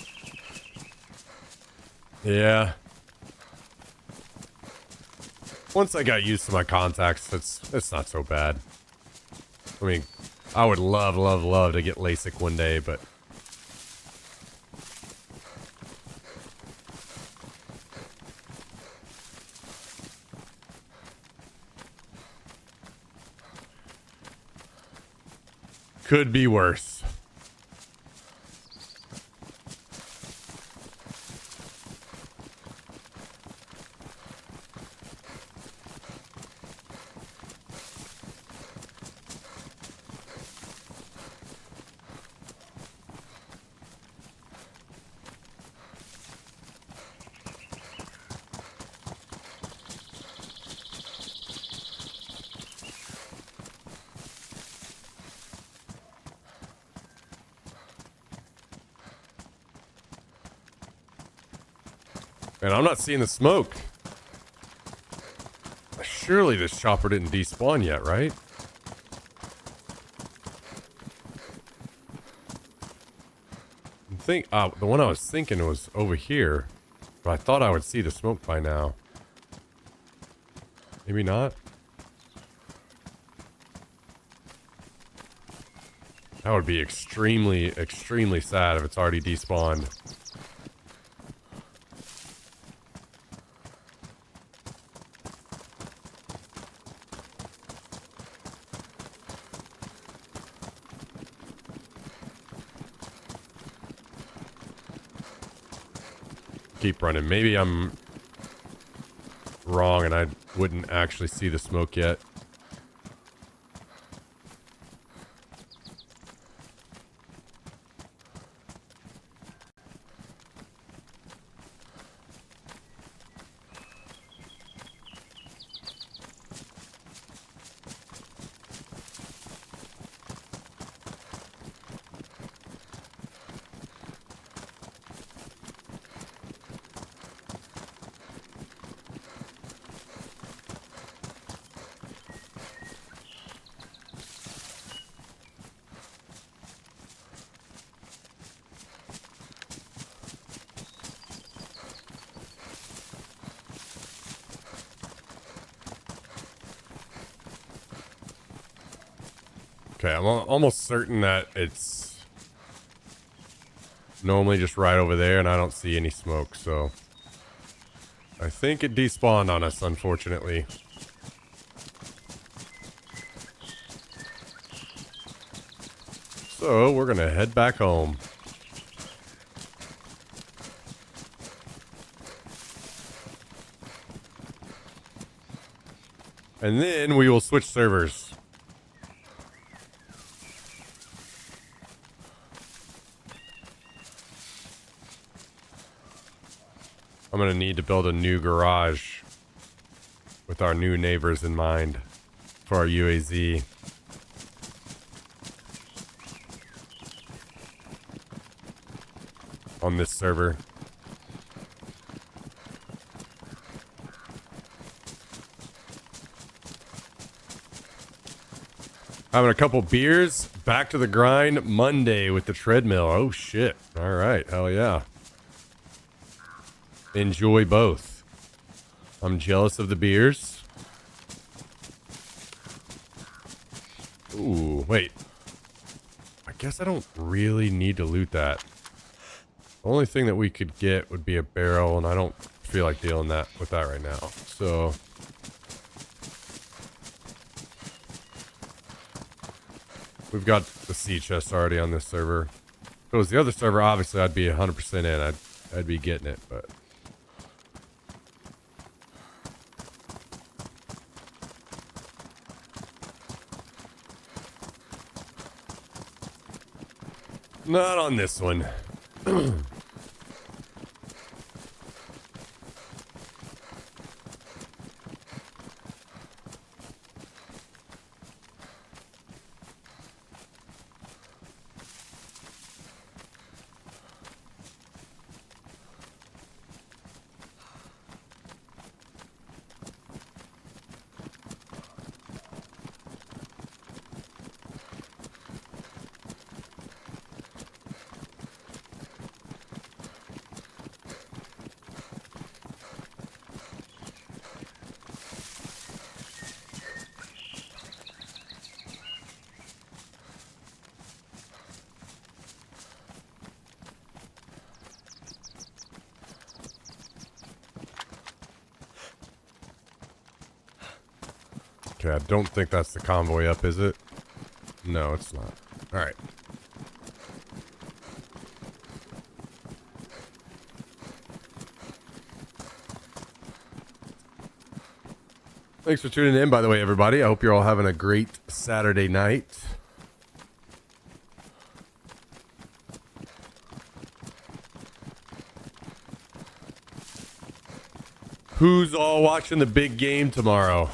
Yeah. Once I got used to my contacts, it's not so bad. I mean, I would love to get LASIK one day, but could be worse. And I'm not seeing the smoke. Surely this chopper didn't despawn yet, right? The one I was thinking was over here, but I thought I would see the smoke by now. Maybe not. That would be extremely, extremely sad if it's already despawned. Keep running. Maybe I'm wrong and I wouldn't actually see the smoke yet. Okay, I'm almost certain that it's normally just right over there and I don't see any smoke, so I think it despawned on us, unfortunately. So we're gonna head back home. And then we will switch servers. I'm going to need to build a new garage with our new neighbors in mind for our UAZ. On this server. Having a couple beers. Back to the grind Monday with the treadmill. Oh shit. All right. Hell yeah. Enjoy both. I'm jealous of the beers. Ooh, wait. I guess I don't really need to loot that. The only thing that we could get would be a barrel, and I don't feel like dealing with that right now. So we've got the sea chest already on this server. If it was the other server, obviously I'd be 100% in. I'd be getting it, but not on this one. Okay, I don't think that's the convoy up, is it? No, it's not. Alright. Thanks for tuning in, by the way, everybody. I hope you're all having a great Saturday night. Who's all watching the big game tomorrow?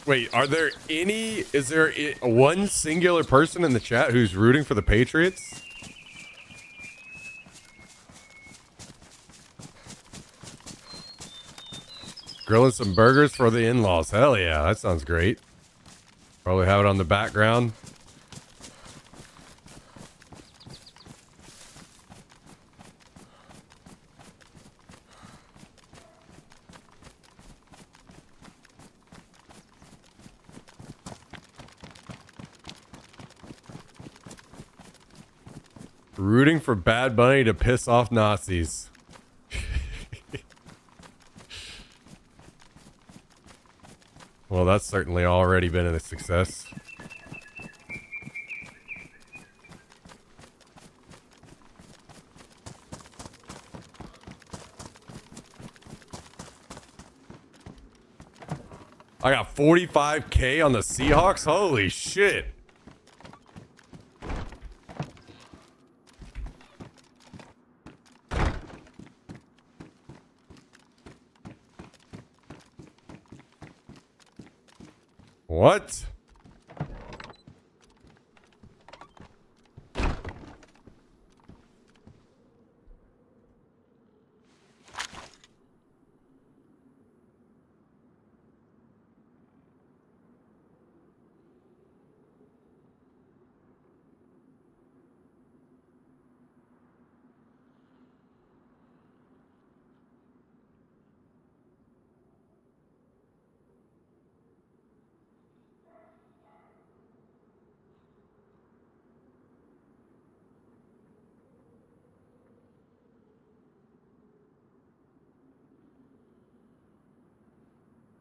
Wait, is there one singular person in the chat who's rooting for the Patriots? Grilling some burgers for the in-laws. Hell yeah, that sounds great. Probably have it on the background. Rooting for Bad Bunny to piss off Nazis. Well, that's certainly already been a success. I got 45K on the Seahawks? Holy shit. What?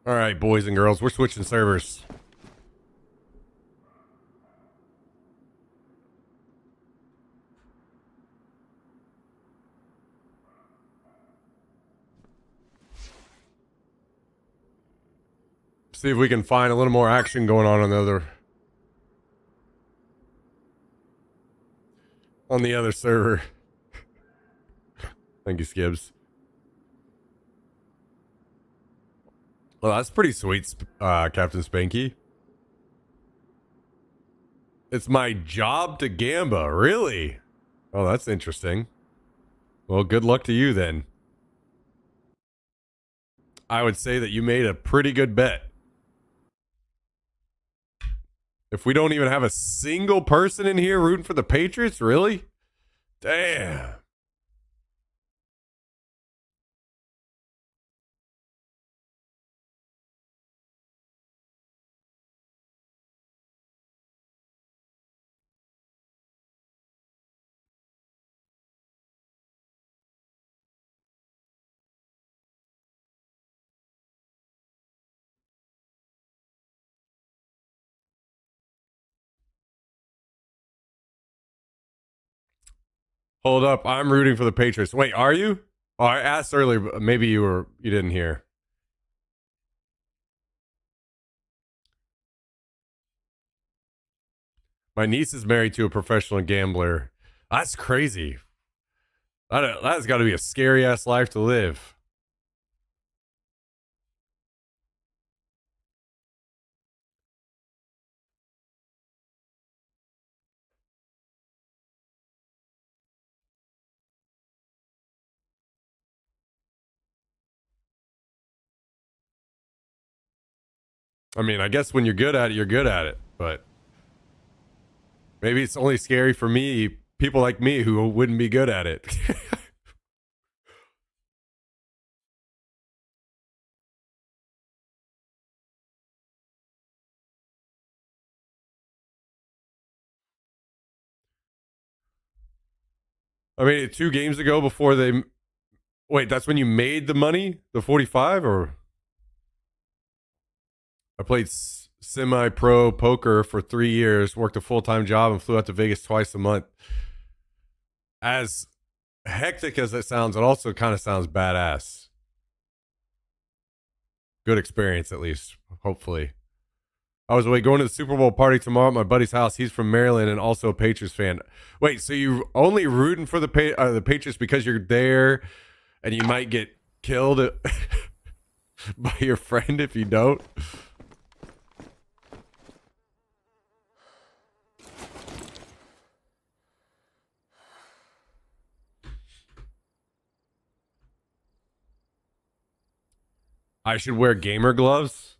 All right, boys and girls, we're switching servers. See if we can find a little more action going on the other server. Thank you, Skibbs. Well, that's pretty sweet, Captain Spanky. It's my job to Gamba, really? Oh, that's interesting. Well, good luck to you then. I would say that you made a pretty good bet. If we don't even have a single person in here rooting for the Patriots, really? Damn. Hold up, I'm rooting for the Patriots. Wait, are you? Oh, I asked earlier, but maybe you didn't hear. My niece is married to a professional gambler. That's crazy. That's got to be a scary ass life to live. I mean, I guess when you're good at it, you're good at it. But maybe it's only scary for me, people like me who wouldn't be good at it. I mean, 2 games ago before they... Wait, that's when you made the money? The 45? Or... I played semi-pro poker for 3 years, worked a full-time job, and flew out to Vegas twice a month. As hectic as it sounds, it also kind of sounds badass. Good experience, at least, hopefully. I was going to the Super Bowl party tomorrow at my buddy's house. He's from Maryland and also a Patriots fan. Wait, so you only rooting for the Patriots because you're there and you might get killed by your friend if you don't? I should wear gamer gloves?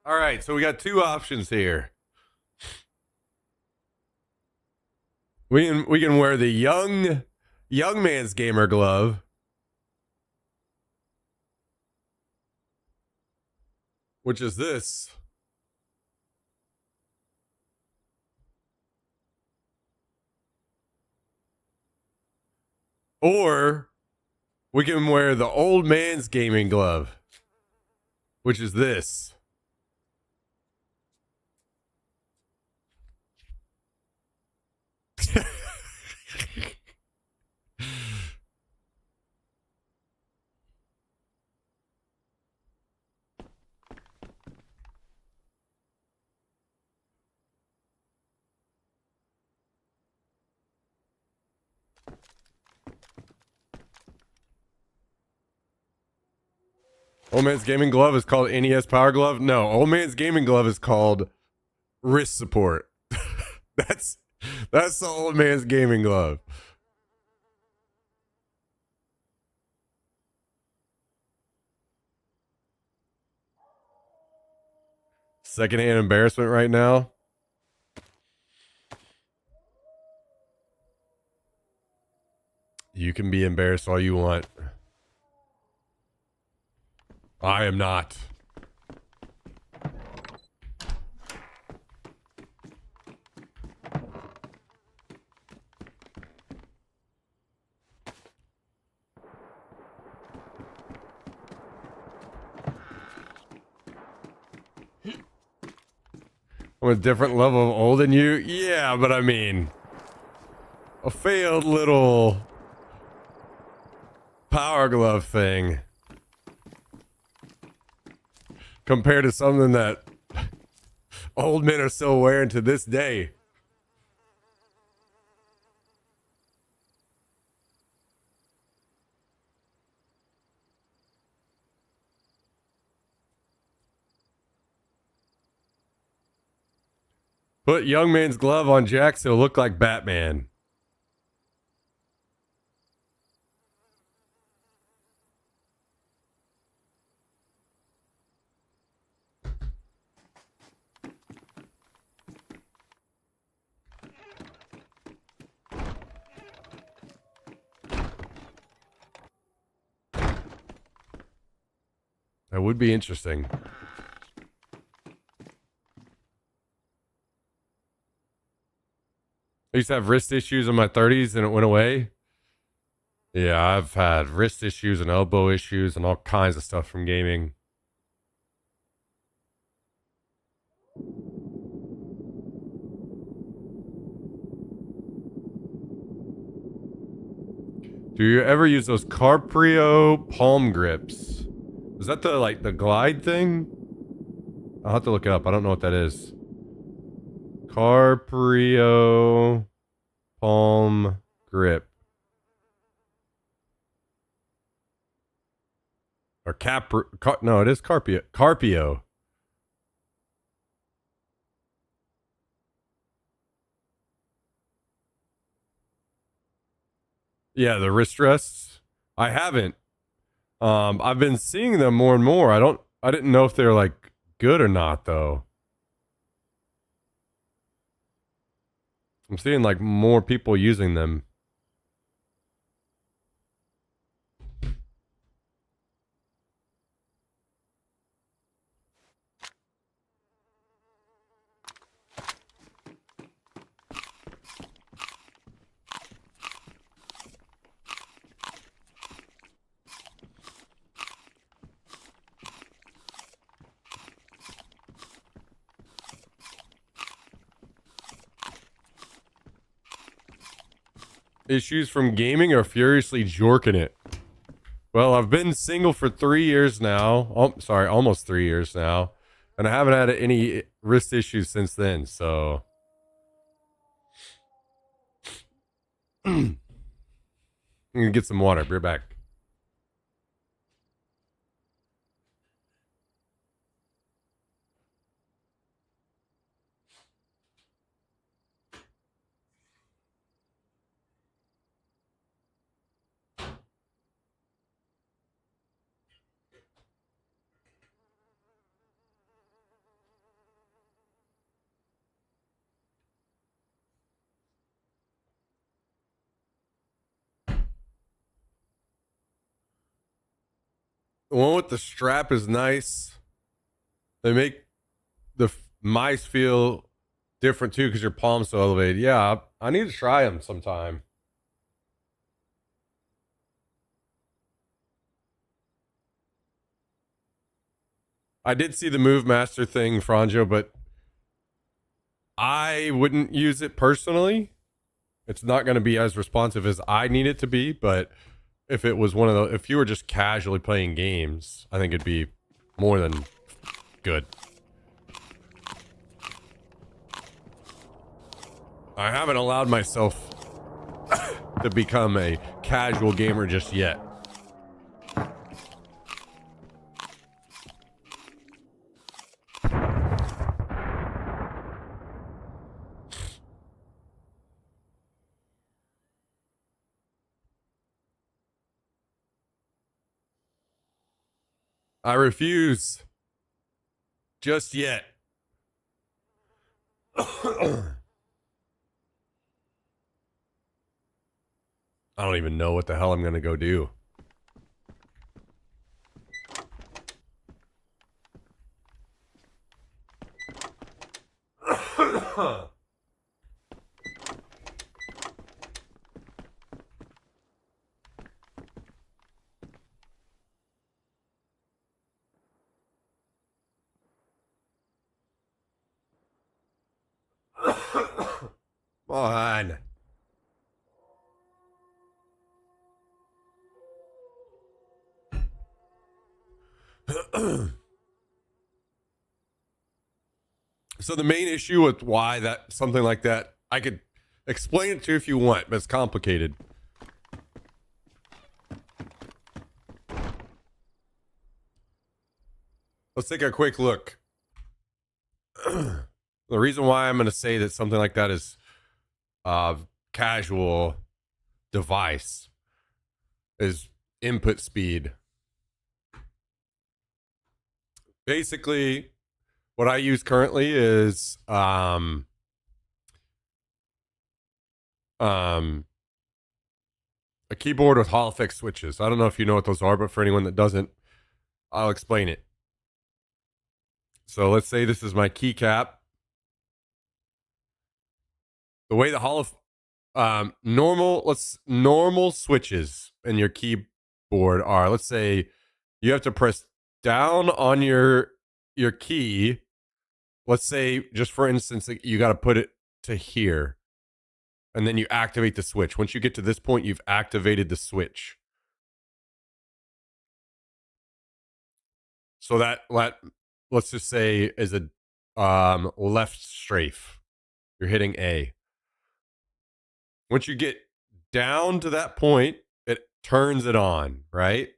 All right, so we got two options here. We can wear the young man's gamer glove, which is this. Or we can wear the old man's gaming glove, which is this. Old man's gaming glove is called NES Power Glove. No, old man's gaming glove is called wrist support. that's the old man's gaming glove. Secondhand embarrassment right now. You can be embarrassed all you want. I am not. I'm a different level of old than you? Yeah, but I mean, a failed little power glove thing compared to something that old men are still wearing to this day. Put young man's glove on Jax, he'll look like Batman. That would be interesting. I used to have wrist issues in my 30s and it went away. Yeah, I've had wrist issues and elbow issues and all kinds of stuff from gaming. Do you ever use those Carprio palm grips? Is that the glide thing? I'll have to look it up. I don't know what that is. Carprio palm grip. Or no, it is Carpio. Carpio. Yeah, the wrist rests. I haven't. I've been seeing them more and more. I didn't know if they're like good or not though. I'm seeing like more people using them. issues from gaming or furiously jorking it? Well, I've been single for 3 years now. Oh, sorry, almost 3 years now. And I haven't had any wrist issues since then, so... I'm gonna get some water. Be right back. The one with the strap is nice. They make the mice feel different too because your palm's so elevated. Yeah, I need to try them sometime. I did see the Move Master thing, Franjo, but I wouldn't use it personally. It's not going to be as responsive as I need it to be, but if it was one of the, if you were just casually playing games, I think it'd be more than good. I haven't allowed myself to become a casual gamer just yet. I refuse. Just yet. I don't even know what the hell I'm going to go do. Come on. So the main issue with why that something like that, I could explain it to you if you want, but it's complicated. Let's take a quick look. The reason why I'm going to say that something like that is casual device is input speed. Basically, what I use currently is a keyboard with Hall effect switches. I don't know if you know what those are, but for anyone that doesn't, I'll explain it. So let's say this is my keycap. The way the Hall of normal switches in your keyboard are, let's say you have to press down on your key. Let's say, just for instance, you got to put it to here, and then you activate the switch. Once you get to this point, you've activated the switch. So that let's just say is a left strafe. You're hitting A. Once you get down to that point, it turns it on, right?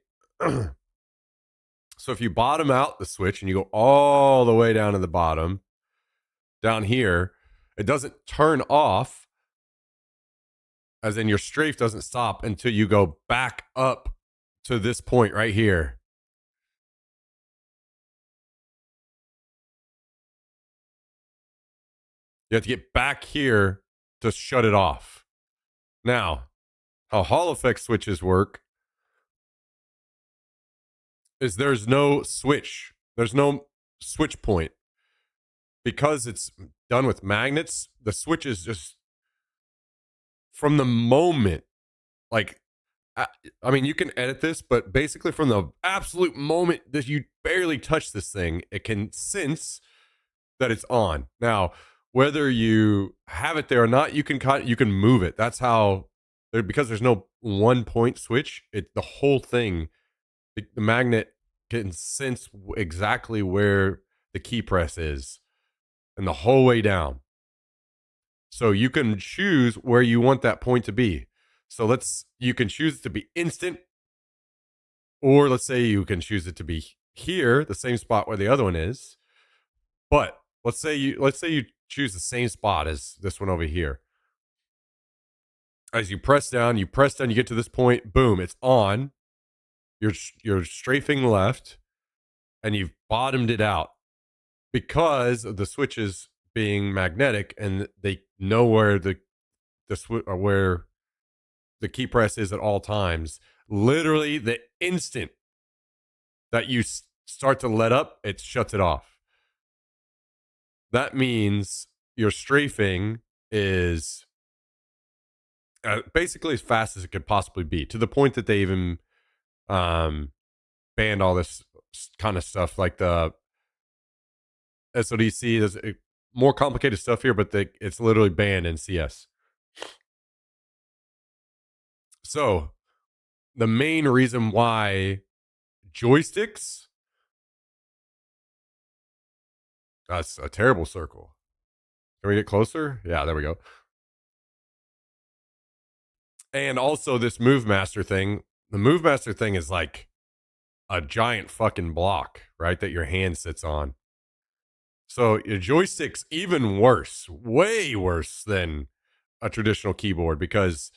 So if you bottom out the switch and you go all the way down to the bottom, down here, it doesn't turn off, as in your strafe doesn't stop until you go back up to this point right here. You have to get back here to shut it off. Now, how Hall effect switches work is there's no switch. There's no switch point. Because it's done with magnets, the switch is just from the moment, like, I mean, you can edit this, but basically from the absolute moment that you barely touch this thing, it can sense that it's on. Now, whether you have it there or not, you can move it. That's how because there's no 1 point switch, the whole thing, the magnet can sense exactly where the key press is and the whole way down. So you can choose where you want that point to be. So you can choose it to be instant, or let's say you can choose it to be here, the same spot where the other one is. But let's say you choose the same spot as this one over here. As you press down, you get to this point, boom, it's on. You're strafing left, and you've bottomed it out because of the switches being magnetic, and they know where where the key press is at all times. Literally, the instant that you start to let up, it shuts it off. That means your strafing is basically as fast as it could possibly be, to the point that they even banned all this kind of stuff like the SODC. There's more complicated stuff here, but it's literally banned in CS. So the main reason why joysticks, that's a terrible circle. Can we get closer? Yeah, there we go. And also this Move Master thing. The Move Master thing is like a giant fucking block, right? That your hand sits on. So your joystick's even worse, way worse than a traditional keyboard, because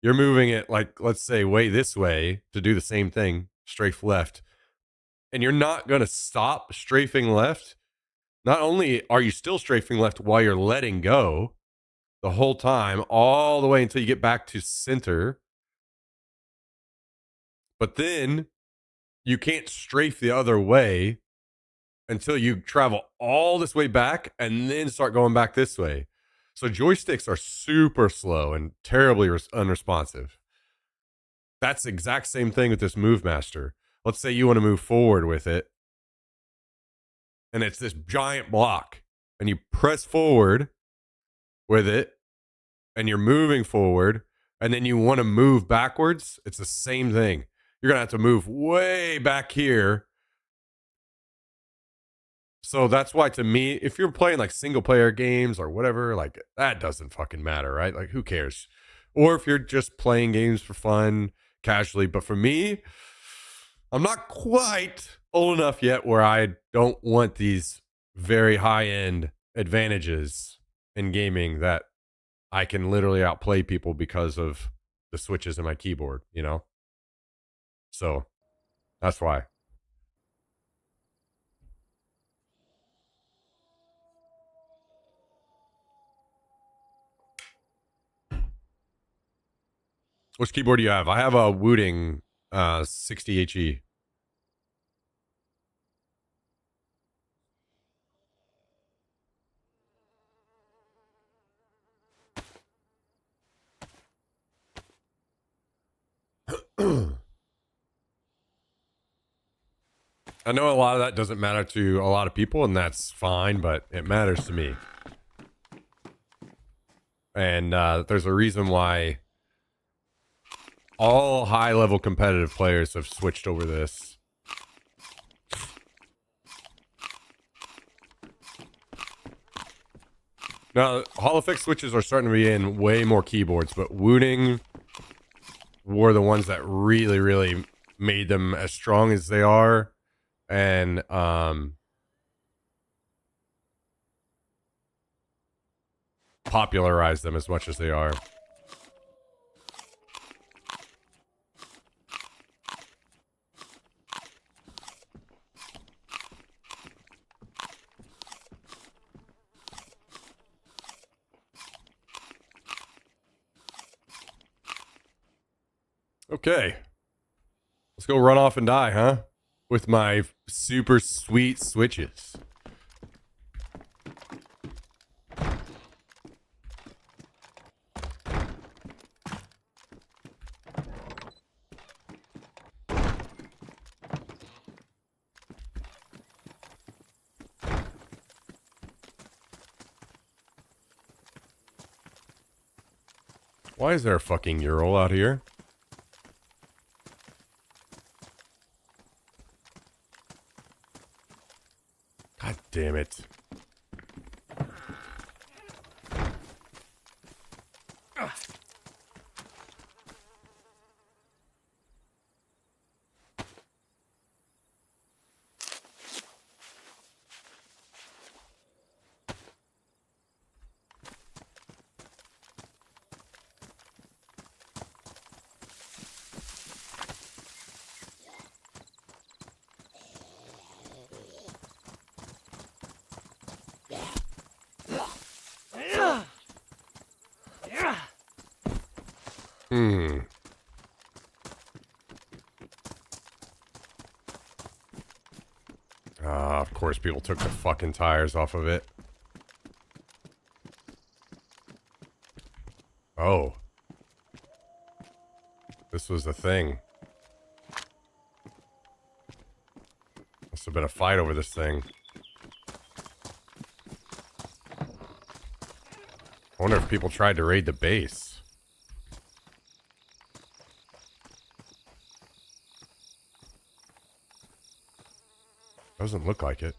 you're moving it like, let's say, way this way to do the same thing, strafe left. And you're not going to stop strafing left. Not only are you still strafing left while you're letting go the whole time, all the way until you get back to center, but then you can't strafe the other way until you travel all this way back and then start going back this way. So joysticks are super slow and terribly unresponsive. That's the exact same thing with this Move Master. Let's say you want to move forward with it, and it's this giant block, and you press forward with it, and you're moving forward, and then you want to move backwards. It's the same thing. You're going to have to move way back here. So that's why, to me, if you're playing like single player games or whatever, like that doesn't fucking matter, right? Like who cares? Or if you're just playing games for fun, casually. But for me, I'm not quite old enough yet where I don't want these very high end advantages in gaming that I can literally outplay people because of the switches in my keyboard, you know? So that's why. Which keyboard do you have? I have a Wooting 60HE. I know a lot of that doesn't matter to a lot of people, and that's fine, but it matters to me. And there's a reason why all high-level competitive players have switched over this. Now, Hall-effect switches are starting to be in way more keyboards, but Wooting were the ones that really, really made them as strong as they are, and popularized them as much as they are. Okay. Let's go run off and die, huh? With my super sweet switches. Why is there a fucking Ural out here? God damn it. Hmm. Ah, of course people took the fucking tires off of it. Oh. This was the thing. Must have been a fight over this thing. I wonder if people tried to raid the base. Doesn't look like it.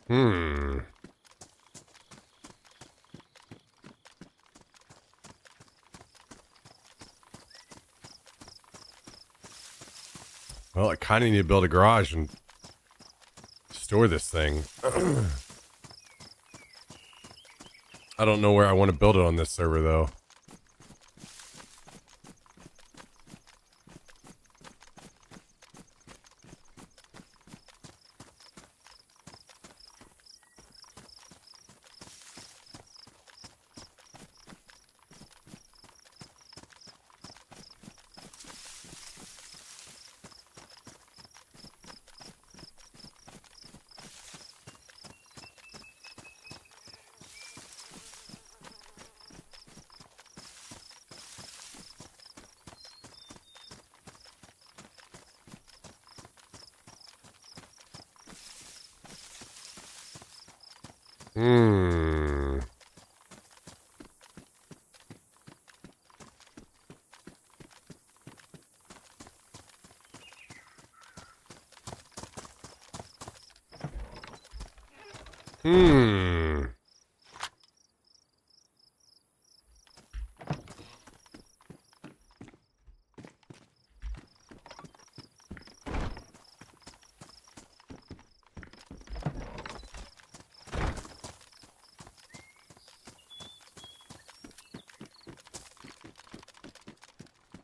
Hmm. Well, I kind of need to build a garage and store this thing. I don't know where I want to build it on this server, though. Hmm. Hmm.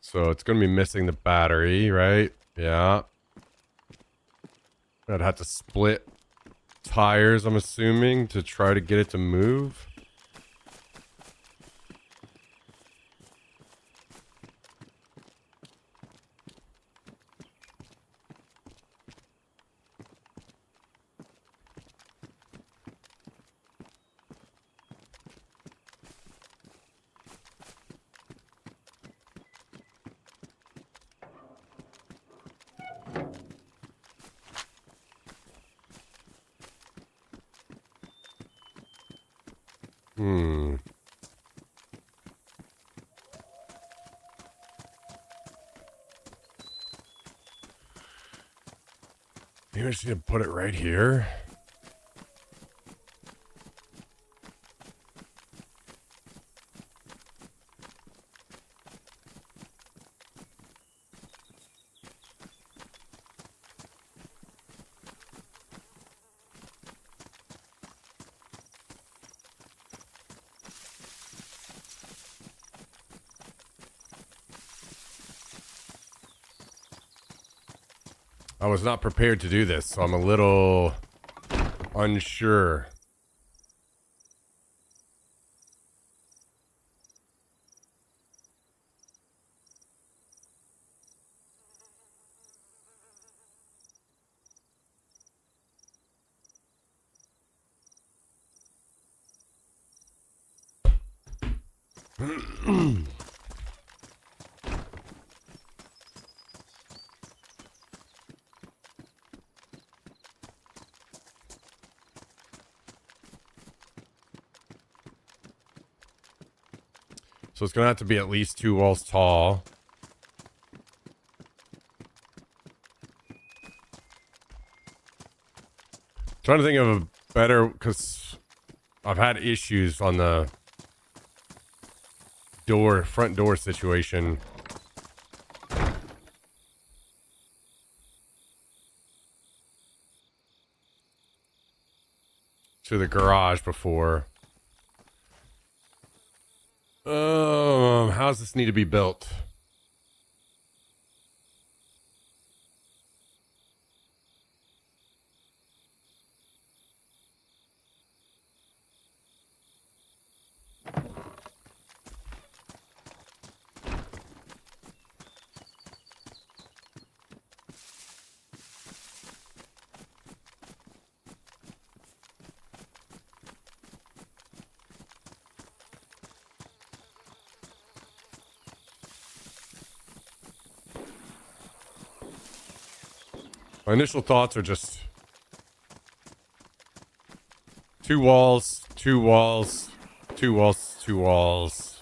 So it's going to be missing the battery, right? Yeah. I'd have to split tires, I'm assuming, to try to get it to move. Hmm. Maybe I just need to put it right here. I was not prepared to do this, so I'm a little unsure. So it's gonna have to be at least 2 walls tall. Trying to think of a better, because I've had issues on the front door situation. To the garage before. How's this need to be built? My initial thoughts are just 2 walls, 2 walls, 2 walls, 2 walls.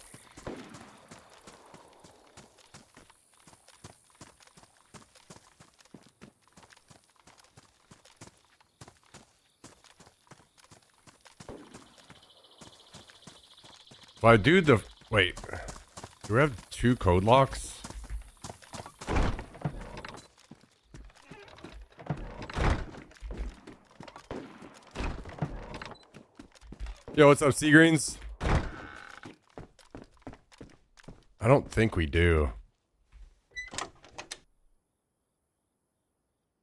If I do the... Wait. Do we have 2 code locks? Yo, what's up, Seagreens? I don't think we do. I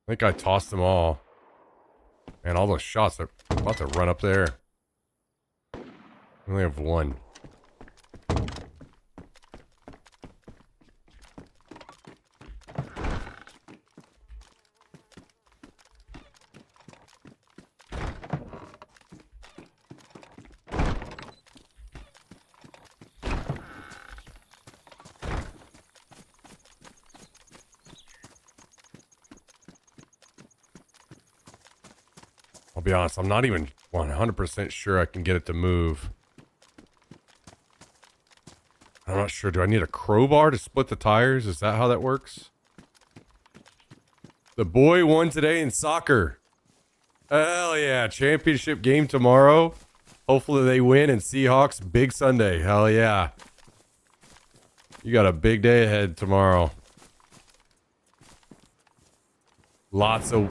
think I tossed them all. Man, all those shots are about to run up there. I only have 1. I'll be honest, I'm not even 100% sure I can get it to move. I'm not sure. Do I need a crowbar to split the tires? Is that how that works? The boy won today in soccer. Hell yeah. Championship game tomorrow. Hopefully they win, and Seahawks, big Sunday. Hell yeah. You got a big day ahead tomorrow. Lots of...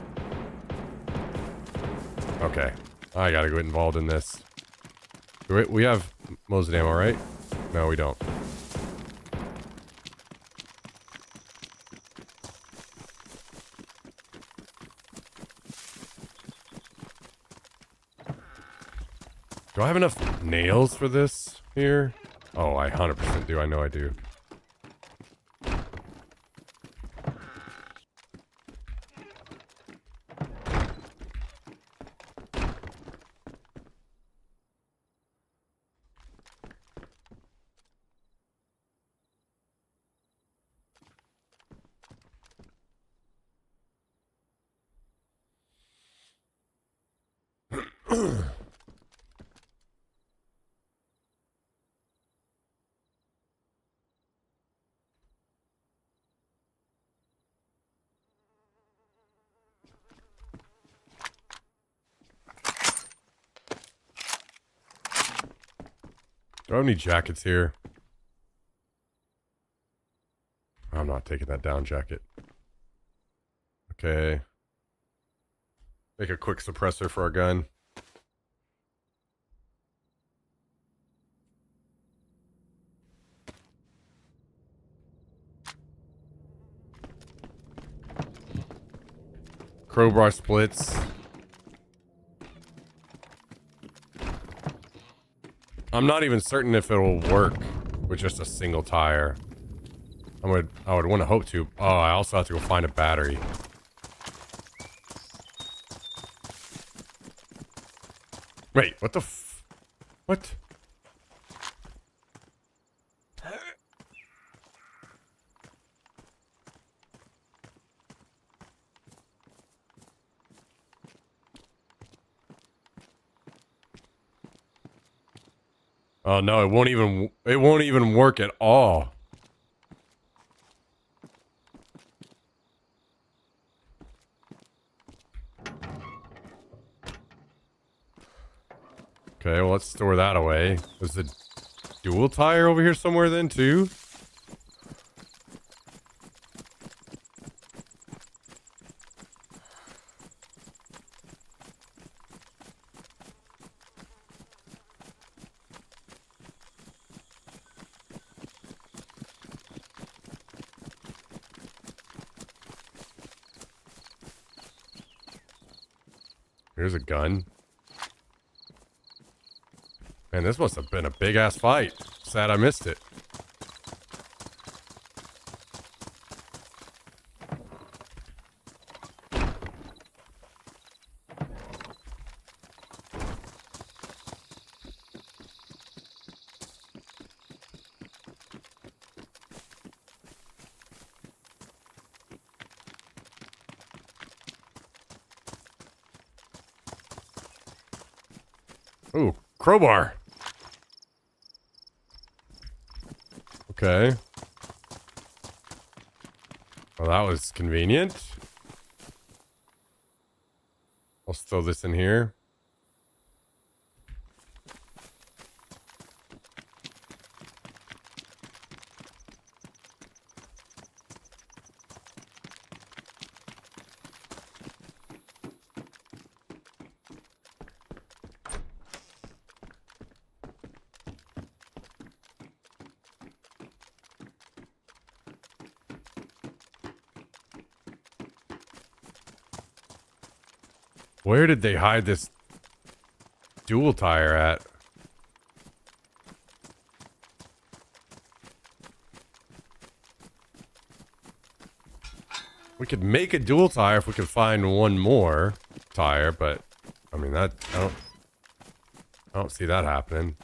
Okay. I gotta get involved in this. We have Mosin ammo, right? No, we don't. Do I have enough nails for this here? Oh, I 100% do. I know I do. Do I have any jackets here? I'm not taking that down jacket. Okay. Make a quick suppressor for our gun. Crowbar splits. I'm not even certain if it'll work with just a single tire. I would want to hope to. Oh, I also have to go find a battery. Wait, what the what? Oh no, it won't even work at all. Okay, well let's store that away. Is the dual tire over here somewhere then too? Here's a gun. Man, this must have been a big ass fight. Sad I missed it. Ooh, crowbar. Okay. Well, that was convenient. I'll throw this in here. Where did they hide this dual tire at? We could make a dual tire if we could find one more tire, but I mean that I don't see that happening.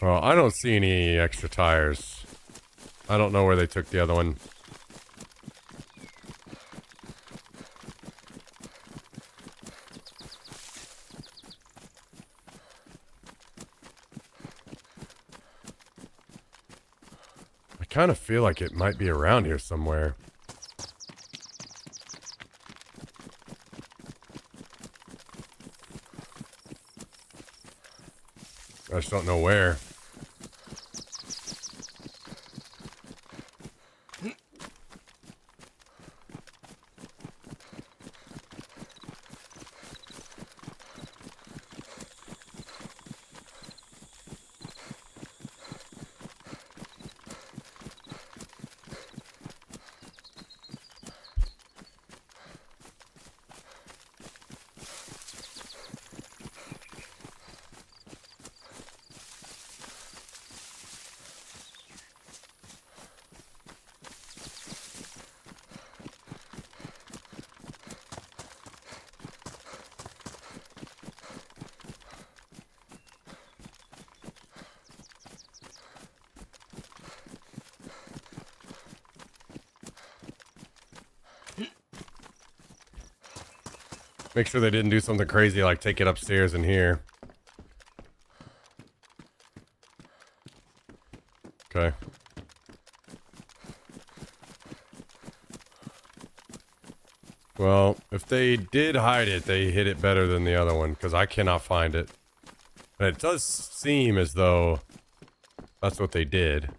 Well, I don't see any extra tires. I don't know where they took the other one. I kind of feel like it might be around here somewhere. I just don't know where. Make sure they didn't do something crazy like take it upstairs in here. Okay. Well, if they did hide it, they hid it better than the other one, because I cannot find it. And it does seem as though that's what they did.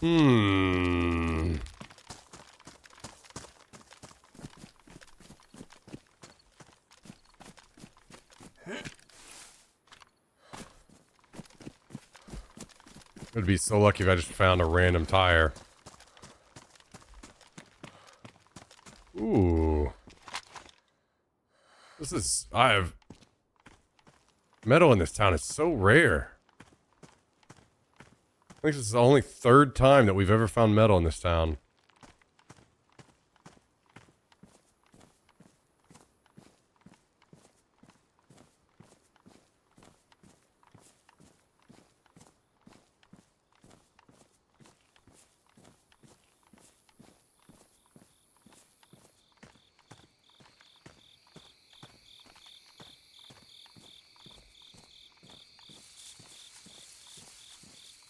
Hmm. I'd be so lucky if I just found a random tire. Ooh. Metal in this town is so rare. I think this is the only third time that we've ever found metal in this town.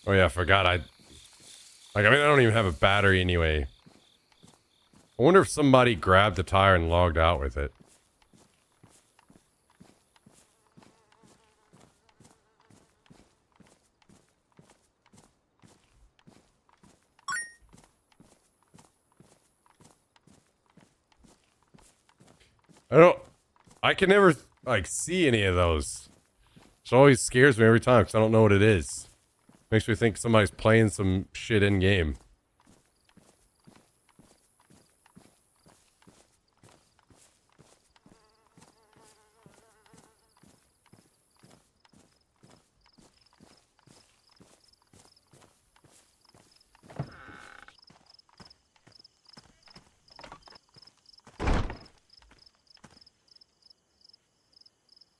Oh yeah, I forgot. I don't even have a battery anyway. I wonder if somebody grabbed the tire and logged out with it. I can never, like, see any of those. It always scares me every time because I don't know what it is. Makes me think somebody's playing some shit in game.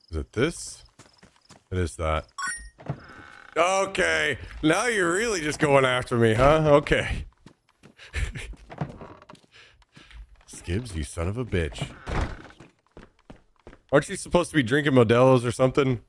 Is it this? It is that. Okay, now you're really just going after me, huh? Okay. Skibbs, you son of a bitch. Aren't you supposed to be drinking Modelo's or something?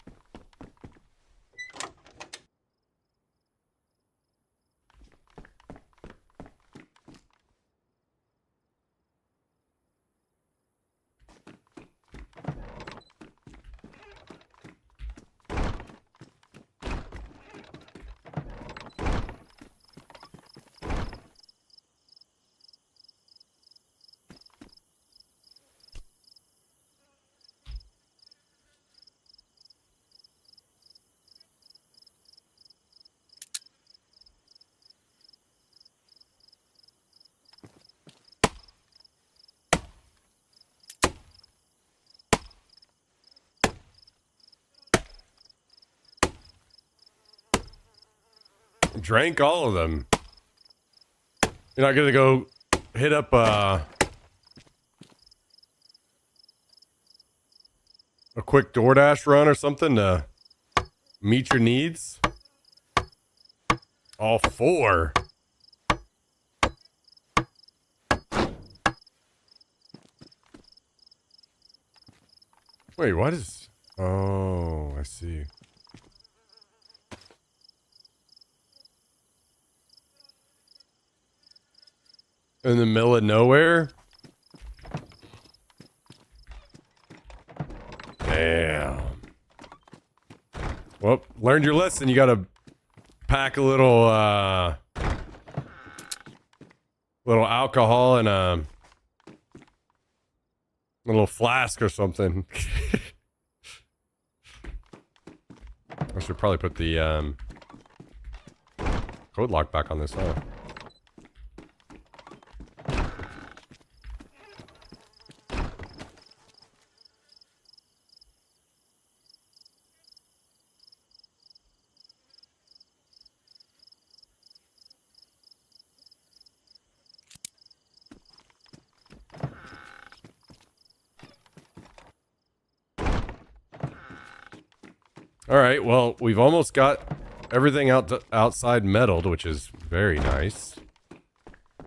Drank all of them. You're not gonna go hit up a quick DoorDash run or something to meet your needs? All four. Wait, what is... Oh, I see. In the middle of nowhere? Damn. Well, learned your lesson. You gotta pack a little alcohol in a little flask or something. I should probably put the code lock back on this, huh? All right, well, we've almost got everything outside metalled, which is very nice.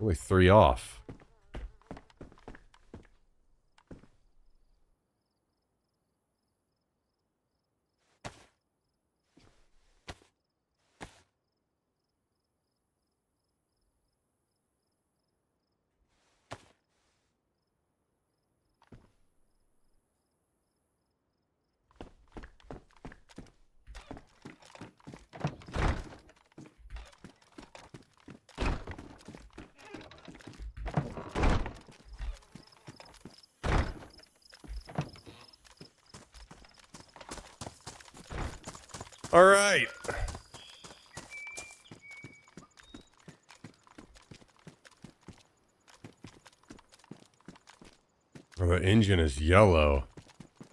Only 3 off. All right. Oh, the engine is yellow.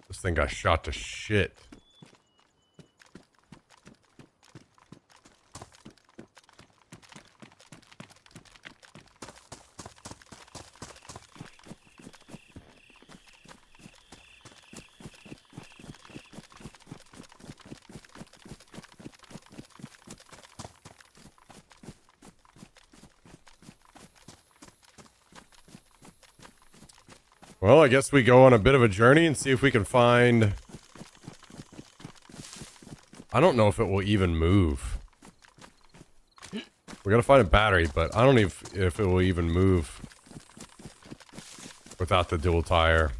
This thing got shot to shit. Well, I guess we go on a bit of a journey and see if we can find... I don't know if it will even move. We gotta find a battery, but I don't know if it will even move without the dual tire.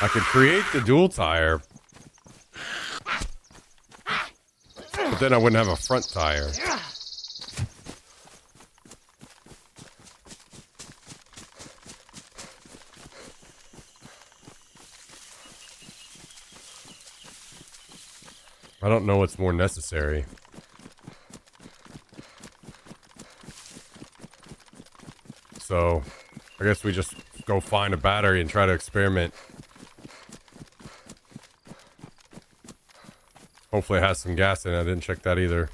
I could create the dual tire, but then I wouldn't have a front tire. I don't know what's more necessary. So, I guess we just go find a battery and try to experiment. Hopefully it has some gas in it. I didn't check that either.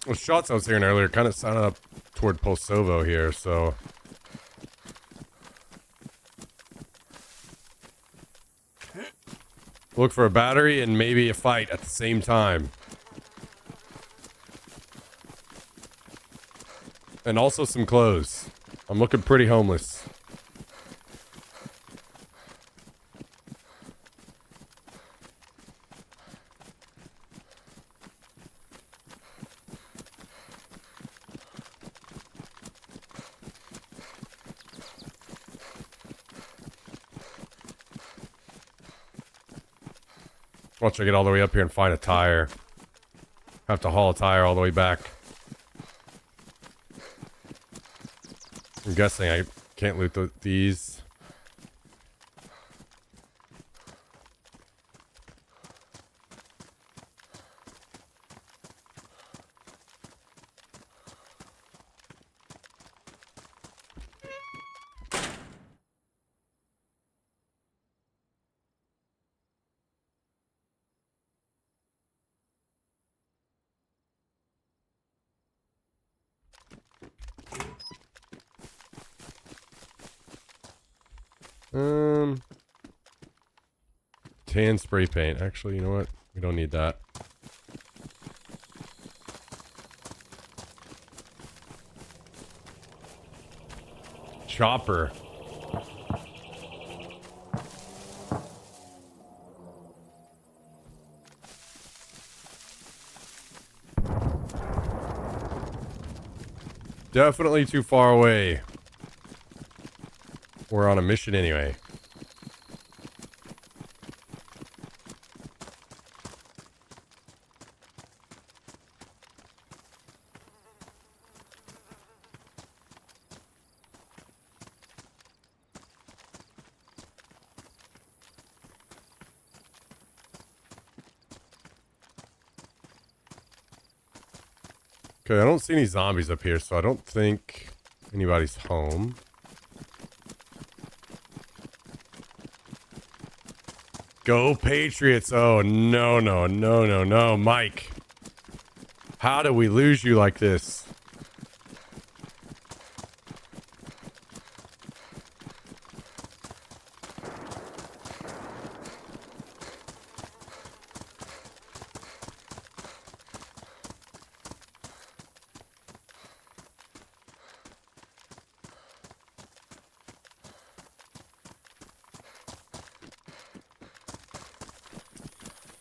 Well, shots I was hearing earlier kind of sounded up toward Polsovo here, so... Look for a battery and maybe a fight at the same time. And also some clothes. I'm looking pretty homeless. Watch I get all the way up here and find a tire. Have to haul a tire all the way back. I'm guessing I can't loot these. Tan spray paint. Actually, you know what? We don't need that. Chopper. Definitely too far away. We're on a mission anyway. Okay, I don't see any zombies up here, so I don't think anybody's home. Go Patriots! Oh, no, no, no, no, no, Mike. How do we lose you like this?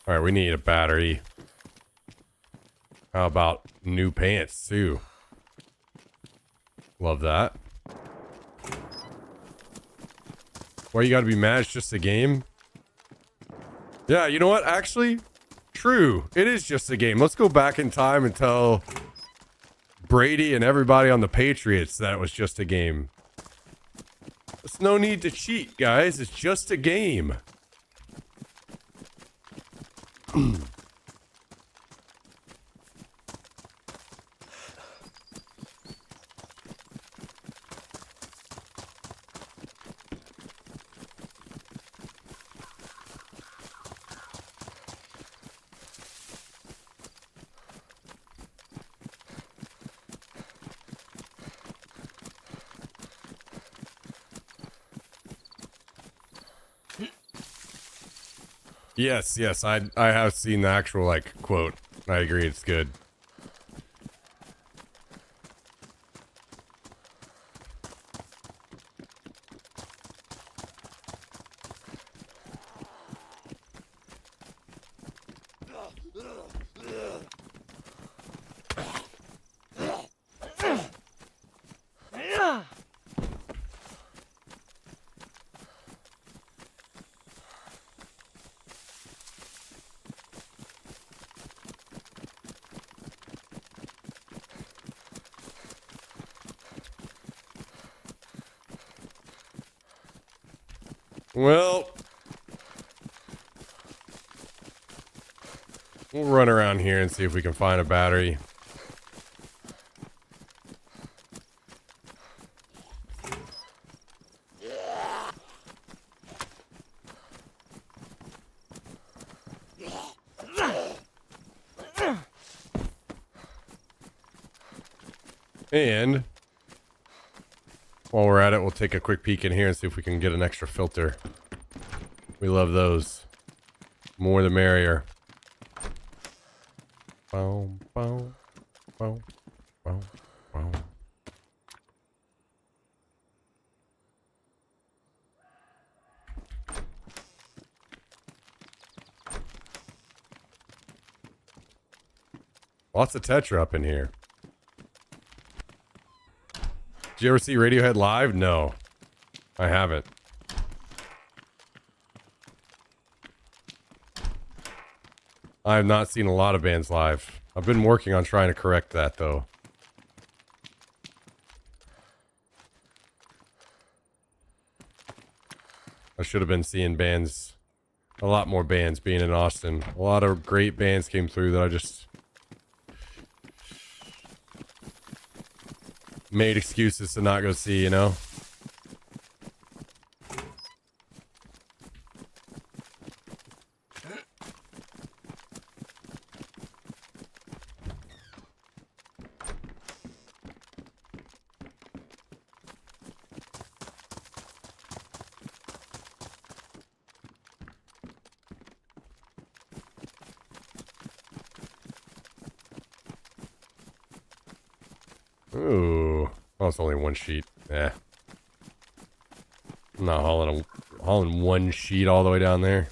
Alright, we need a battery. How about new pants, too? Love that. Why you gotta be mad? It's just a game. Yeah, you know what? Actually, true. It is just a game. Let's go back in time and tell Brady and everybody on the Patriots that it was just a game. There's no need to cheat, guys. It's just a game. Yes, I have seen the actual, like, quote. I agree, it's good. Well, we'll run around here and see if we can find a battery. And while we're at it, we'll take a quick peek in here and see if we can get an extra filter. We love those. More the merrier. Boom, boom, boom, boom, boom. Lots of Tetra up in here. Did you ever see Radiohead live? No, I haven't. I have not seen a lot of bands live. I've been working on trying to correct that, though. I should have been seeing bands, a lot more bands being in Austin. A lot of great bands came through that I just made excuses to not go see, you know? Ooh. Oh, it's only one sheet. Eh. I'm not hauling one sheet all the way down there.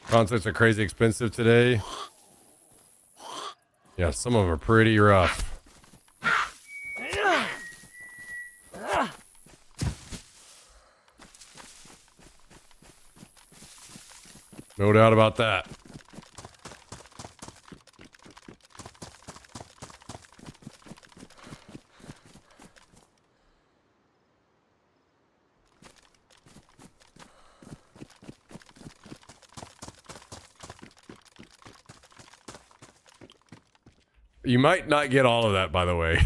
Concerts are crazy expensive today. Yeah, some of them are pretty rough. No doubt about that. You might not get all of that, by the way.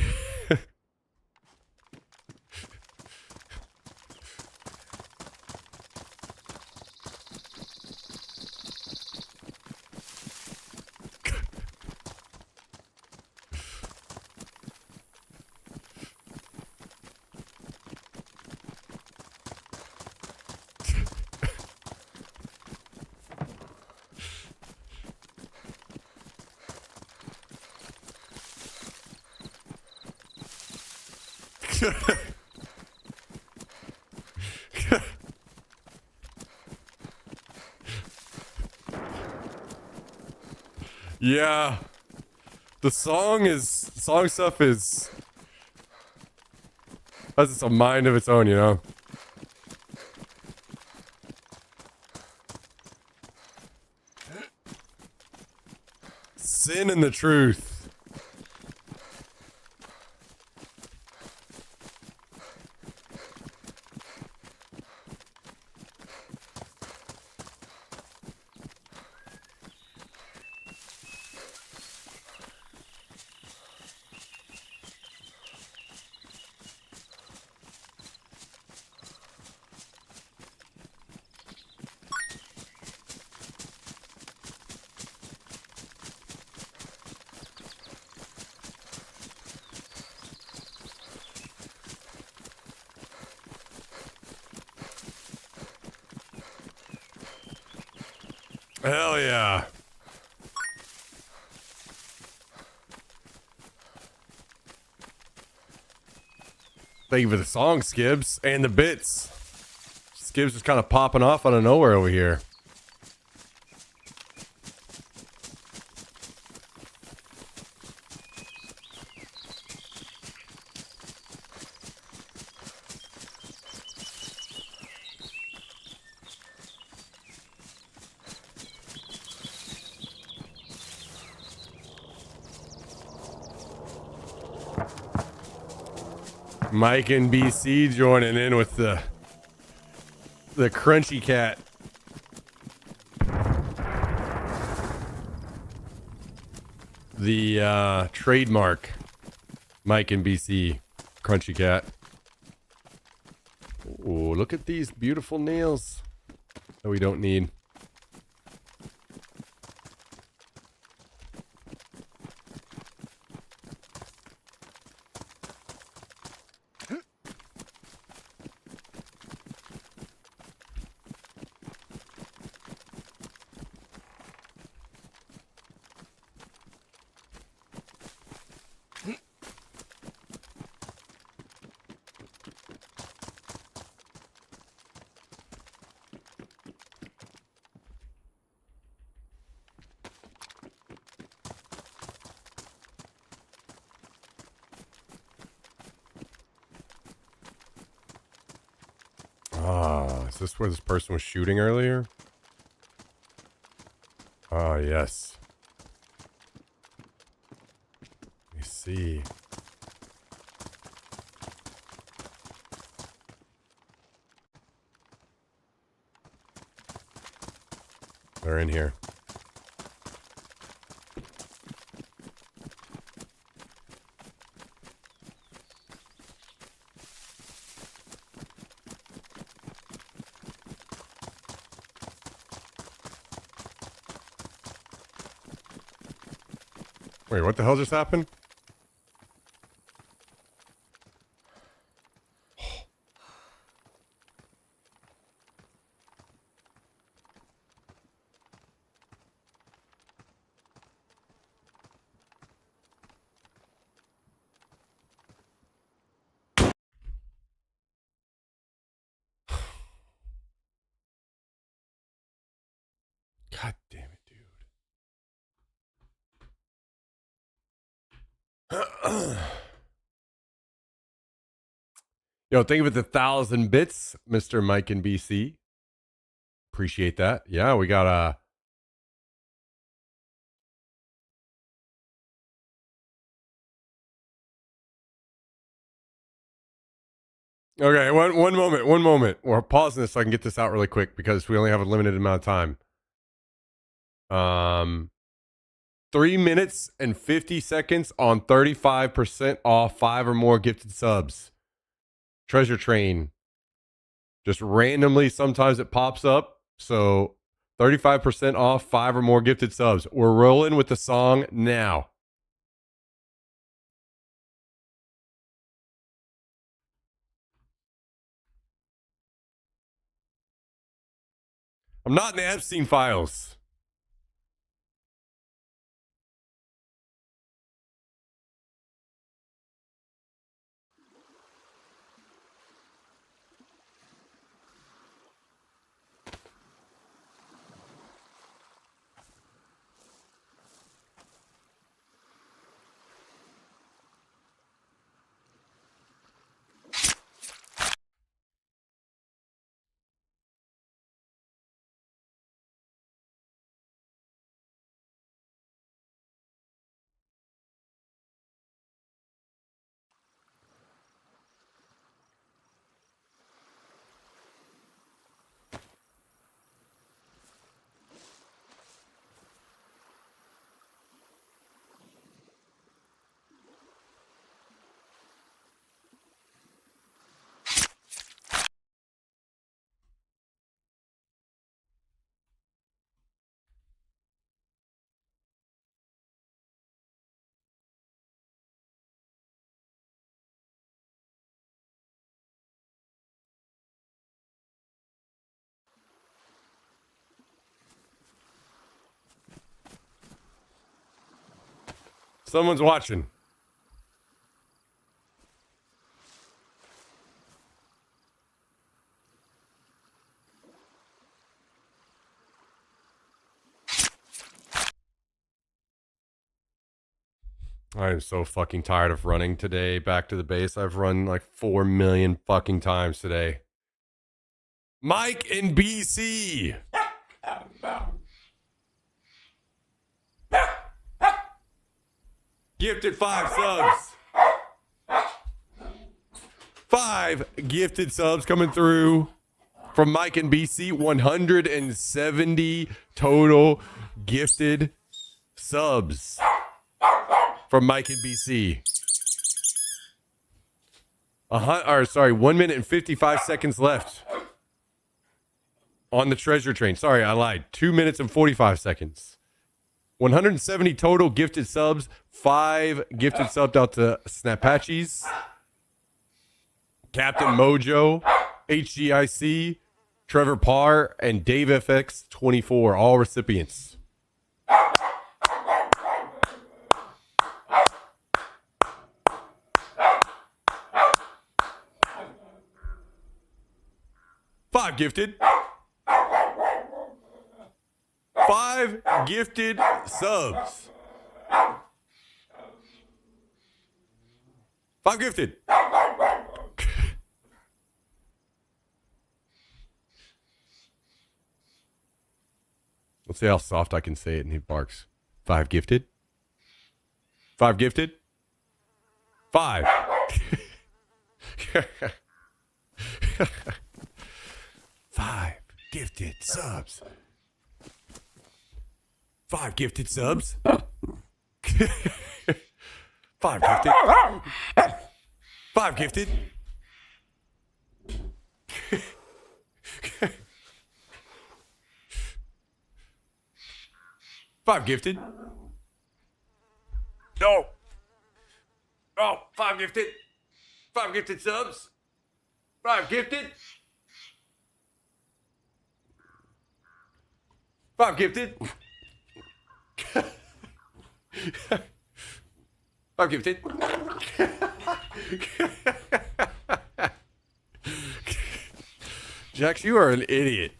Yeah. The song stuff is has a mind of its own, you know. Sin and the truth. Hell yeah. Thank you for the song, Skibbs, and the bits. Skibbs is kind of popping off out of nowhere over here. Mike and BC joining in with the crunchy cat. The trademark Mike and BC crunchy cat. Oh, look at these beautiful nails that we don't need. Ah, is this where this person was shooting earlier? Ah, yes. Let me see. They're in here. Wait, what the hell just happened? God damn it, dude. Yo, thank you for the 1,000 bits, Mr. Mike in BC. Appreciate that. Yeah, we got Okay, one moment. We're pausing this so I can get this out really quick because we only have a limited amount of time. 3 minutes and 50 seconds on 35% off 5 or more gifted subs. Treasure Train. Just randomly, sometimes it pops up. So 35% off 5 or more gifted subs. We're rolling with the song now. I'm not in the Epstein files. Someone's watching. I am so fucking tired of running today back to the base. I've run like 4 million fucking times today. Mike in BC. Gifted 5 subs. 5 gifted subs coming through from Mike in BC. 170 total gifted subs from Mike in BC. 1 minute and 55 seconds left on the treasure train. Sorry, I lied. 2 minutes and 45 seconds. 170 total gifted subs. 5 gifted subs out to Snapatchies, Captain Mojo, HGIC, Trevor Parr, and Dave FX24. All recipients. Five gifted. 5 gifted subs. 5 gifted. Let's see how soft I can say it, and he barks. 5 gifted. 5 gifted. 5. 5 gifted subs. 5 gifted subs. 5 gifted. 5 gifted. 5 gifted. No. Oh, 5 gifted. 5 gifted subs. 5 gifted. 5 gifted. 5 gifted. Jax, you are an idiot.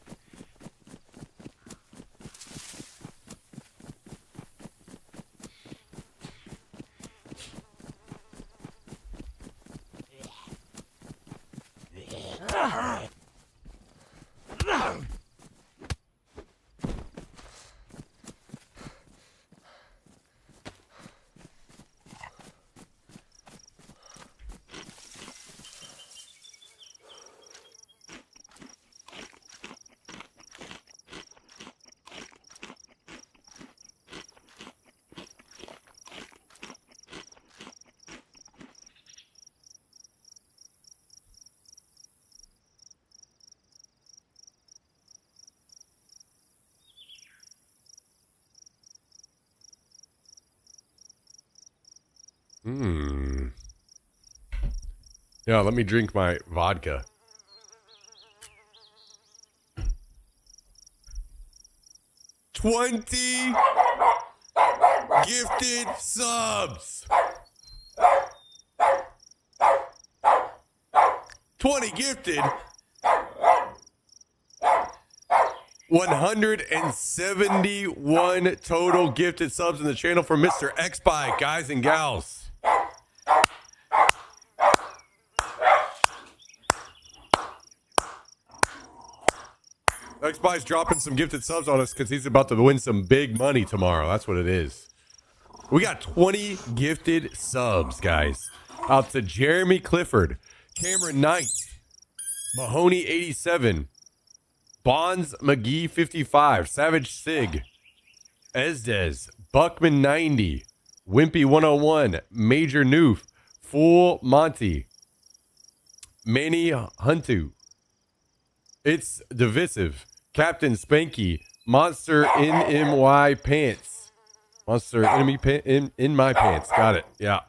Yeah, let me drink my vodka. $20 gifted subs. 20 gifted. 171 total gifted subs in the channel for Mr. X-Bike, guys and gals. X-Bike's dropping some gifted subs on us because he's about to win some big money tomorrow. That's what it is. We got 20 gifted subs, guys. Out to Jeremy Clifford, Cameron Knight, Mahoney 87, Bonds McGee 55, Savage Sig, Esdes, Buckman 90, Wimpy 101, Major Noof, Full Monty, Manny Huntu, It's Divisive, Captain Spanky, Monster NMY Pants, Monster Enemy in my pants. Got it. Yeah.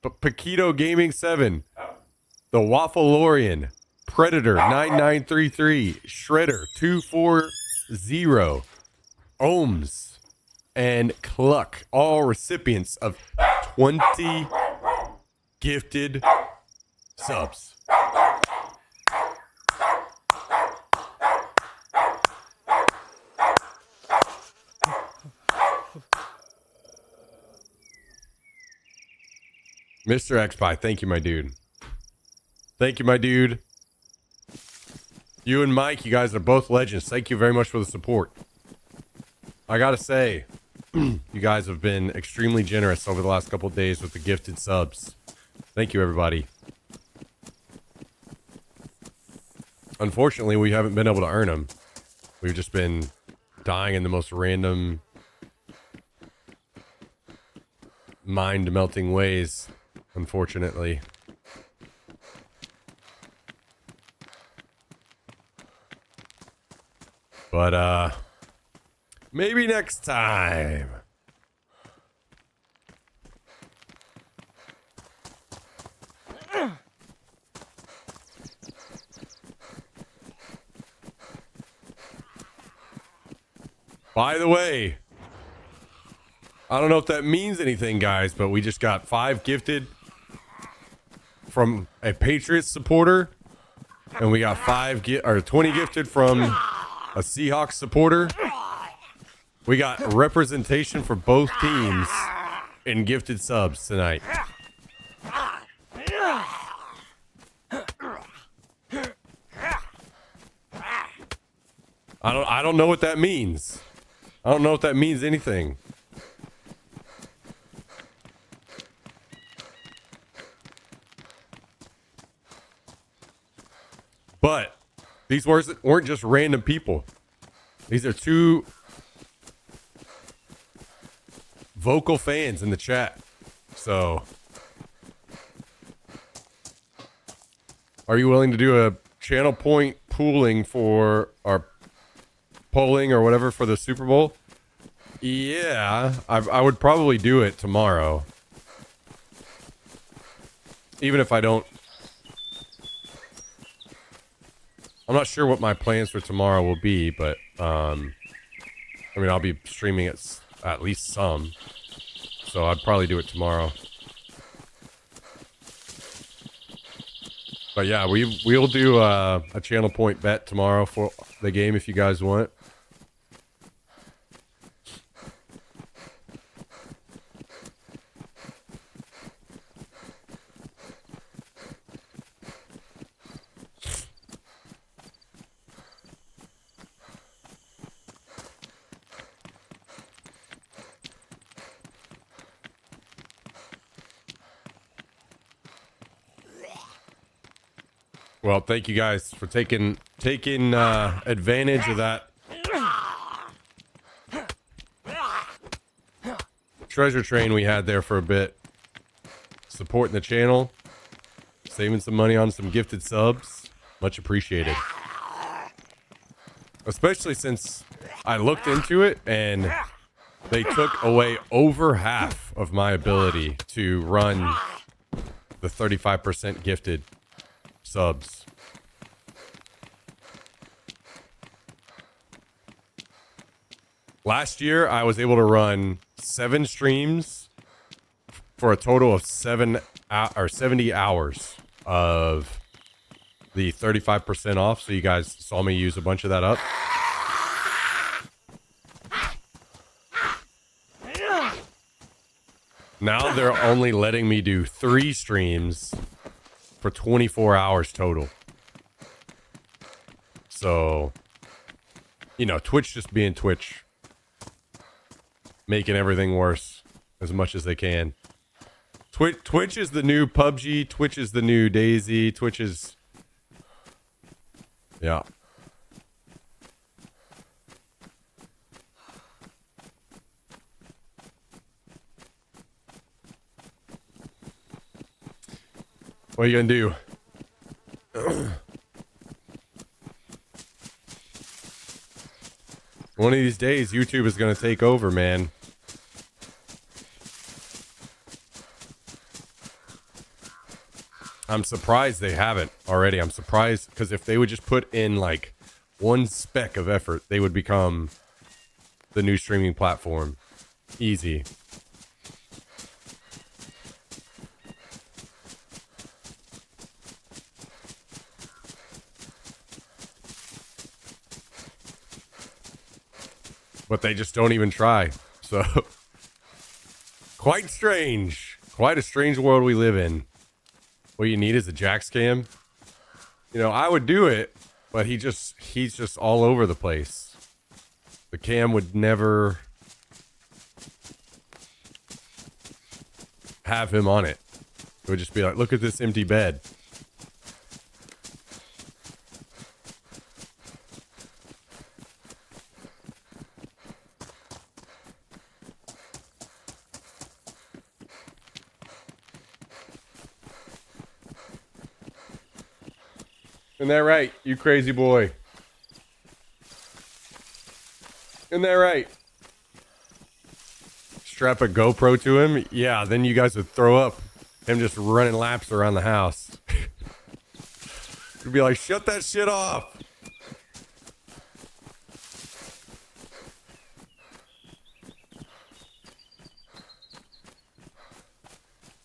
Paquito Gaming 7, The Waffle-Lorian, Predator 9933, Shredder 240, Ohms and Cluck, all recipients of 20 gifted subs. Mr. X-Pie, thank you, my dude. Thank you, my dude. You and Mike, you guys are both legends. Thank you very much for the support. I gotta say, you guys have been extremely generous over the last couple of days with the gifted subs. Thank you, everybody. Unfortunately, we haven't been able to earn them. We've just been dying in the most random, mind-melting ways, unfortunately. But, maybe next time. By the way, I don't know if that means anything, guys, but we just got 5 gifted from a Patriots supporter, and we got 20 gifted from a Seahawks supporter. We got representation for both teams in gifted subs tonight. I don't know what that means. I don't know if that means anything. But these weren't just random people. These are 2 vocal fans in the chat. So, are you willing to do a channel point pooling for our polling or whatever for the Super Bowl? Yeah, I would probably do it tomorrow. Even if I don't. I'm not sure what my plans for tomorrow will be, but I mean, I'll be streaming at least some, so I'd probably do it tomorrow. But yeah, we'll do a channel point bet tomorrow for the game if you guys want. Well, thank you guys for taking advantage of that treasure train we had there for a bit. Supporting the channel, saving some money on some gifted subs. Much appreciated. Especially since I looked into it and they took away over half of my ability to run the 35% gifted subs. Last year, I was able to run 7 streams for a total of 70 hours of the 35% off. So you guys saw me use a bunch of that up. Now they're only letting me do 3 streams for 24 hours total. So, you know, Twitch just being Twitch, making everything worse as much as they can. Twitch is the new PUBG. Twitch is the new DayZ. Twitch is... yeah. What are you gonna do? One of these days, YouTube is gonna take over, man. I'm surprised they haven't already. I'm surprised because if they would just put in like one speck of effort, they would become the new streaming platform. Easy. But they just don't even try. So, quite strange. Quite a strange world we live in. What you need is a jack scam. You know, I would do it, but he's just all over the place. The cam would never have him on it. It would just be like, look at this empty bed. Isn't that right, you crazy boy? Isn't that right? Strap a GoPro to him? Yeah, then you guys would throw up him just running laps around the house. You'd be like, shut that shit off.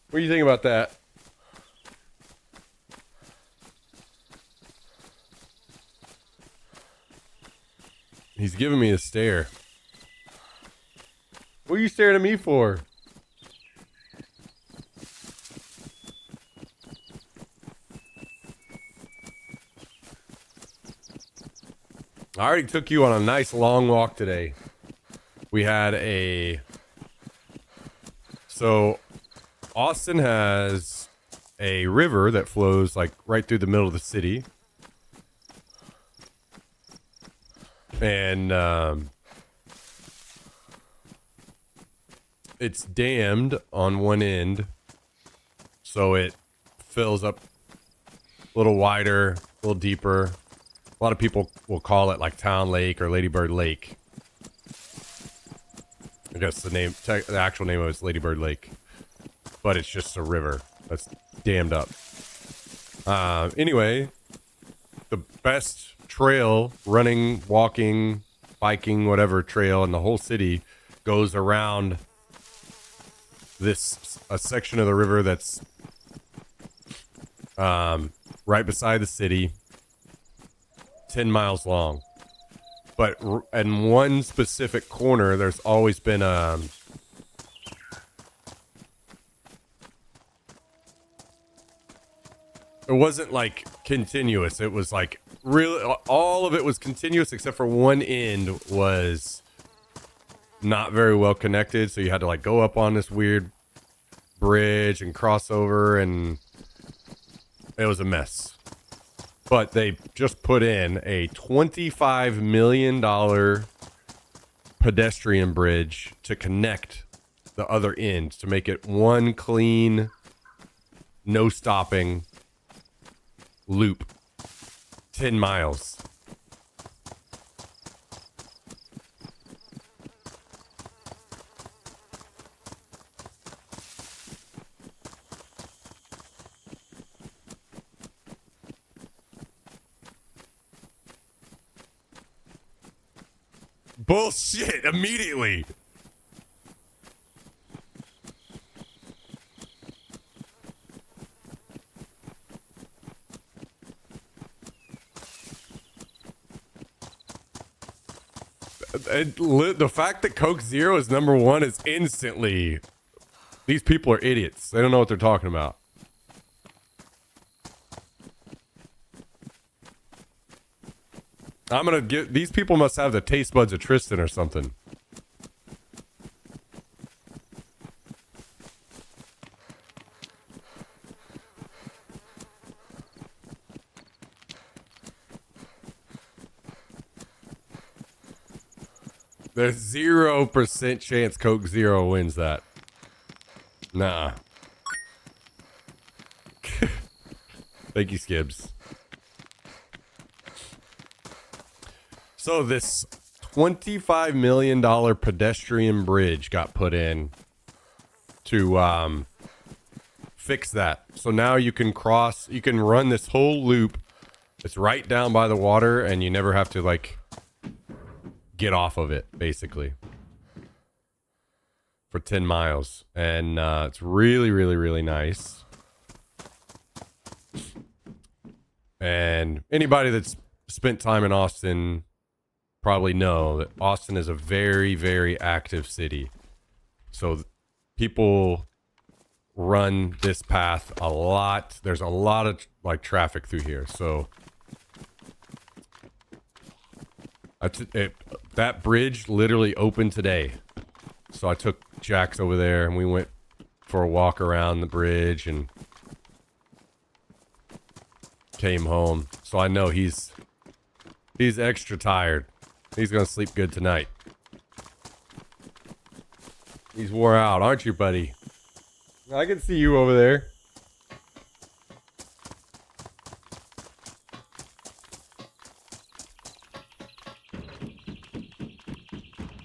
What do you think about that? He's giving me a stare. What are you staring at me for? I already took you on a nice long walk today. We had so Austin has a river that flows like right through the middle of the city. And it's dammed on one end, so it fills up a little wider, a little deeper. A lot of people will call it like Town Lake or Ladybird Lake. I guess the actual name of it is Ladybird Lake, but it's just a river that's dammed up. Anyway, the best trail, running, walking, biking, whatever trail in the whole city goes around a section of the river that's right beside the city, 10 miles long. But in one specific corner, there's always been it wasn't like continuous. It was like really all of it was continuous except for one end was not very well connected, so you had to like go up on this weird bridge and cross over, and it was a mess. But they just put in a $25 million pedestrian bridge to connect the other end, to make it one clean, no stopping loop. 10 miles. Bullshit immediately. The fact that Coke Zero is number one is instantly. These people are idiots. They don't know what they're talking about. I'm gonna give these people must have the taste buds of Tristan or something. There's 0% chance Coke Zero wins that. Nah. Thank you, Skibbs. So this $25 million pedestrian bridge got put in to fix that. So now you can run this whole loop. It's right down by the water, and you never have to like get off of it, basically. for 10 miles. And it's really, really, really nice. And anybody that's spent time in Austin probably know that Austin is a very, very active city. So people run this path a lot. There's a lot of like traffic through here. So that bridge literally opened today. So I took Jax over there and we went for a walk around the bridge and came home. So I know he's extra tired. He's gonna sleep good tonight. He's wore out, aren't you, buddy? I can see you over there.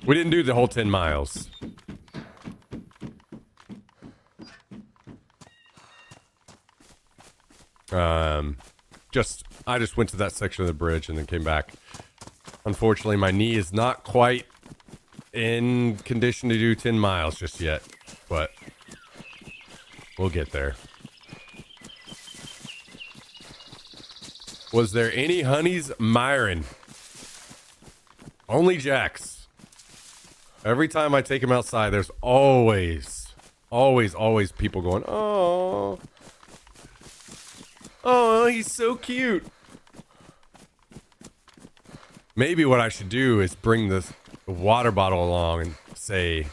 We didn't do the whole 10 miles. I just went to that section of the bridge and then came back. Unfortunately, my knee is not quite in condition to do 10 miles just yet, but we'll get there. Was there any honeys, Myron? Only Jax. Every time I take him outside, there's always people going, oh, he's so cute. Maybe what I should do is bring this water bottle along and say,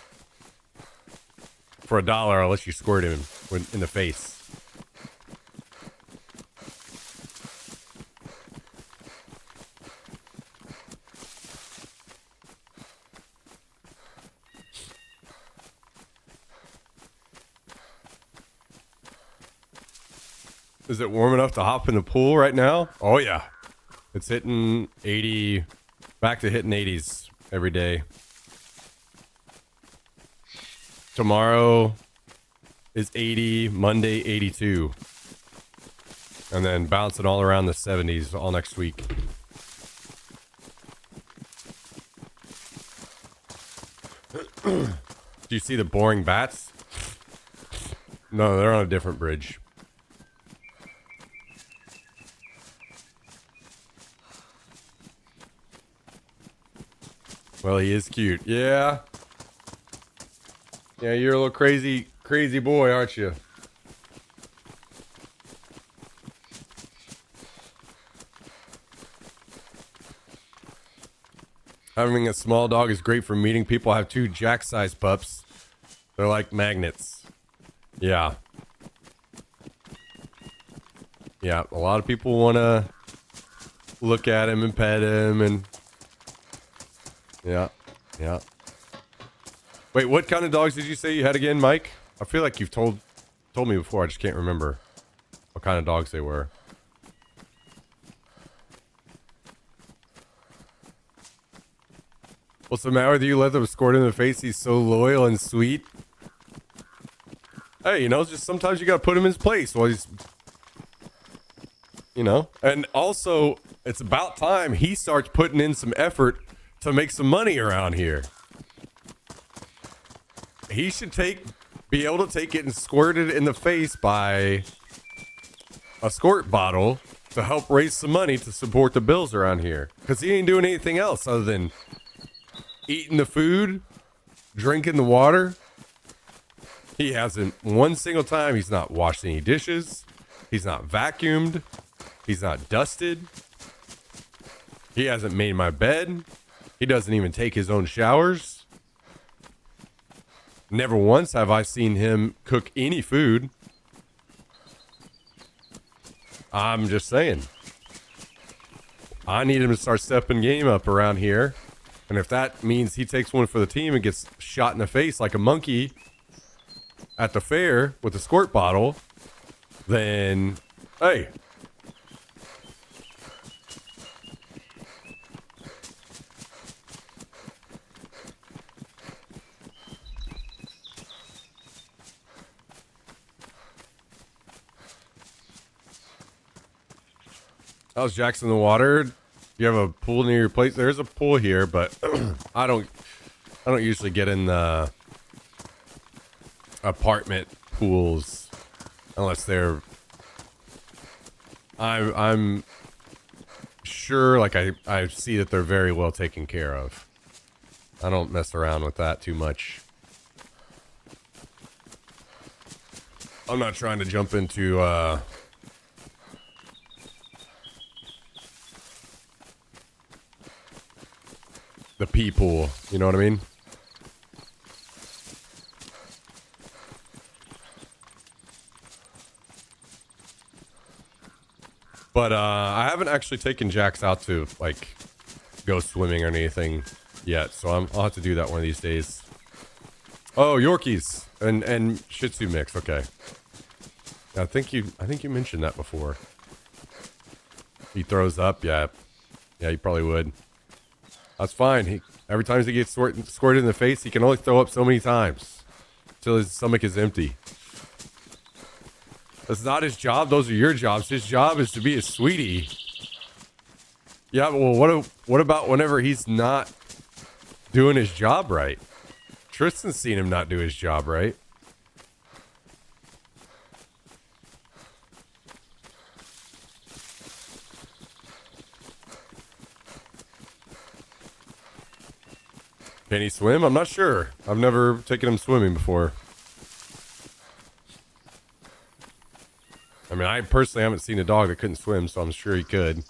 for $1, I'll let you squirt him in the face. Is it warm enough to hop in the pool right now? Oh yeah. It's hitting 80, back to hitting 80s every day. Tomorrow is 80, Monday 82. And then bouncing all around the 70s all next week. Do you see the boring bats? No, they're on a different bridge. Well, he is cute. Yeah. Yeah, you're a little crazy boy, aren't you? Having a small dog is great for meeting people. I have 2 Jax-sized pups. They're like magnets. Yeah. Yeah, a lot of people want to look at him and pet him and... Yeah, yeah. Wait, what kind of dogs did you say you had again, Mike? I feel like you've told me before. I just can't remember what kind of dogs they were. What's the matter with you? Let them squirt in the face. He's so loyal and sweet. Hey, you know, just sometimes you gotta put him in his place while he's... You know? And also, it's about time he starts putting in some effort to make some money around here. He should be able to take it and squirt it in the face by a squirt bottle to help raise some money to support the bills around here. Because he ain't doing anything else other than eating the food, drinking the water. He hasn't one single time. He's not washed any dishes. He's not vacuumed. He's not dusted. He hasn't made my bed. He doesn't even take his own showers. Never once have I seen him cook any food. I'm just saying. I need him to start stepping game up around here. And if that means he takes one for the team and gets shot in the face like a monkey at the fair with a squirt bottle, then, hey. How's Jax in the water? You have a pool near your place? There's a pool here, but I don't usually get in the apartment pools unless they're. I'm sure, like I see that they're very well taken care of. I don't mess around with that too much. I'm not trying to jump into the pee pool. You know what I mean? But I haven't actually taken Jax out to like go swimming or anything yet, so I'll have to do that one of these days. Oh, Yorkies and Shih Tzu mix. Okay, I think you mentioned that before. He throws up. Yeah, he probably would. That's fine. Every time he gets squirted in the face, he can only throw up so many times until his stomach is empty. That's not his job. Those are your jobs. His job is to be a sweetie. Yeah, well, what about whenever he's not doing his job right? Tristan's seen him not do his job right. Can he swim? I'm not sure. I've never taken him swimming before. I mean, I personally haven't seen a dog that couldn't swim, so I'm sure he could.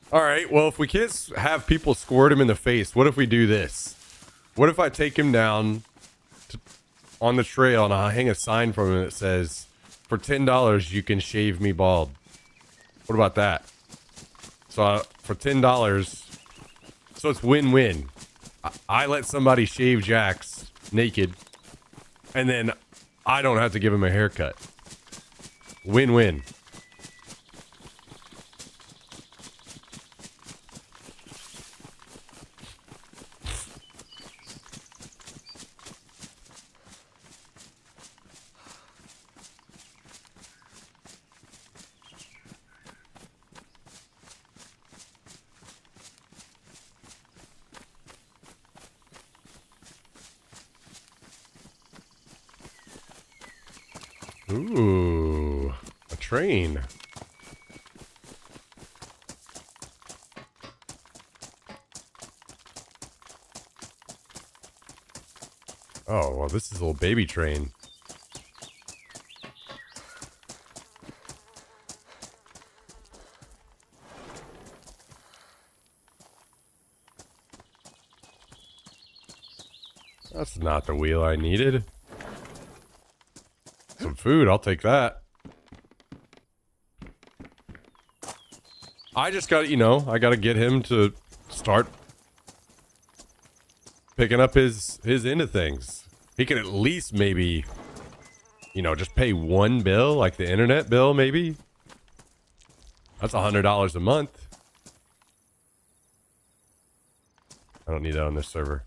All right, well, if we can't have people squirt him in the face, what if we do this? What if I take him down on the trail and I hang a sign from him that says, for $10, you can shave me bald? What about that? So for $10, so it's win-win. I let somebody shave Jax naked, and then I don't have to give him a haircut. Win-win. Ooh, a train. Oh, well, this is a little baby train. That's not the wheel I needed. Some food, I'll take that. I just got to, I got to get him to start picking up his end of things. He can at least maybe, just pay one bill, like the internet bill, maybe. That's $100 a month. I don't need that on this server.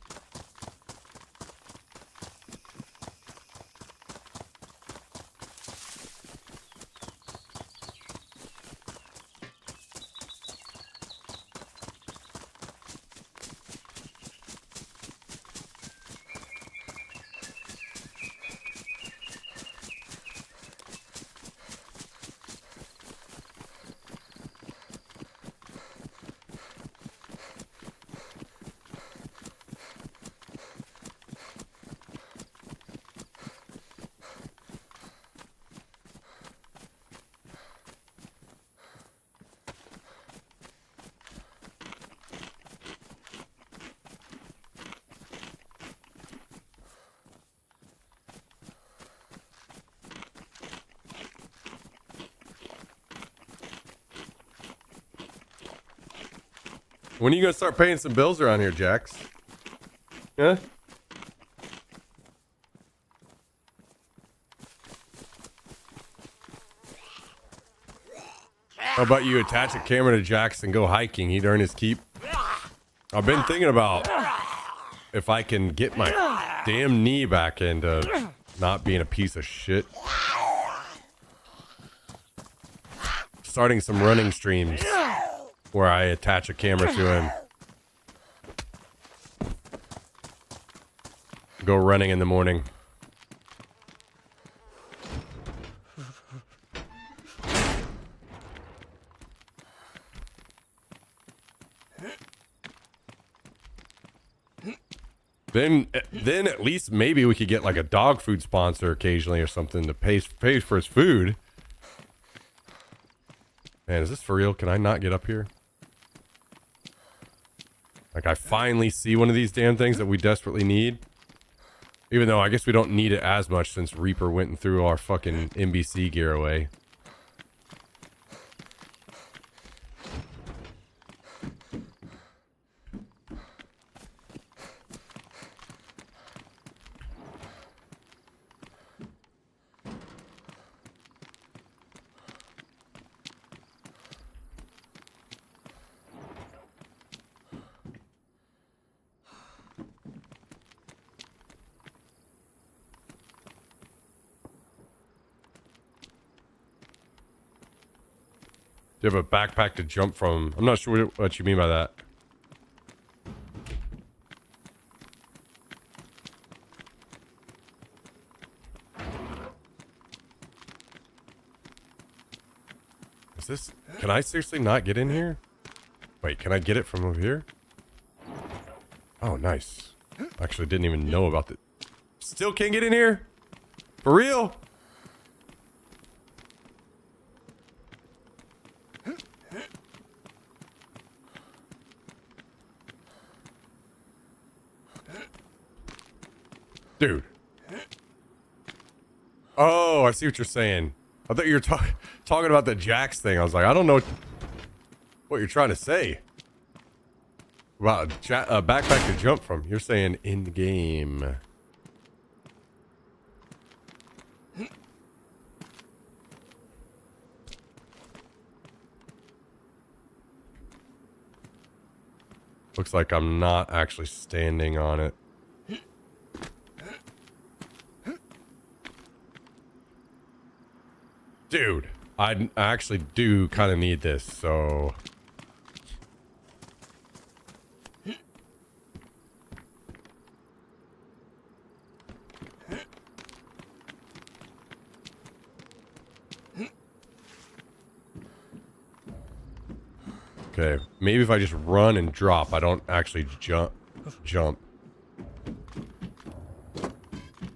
When are you gonna start paying some bills around here, Jax? Yeah? How about you attach a camera to Jax and go hiking? He'd earn his keep. I've been thinking about if I can get my damn knee back into not being a piece of shit. Starting some running streams where I attach a camera to him. Go running in the morning. Then at least maybe we could get like a dog food sponsor occasionally or something to pay for his food. Man, is this for real? Can I not get up here? Like, I finally see one of these damn things that we desperately need. Even though I guess we don't need it as much since Reaper went and threw our fucking NBC gear away. Do you have a backpack to jump from? I'm not sure what you mean by that. Is this... Can I seriously not get in here? Wait, can I get it from over here? Oh, nice. Actually, didn't even know about that. Still can't get in here? For real? Dude. Oh, I see what you're saying. I thought you were talking about the Jax thing. I was like, I don't know what you're trying to say. About a backpack to jump from. You're saying in-game. Looks like I'm not actually standing on it. Dude, I actually do kind of need this, so... Okay, maybe if I just run and drop, I don't actually jump.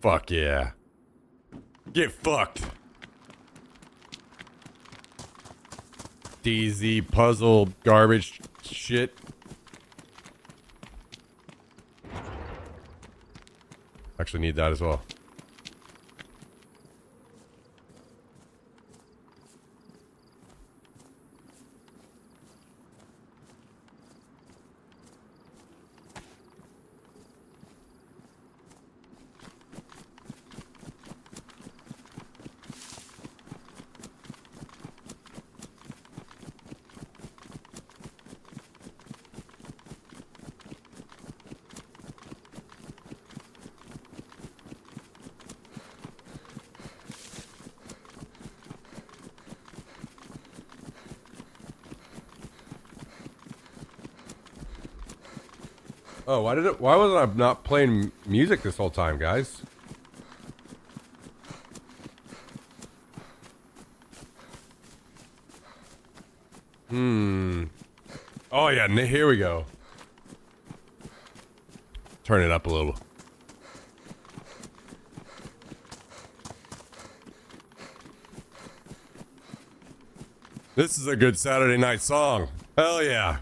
Fuck yeah. Get fucked. DZ puzzle garbage shit. Actually need that as well. Oh, why wasn't I not playing music this whole time, guys? Oh yeah, here we go. Turn it up a little. This is a good Saturday night song. Hell yeah.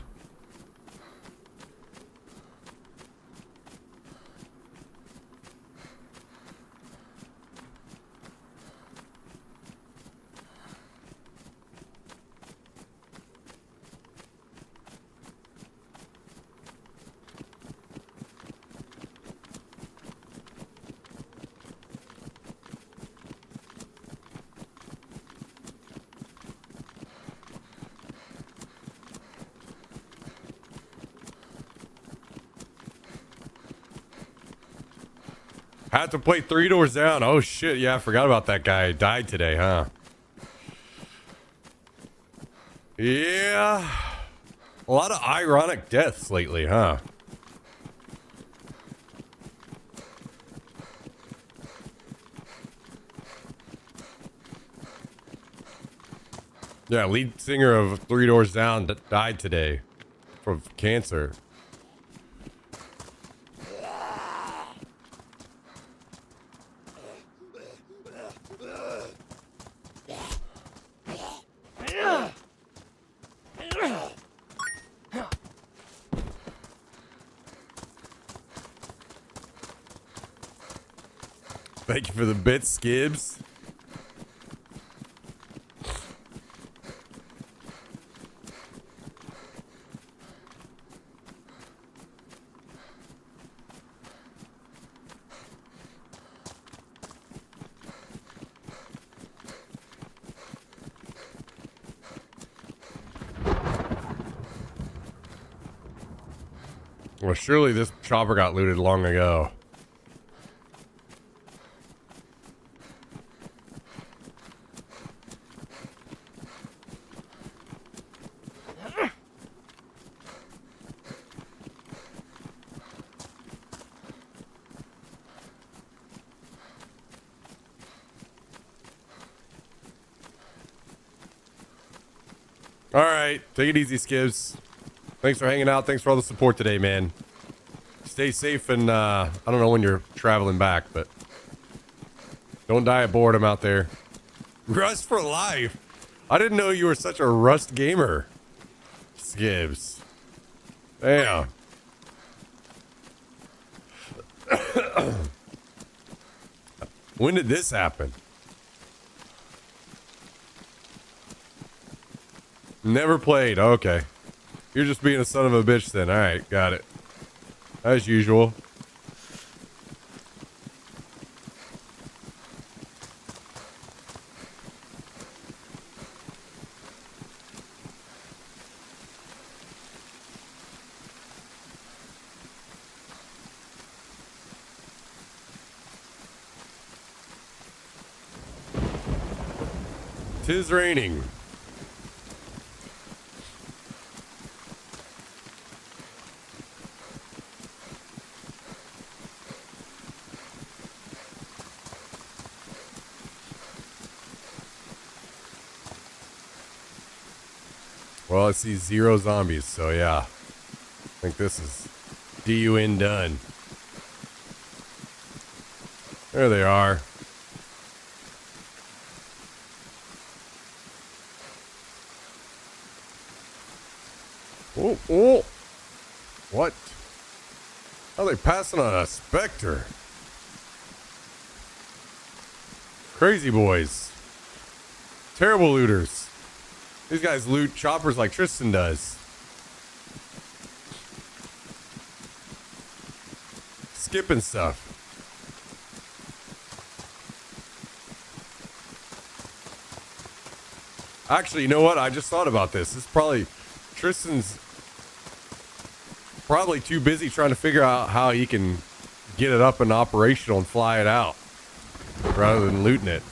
Had to play Three Doors Down. Oh shit, yeah, I forgot about that guy. Died today, huh? Yeah. A lot of ironic deaths lately, huh? Yeah, lead singer of Three Doors Down died today from cancer. Thank you for the bits, Skibs. Well, surely this chopper got looted long ago. All right, take it easy, Skibs. Thanks for hanging out. Thanks for all the support today, man. Stay safe, and I don't know when you're traveling back, but don't die of boredom out there. Rust for life. I didn't know you were such a Rust gamer, Skibs. Damn. When did this happen? Never played. Okay. You're just being a son of a bitch then. All right, got it. As usual. Tis raining. Well, I see 0 zombies, so yeah. I think this is DUN done. There they are. Oh, oh. What? How are they passing on a Spectre? Crazy boys. Terrible looters. These guys loot choppers like Tristan does. Skipping stuff. Actually, you know what? I just thought about this. This is probably... Tristan's probably too busy trying to figure out how he can get it up and operational and fly it out rather than looting it.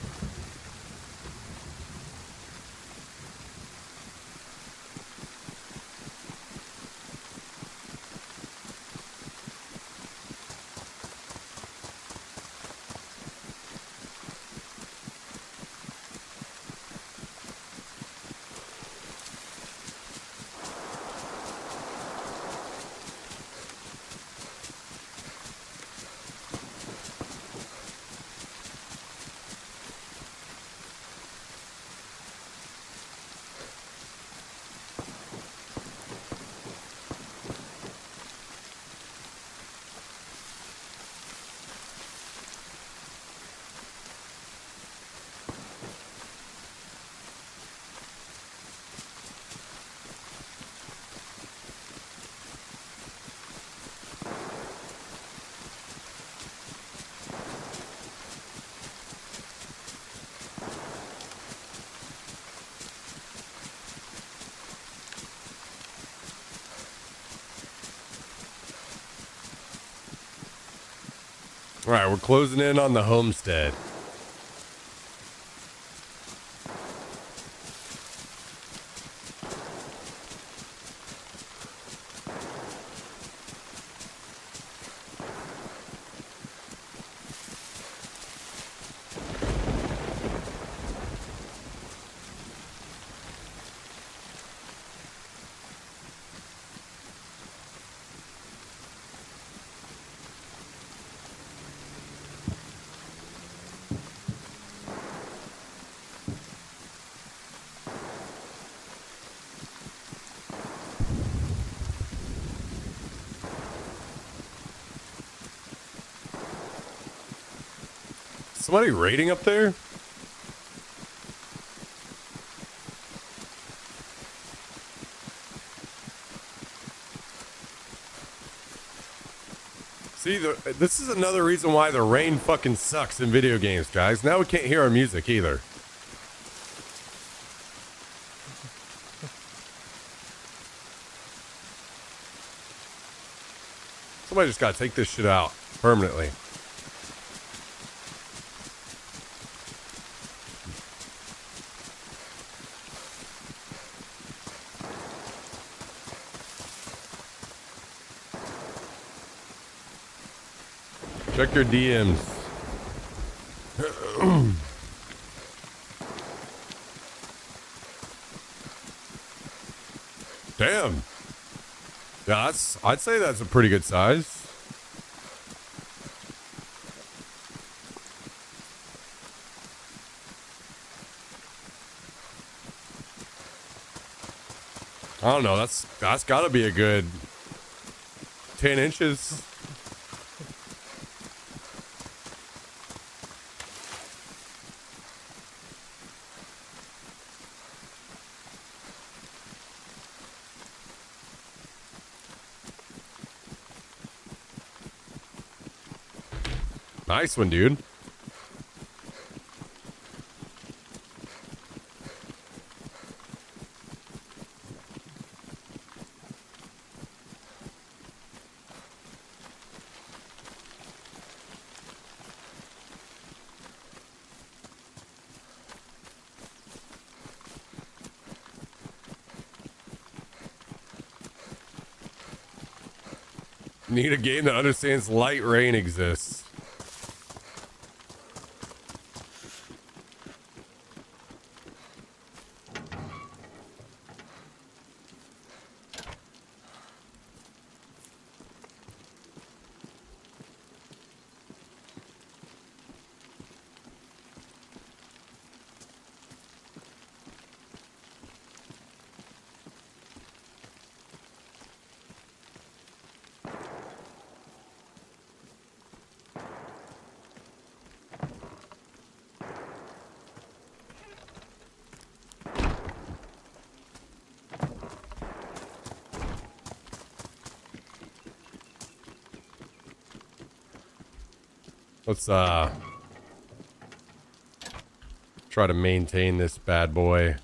All right, we're closing in on the homestead. Somebody raiding up there? See, this is another reason why the rain fucking sucks in video games, guys. Now we can't hear our music either. Somebody just gotta take this shit out permanently. Check your DMs. Damn. Yeah, I'd say that's a pretty good size. I don't know, that's gotta be a good 10 inches. Nice one, dude. Need a game that understands light rain exists. Let's try to maintain this bad boy.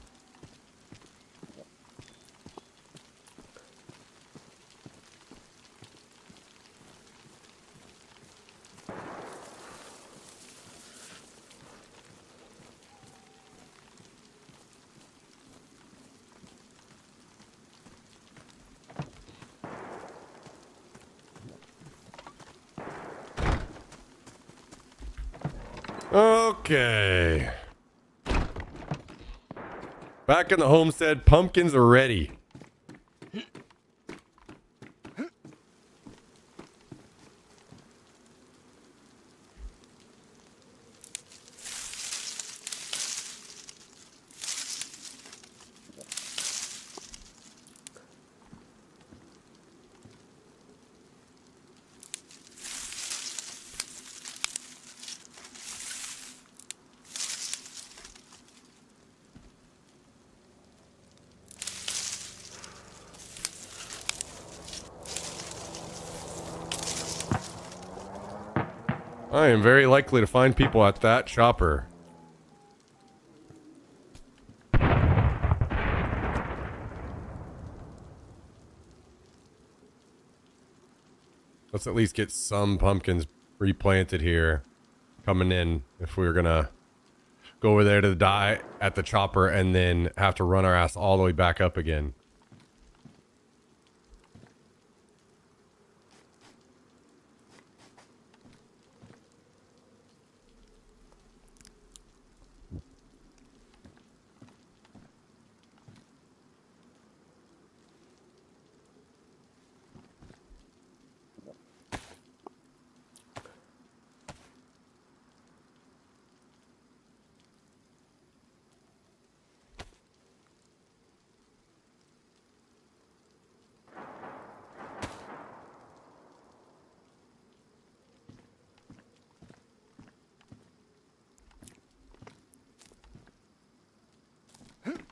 Okay. Back in the homestead, pumpkins are ready. I am very likely to find people at that chopper. Let's at least get some pumpkins replanted here coming in if we were gonna go over there to die at the chopper and then have to run our ass all the way back up again.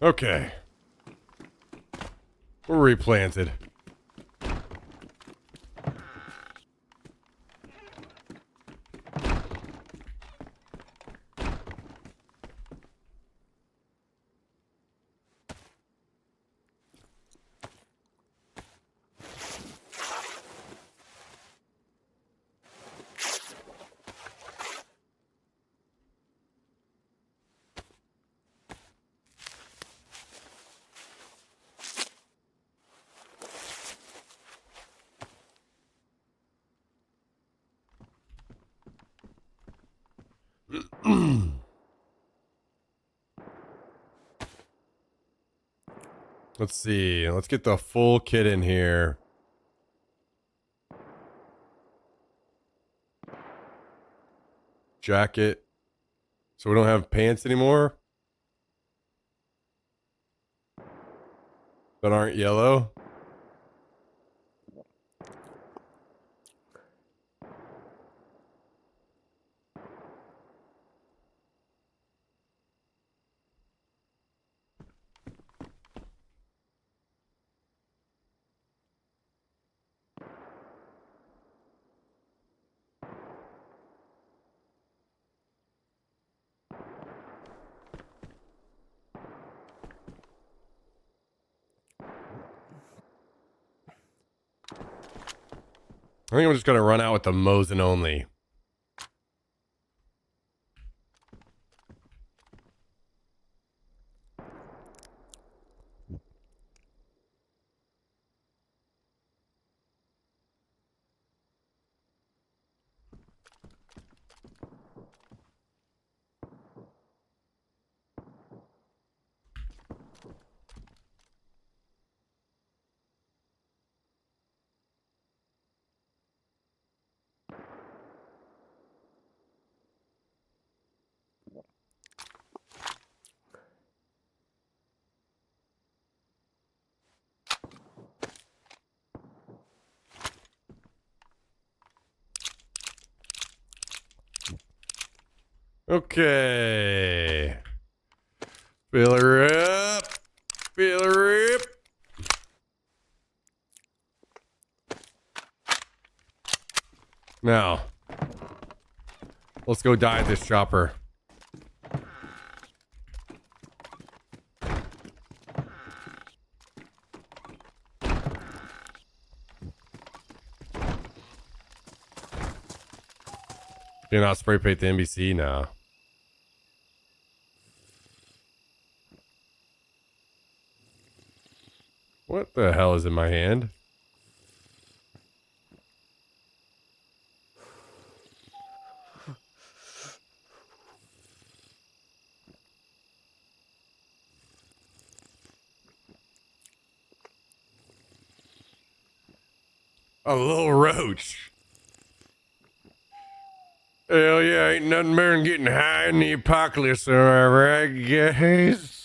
Okay. We're replanted. Let's see. Let's get the full kit in here. Jacket. So we don't have pants anymore? That aren't yellow? I think I'm just gonna run out with the Mosin only. Okay. Fill her up. Fill her up. Now, let's go die at this chopper. Can you not spray paint the NBC now? What the hell is in my hand? A little roach. Hell yeah, ain't nothing better than getting high in the apocalypse, am I right, guys?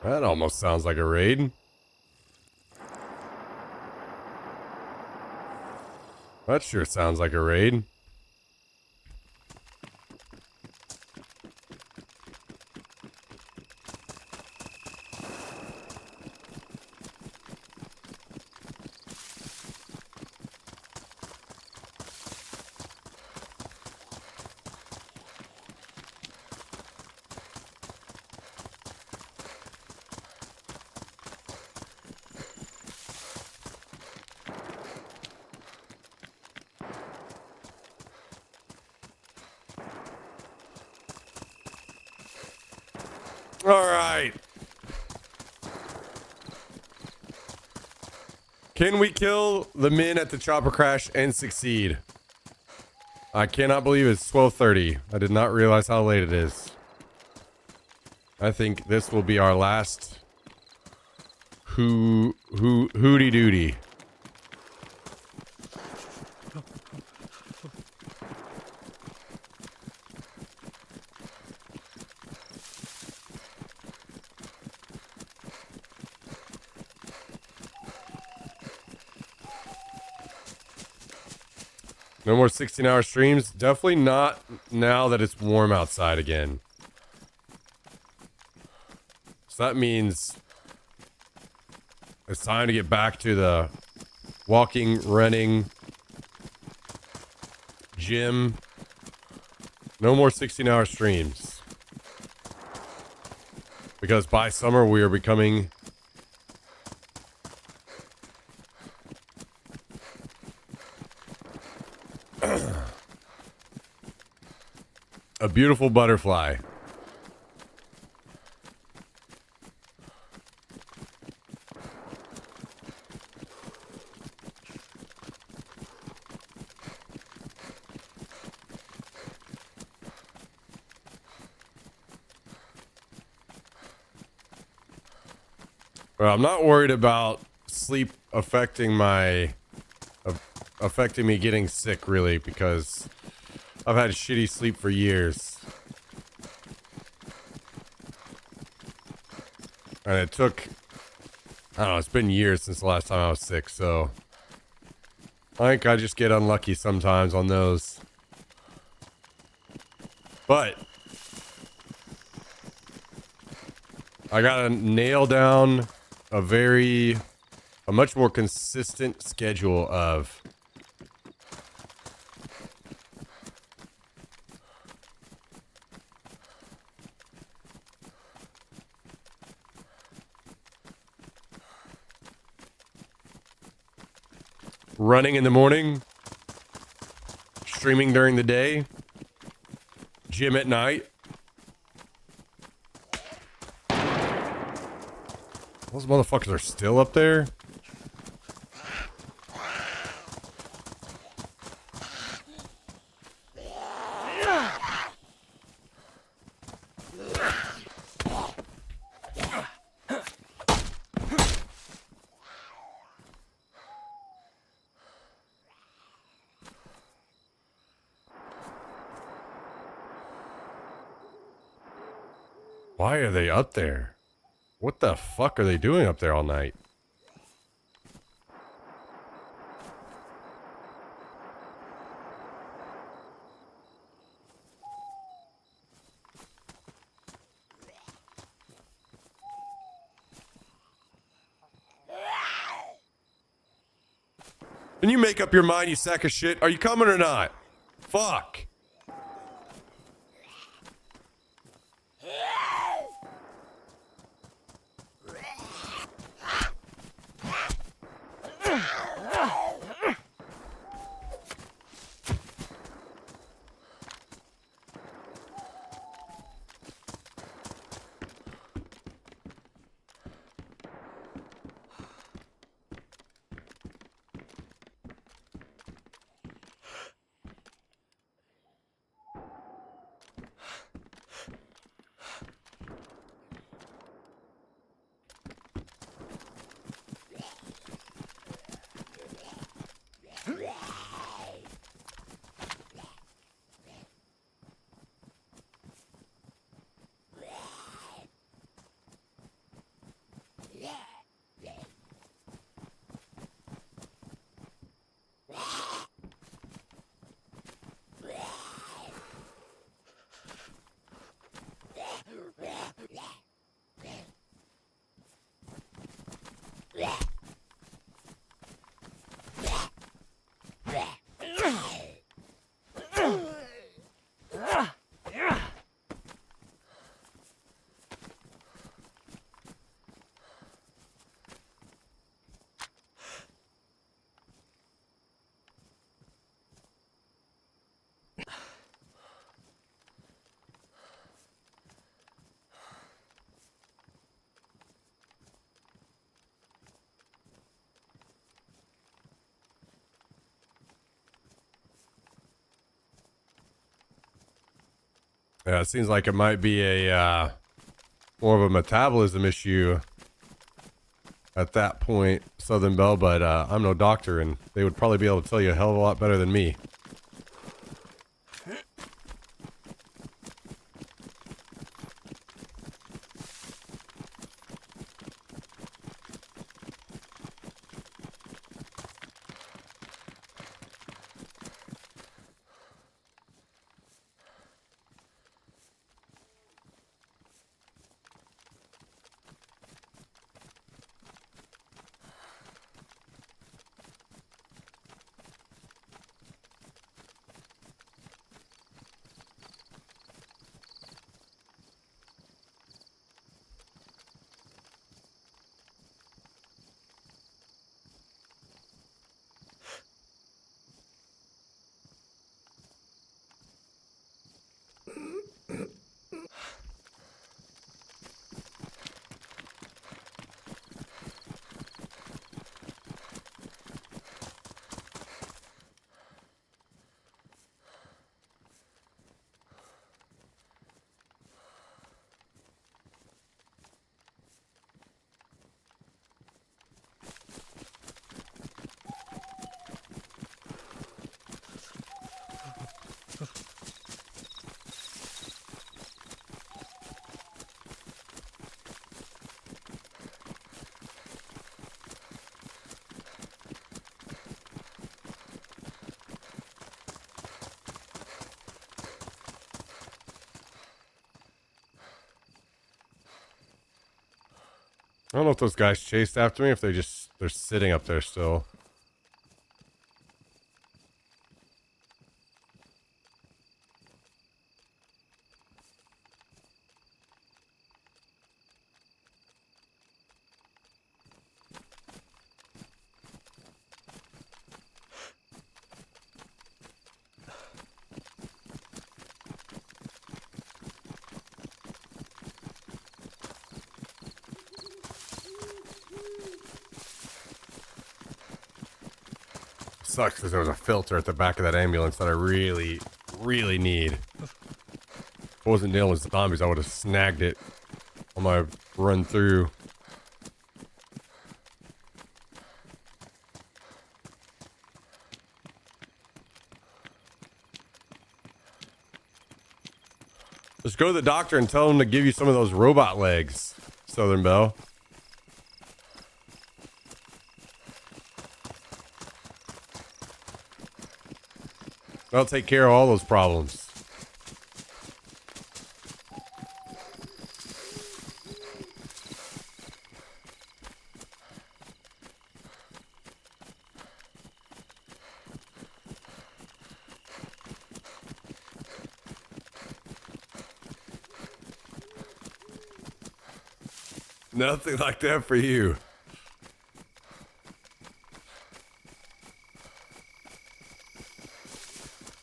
That almost sounds like a raid. That sure sounds like a raid. All right. Can we kill the men at the chopper crash and succeed? I cannot believe it's 12:30. I did not realize how late it is. I think this will be our last hooty doody. No more 16-hour streams. Definitely not now that it's warm outside again. So that means it's time to get back to the walking, running, gym. No more 16-hour streams. Because by summer we are becoming a beautiful butterfly. Well, I'm not worried about sleep affecting me getting sick, really, because I've had shitty sleep for years. And it took, I don't know, it's been years since the last time I was sick, so I think I just get unlucky sometimes on those. But I gotta nail down a much more consistent schedule of running in the morning, streaming during the day, gym at night. Those motherfuckers are still up there? Why are they up there? What the fuck are they doing up there all night? Can you make up your mind, you sack of shit? Are you coming or not? Fuck. Yeah, it seems like it might be a more of a metabolism issue at that point, Southern Belle, but I'm no doctor, and they would probably be able to tell you a hell of a lot better than me. I don't know if those guys chased after me, if they're sitting up there still. Sucks because there was a filter at the back of that ambulance that I really, really need. If I wasn't dealing with zombies, I would have snagged it on my run through. Just go to the doctor and tell him to give you some of those robot legs, Southern Belle. That'll take care of all those problems. Nothing like that for you.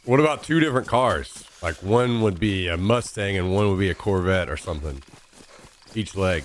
What about two different cars? Like one would be a Mustang and one would be a Corvette or something. Each leg.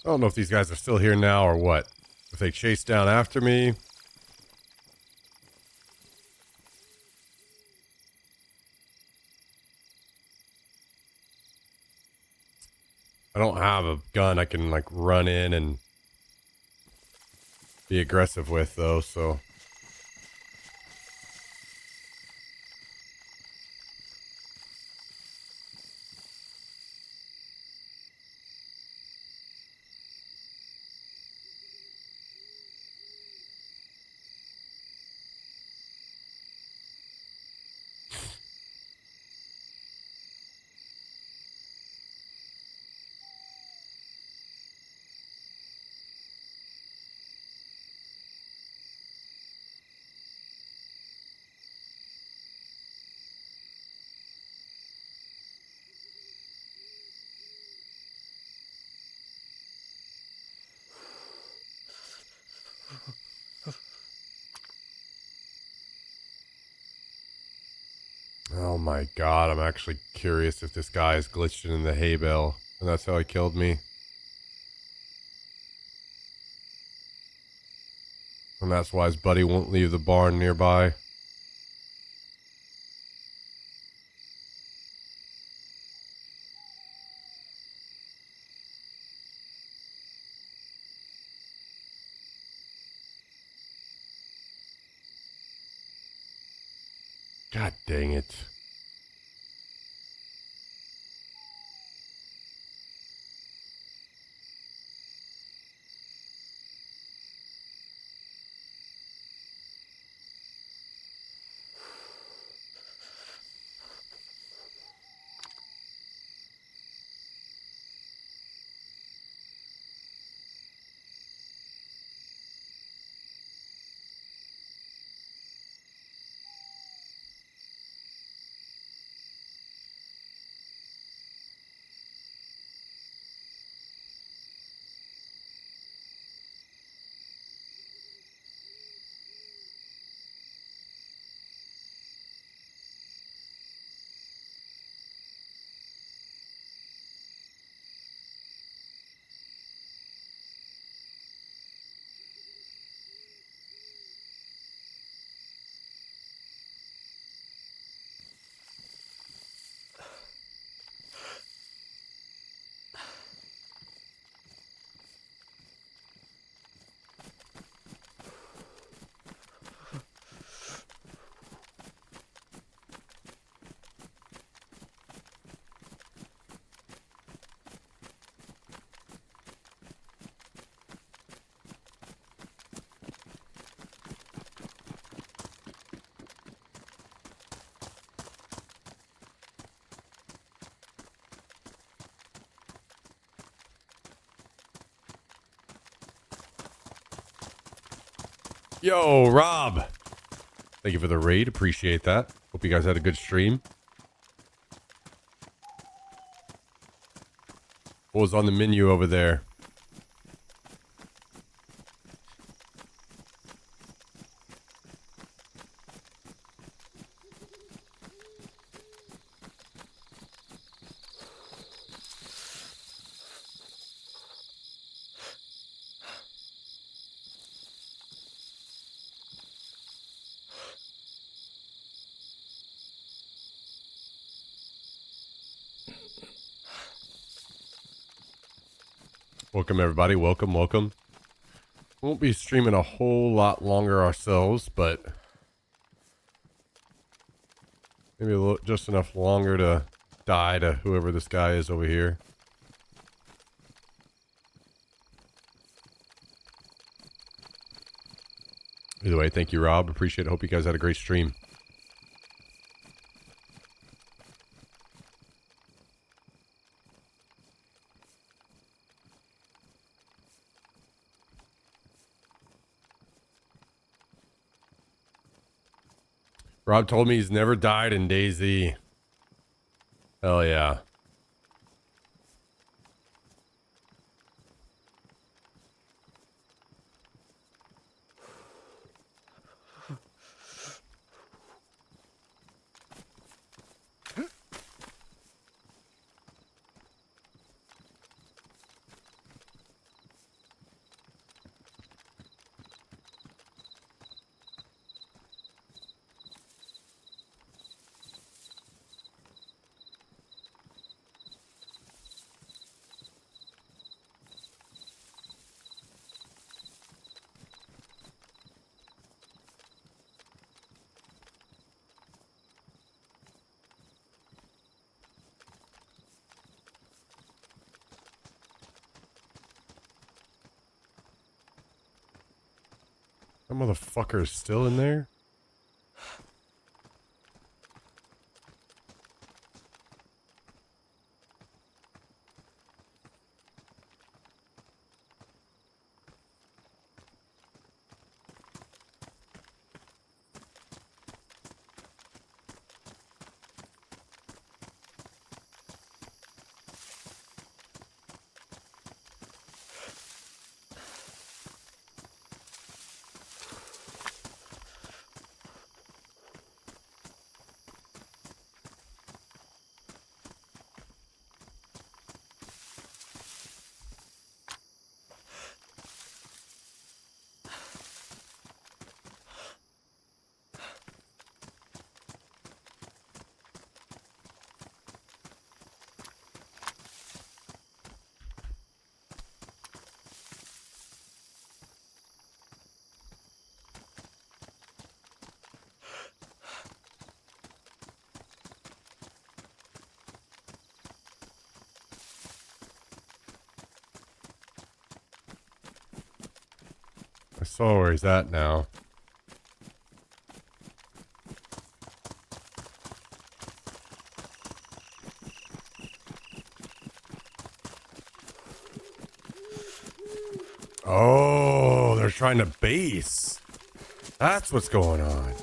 I don't know if these guys are still here now or what. If they chase down after me. I don't have a gun I can like run in and be aggressive with though, so. Oh my god, I'm actually curious if this guy is glitched in the hay bale, and that's how he killed me. And that's why his buddy won't leave the barn nearby. God dang it. Yo, Rob. Thank you for the raid. Appreciate that. Hope you guys had a good stream. What was on the menu over there? Welcome, everybody. Welcome, welcome. Won't be streaming a whole lot longer ourselves, but maybe a little, just enough longer to die to whoever this guy is over here. Either way, thank you, Rob. Appreciate it. Hope you guys had a great stream. Rob told me he's never died in DayZ. Hell yeah. That motherfucker is still in there? I saw where he's at now. Oh, they're trying to base. That's what's going on.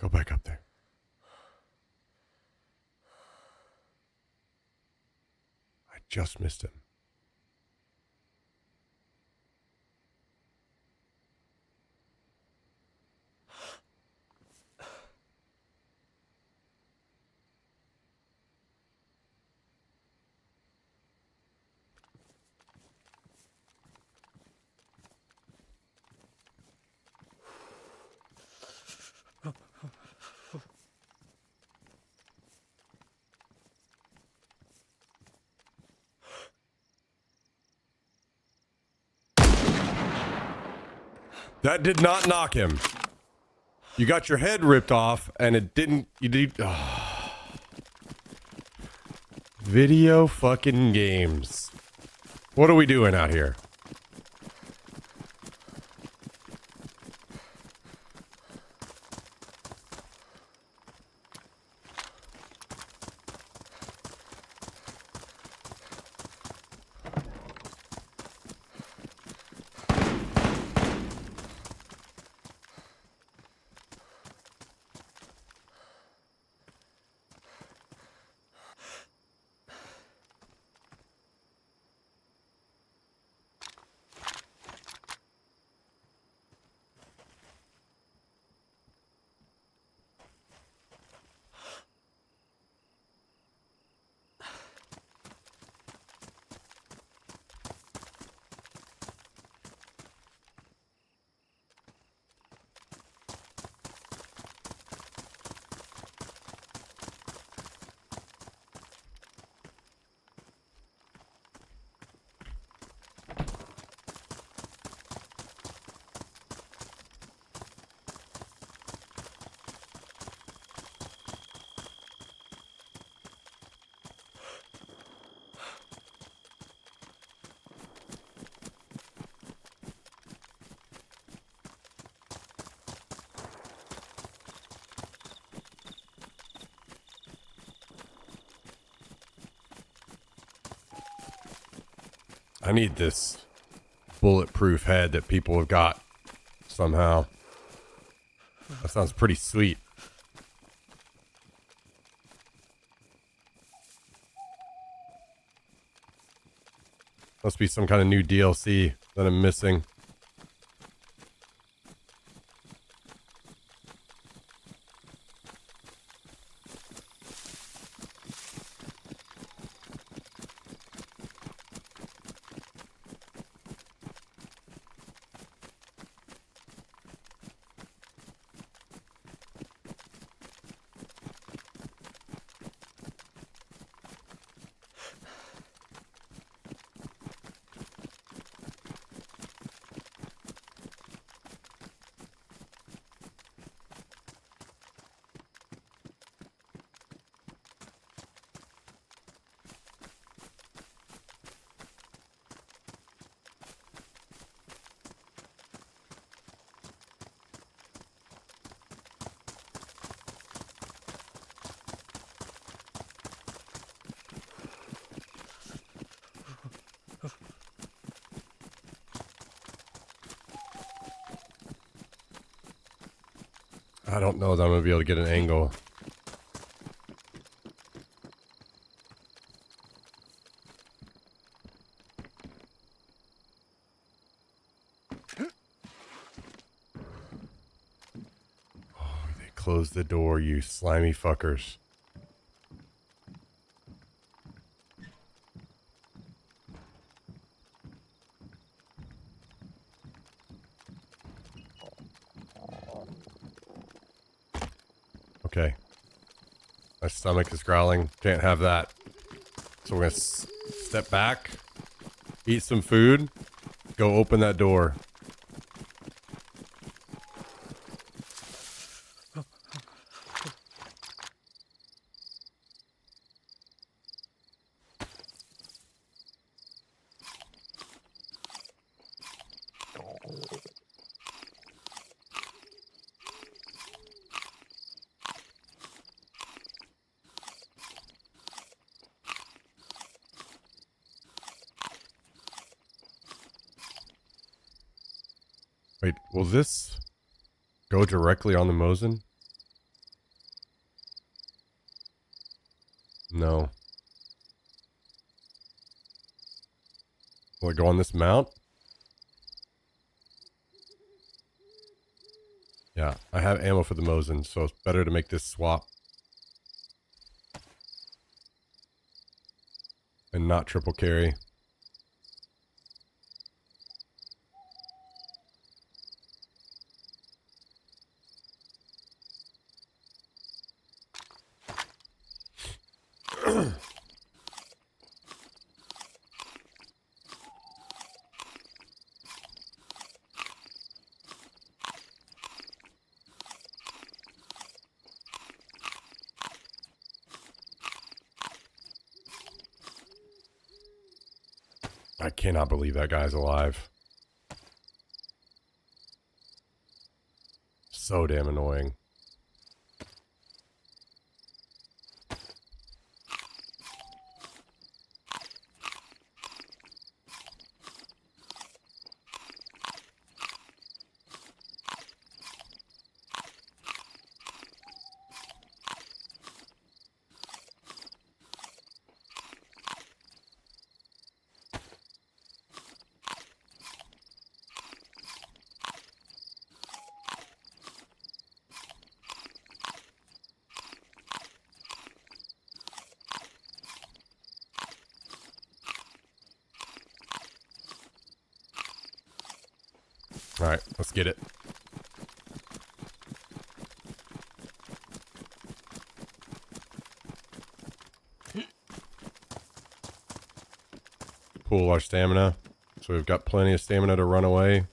Go back up there. I just missed him. That did not knock him. You got your head ripped off and it didn't. You did. Oh. Video fucking games. What are we doing out here? I need this bulletproof head that people have got somehow. That sounds pretty sweet. Must be some kind of new DLC that I'm missing. I don't know that I'm gonna be able to get an angle. Oh, they closed the door, you slimy fuckers. Okay. My stomach is growling. Can't have that. So we're gonna step back, eat some food, go open that door. Wait, will this go directly on the Mosin? No. Will it go on this mount? Yeah, I have ammo for the Mosin, so it's better to make this swap. And not triple carry. I cannot believe that guy's alive. So damn annoying. Alright, let's get it. Pool our stamina. So we've got plenty of stamina to run away.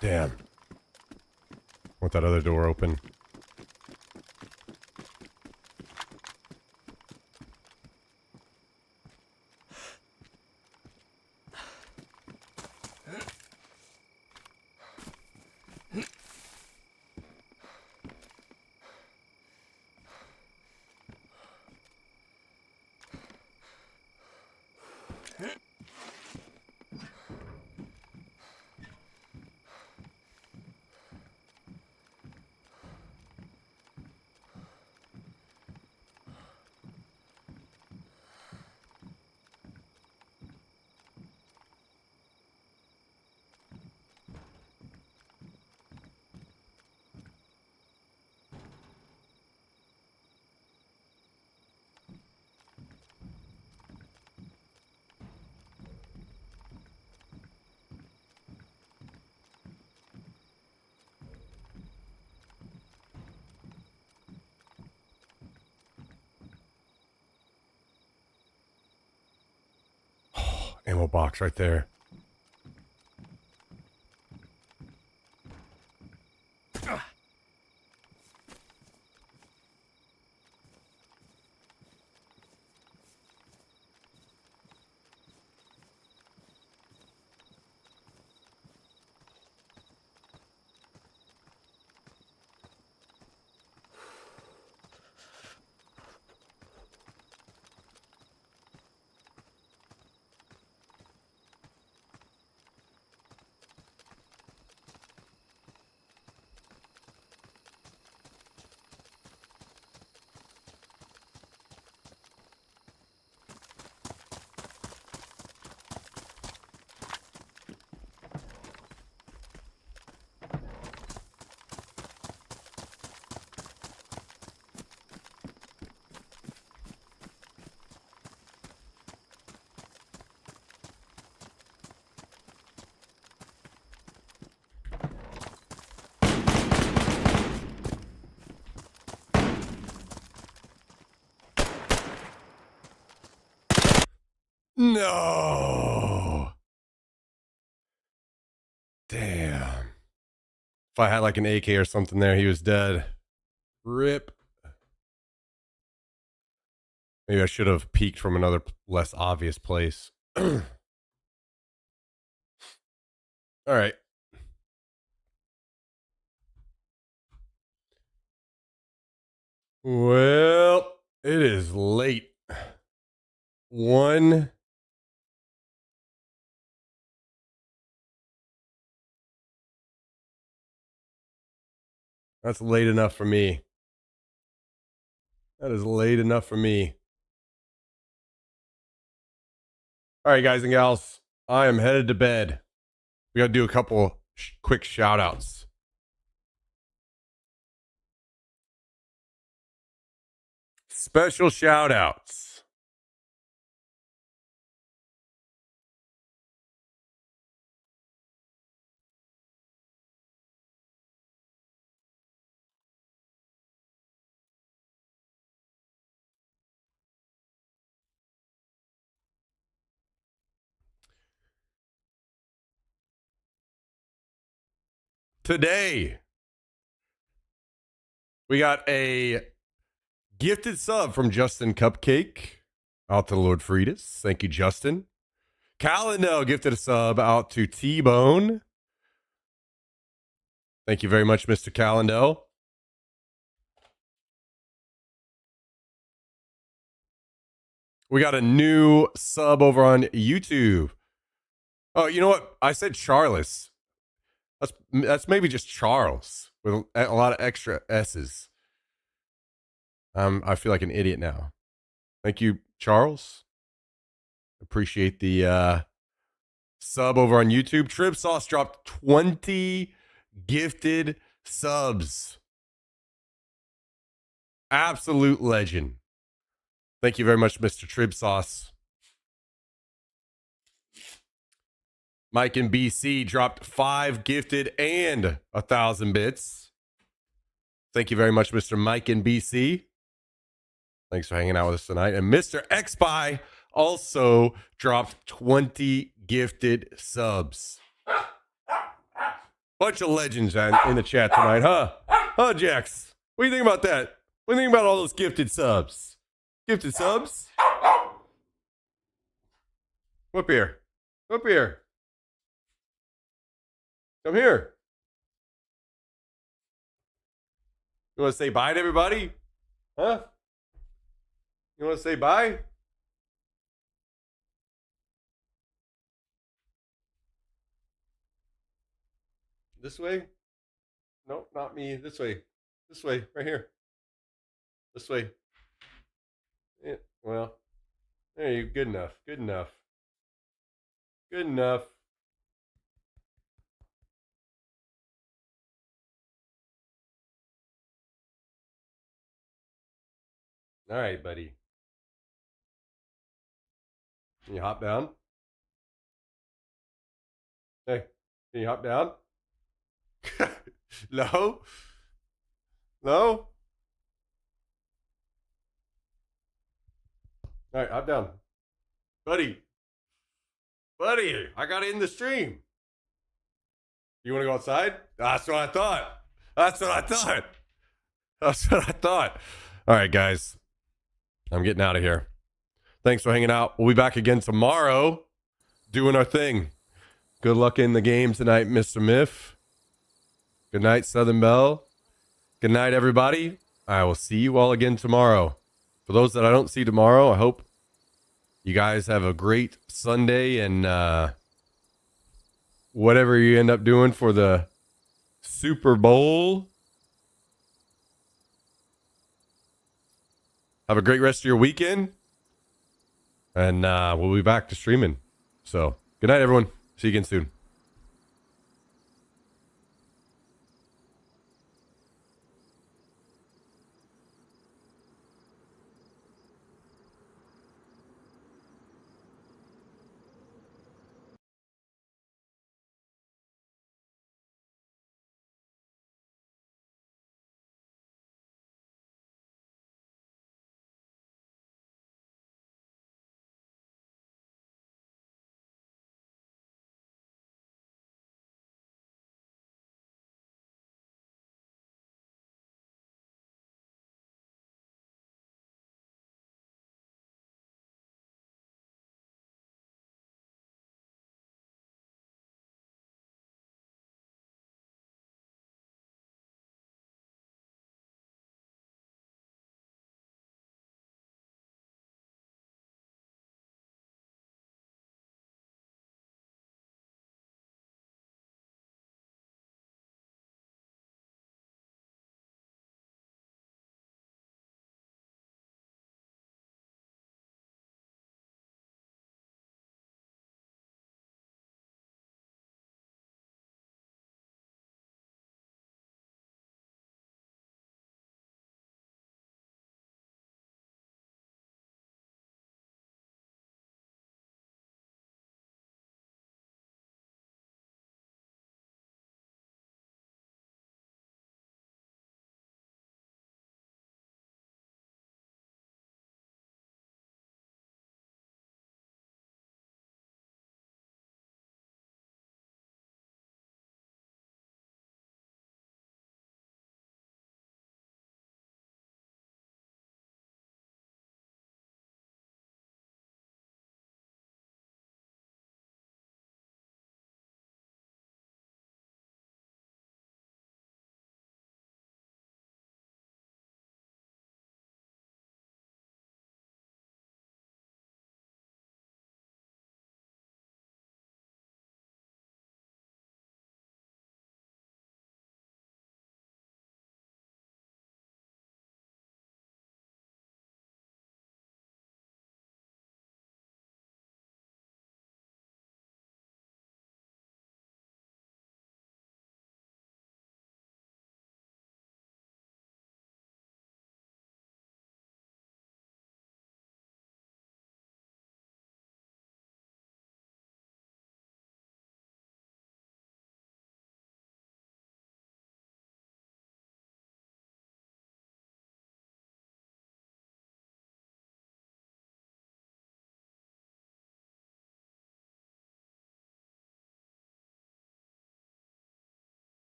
Damn. Want that other door open. Ammo box right there. No. Damn. If I had like an AK or something there, he was dead. Rip. Maybe I should have peeked from another less obvious place. All right. Well, it is late. One. That's late enough for me. That is late enough for me. All right, guys and gals, I am headed to bed. We got to do a couple quick shout outs. Special shout outs. Today, we got a gifted sub from Justin Cupcake out to Lord Friedis. Thank you, Justin. Calendel gifted a sub out to T-Bone. Thank you very much, Mr. Calendel. We got a new sub over on YouTube. Oh, you know what? I said Charles. That's maybe just Charles with a lot of extra S's. I feel like an idiot now. Thank you, Charles. Appreciate the sub over on YouTube. Trib Sauce dropped 20 gifted subs. Absolute legend. Thank you very much, Mr. Trib Sauce. Mike in BC dropped 5 gifted and 1,000 bits. Thank you very much, Mr. Mike in BC. Thanks for hanging out with us tonight. And Mr. XPy also dropped 20 gifted subs. Bunch of legends in the chat tonight, huh? Huh, Jax? What do you think about that? What do you think about all those gifted subs? Gifted subs? Come up here. Come up here. Come here. You want to say bye to everybody? Huh? You want to say bye? This way? No, not me. This way. This way. Right here. This way. Yeah, well, there you go. Good enough. Good enough. Good enough. All right, buddy. Can you hop down? Hey, can you hop down? No? No? All right, hop down. Buddy. Buddy, I got to end the stream. You want to go outside? That's what I thought. That's what I thought. That's what I thought. All right, guys. I'm getting out of here. Thanks for hanging out. We'll be back again tomorrow doing our thing. Good luck in the game tonight, Mr. Miff. Good night, Southern Belle. Good night, everybody. I will see you all again tomorrow. For those that I don't see tomorrow, I hope you guys have a great Sunday and whatever you end up doing for the Super Bowl. Have a great rest of your weekend. And we'll be back to streaming. So, good night, everyone. See you again soon.